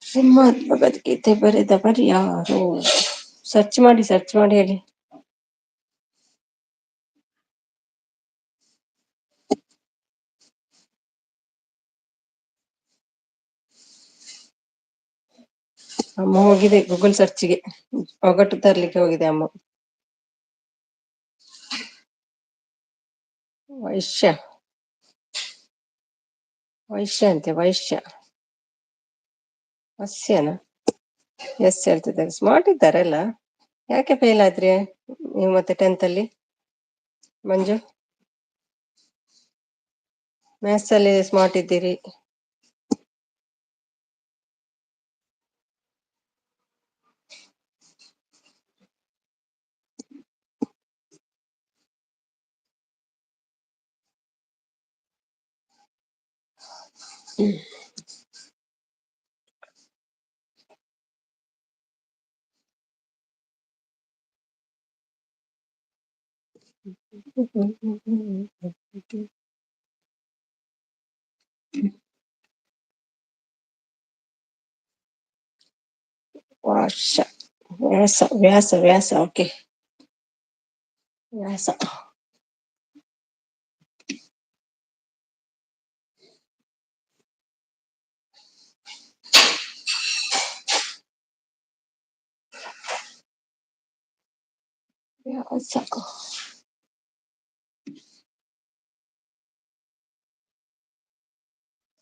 ಶ್ರೀಮದ್ ಭಗವದ್ಗೀತೆ ಬರೆದವರು ಯಾರು? ಸರ್ಚ್ ಮಾಡಿ ಹೇಳಿ. ಅಮ್ಮ ಹೋಗಿದೆ ಗೂಗಲ್ ಸರ್ಚ್ಗೆ, ಒಗಟು ತರ್ಲಿಕ್ಕೆ ಹೋಗಿದೆ ಅಮ್ಮ. ವೈಶ್ಯ ಅಂತೆ, ವಸ್ಯನಾ? ಎಸ್ ಹೇಳ್ತಿದ್ದಾರೆ. ಸ್ಮಾರ್ಟ್ ಇದ್ದಾರಲ್ಲ, ಯಾಕೆ ಫೇಲ್ ಆದ್ರಿ ನೀವು ಮತ್ತೆ 10th ಅಲ್ಲಿ ಮಂಜು? ಮ್ಯಾಥ್ಸ್ ಅಲ್ಲಿ ಸ್ಮಾರ್ಟ್ ಇದ್ದೀರಿ. ವ್ಯಾಸ ಓಕೆ, ವ್ಯಾಸ.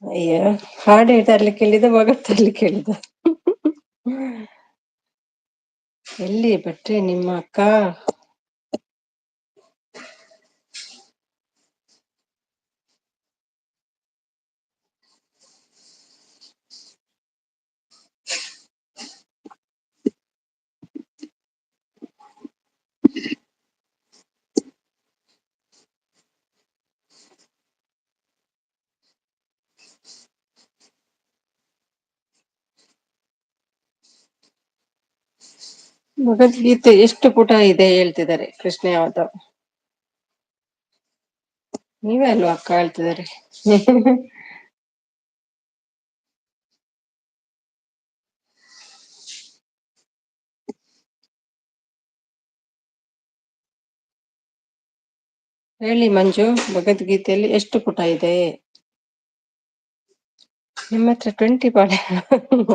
ಅಯ್ಯ, ಹಾಡು ತರ್ಲಿಕ್ಕೆ ಹೇಳಿದ, ಮಗ ತರ್ಲಿಕ್ಕೆ ಹೇಳಿದ. ಎಲ್ಲಿ ಬಿಟ್ರೆ ನಿಮ್ಮ ಅಕ್ಕ? ಭಗವದ್ಗೀತೆ ಎಷ್ಟು ಪುಟ ಇದೆ ಹೇಳ್ತಿದ್ದಾರೆ ಕೃಷ್ಣ ಯಾವತ. ನೀವೇ ಅಲ್ವಾ ಅಕ್ಕ ಹೇಳ್ತಿದ್ದಾರೆ. ಹೇಳಿ ಮಂಜು, ಭಗವದ್ಗೀತೆಯಲ್ಲಿ ಎಷ್ಟು ಪುಟ ಇದೆ? ನಿಮ್ಮ ಹತ್ರ 20 ಬಾಳೆ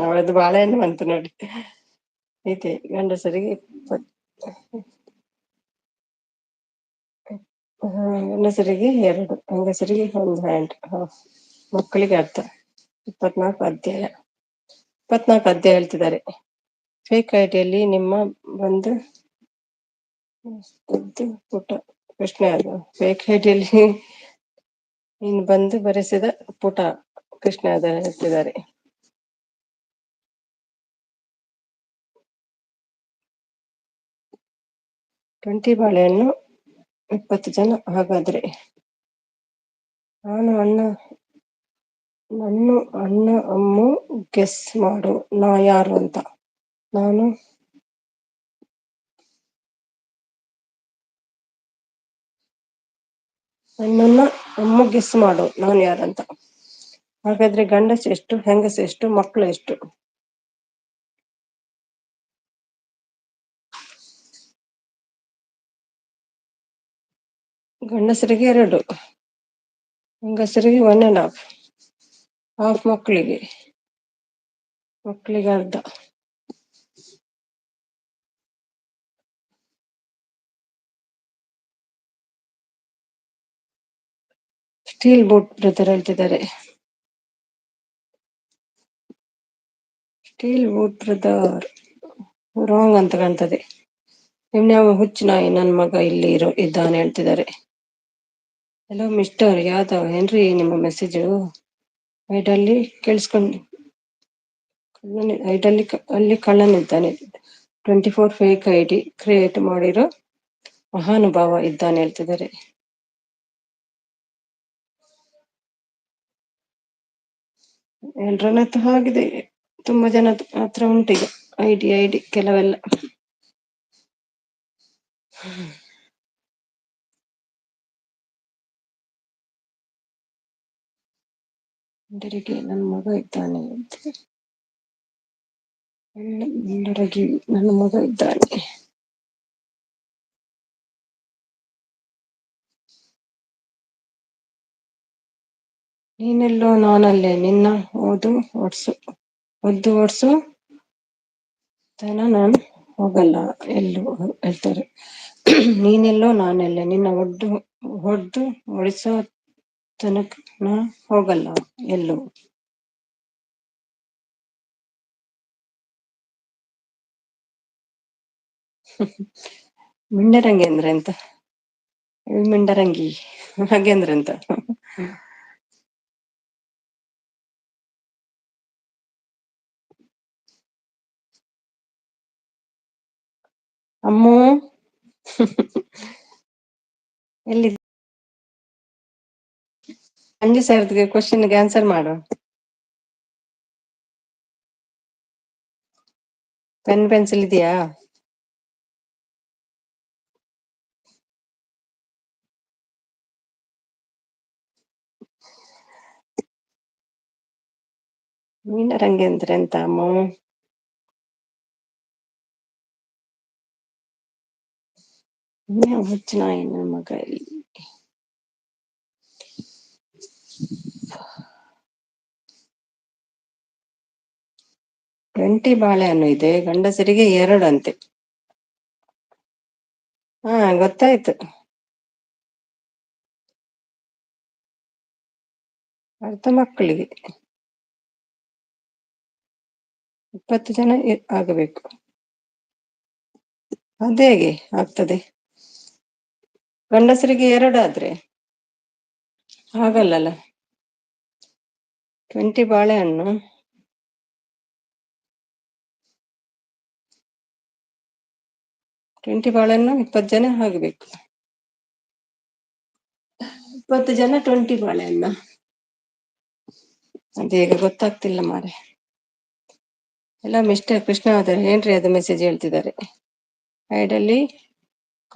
ಅವಳದು ಬಾಳೆಹಣ್ಣು ಬಂತು ನೋಡಿ. ಇದೆ ಗಂಡಸರಿಗೆ 20. ಗಂಡಸರಿಗೆ 2, ಹೆಂಗಸರಿಗೆ 1 ಹ್ಯಾಂಡ್. ಮಕ್ಕಳಿಗೆ ಅರ್ಧ. 24 ಅಧ್ಯಾಯ. 24 ಅಧ್ಯಾಯ ಹೇಳ್ತಿದ್ದಾರೆ. ಫೇಕ್ ಐಡಿಯಲ್ಲಿ ನಿಮ್ಮ ಬಂದು ಪುಟ ಕೃಷ್ಣ ಅದು ಫೇಕ್ ಐಡಿಯಲ್ಲಿ ನೀನು ಬಂದು ಬರೆಸಿದ ಪುಟ ಕೃಷ್ಣ ಅದ ಹೇಳ್ತಿದ್ದಾರೆ. ಟ್ವೆಂಟಿ ಬಾಳೆಹಣ್ಣು 20 ಜನ. ಹಾಗಾದ್ರೆ ನನ್ನ ಅಣ್ಣ ಅಮ್ಮು ಗೆಸ್ ಮಾಡು ನಾ ಯಾರು ಅಂತ. ನಾನು ನನ್ನನ್ನ ಅಮ್ಮ ಗೆಸ್ ಮಾಡು ನಾನು ಯಾರಂತ. ಹಾಗಾದ್ರೆ ಗಂಡಸ ಎಷ್ಟು, ಹೆಂಗಸ ಎಷ್ಟು, ಮಕ್ಕಳು ಎಷ್ಟು? ಗಂಡಸರಿಗೆ 2, ಹೆಂಗಸರಿಗೆ 1.5. ಹಾಫ್ ಮಕ್ಕಳಿಗೆ ಅರ್ಧ. ಸ್ಟೀಲ್ ಬೋಟ್ ಬ್ರದರ್ ಹೇಳ್ತಿದ್ದಾರೆ. ಸ್ಟೀಲ್ ಬೋಟ್ ಬ್ರದರ್ ರಾಂಗ್ ಅಂತ ಕಾಣ್ತದೆ. ಇನ್ಯಾವ ಹುಚ್ಚು ನಾಯಿ ನನ್ನ ಮಗ ಇಲ್ಲಿ ಇದ್ದಾನೆ ಹೇಳ್ತಿದ್ದಾರೆ. ಹಲೋ ಮಿಸ್ಟರ್ ಯಾದವ್, ಏನ್ರಿ ನಿಮ್ಮ ಮೆಸೇಜು? ಐಡಲ್ಲಿ ಕೇಳಿಸ್ಕೊಂಡು ಅಲ್ಲಿ ಕಳ್ಳನಿದ್ದಾನೆ. 24 ಫೇಕ್ ಐಡಿ ಕ್ರಿಯೇಟ್ ಮಾಡಿರೋ ಮಹಾನುಭಾವ ಇದ್ದಾನೆ ಹೇಳ್ತಿದ್ದಾರೆ. ಎಲ್ರನ್ನ ಹತ್ರ ಆಗಿದೆ, ತುಂಬಾ ಜನ ಹತ್ರ ಉಂಟೀಗ ಐಡಿ ಕೆಲವೆಲ್ಲ. ನನ್ನ ಮಗ ಇದ್ದಾನೆ. ನನ್ನ ಮಗ ಇದ್ದಾನೆ. ನೀನೆಲ್ಲೋ ನಾನಲ್ಲೇ ನಿನ್ನ ಒದ್ದು ಓಡ್ಸು ತನ ನಾನು ಹೋಗಲ್ಲ ಎಲ್ಲೂ ಹೇಳ್ತಾರೆ. ನೀನೆಲ್ಲೋ ನಾನೆಲ್ಲೇ ನಿನ್ನ ಹೊಡ್ದು ಓಡಿಸೋ ತನಕ ನಾ ಹೋಗಲ್ಲ ಎಲ್ಲೂ. ಮಿಂಡರಂಗಿ ಅಂದ್ರೆ ಎಂತ? ಮಿಂಡರಂಗಿ ಹಾಗೆ ಅಂದ್ರೆ ಎಂತ? ಅಮ್ಮು ಎಲ್ಲಿ? ಅಂಜು ಸರ್ಗೆ ಕ್ವಶನ್ಗೆ ಆನ್ಸರ್ ಮಾಡು. ಪೆನ್ ಪೆನ್ಸಿಲ್ ಇದೆಯಾ? ಮೀನರಂಗಿ ಅಂದ್ರೆ ಎಂತ ಅಮ್ಮ? ಹುಚ್ಚು ನಾಯಿ ನನ್ನ ಮಗ ಇಲ್ಲಿ. ಟ್ವೆಂಟಿ ಬಾಳೆಹಣ್ಣು ಇದೆ, ಗಂಡಸರಿಗೆ 2 ಅಂತೆ. ಹಾ ಗೊತ್ತಾಯ್ತು. ಅರ್ಧ ಮಕ್ಕಳಿಗೆ 20 ಜನ ಆಗಬೇಕು. ಅದೇಗೆ ಆಗ್ತದೆ? ಗಂಡಸರಿಗೆ 2 ಆದ್ರೆ ಹಾಗಲ್ಲಲ್ಲ. 20 ಬಾಳೆಹಣ್ಣು 20 ಜನ ಆಗ್ಬೇಕು. 20 ಜನ 20 ಬಾಳೆಹಣ್ಣ. ಅದೇಗ ಗೊತ್ತಾಗ್ತಿಲ್ಲ ಮಾರೆ. ಎಲ್ಲ ಮಿಸ್ಟರ್ ಕೃಷ್ಣ ಏನ್ರಿ ಅದು ಮೆಸೇಜ್ ಹೇಳ್ತಿದ್ದಾರೆ. ಐಡಲ್ಲಿ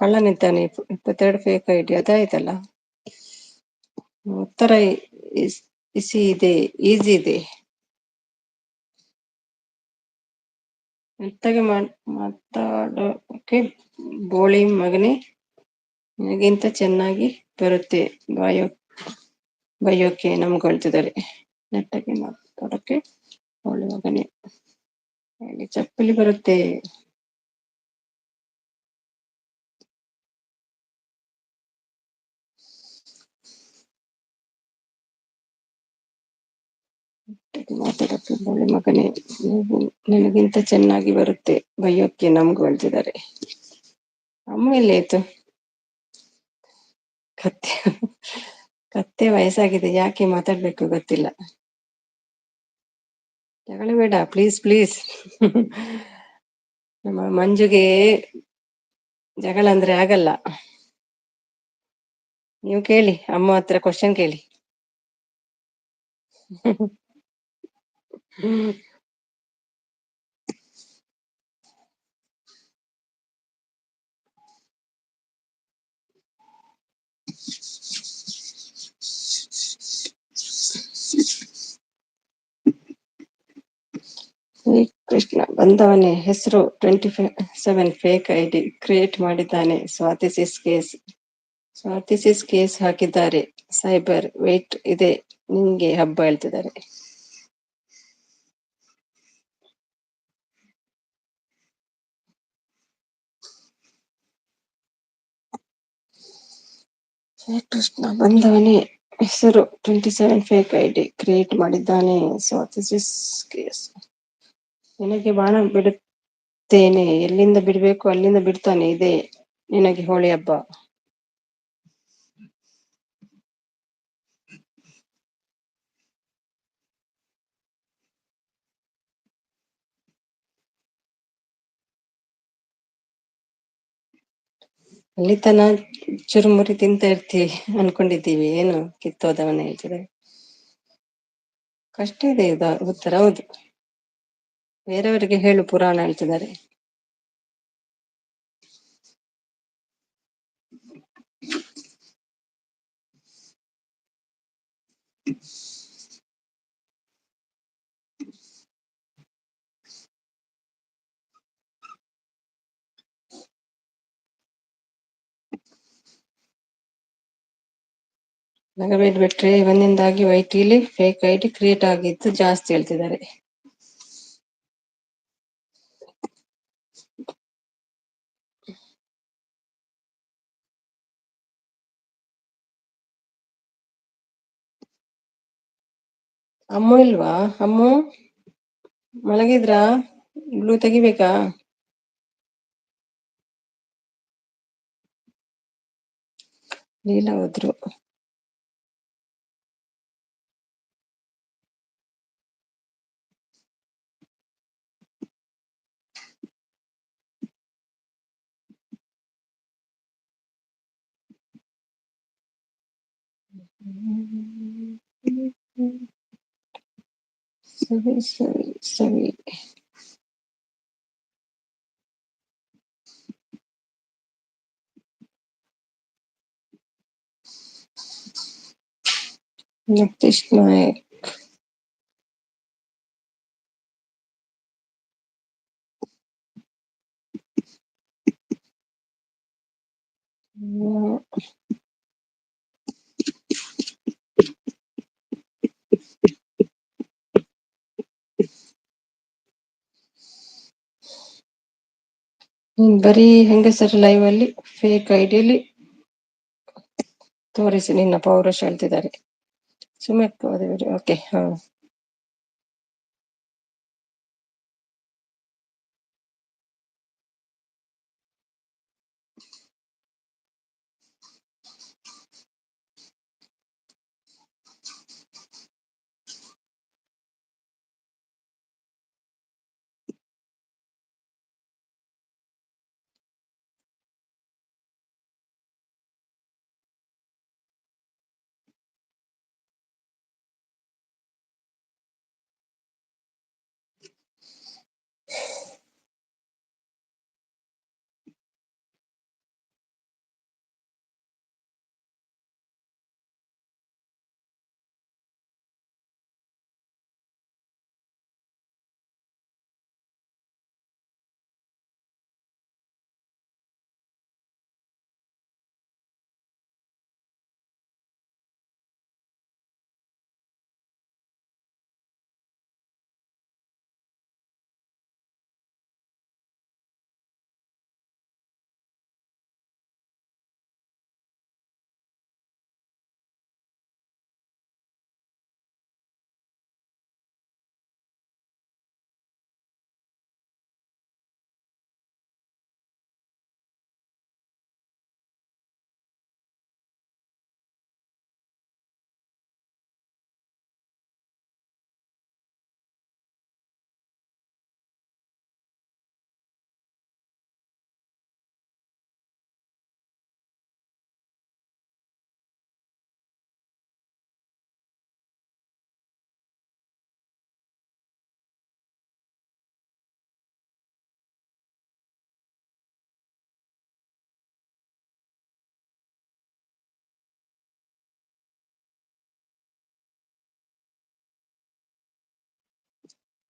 ಕಳ್ಳನಿದ್ದಾನೆ, 22 ಫೇಕ್ ಐಡಿ ಅದಾಯ್ತಲ್ಲ. ಉತ್ತರ ಇಸಿ ಇದೆ, ಈಸಿ ಇದೆ. ಮೆತ್ತಗೆ ಮಾತಾಡೋಕೆ ಬೋಳಿ ಮಗನೇ, ನಿನಗಿಂತ ಚೆನ್ನಾಗಿ ಬರುತ್ತೆ ಬೈಯೋಕೆ ನಮ್ಗೊಳ್ತಿದ್ದಾರೆ. ನೆಟ್ಟಗೆ ಮಾತಾಡೋಕೆ ಬೋಳಿ ಮಗನೇ, ಹೇಳಿ ಚಪ್ಪಲಿ ಬರುತ್ತೆ. ಮಾತಾಡೋಕೆ ಬೋಳಿ ಮಗನೇ, ನಿನಗಿಂತ ಚೆನ್ನಾಗಿ ಬರುತ್ತೆ ಬೈಯೋಕೆ ನಮ್ಗೆ ಹೇಳ್ತಿದ್ದಾರೆ. ಅಮ್ಮ ಎಲ್ಲಿ ಆಯ್ತು? ಕತ್ತೆ ಕತ್ತೆ ವಯಸ್ಸಾಗಿದೆ, ಯಾಕೆ ಮಾತಾಡ್ಬೇಕು ಗೊತ್ತಿಲ್ಲ. ಜಗಳ ಬೇಡ ಪ್ಲೀಸ್ ಪ್ಲೀಸ್. ನಮ್ಮ ಮಂಜುಗೆ ಜಗಳ ಅಂದ್ರೆ ಆಗಲ್ಲ. ನೀವು ಕೇಳಿ, ಅಮ್ಮ ಹತ್ರ ಕ್ವಶನ್ ಕೇಳಿ. ಶ್ರೀ ಕೃಷ್ಣ ಬಂದವನೇ ಹೆಸರು 27 ಫೇಕ್ ಐಡಿ ಕ್ರಿಯೇಟ್ ಮಾಡಿದ್ದಾನೆ. ಸ್ವಾತಿಸಿಸ್ ಕೇಸ್ ಹಾಕಿದ್ದಾರೆ. ಸೈಬರ್ ವೇಟ್ ಇದೆ ನಿಂಗೆ ಹಬ್ಬ ಹೇಳ್ತಿದ್ದಾರೆ. ಶ್ರೀಕೃಷ್ಣ ಬಂದವನೇ ಹೆಸರು 27 ಫೇಕ್ ಐಡಿ ಕ್ರಿಯೇಟ್ ಮಾಡಿದ್ದಾನೆ. ಸ್ವಾತಿಸಿಸ್ ಕೇಸ್. ನಿನಗೆ ಬಾಣ ಬಿಡುತ್ತೇನೆ, ಎಲ್ಲಿಂದ ಬಿಡಬೇಕು ಅಲ್ಲಿಂದ ಬಿಡ್ತಾನೆ. ಇದೆ ನಿನಗೆ ಹೋಳಿ ಹಬ್ಬ. ಅಲ್ಲಿ ತನ ಚುರುಮುರಿ ತಿಂತ ಇರ್ತೀವಿ ಅನ್ಕೊಂಡಿದ್ದೀವಿ, ಏನು ಕಿತ್ತೋದವನ್ನ ಹೇಳ್ತಿದ್ದಾರೆ. ಕಷ್ಟ ಇದೆ ಇದು ಉತ್ತರ. ಹೌದು, ಬೇರೆಯವರಿಗೆ ಹೇಳು ಪುರಾಣ ಹೇಳ್ತಿದ್ದಾರೆ. ನಗಬೇಡ್ ಬಿಟ್ರೆ ಇವನಿಂದಾಗಿ ವೈಟಿಲಿ ಫೇಕ್ ಐಡಿ ಕ್ರಿಯೇಟ್ ಆಗಿದ್ದು ಜಾಸ್ತಿ ಹೇಳ್ತಿದ್ದಾರೆ. ಅಮ್ಮು ಇಲ್ವಾ? ಅಮ್ಮು ಮಲಗಿದ್ರಾ? ಬ್ಲೂ ತೆಗಿಬೇಕಾ? ಲೀಲಾ ಹೋದ್ರು. ಸವಿ ಸವಿ ಸವಿ. ನಿತೀಶ್ ನಾಯಕ್. ನೀನ್ ಬರೀ ಹೆಂಗಸರ ಲೈವ್ ಅಲ್ಲಿ ಫೇಕ್ ಐಡಿಯಲ್ಲಿ ತೋರಿಸಿ ನಿನ್ನ ಪೌರುಷ ಹೇಳ್ತಿದ್ದಾರೆ. ಸುಮ್ಮನೆ ಓಕೆ. ಹಾ,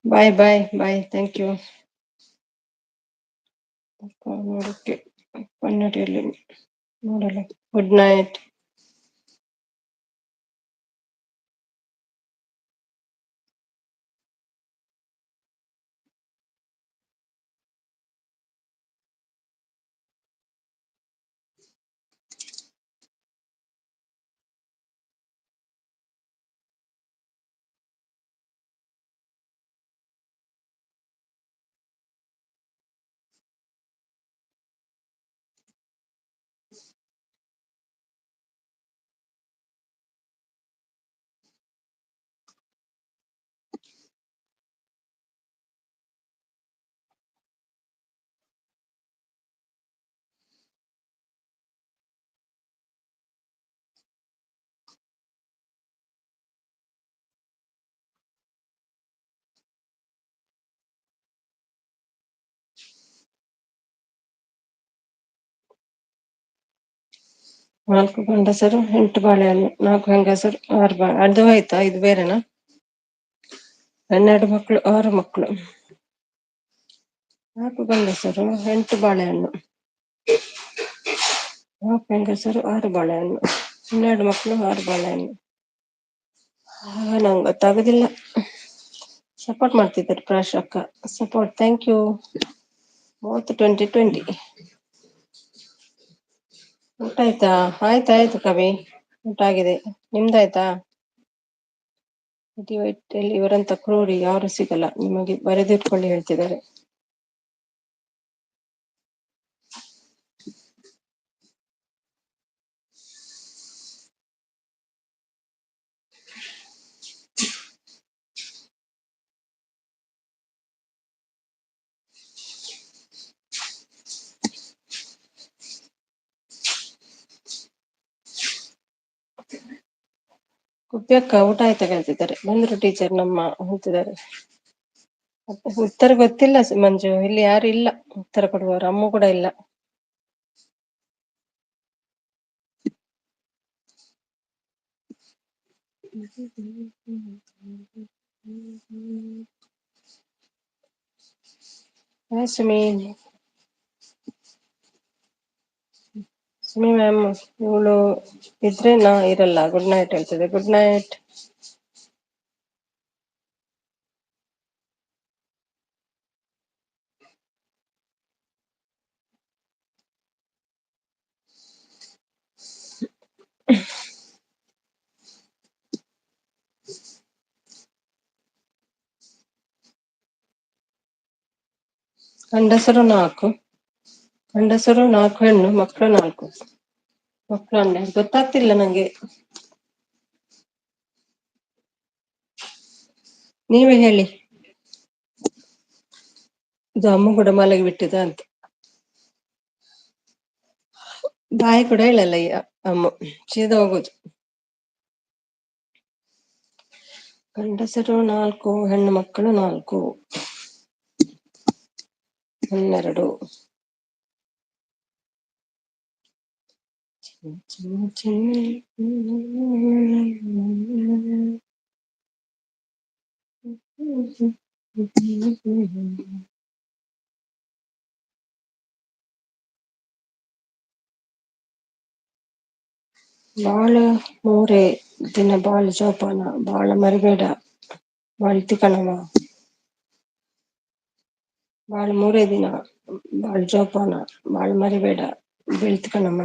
ಬಾಯ್ ಬಾಯ್ ಬಾಯ್, ಥ್ಯಾಂಕ್ ಯು. ನೋಡಕ್ಕೆ ಕನ್ನಡಿಯಲ್ಲಿ ನೋಡಲ್ಲ. Good night. ನಾಲ್ಕು ಗಂಡಸರು 8 ಬಾಳೆಹಣ್ಣು, 4 ಹೆಂಗಸರು 6 ಬಾಳೆ. ಅದು ಆಯ್ತಾ? ಇದು ಬೇರೆನಾ? 12 ಮಕ್ಕಳು 6 ಮಕ್ಕಳು. 4 ಗಂಡಸರು 8 ಬಾಳೆಹಣ್ಣು, 4 ಹೆಂಗಸರು 6 ಬಾಳೆಹಣ್ಣು, 12 ಮಕ್ಕಳು 6 ಬಾಳೆಹಣ್ಣು. ನಂಗೆ ಗೊತ್ತಾಗುದಿಲ್ಲ. ಸಪೋರ್ಟ್ ಮಾಡ್ತಿದ್ದಾರೆ ಪ್ರಾಶ್ ಅಕ್ಕ. Support, thank you. 2020. ಊಟ ಆಯ್ತಾ? ಆಯ್ತಾಯ್ತು ಕವಿ, ಊಟ ಆಗಿದೆ. ನಿಮ್ದಾಯ್ತಾ? ಇವರಂತ ಕ್ರೂರಿ ಯಾರು ಸಿಗಲ್ಲ ನಿಮಗೆ, ಬರೆದಿಟ್ಕೊಳ್ಳಿ ಹೇಳ್ತಿದ್ದಾರೆ. ಕುಪ್ಯಕ್ಕ ಊಟ ಆಯ್ತಾ ಕೇಳ್ತಿದ್ದಾರೆ. ಬಂದ್ರು ಟೀಚರ್ ನಮ್ಮ ಹೇಳ್ತಿದ್ದಾರೆ. ಉತ್ತರ ಗೊತ್ತಿಲ್ಲ ಮಂಜು, ಇಲ್ಲಿ ಯಾರು ಇಲ್ಲ ಉತ್ತರ ಕೊಡುವವರು. ಅಮ್ಮ ಕೂಡ ಇಲ್ಲ. ಸುಮಿ ಮ್ಯಾಮ್, ಇವಳು ಇದ್ರೆ ನಾ ಇರಲ್ಲ. ಗುಡ್ ನೈಟ್ ಹೇಳ್ತದೆ. Good night. ಗಂಡಸರು 4, ಗಂಡಸರು 4, ಹೆಣ್ಣು ಮಕ್ಕಳು 4. ಮಕ್ಕಳು ಅಂಡೆ ಗೊತ್ತಾಗ್ತಿಲ್ಲ ನಂಗೆ. ನೀವೇ ಹೇಳಿ. ಇದು ಅಮ್ಮ ಕೂಡ ಮಲಗಿ ಬಿಟ್ಟಿದ ಅಂತ. ಬಾಯಿ ಕೂಡ ಹೇಳಲ್ಲ ಈ ಅಮ್ಮ, ಸೀದಾ ಹೋಗುದು. ಗಂಡಸರು 4, ಹೆಣ್ಣು ಮಕ್ಕಳು 4, 12. ಬಾಳ 3 ದಿನ ಬಾಳ ಜೋಪಾನ, ಬಾಳ ಮರಿಬೇಡ, ಬಾಳ್ತಿ ಕಣವ. ಬಾಳ 3 ದಿನ ಬಾಳ ಜೋಪಾನ, ಬಾಳ ಮರಿಬೇಡ, ಬೀಳ್ತಿ ಕಣಮ್ಮ.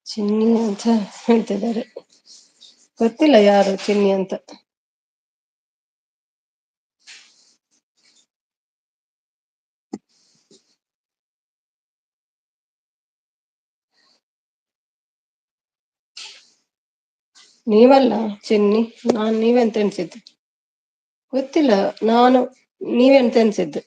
ಚಿನ್ನಿ ಅಂತ ಹೇಳ್ತಿದ್ದಾರೆ. ಗೊತ್ತಿಲ್ಲ ಯಾರು ಚಿನ್ನಿ ಅಂತ. ನೀವಲ್ಲ ಚಿನ್ನಿ, ನಾನ್ ನೀವೆಂತ ಎನ್ಸಿದ್ದು ಗೊತ್ತಿಲ್ಲ. ನಾನು ನೀವೆಂತ ಎನ್ಸಿದ್ದು.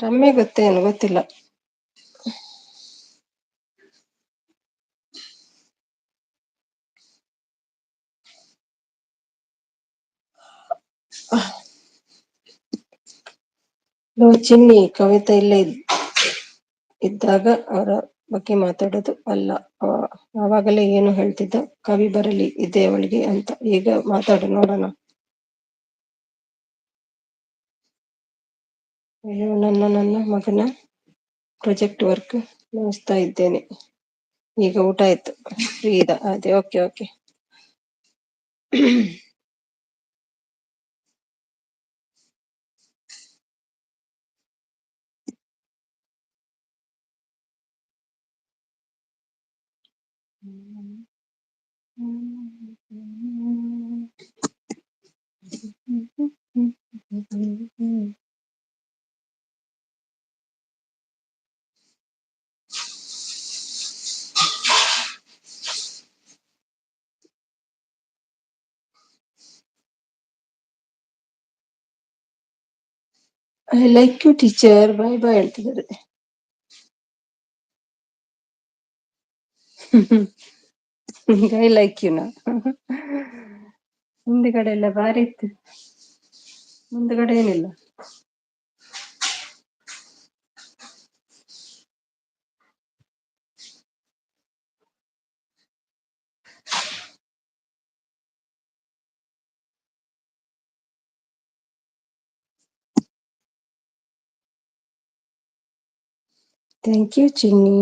ರಮ್ಯ ಗೊತ್ತೇನು ಗೊತ್ತಿಲ್ಲ. ಚಿನ್ನಿ ಕವಿತಾ ಇಲ್ಲೇ ಇದ್ದಾಗ ಅವರ ಬಗ್ಗೆ ಮಾತಾಡೋದು ಅಲ್ಲ. ಆವಾಗಲೇ ಏನು ಹೇಳ್ತಿದ್ದ, ಕವಿ ಬರಲಿ ಇದೆ ಅವಳಿಗೆ ಅಂತ. ಈಗ ಮಾತಾಡು ನೋಡೋಣ. ಅಯ್ಯೋ, ನನ್ನ ಮಗನ ಪ್ರಾಜೆಕ್ಟ್ ವರ್ಕ್ ಮುಗಿಸ್ತಾ ಇದ್ದೇನೆ. ಈಗ ಊಟ ಆಯ್ತು, ಫ್ರೀ ಅದೇ. Okay. I like you teacher, bye ಹೇಳ್ತಿದ್ದಾರೆ. ಐ ಲೈಕ್ ಯು ನಾ. ಮುಂದಗಡೆ ಎಲ್ಲ ಬಾರಿ ಇತ್ತು, ಮುಂದಗಡೆ ಏನಿಲ್ಲ. ಥ್ಯಾಂಕ್ ಯು ಚಿನ್ನಿ.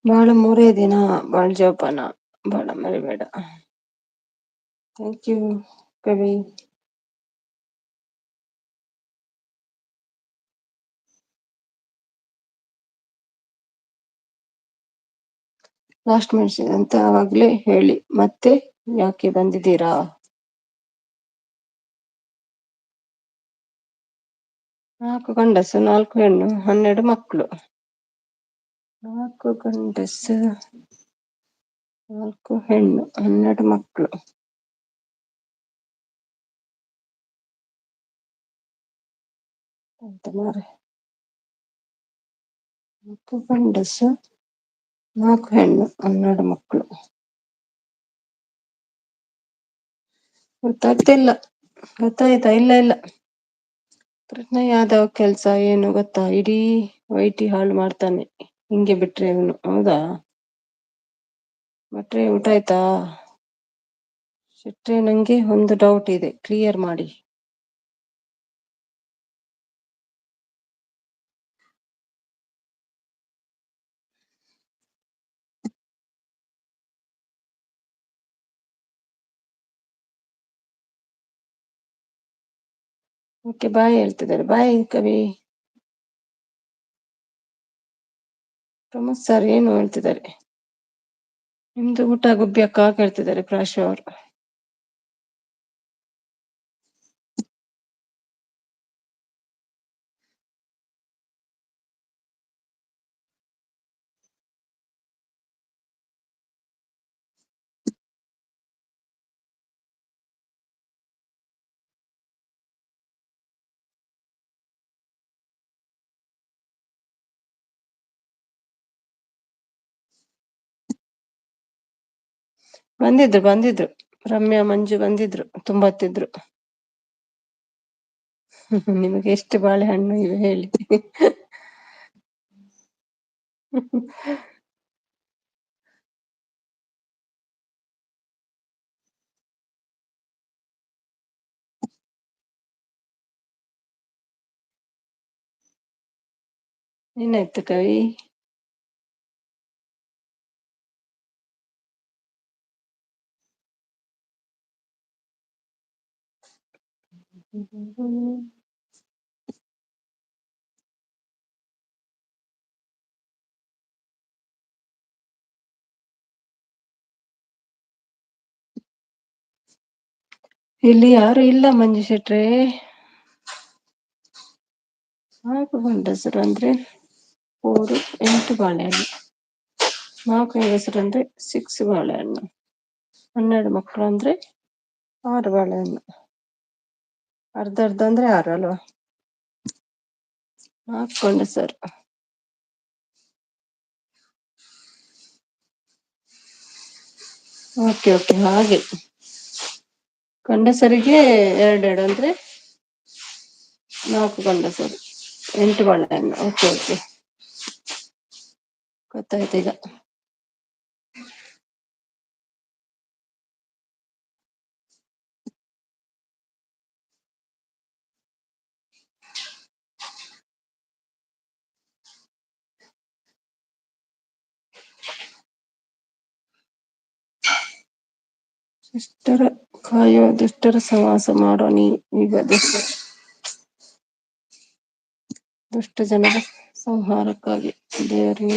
ಬಾಳ 3 ದಿನ ಬಾಳ ಜೋಪಾನ, ಬಾಳ ಮರಿಬೇಡ. ಥ್ಯಾಂಕ್ ಯು ಕವಿ. ಲಾಸ್ಟ್ ಮೆಸೇಜ್ ಅಂತ ಆವಾಗ್ಲೇ ಹೇಳಿ ಮತ್ತೆ ಯಾಕೆ ಬಂದಿದ್ದೀರಾ? 4 ಗಂಡಸು 4 ಹೆಣ್ಣು 12 ಮಕ್ಕಳು. 4 ಗಂಡಸು 4 ಹೆಣ್ಣು 12 ಮಕ್ಕಳು. ಅಂತ ಮಾರೆ. 4 ಗಂಡಸು 4 ಹೆಣ್ಣು 12 ಮಕ್ಕಳು. ಗೊತ್ತಾಗ್ತಿಲ್ಲ. ಗೊತ್ತಾಯ್ತಾ? ಇಲ್ಲ. ಪ್ರಜ್ಞಾ ಯಾದವ್ ಕೆಲ್ಸ ಏನು ಗೊತ್ತಾ? ಇಡೀ ವೈಟಿ ಹಾಳು ಮಾಡ್ತಾನೆ. ಹಿಂಗೆ ಬಿಟ್ರೆ ಇವನು. ಹೌದಾ? ಭಟ್ರೆ ಊಟ ಆಯ್ತಾ? ಶೆಟ್ರೆ, ನಂಗೆ ಒಂದು ಡೌಟ್ ಇದೆ, ಕ್ಲಿಯರ್ ಮಾಡಿ. ಓಕೆ, ಬಾಯ್ ಹೇಳ್ತಿದ್ದಾರೆ. ಬಾಯ್ ಕವಿ. ಪ್ರಮೋದ್ ಸರ್ ಏನು ಹೇಳ್ತಿದ್ದಾರೆ? ನಿಮ್ದು ಊಟ ಗುಬ್ಬಿ ಅಕ್ಕ ಕೇಳ್ತಿದ್ದಾರೆ ಪ್ರಾಶ್ ಅವರು. ಬಂದಿದ್ರು. ರಮ್ಯಾ ಮಂಜು ಬಂದಿದ್ರು, ತುಂಬತ್ತಿದ್ರು. ನಿಮಗೆ ಎಷ್ಟು ಬಾಳೆಹಣ್ಣು ಇವೆ ಹೇಳಿ? ಏನಾಯ್ತು ಕವಿ? ಇಲ್ಲಿ ಯಾರು ಇಲ್ಲ ಮಂಜು ಶೆಟ್ರೆ. 4 ಗಂಡಸರು ಅಂದ್ರೆ 4 8 ಬಾಳೆಹಣ್ಣು, 4 ಹೆಂಗಸರು ಅಂದ್ರೆ 6 ಬಾಳೆಹಣ್ಣು, 12 ಮಕ್ಕಳು ಅಂದ್ರೆ 6 ಬಾಳೆಹಣ್ಣು, ಅರ್ಧ ಅರ್ಧ ಅಂದ್ರೆ 6 ಅಲ್ವಾ. 4 ಗಂಡಸರು. ಓಕೆ ಓಕೆ, ಹಾಗೆ ಗಂಡಸರಿಗೆ 2 ಅಂದ್ರೆ 4 ಗಂಡಸರು 8 ಬಾಳೆಹಣ್ಣು. ಓಕೆ ಓಕೆ, ಗೊತ್ತಾಯ್ತು ಈಗ. ಶಿಷ್ಟರ ಕಾಯೋ ದುಷ್ಟರ ಸವಾಸ ಮಾಡೋ ನೀ ಈಗ ದುಷ್ಟ ಜನರ ಸಂಹಾರಕ್ಕಾಗಿ ದೇವರೇ.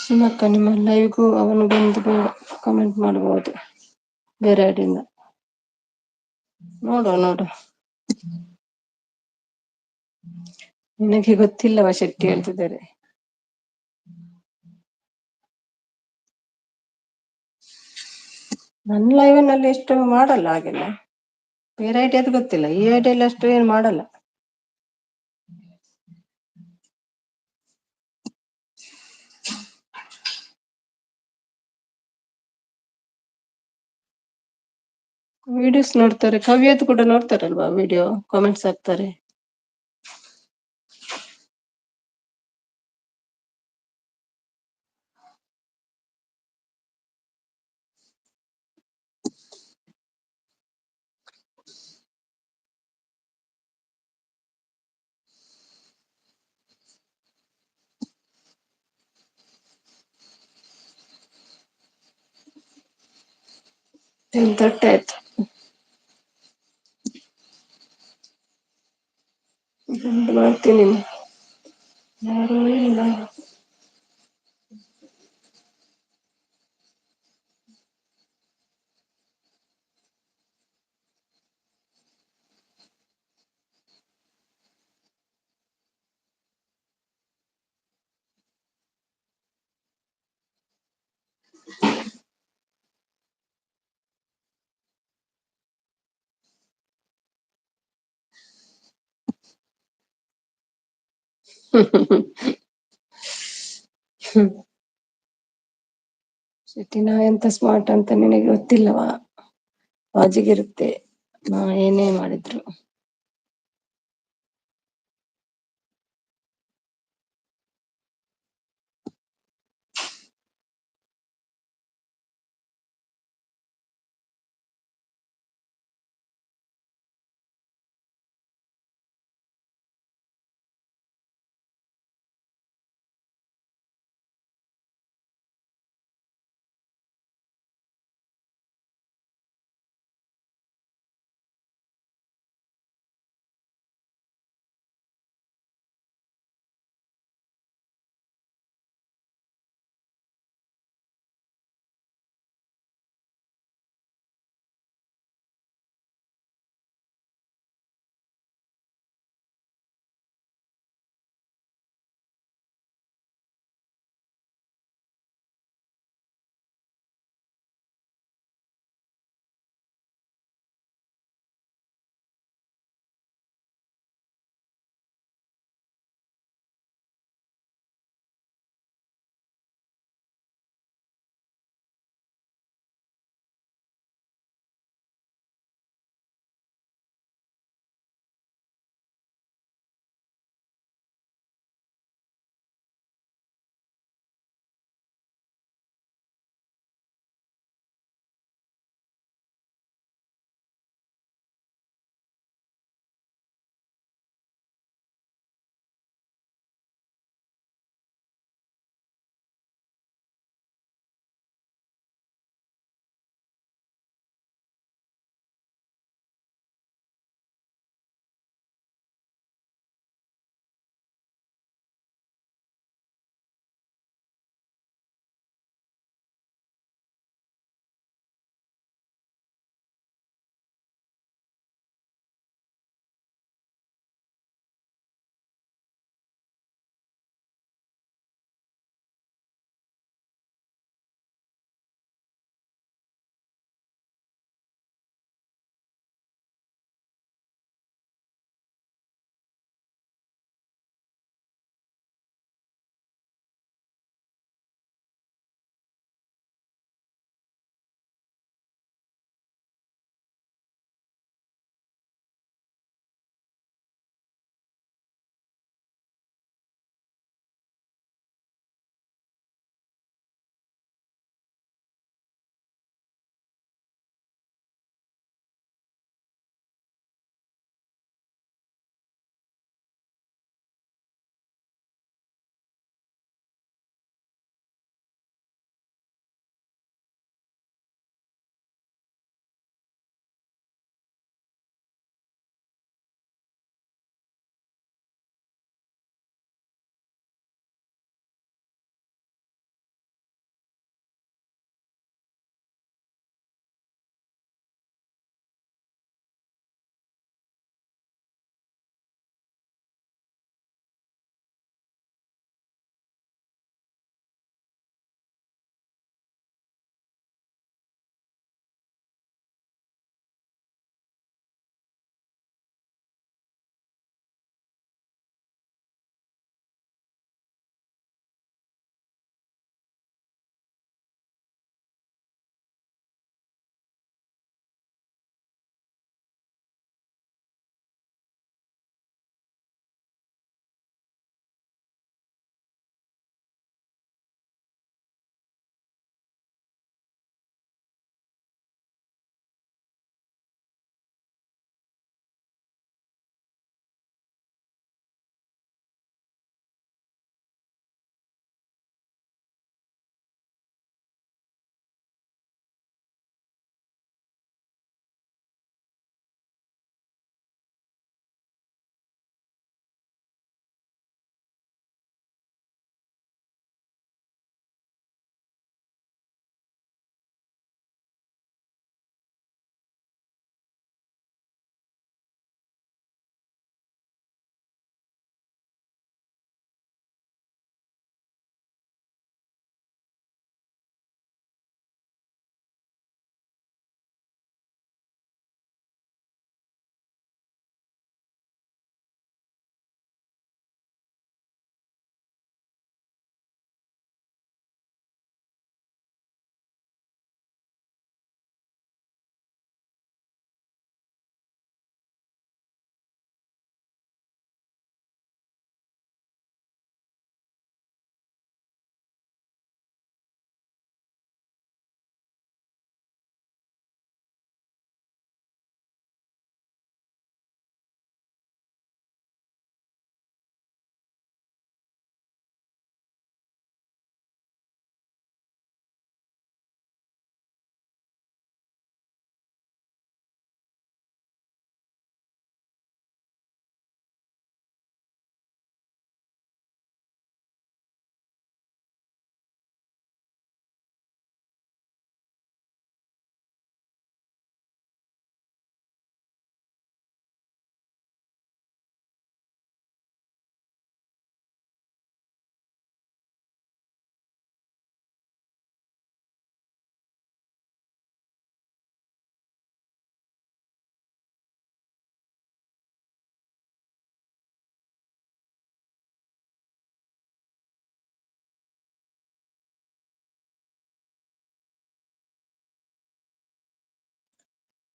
ಸುಮಕ್ಕ, ನಿಮ್ಮ ಲೈವ್ಗೂ ಅವನು ಬಂದು ಕಮೆಂಟ್ ಮಾಡಬಹುದು ಬೇರೆ ಐಡಿಯಿಂದ. ನೋಡುವ ನೋಡುವ. ನಿನಗೆ ಗೊತ್ತಿಲ್ಲವಾ ಶೆಟ್ಟಿ ಹೇಳ್ತಿದ್ದಾರೆ. ನನ್ನ ಲೈವ್ನಲ್ಲಿ ಎಷ್ಟು ಮಾಡಲ್ಲ ಹಾಗೆಲ್ಲ. ಬೇರೆ ಐಡಿ ಅದು ಗೊತ್ತಿಲ್ಲ, ಈ ಐಡಿಯಲ್ಲಿ ಅಷ್ಟು ಏನು ಮಾಡಲ್ಲ. ವಿಡಿಯೋಸ್ ನೋಡ್ತಾರೆ, ಕವಿಯದ್ದು ಕೂಡ ನೋಡ್ತಾರಲ್ವಾ ವಿಡಿಯೋ, ಕಾಮೆಂಟ್ಸ್ ಹಾಕ್ತಾರೆ. ತಟ್ಟಾಯ್ತು, ಮಾಡ್ತೀನಿ. ಯಾರೂ ಇಲ್ಲ. ಶೆಟ್ಟಿ, ನಾ ಎಂತ ಸ್ಮಾರ್ಟ್ ಅಂತ ನಿನಗೆ ಗೊತ್ತಿಲ್ಲವಾ? ವಾಜಿಗಿರುತ್ತೆ ನಾ ಏನೇ ಮಾಡಿದ್ರು.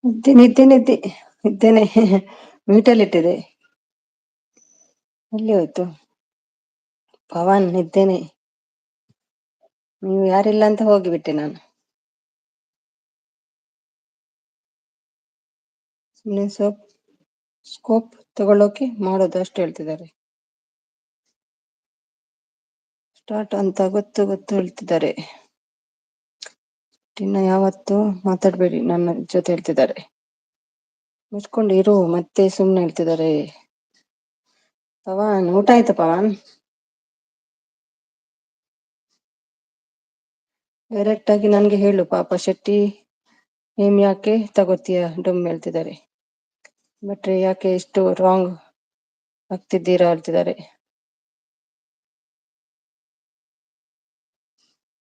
ಇದ್ದೇನೆ ಮ್ಯೂಟಲ್ಲಿಟ್ಟಿದೆ. ಎಲ್ಲಿ ಹೋಯ್ತು ಪವನ್? ಇದ್ದೇನೆ. ನೀವು ಯಾರಿಲ್ಲ ಅಂತ ಹೋಗಿಬಿಟ್ಟೆ ನಾನು. ಸುಮ್ಮನೆ ಸ್ಕೋಪ್ ತಗೊಳ್ಳೋಕೆ ಮಾಡೋದು ಅಷ್ಟು ಹೇಳ್ತಿದ್ದಾರೆ. ಸ್ಟಾರ್ಟ್ ಅಂತ ಗೊತ್ತು ಹೇಳ್ತಿದ್ದಾರೆ. ಇನ್ನು ಯಾವತ್ತು ಮಾತಾಡ್ಬೇಡಿ ನನ್ನ ಜೊತೆ ಹೇಳ್ತಿದ್ದಾರೆ. ಮುಚ್ಕೊಂಡು ಇರು ಮತ್ತೆ ಸುಮ್ನೆ ಹೇಳ್ತಿದ್ದಾರೆ. ಪವನ್ ಊಟ ಆಯ್ತಾ ಪವನ್? ಡೈರೆಕ್ಟ್ ಆಗಿ ನನ್ಗೆ ಹೇಳು ಪಾಪ ಶೆಟ್ಟಿ ನೇಮ್ ಯಾಕೆ ತಗೋತೀಯ ಡೊಮ್ ಹೇಳ್ತಿದ್ದಾರೆ. ಬಟ್ರೆ ಯಾಕೆ ಇಷ್ಟು ರಾಂಗ್ ಆಗ್ತಿದ್ದೀರಾ ಹೇಳ್ತಿದ್ದಾರೆ.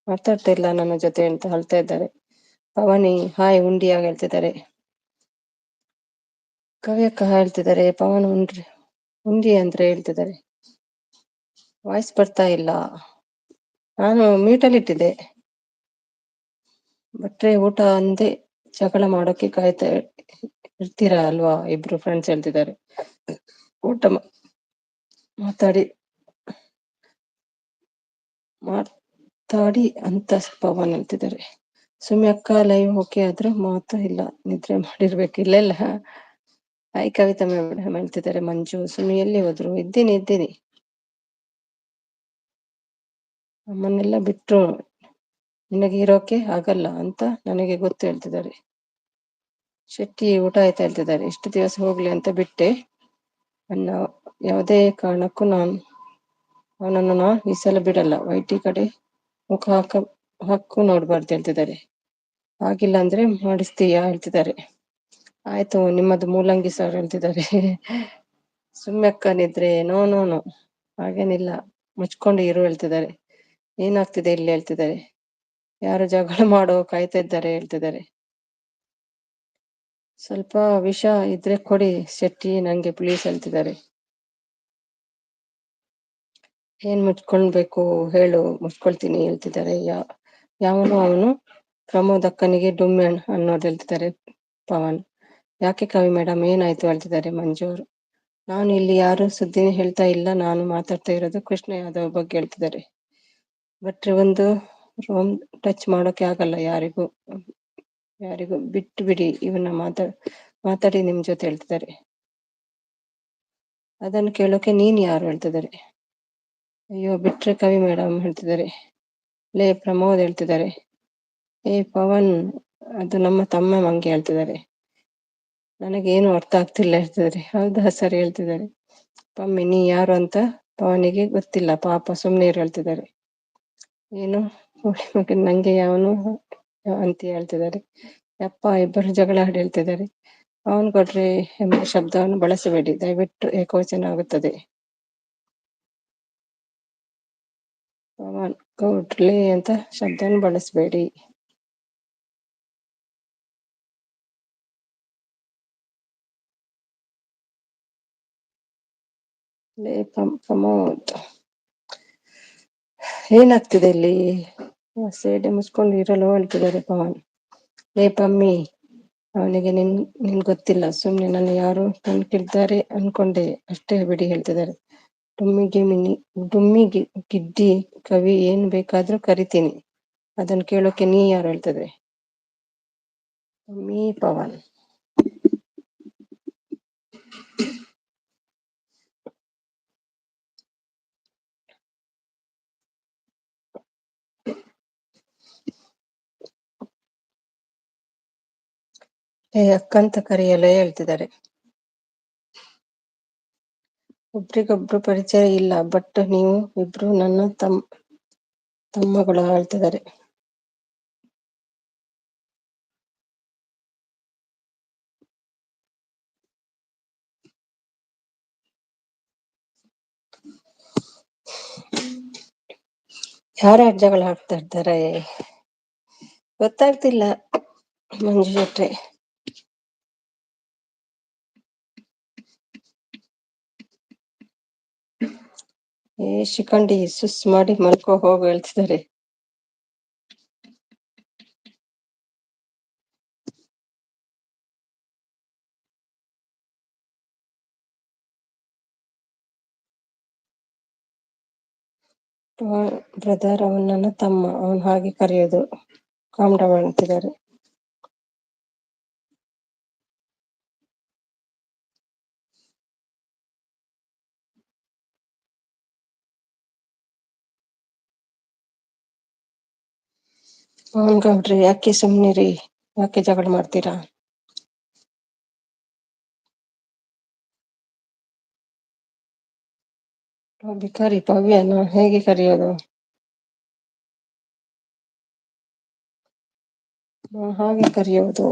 ಮಾತಾಡ್ತಾ ಇಲ್ಲ ನನ್ನ ಜೊತೆ ಅಂತ ಹೇಳ್ತಾ ಇದ್ದಾರೆ. ಪವನಿ ಹಾಯ್ ಉಂಡಿಯಾಗ ಹೇಳ್ತಿದ್ದಾರೆ. ಕವಿಯಕ್ಕ ಹೇಳ್ತಿದ್ದಾರೆ. ಪವನ್ ಉಂಡಿ ಅಂದ್ರೆ ಹೇಳ್ತಿದ್ದಾರೆ. ವಾಯ್ಸ್ ಬರ್ತಾ ಇಲ್ಲ. ನಾನು ಮ್ಯೂಟಲ್ಲಿ ಇಟ್ಟಿದ್ದೆ. ಬಟ್ರೆ ಊಟ ಅಂದೆ ಜಗಳ ಮಾಡೋಕೆ ಕಾಯ್ತಾ ಇರ್ತೀರಾ ಅಲ್ವಾ ಇಬ್ರು ಫ್ರೆಂಡ್ಸ್ ಹೇಳ್ತಿದ್ದಾರೆ. ಊಟ ಮಾತಾಡಿ ಅಂತ ಪವನ್ ಹೇಳ್ತಿದ್ದಾರೆ. ಸುಮ್ಮನೆ ಅಕ್ಕ ಲೈವ್ ಓಕೆ ಆದ್ರೂ ಮಾತು ಇಲ್ಲ, ನಿದ್ರೆ ಮಾಡಿರ್ಬೇಕು. ಇಲ್ಲ ಹಾಯ್ ಕವಿತಾ ಮೇಡಮ್ ಹೇಳ್ತಿದ್ದಾರೆ. ಮಂಜು ಸುಮ್ಮನೆ ಎಲ್ಲಿ ಹೋದ್ರು? ಇದ್ದೀನಿ. ನಮ್ಮನ್ನೆಲ್ಲ ಬಿಟ್ರು ನಿನಗೆ ಇರೋಕೆ ಆಗಲ್ಲ ಅಂತ ನನಗೆ ಗೊತ್ತು ಹೇಳ್ತಿದ್ದಾರೆ. ಶೆಟ್ಟಿ ಊಟ ಆಯ್ತಾ ಹೇಳ್ತಿದ್ದಾರೆ. ಇಷ್ಟು ದಿವಸ ಹೋಗ್ಲಿ ಅಂತ ಬಿಟ್ಟೆ, ಅನ್ನ ಯಾವುದೇ ಕಾರಣಕ್ಕೂ ಅವನನ್ನು ಈ ಸಲ ಬಿಡಲ್ಲ. ವೈಟಿ ಕಡೆ ಮುಖ ಹಾಕು ನೋಡ್ಬಾರ್ದು ಹೇಳ್ತಿದ್ದಾರೆ. ಆಗಿಲ್ಲ ಅಂದ್ರೆ ಮಾಡಿಸ್ತೀಯಾ ಹೇಳ್ತಿದ್ದಾರೆ. ಆಯ್ತು ನಿಮ್ಮದು ಮೂಲಂಗಿ ಸರ್ ಹೇಳ್ತಿದ್ದಾರೆ. ಸುಮ್ಮೆಕ್ಕನಿದ್ರೆ ನೋ ಹಾಗೇನಿಲ್ಲ, ಮುಚ್ಕೊಂಡು ಇರು ಹೇಳ್ತಿದ್ದಾರೆ. ಏನಾಗ್ತಿದೆ ಇಲ್ಲಿ ಹೇಳ್ತಿದ್ದಾರೆ. ಯಾರು ಜಗಳ ಮಾಡೋ ಕಾಯ್ತಾ ಇದ್ದಾರೆ ಹೇಳ್ತಿದ್ದಾರೆ. ಸ್ವಲ್ಪ ವಿಷ ಇದ್ರೆ ಕೊಡಿ ಶೆಟ್ಟಿ ನಂಗೆ ಪ್ಲೀಸ್ ಹೇಳ್ತಿದ್ದಾರೆ. ಏನ್ ಮುಚ್ಕೊಳ್ಬೇಕು ಹೇಳು? ಮುಚ್ಕೊಳ್ತೀನಿ ಹೇಳ್ತಿದ್ದಾರೆ. ಅವನು ಪ್ರಮೋದ್ ಅಕ್ಕನಿಗೆ ಡುಮ್ಮೆ ಅನ್ನೋದು ಹೇಳ್ತಿದ್ದಾರೆ. ಪವನ್ ಯಾಕೆ ಕವಿ ಮೇಡಮ್ ಏನಾಯ್ತು ಹೇಳ್ತಿದ್ದಾರೆ. ಮಂಜು ಅವರು ನಾನು ಇಲ್ಲಿ ಯಾರು ಸುದ್ದಿನೇ ಹೇಳ್ತಾ ಇಲ್ಲ, ನಾನು ಮಾತಾಡ್ತಾ ಇರೋದು ಕೃಷ್ಣ ಯಾದವ್ ಬಗ್ಗೆ ಹೇಳ್ತಿದ್ದಾರೆ. ಬಟ್ರೆ ಒಂದು ರೂಮ್ ಟಚ್ ಮಾಡೋಕೆ ಆಗಲ್ಲ ಯಾರಿಗೂ ಬಿಟ್ಟು ಬಿಡಿ ಇವನ್ನ ಮಾತಾಡಿ ನಿಮ್ ಜೊತೆ ಹೇಳ್ತಿದ್ದಾರೆ. ಅದನ್ನು ಕೇಳೋಕೆ ನೀನ್ ಯಾರು ಹೇಳ್ತಿದ್ದಾರೆ. ಅಯ್ಯೋ ಬಿಟ್ರೆ ಕವಿ ಮೇಡಮ್ ಹೇಳ್ತಿದ್ದಾರೆ. ಲೇ ಪ್ರಮೋದ್ ಹೇಳ್ತಿದ್ದಾರೆ. ಪವನ್ ಅದು ನಮ್ಮ ತಮ್ಮ ಮಂಗೆ ಹೇಳ್ತಿದ್ದಾರೆ. ನನಗೇನು ಅರ್ಥ ಆಗ್ತಿಲ್ಲ ಹೇಳ್ತಿದ್ದಾರೆ. ಹೌದಾ ಸರಿ ಹೇಳ್ತಿದ್ದಾರೆ. ಪಮ್ಮಿ ನೀ ಯಾರು ಅಂತ ಪವನಿಗೆ ಗೊತ್ತಿಲ್ಲ ಪಾಪ ಸುಮ್ನೆ ಹೇಳ್ತಿದ್ದಾರೆ. ಏನು ನಂಗೆ ಯಾವನು ಅಂತ ಹೇಳ್ತಿದ್ದಾರೆ. ಯಪ್ಪ ಇಬ್ಬರು ಜಗಳ ಆಡಿ ಹೇಳ್ತಿದ್ದಾರೆ. ಅವನು ಕೊಟ್ರೆ ಎಂಬ ಶಬ್ದವನ್ನು ಬಳಸಬೇಡಿ ದಯವಿಟ್ಟು, ಏಕವಚನ ಆಗುತ್ತದೆ. ಪವನ್ ಕೊಟ್ಲೆ ಅಂತ ಶಬ್ದವನ್ನು ಬಳಸಬೇಡಿ. ಪ್ರಮೋದ್ ಏನಾಗ್ತಿದೆ ಇಲ್ಲಿ? ಸೇಡೆ ಮುಚ್ಕೊಂಡು ಇರಲು ಹೇಳ್ತಿದ್ದಾರೆ ಪವನ್. ಪಮ್ಮಿ ಅವನಿಗೆ ನಿನ್ ಗೊತ್ತಿಲ್ಲ, ಸುಮ್ನೆ ನನ್ನ ಯಾರು ಕಣ್ಕಿಡ್ತಾರೆ ಅನ್ಕೊಂಡೆ ಅಷ್ಟೇ ಬಿಡಿ ಹೇಳ್ತಿದ್ದಾರೆ. ಡುಮ್ಮಿ ಗಿಡ್ಡಿ ಕವಿ ಏನ್ ಬೇಕಾದ್ರೂ ಕರಿತೀನಿ, ಅದನ್ನ ಕೇಳೋಕೆ ನೀ ಯಾರು ಹೇಳ್ತಿದ್ರೆ. ಪವನ್ ಅಕ್ಕಂತ ಕರೆಯಲ್ಲ ಹೇಳ್ತಿದ್ದಾರೆ. ಒಬ್ರಿಗೊಬ್ರು ಪರಿಚಯ ಇಲ್ಲ, ಬಟ್ ನೀವು ಇಬ್ರು ನನ್ನ ತಮ್ಮಗಳು ಹೇಳ್ತಿದ್ದಾರೆ. ಯಾರ್ಯಾರು ಜಗಳ ಆಡ್ತಾ ಇರ್ತಾರೆ ಗೊತ್ತಾಗ್ತಿಲ್ಲ. ಮಂಜು ಜೊತೆ ಶಿಖಂಡಿ ಸುಸ್ ಮಾಡಿ ಮಲ್ಕೋ ಹೋಗು ಹೇಳ್ತಿದ್ದಾರೆ. ಬ್ರದರ್ ಅವನ್ ನನ್ನ ತಮ್ಮ, ಅವನ್ ಹಾಗೆ ಕರೆಯೋದು. ಕಾಮ್ ಡೌನ್ ಅಂತಿದ್ದಾರೆ. ಅವನ್ ಗೌಡ್ರಿ ಯಾಕೆ ಸುಮ್ನಿರಿ, ಯಾಕೆ ಜಗಳ ಮಾಡ್ತೀರಾ? ಭಿಕಾರಿ ಪವ್ಯನ ಹೇಗೆ ಕರೆಯೋದು? ಹಾಗೆ ಕರೆಯೋದು.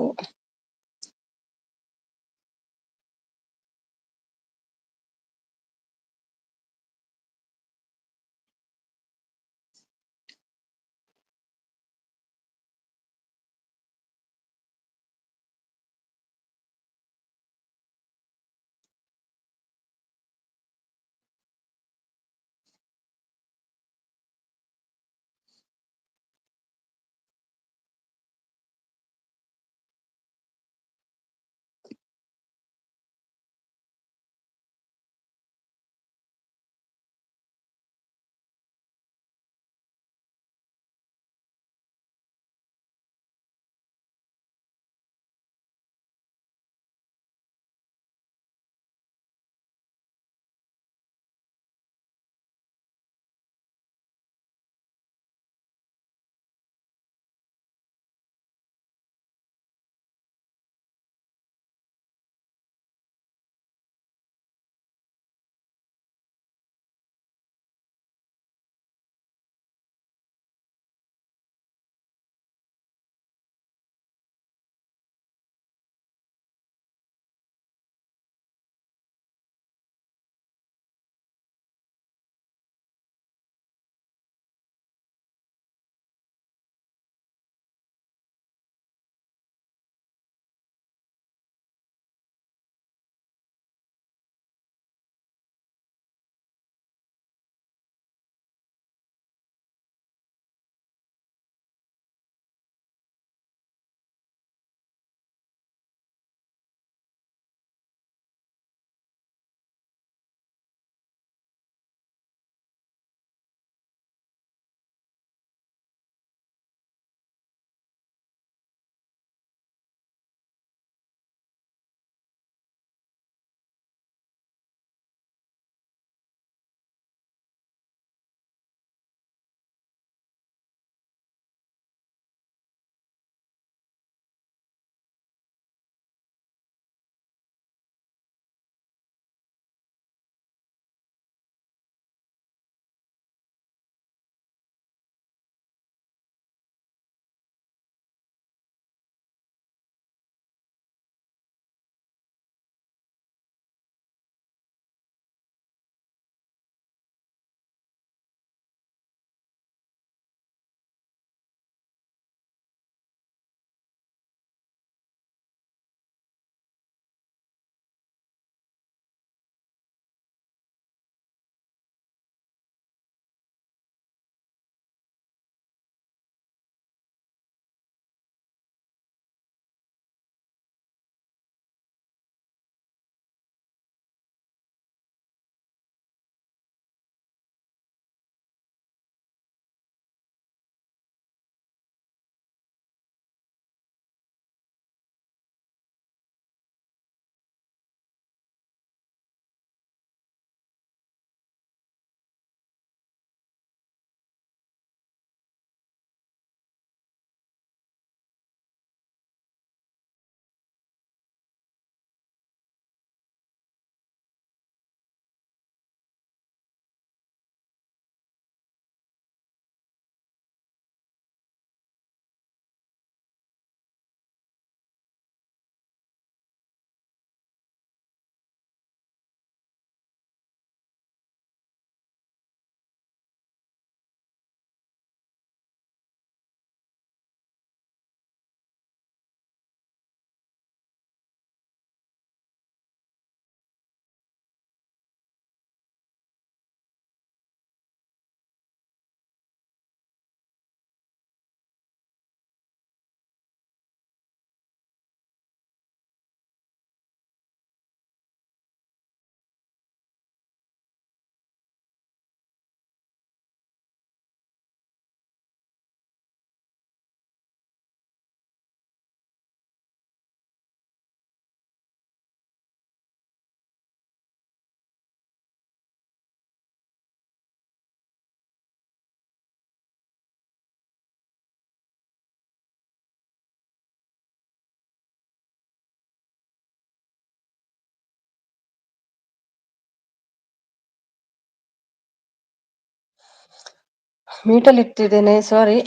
ಮೀಟಲ್ಲಿ ಇಟ್ಟಿದ್ದೇನೆ, ಸಾರಿ.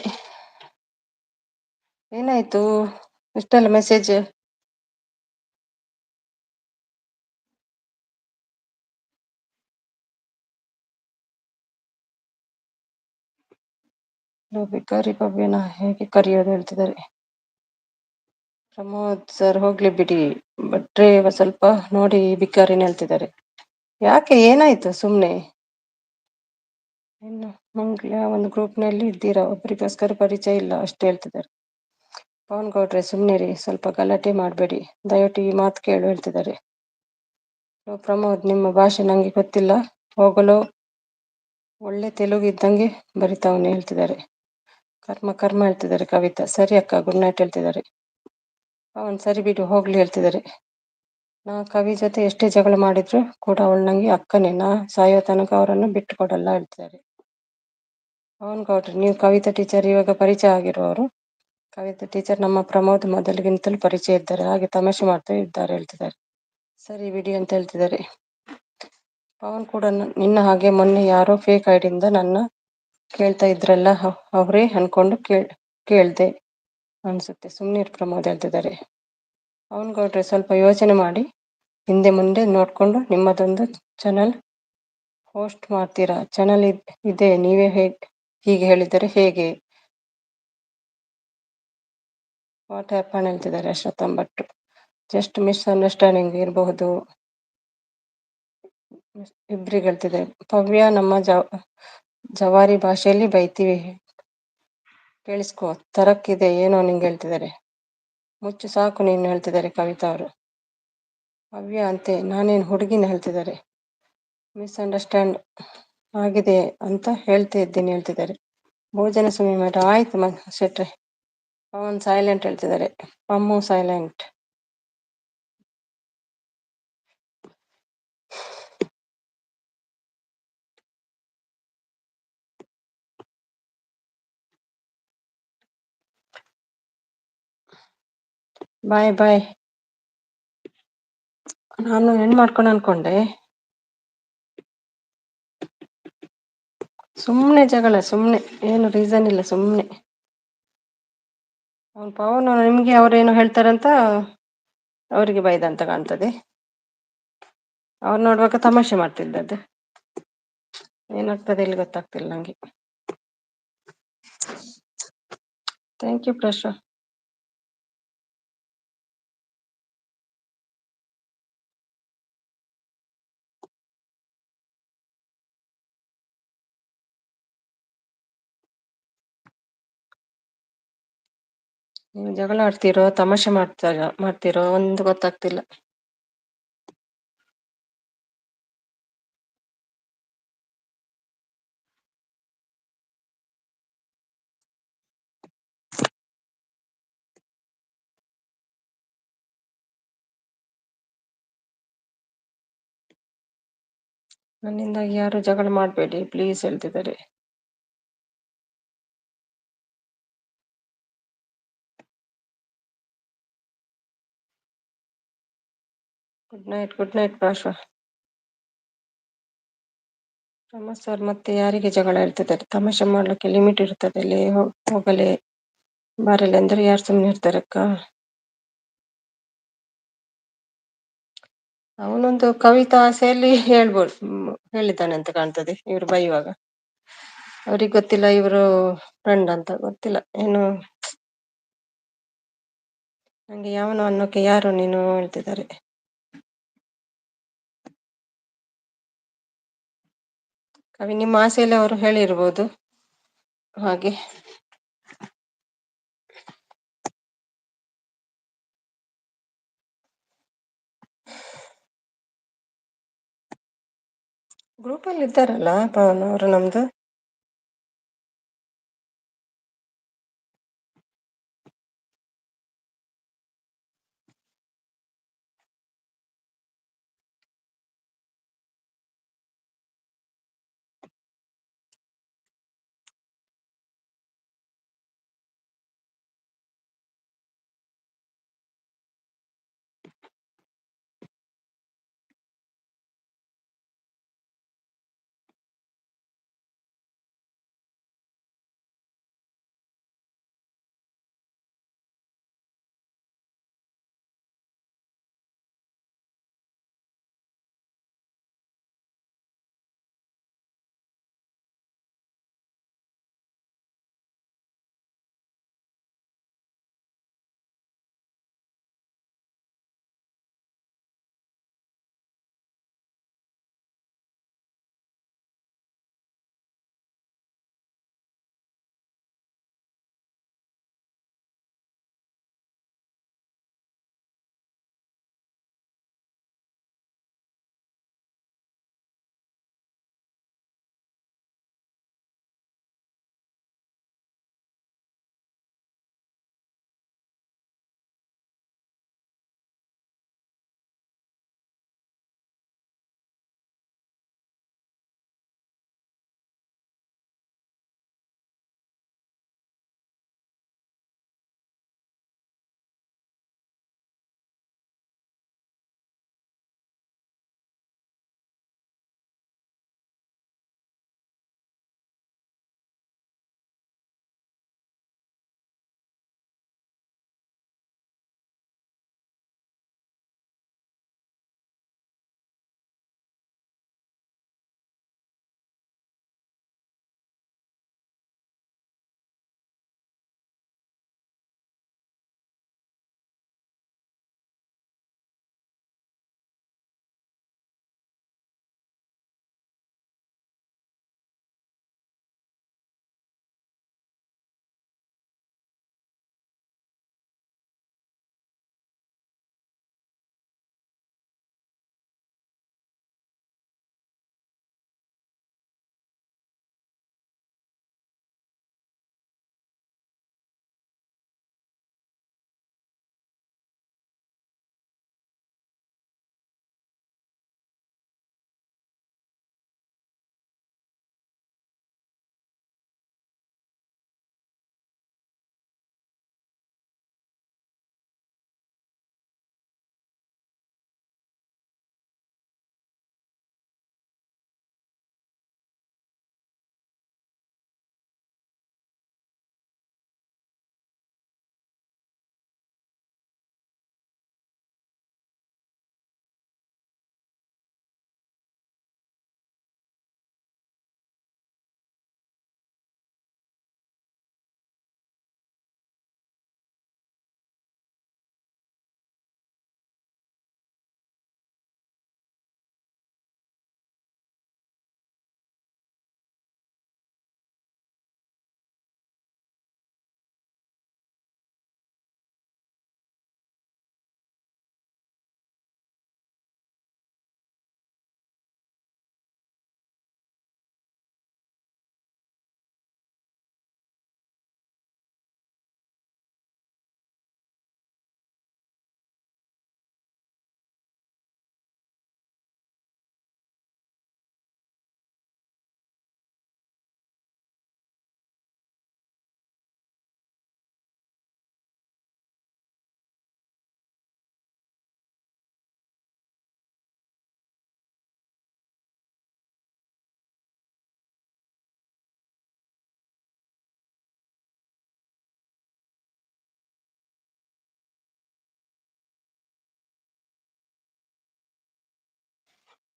ಏನಾಯ್ತು ಇಷ್ಟೆಲ್ಲ ಮೆಸೇಜ್? ಬಿಕಾರಿ ಭವ್ಯನ ಹೇಗೆ ಕರೆಯೋದು ಹೇಳ್ತಿದ್ದಾರೆ. ಪ್ರಮೋದ್ ಸರ್ ಹೋಗ್ಲಿ ಬಿಡಿ, ಭಟ್ರೆ ಸ್ವಲ್ಪ ನೋಡಿ ಬಿಕಾರಿನ ಹೇಳ್ತಿದ್ದಾರೆ. ಯಾಕೆ ಏನಾಯ್ತು ಸುಮ್ನೆ? ಇನ್ನು ಮಂಗ್ಲ ಒಂದು ಗ್ರೂಪ್ನಲ್ಲಿ ಇದ್ದೀರಾ, ಒಬ್ರಿಗೋಸ್ಕರ ಪರಿಚಯ ಇಲ್ಲ ಅಷ್ಟೇ ಹೇಳ್ತಿದ್ದಾರೆ. ಪವನ್ ಗೌಡ್ರೆ ಸುಮ್ನಿರಿ, ಸ್ವಲ್ಪ ಗಲಾಟೆ ಮಾಡಬೇಡಿ, ದಯವಿಟ್ಟು ಈ ಮಾತು ಕೇಳು ಹೇಳ್ತಿದ್ದಾರೆ. ಪ್ರಮೋದ್ ನಿಮ್ಮ ಭಾಷೆ ನಂಗೆ ಗೊತ್ತಿಲ್ಲ, ಹೋಗಲು ಒಳ್ಳೆ ತೆಲುಗು ಇದ್ದಂಗೆ ಬರಿತಾವನೆ ಹೇಳ್ತಿದ್ದಾರೆ. ಕರ್ಮ ಕರ್ಮ ಹೇಳ್ತಿದ್ದಾರೆ ಕವಿತಾ. ಸರಿ ಅಕ್ಕ, ಗುಡ್ ನೈಟ್ ಹೇಳ್ತಿದ್ದಾರೆ. ಅವನ್ ಸರಿ ಬಿಡು ಹೋಗ್ಲಿ ಹೇಳ್ತಿದ್ದಾರೆ. ನಾ ಕವಿ ಜೊತೆ ಎಷ್ಟೇ ಜಗಳ ಮಾಡಿದ್ರು ಕೂಡ ಅವಳು ನಂಗೆ ಅಕ್ಕನೇ, ನಾ ಸಾಯೋ ತನಕ ಅವರನ್ನು ಬಿಟ್ಟು ಕೊಡಲ್ಲ ಹೇಳ್ತಿದ್ದಾರೆ. ಪವನ್ ಗೌಡ್ರೆ, ನೀವು ಕವಿತಾ ಟೀಚರ್ ಇವಾಗ ಪರಿಚಯ ಆಗಿರುವವರು? ಕವಿತಾ ಟೀಚರ್ ನಮ್ಮ ಪ್ರಮೋದ್ ಮೊದಲಿಗಿಂತಲೂ ಪರಿಚಯ ಇದ್ದಾರೆ, ಹಾಗೆ ತಮಾಷೆ ಮಾಡ್ತಾ ಇದ್ದಾರೆ ಹೇಳ್ತಿದ್ದಾರೆ. ಸರಿ ಬಿಡಿ ಅಂತ ಹೇಳ್ತಿದ್ದಾರೆ. ಪವನ್ ಕೂಡ ನಿನ್ನ ಹಾಗೆ ಮೊನ್ನೆ ಯಾರೋ ಫೇಕ್ ಐಡಿಯಿಂದ ನನ್ನ ಕೇಳ್ತಾ ಇದ್ರಲ್ಲ, ಅವರೇ ಅನ್ಕೊಂಡು ಕೇಳ್ದೆ ಅನ್ಸುತ್ತೆ, ಸುಮ್ನೀರ್ ಪ್ರಮೋದ್ ಹೇಳ್ತಿದ್ದಾರೆ. ಪವನ್ ಗೌಡ್ರೆ ಸ್ವಲ್ಪ ಯೋಚನೆ ಮಾಡಿ, ಹಿಂದೆ ಮುಂದೆ ನೋಡ್ಕೊಂಡು ನಿಮ್ಮದೊಂದು ಚಾನಲ್ ಹೋಸ್ಟ್ ಮಾಡ್ತೀರಾ? ಚಾನಲ್ ಇದೆ, ನೀವೇ ಹೀಗೆ ಹೇಳಿದರೆ ಹೇಗೆ? ವಾಟ್ ಹ್ಯಾಪನ್ ಹೇಳ್ತಿದ್ದಾರೆ ಅಶ್ವಥ್ ಭಟ್. ಜಸ್ಟ್ ಮಿಸ್ಅಂಡರ್ಸ್ಟ್ಯಾಂಡಿಂಗ್ ಇರಬಹುದು, ಇಬ್ರಿಗೆ ಹೇಳ್ತಿದೆ. ಪವ್ಯ ನಮ್ಮ ಜವಾರಿ ಭಾಷೆಯಲ್ಲಿ ಬೈತೀವಿ, ಕೇಳಿಸ್ಕೊ, ತರಕ್ಕಿದೆ ಏನೋ ನಿಂಗೆ ಹೇಳ್ತಿದ್ದಾರೆ. ಮುಚ್ಚು ಸಾಕು ನೀನು ಹೇಳ್ತಿದ್ದಾರೆ ಕವಿತಾ ಅವರು. ಪವ್ಯ ಅಂತೆ, ನಾನೇನು ಹುಡುಗಿನ ಹೇಳ್ತಿದ್ದಾರೆ. ಮಿಸ್ಅಂಡರ್ಸ್ಟ್ಯಾಂಡ್ ಆಗಿದೆ ಅಂತ ಹೇಳ್ತಾ ಇದ್ದೀನಿ ಹೇಳ್ತಿದ್ದಾರೆ. ಭೋಜನ ಸುಮ್ಮನೆ ಮಾಡ ಆಯ್ತು ಶೆಟ್ರೆ. ಪವನ್ ಸೈಲೆಂಟ್ ಹೇಳ್ತಿದ್ದಾರೆ. ಪಮ್ಮು ಸೈಲೆಂಟ್. ಬಾಯ್ ಬಾಯ್. ನಾನು ಹೆಣ್ ಮಾಡ್ಕೊಂಡು ಅನ್ಕೊಂಡೆ, ಸುಮ್ನೆ ಜಗಳ, ಸುಮ್ನೆ ಏನು ರೀಸನ್ ಇಲ್ಲ, ಸುಮ್ನೆ. ಅವ್ನು ಪವನ್ ನಿಮ್ಗೆ ಅವ್ರೇನೋ ಹೇಳ್ತಾರಂತ ಅವರಿಗೆ ಬೈದಂತ ಕಾಣ್ತದೆ. ಅವ್ರು ನೋಡುವಾಗ ತಮಾಷೆ ಮಾಡ್ತಿದ್ದದ್ದು, ಏನಾಗ್ತದೆ ಇಲ್ಲಿ ಗೊತ್ತಾಗ್ತಿಲ್ಲ ನಂಗೆ. Thank you Prasha. ನೀವು ಜಗಳ ಆಡ್ತಿರೋ ತಮಾಷೆ ಮಾಡ್ತಿರೋ ಒಂದು ಗೊತ್ತಾಗ್ತಿಲ್ಲ. ನನ್ನಿಂದಾಗಿ ಯಾರು ಜಗಳ ಮಾಡಬೇಡಿ ಪ್ಲೀಸ್ ಹೇಳ್ತಿದ್ದಾರೆ. Good night Prashva. Rama sir ಮತ್ತೆ ಯಾರಿಗೆ ಜಗಳ ಹೇಳ್ತಿದ್ದಾರೆ? ತಮಾಷೆ ಮಾಡ್ಲಿಕ್ಕೆ ಲಿಮಿಟ್ ಇರ್ತದೆ, ಅಲ್ಲಿ ಹೋಗಲೇ ಬಾರಲಿ ಅಂದ್ರೆ ಯಾರು ಸುಮ್ಮನೆ ಇರ್ತಾರಕ್ಕ? ಅವನೊಂದು ಕವಿತಾ ಆಸೆಯಲ್ಲಿ ಹೇಳ್ಬೋದು, ಹೇಳಿದ್ದಾನೆ ಅಂತ ಕಾಣ್ತದೆ ಇವ್ರು ಬೈಯುವಾಗ. ಅವ್ರಿಗೆ ಗೊತ್ತಿಲ್ಲ ಇವರು ಫ್ರೆಂಡ್ ಅಂತ, ಗೊತ್ತಿಲ್ಲ ಏನು. ನಂಗೆ ಯಾವನು ಅನ್ನೋಕೆ ಯಾರು ನೀನು ಹೇಳ್ತಿದ್ದಾರೆ. ಕವಿ ನಿಮ್ಮ ಆಸೆಯಲ್ಲಿ ಅವರು ಹೇಳಿರ್ಬೋದು ಹಾಗೆ. ಗ್ರೂಪಲ್ಲಿ ಇದ್ದಾರಲ್ಲ ಪವನ್ ಅವರು ನಮ್ದು.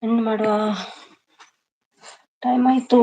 ಏನು ಮಾಡುವ, ಟೈಮ್ ಆಯ್ತು.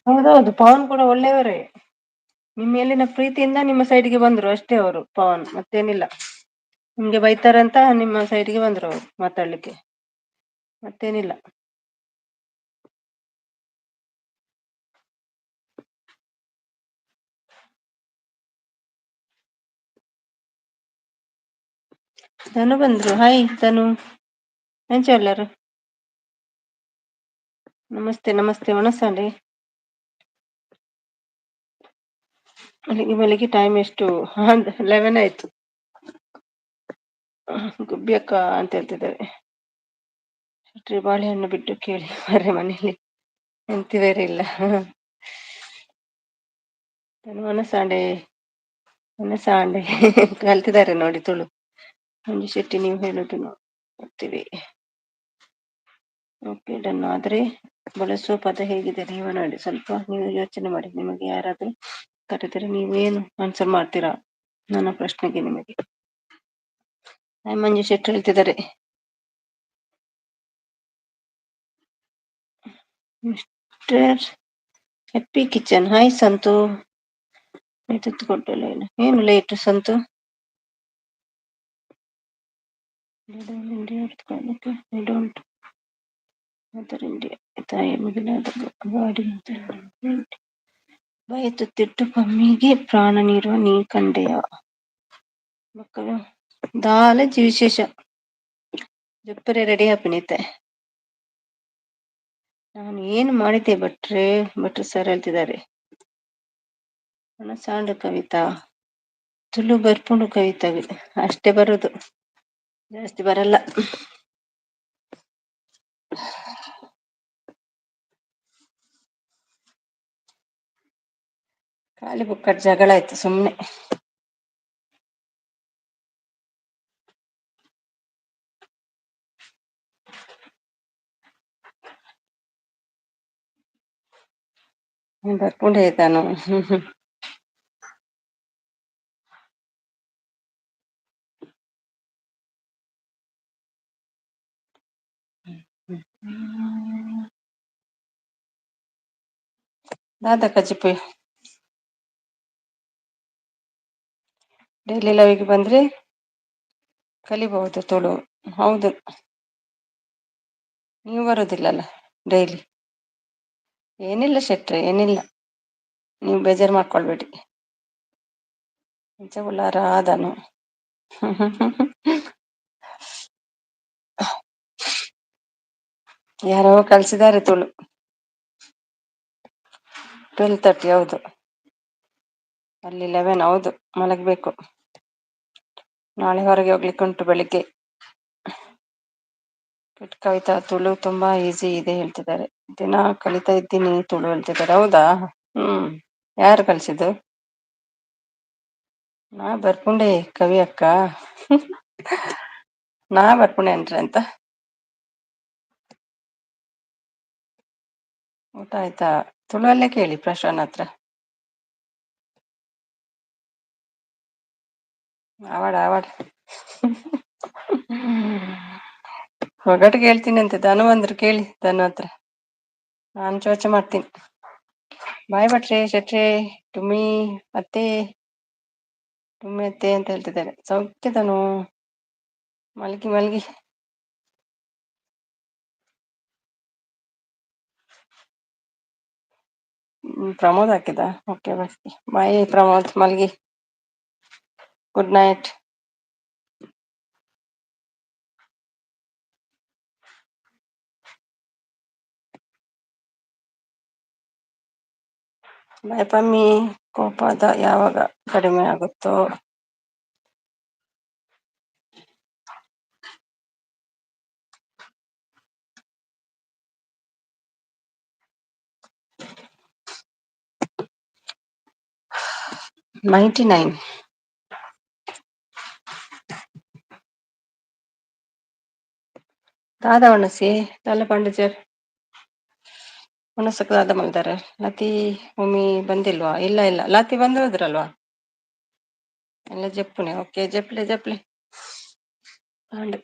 ಹೌದೌದು, ಪವನ್ ಕೂಡ ಒಳ್ಳೆಯವರೇ. ನಿಮ್ಮ ಮೇಲಿನ ಪ್ರೀತಿಯಿಂದ ನಿಮ್ಮ ಸೈಡ್ಗೆ ಬಂದ್ರು ಅಷ್ಟೇ. ಅವರು ಪವನ್ ಮತ್ತೇನಿಲ್ಲ. ನಿಮ್ಗೆ ಬೈತಾರಂತ ನಿಮ್ಮ ಸೈಡ್ಗೆ ಬಂದ್ರು ಅವರು ಮಾತಾಡ್ಲಿಕ್ಕೆ, ಮತ್ತೇನಿಲ್ಲ. ಧನು ಬಂದ್ರು. ಹಾಯ್ ಧನು, ಏನ್ ಚಲ್ಲರು? ನಮಸ್ತೆ ನಮಸ್ತೆ, ಒಣಸಂಡಿ. ಬೆಳಿಗ್ಗೆ ಟೈಮ್ ಎಷ್ಟು? 11 ಆಯ್ತು. ಗುಬ್ಬಿಯಕ್ಕ ಅಂತ ಹೇಳ್ತಿದ್ದಾರೆ. ಬಾಳೆಹಣ್ಣು ಬಿಟ್ಟು ಕೇಳಿ ಬರ್ರೆ ಮನೇಲಿ ಎಂತ ಬೇರೆ ಇಲ್ಲ. ಒಣಸಾಂಡೆ ಒಣಸಾಂಡೆ ಕಲ್ತಿದ್ದಾರೆ ನೋಡಿ ತುಳು. ಮಂಜು ಶೆಟ್ಟಿ, ನೀವು ಹೇಳುದು ನೋಡ್ತೀವಿ. Okay, done. ಆದ್ರೆ ಬಳಸುವ ಪದ ಹೇಗಿದೆ ನೀವು ನೋಡಿ, ಸ್ವಲ್ಪ ನೀವು ಯೋಚನೆ ಮಾಡಿ. ನಿಮಗೆ ಯಾರಾದ್ರೂ ಕರೆದರೆ ನೀವು ಏನು ಆನ್ಸರ್ ಮಾಡ್ತೀರಾ ನನ್ನ ಪ್ರಶ್ನೆಗೆ? ನಿಮಗೆ ಮಂಜು ಶೆಟ್ಟಿ ಹೇಳ್ತಿದ್ದಾರೆ. Mister happy kitchen. Hi Santu. ಕೊಟ್ಟಲ್ಲ ಏನು ಲೇಟ್ ಸಂತು? ತಾಯಿ ಗಾಡಿ ಬಯತುತ್ತಿಟ್ಟು ಕಮ್ಮಿಗೆ ಪ್ರಾಣ ನೀಡುವ ನೀ ಕಂಡೆಯ ಮಕ್ಕಳು. ದಾಲಜಿ ವಿಶೇಷ ಜಪ್ಪರೆ ರೆಡಿ ಹಾಪಿನಿತ್ತೆ. ನಾನು ಏನು ಮಾಡಿದ್ದೆ ಭಟ್ರು ಸರ್ ಹೇಳ್ತಿದ್ದಾರೆ. ಸಾಂಡು ಕವಿತಾ ತುಳು ಬರ್ಪುಂಡು ಕವಿತಾ ಅಷ್ಟೇ ಬರುದು, ಜಾಸ್ತಿ ಬರಲ್ಲ. ಖಾಲಿ ಬುಕ್ಕಟ್ ಜಗಳ ಆಯ್ತು ಸುಮ್ನೆ. ಬರ್ಪುಂಡು ಹೇಳ್ತಾನು. ದಾದ ಕಜಿಪು ಡೈಲಿ ಲೈವ್ಗೆ ಬಂದ್ರೆ ಕಲಿಬಹುದು ತುಳು. ಹೌದು, ನೀವು ಬರೋದಿಲ್ಲಲ್ಲ ಡೈಲಿ. ಏನಿಲ್ಲ ಶೆಟ್ರೆ, ಏನಿಲ್ಲ, ನೀವು ಬೇಜಾರು ಮಾಡ್ಕೊಳ್ಬೇಡಿ. ಧನು ಯಾರೋ ಕಳ್ಸಿದ್ದಾರೆ ತುಳು. 12:30. ಹೌದು, ಅಲ್ಲಿ 11. ಹೌದು, ಮಲಗ್ಬೇಕು. ನಾಳೆ ಹೊರಗೆ ಹೋಗ್ಲಿಕ್ಕೆ ಉಂಟು ಬೆಳಿಗ್ಗೆ. ಕವಿತಾ ತುಳು ತುಂಬಾ ಈಸಿ ಇದೆ ಹೇಳ್ತಿದ್ದಾರೆ. ದಿನ ಕಲಿತಾ ಇದ್ದೀನಿ ತುಳು ಹೇಳ್ತಿದ್ದಾರೆ. ಹೌದಾ? ಯಾರು ಕಲಿಸಿದ್ದು? ನಾ ಬರ್ಪುಂಡೆ ಕವಿ ಅಕ್ಕ. ನಾ ಬರ್ಪುಂಡೆ ಅನ್ರಿ ಅಂತ. ಊಟ ಆಯ್ತಾ? ತುಳುವಲ್ಲೇ ಕೇಳಿ ಪ್ರಶಾನ್ ಹತ್ರ. ಆವಾಡ ಒಗಟಿಗೆ ಹೇಳ್ತೀನಿ ಅಂತೆ. ಧನು ಅಂದ್ರು ಕೇಳಿ ಧನು ಹತ್ರ. ನಾನು ಚೋಚೆ ಮಾಡ್ತೀನಿ. ಬಾಯ್ ಭಟ್ರೆ, ಶೆಟ್ರೆ, ಟುಮ್ಮಿ ಅತ್ತೆ, ಟುಮ್ಮಿ ಅತ್ತೆ ಅಂತ ಹೇಳ್ತಿದ್ದಾರೆ. ಸೌಖ್ಯ ಧನು, ಮಲ್ಗಿ ಮಲ್ಗಿ. ಪ್ರಮೋದ್ ಹಾಕಿದ. ಓಕೆ ಬಾಯ್ ಪ್ರಮೋದ್, ಮಲ್ಗಿ. Good night. ಬಾಯ್ ಪಮ್ಮಿ. ಕೋಪದ ಯಾವಾಗ ಕಡಿಮೆ ಆಗುತ್ತೋ. $99. ದಾದ ವಣಸಿ ತಲೆ ಪಂಡಿಜರ್ ಹುಣಸಕ್ ದಾದ ಮಲ್ದಾರ. ಲತಿ ಭೂಮಿ ಬಂದಿಲ್ವಾ? ಇಲ್ಲ ಇಲ್ಲ, ಲತಿ ಬಂದು ಹೋದ್ರಲ್ವಾ ಎಲ್ಲ ಜಪ್ಪುನೆ. ಓಕೆ, ಜಪ್ಲೆ ಜಪ್ಲೆ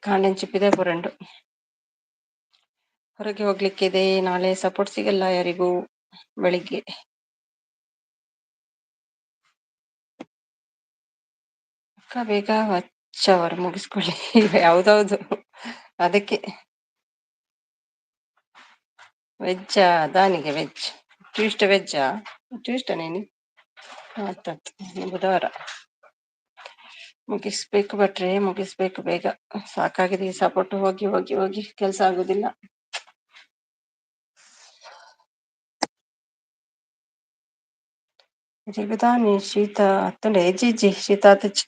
ಕಾಂಡೆನ್ ಚಿಪ್ಪಿದೆ ಪುರಂಡು. ಹೊರಗೆ ಹೋಗ್ಲಿಕ್ಕಿದೆ ನಾಳೆ, ಸಪೋರ್ಟ್ ಸಿಗಲ್ಲ ಯಾರಿಗೂ ಬೆಳಿಗ್ಗೆ. ಅಕ್ಕ ಬೇಗ ಅವರು ಮುಗಿಸ್ಕೊಳ್ಳಿ. ಯಾವ್ದೌದು ಅದಕ್ಕೆ ವೆಜ್ಜಾ? ದಾನಿಗೆ ವೆಜ್. ಟ್ಯೂಸ್ಡೇ ವೆಜ್ಜಾ? ಟ್ಯೂಸ್ಡೇ ನೀನು ಆತತ್ ಬುಧವಾರ. ಮುಗಿಸ್ಬೇಕು ಭಟ್ರೆ, ಮುಗಿಸ್ಬೇಕು ಬೇಗ. ಸಾಕಾಗಿದೆ ಈ ಸಪೋರ್ಟ್ ಹೋಗಿ ಹೋಗಿ ಹೋಗಿ, ಕೆಲ್ಸ ಆಗುದಿಲ್ಲ. ರಿಗುದಾನಿ ಶೀತ ಅತ್ತಂಡೆ ಜಿ ಶೀತ ಆತಚ್.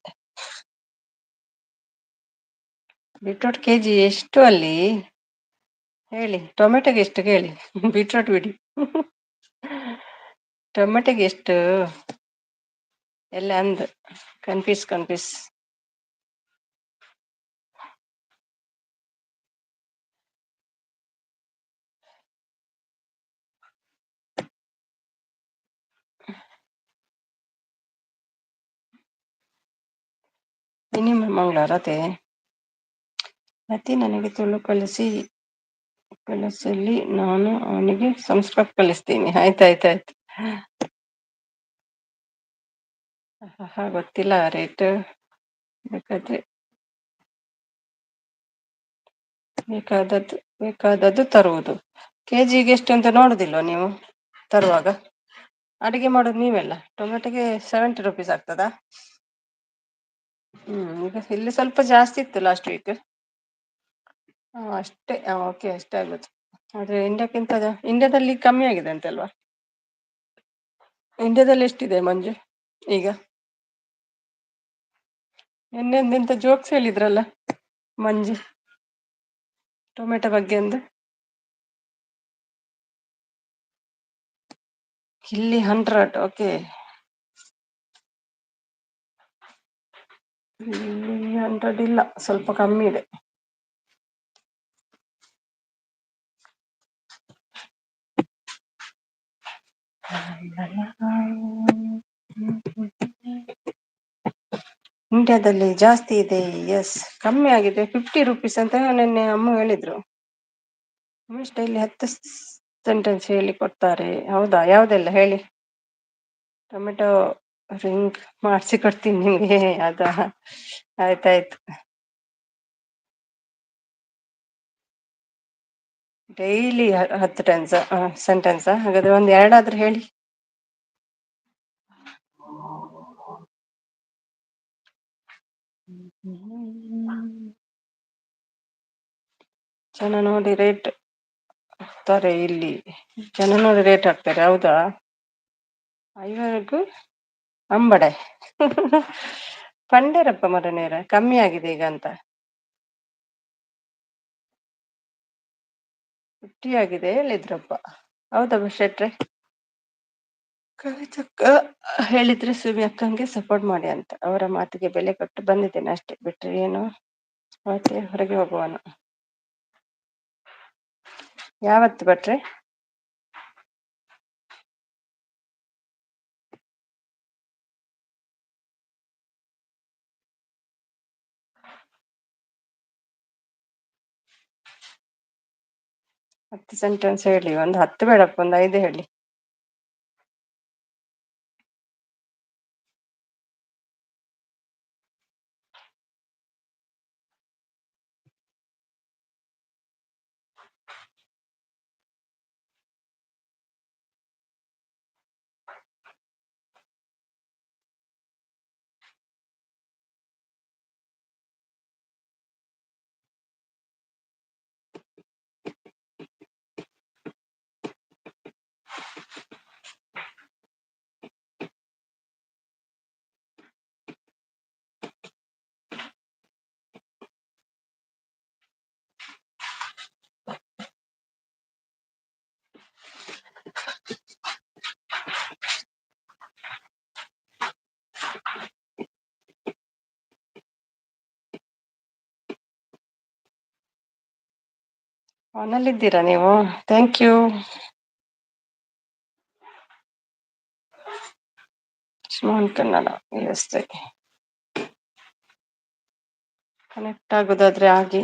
ಬೀಟ್ರೋಟ್ ಕೆಜಿ ಎಷ್ಟು ಅಲ್ಲಿ ಹೇಳಿ? ಟೊಮೆಟೊಗೆ ಎಷ್ಟು ಕೇಳಿ? ಬೀಟ್ರೋಟ್ ಬಿಡಿ. ಟೊಮೆಟೊಗೆ ಎಷ್ಟು ಎಲ್ಲ ಅಂದ್ ಕನ್ಫ್ಯೂಸ್. ಮಿನಿಮಮ್ ಮಂಗಳವಾರತೆ ಅತಿ ನನಗೆ ತುಳು ಕಳಿಸಲಿ, ನಾನು ಅವನಿಗೆ ಸಂಸ್ಕೃತ ಕಲಿಸ್ತೀನಿ. ಆಯ್ತಾಯ್ತು. ಗೊತ್ತಿಲ್ಲ ರೇಟ್. ಬೇಕಾದದ್ದು ತರುವುದು. ಕೆಜಿಗೆ ಎಷ್ಟು ಅಂತ ನೋಡುದಿಲ್ವಾ ನೀವು ತರುವಾಗ? ಅಡಿಗೆ ಮಾಡೋದು ನೀವೆಲ್ಲ. ಟೊಮೆಟೊಗೆ ₹70 ಆಗ್ತದಾ? ಈಗ ಇಲ್ಲಿ ಸ್ವಲ್ಪ ಜಾಸ್ತಿ ಇತ್ತು ಲಾಸ್ಟ್ ವೀಕ್. ಅಷ್ಟೇ, ಓಕೆ, ಅಷ್ಟೇ ಆಗುದು. ಆದ್ರೆ ಇಂಡಿಯಾದಲ್ಲಿ ಕಮ್ಮಿ ಆಗಿದೆ ಅಂತಲ್ವಾ? ಇಂಡಿಯಾದಲ್ಲಿ ಎಷ್ಟಿದೆ ಮಂಜು ಈಗ? ಎಂತ ಜೋಕ್ಸ್ ಹೇಳಿದ್ರಲ್ಲ ಮಂಜು, ಟೊಮೆಟೊ ಬಗ್ಗೆ ಒಂದು. ಇಲ್ಲಿ 100. ಓಕೆ, ಇಲ್ಲಿ 100 ಇಲ್ಲ, ಸ್ವಲ್ಪ ಕಮ್ಮಿ ಇದೆ. ಇಂಡಿಯಾದಲ್ಲಿ ಜಾಸ್ತಿ ಇದೆ. ಎಸ್, ಕಮ್ಮಿ ಆಗಿದೆ. ₹50 ಅಂತ ನಿನ್ನೆ ಅಮ್ಮ ಹೇಳಿದ್ರು. ಇಲ್ಲಿ 10 ಸೆಂಟೆನ್ಸ್ ಹೇಳಿ ಕೊಡ್ತಾರೆ. ಹೌದಾ? ಯಾವ್ದೆಲ್ಲ ಹೇಳಿ? ಟೊಮೆಟೊ ರಿಂಗ್ ಮಾಡಿಸಿ ಕೊಡ್ತೀನಿ ನಿಮ್ಗೆ. ಅದಾ? ಆಯ್ತಾಯ್ತು. ಡೈಲಿ 10 ಸೆಂಟೆನ್ಸ್ ಹಾಗಾದ್ರೆ ಒಂದ್ ಎರಡಾದ್ರೂ ಹೇಳಿ. ಜನ ನೋಡಿ ರೇಟ್ ಹಾಕ್ತಾರೆ ಇಲ್ಲಿ. ಹೌದಾ? ಐವರೆಗೂ ಅಂಬಡೆ ಪಂಡೇರಪ್ಪ ಮರನೇರ ಕಮ್ಮಿ ಆಗಿದೆ ಈಗ ಅಂತ. 50 ಆಗಿದೆ ಹೇಳಿದ್ರಪ್ಪ. ಹೌದಾ ಶೆಟ್ರೆ? ಕವಿತಕ್ಕ ಹೇಳಿದ್ರೆ ಸುವಿ ಅಕ್ಕಂಗೆ ಸಪೋರ್ಟ್ ಮಾಡಿ ಅಂತ. ಅವರ ಮಾತಿಗೆ ಬೆಲೆ ಕೊಟ್ಟು ಬಂದಿದ್ದೇನೆ ಅಷ್ಟೇ, ಬಿಟ್ರೆ ಏನು. ಮತ್ತೆ ಹೊರಗೆ ಹೋಗುವನು. ಯಾವತ್ತು ಭಟ್ರೆ? ಹತ್ತು ಸೆಂಟೆನ್ಸ್ ಹೇಳಿ. ಒಂದು 10 ಬೇಡಪ್ಪ, ಒಂದು 5 ಹೇಳಿ. ಆನಲ್ಲಿದ್ದೀರಾ ನೀವು? Thank you. ಸ್ಮಾನ್ ಕನ್ನಡ ವ್ಯವಸ್ಥೆ ಕನೆಕ್ಟ್ ಆಗೋದಾದ್ರೆ ಆಗಿ.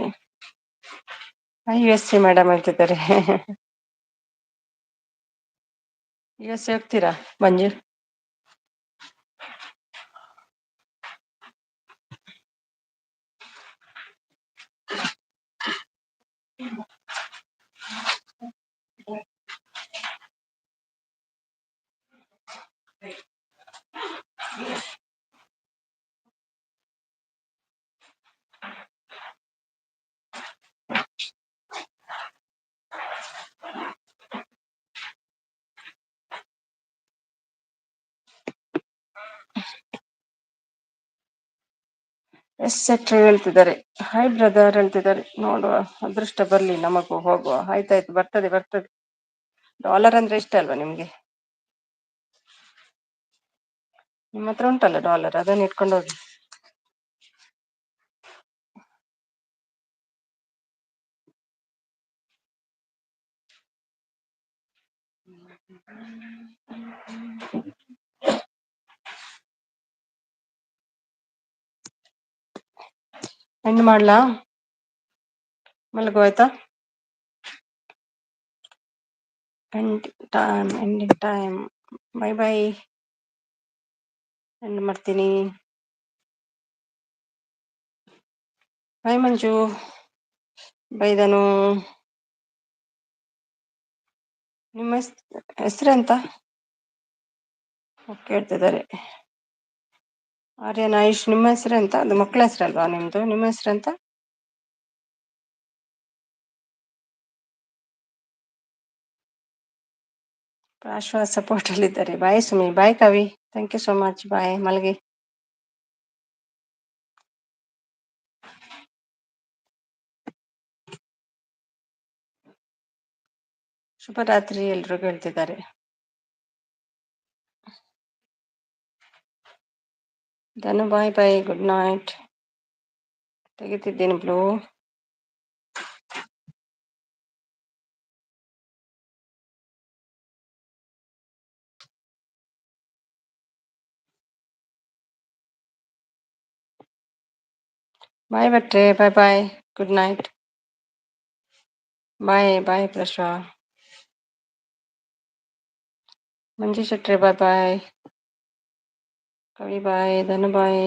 US ಮೇಡಮ್ ಹೇಳ್ತಿದ್ದಾರೆ. US ಹೋಗ್ತೀರಾ ಮಂಜು? ಎಸ್ ಹೇಳ್ತಿದ್ದಾರೆ. ಹಾಯ್ ಬ್ರದರ್ ಹೇಳ್ತಿದ್ದಾರೆ. ನೋಡುವ, ಅದೃಷ್ಟ ಬರ್ಲಿ ನಮಗೂ, ಹೋಗುವ. ಆಯ್ತಾಯ್ತು, ಬರ್ತದೆ ಬರ್ತದೆ. ಡಾಲರ್ ಅಂದ್ರೆ ಇಷ್ಟ ಅಲ್ವಾ ನಿಮ್ಗೆ? ನಿಮ್ಮ ಹತ್ರ ಉಂಟಲ್ಲ ಡಾಲರ್, ಅದನ್ನ ಇಟ್ಕೊಂಡು ಹೋಗಿ. ಎಂಡ್ ಮಾಡ್ಲಾ? ಮಲಗುವಾಯ್ತಾ? Ending time. Bye bye. End ಮಾಡ್ತೀನಿ. ಬೈ ಮಂಜು. ಬೈ ಧನು. ನಿಮ್ಮ ಹೆಸರೆಂತ ಕೇಳ್ತಿದ್ದಾರೆ? ಆರ್ಯನ್ ಆಯುಷ್. ನಿಮ್ಮ ಹೆಸರೆಂತ? ಅದು ಮಕ್ಕಳ ಹೆಸರಲ್ವಾ ನಿಮ್ದು? ನಿಮ್ಮ ಹೆಸರೆಂತ? ಪಾಶ್ವ ಸಪೋರ್ಟ್ ಅಲ್ಲಿ ಇದ್ದಾರೆ. ಬಾಯ್ Sumi. Bye Kavi. Thank you so much. Bye. ಮಲ್ಗಿ. ಶುಭರಾತ್ರಿ ಎಲ್ರಿಗೂ ಹೇಳ್ತಿದ್ದಾರೆ. Dhanu bye bye, good night. ತೆಗಿತಿದ್ದೀನಿ ಬ್ಲೂ. ಬಾಯ್ ಭಟ್ರೆ. Bye bye, good night. Bye bye Prashva. Manju ಶೆಟ್ರೆ ಬಾಯ್ ಬಾಯ್. ಕವಿ ಬಾಯ್. ಧನು ಬಾಯ್.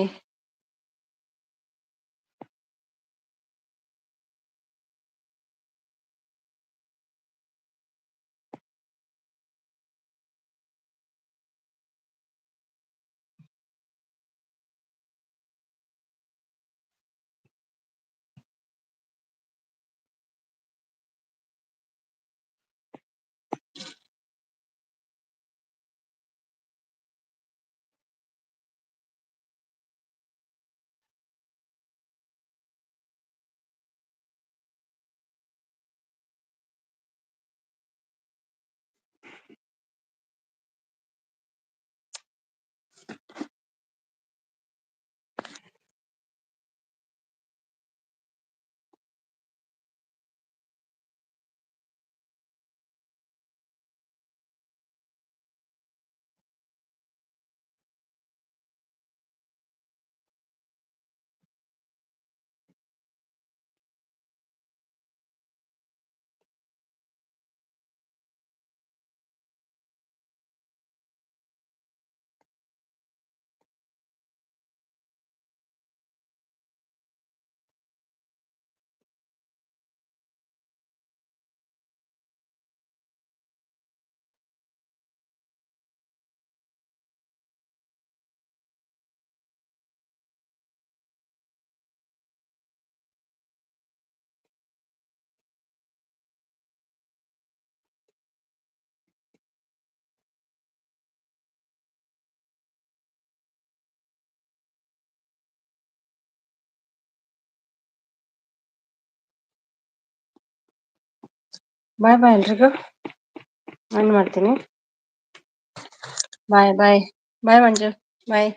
ಬಾಯ್ ಬಾಯ್ ಎಲ್ರಿಗೂ. ಎಂಡ್ ಮಾಡ್ತೀನಿ. ಬಾಯ್ ಬಾಯ್. ಬಾಯ್ ಮಂಜು. ಬಾಯ್.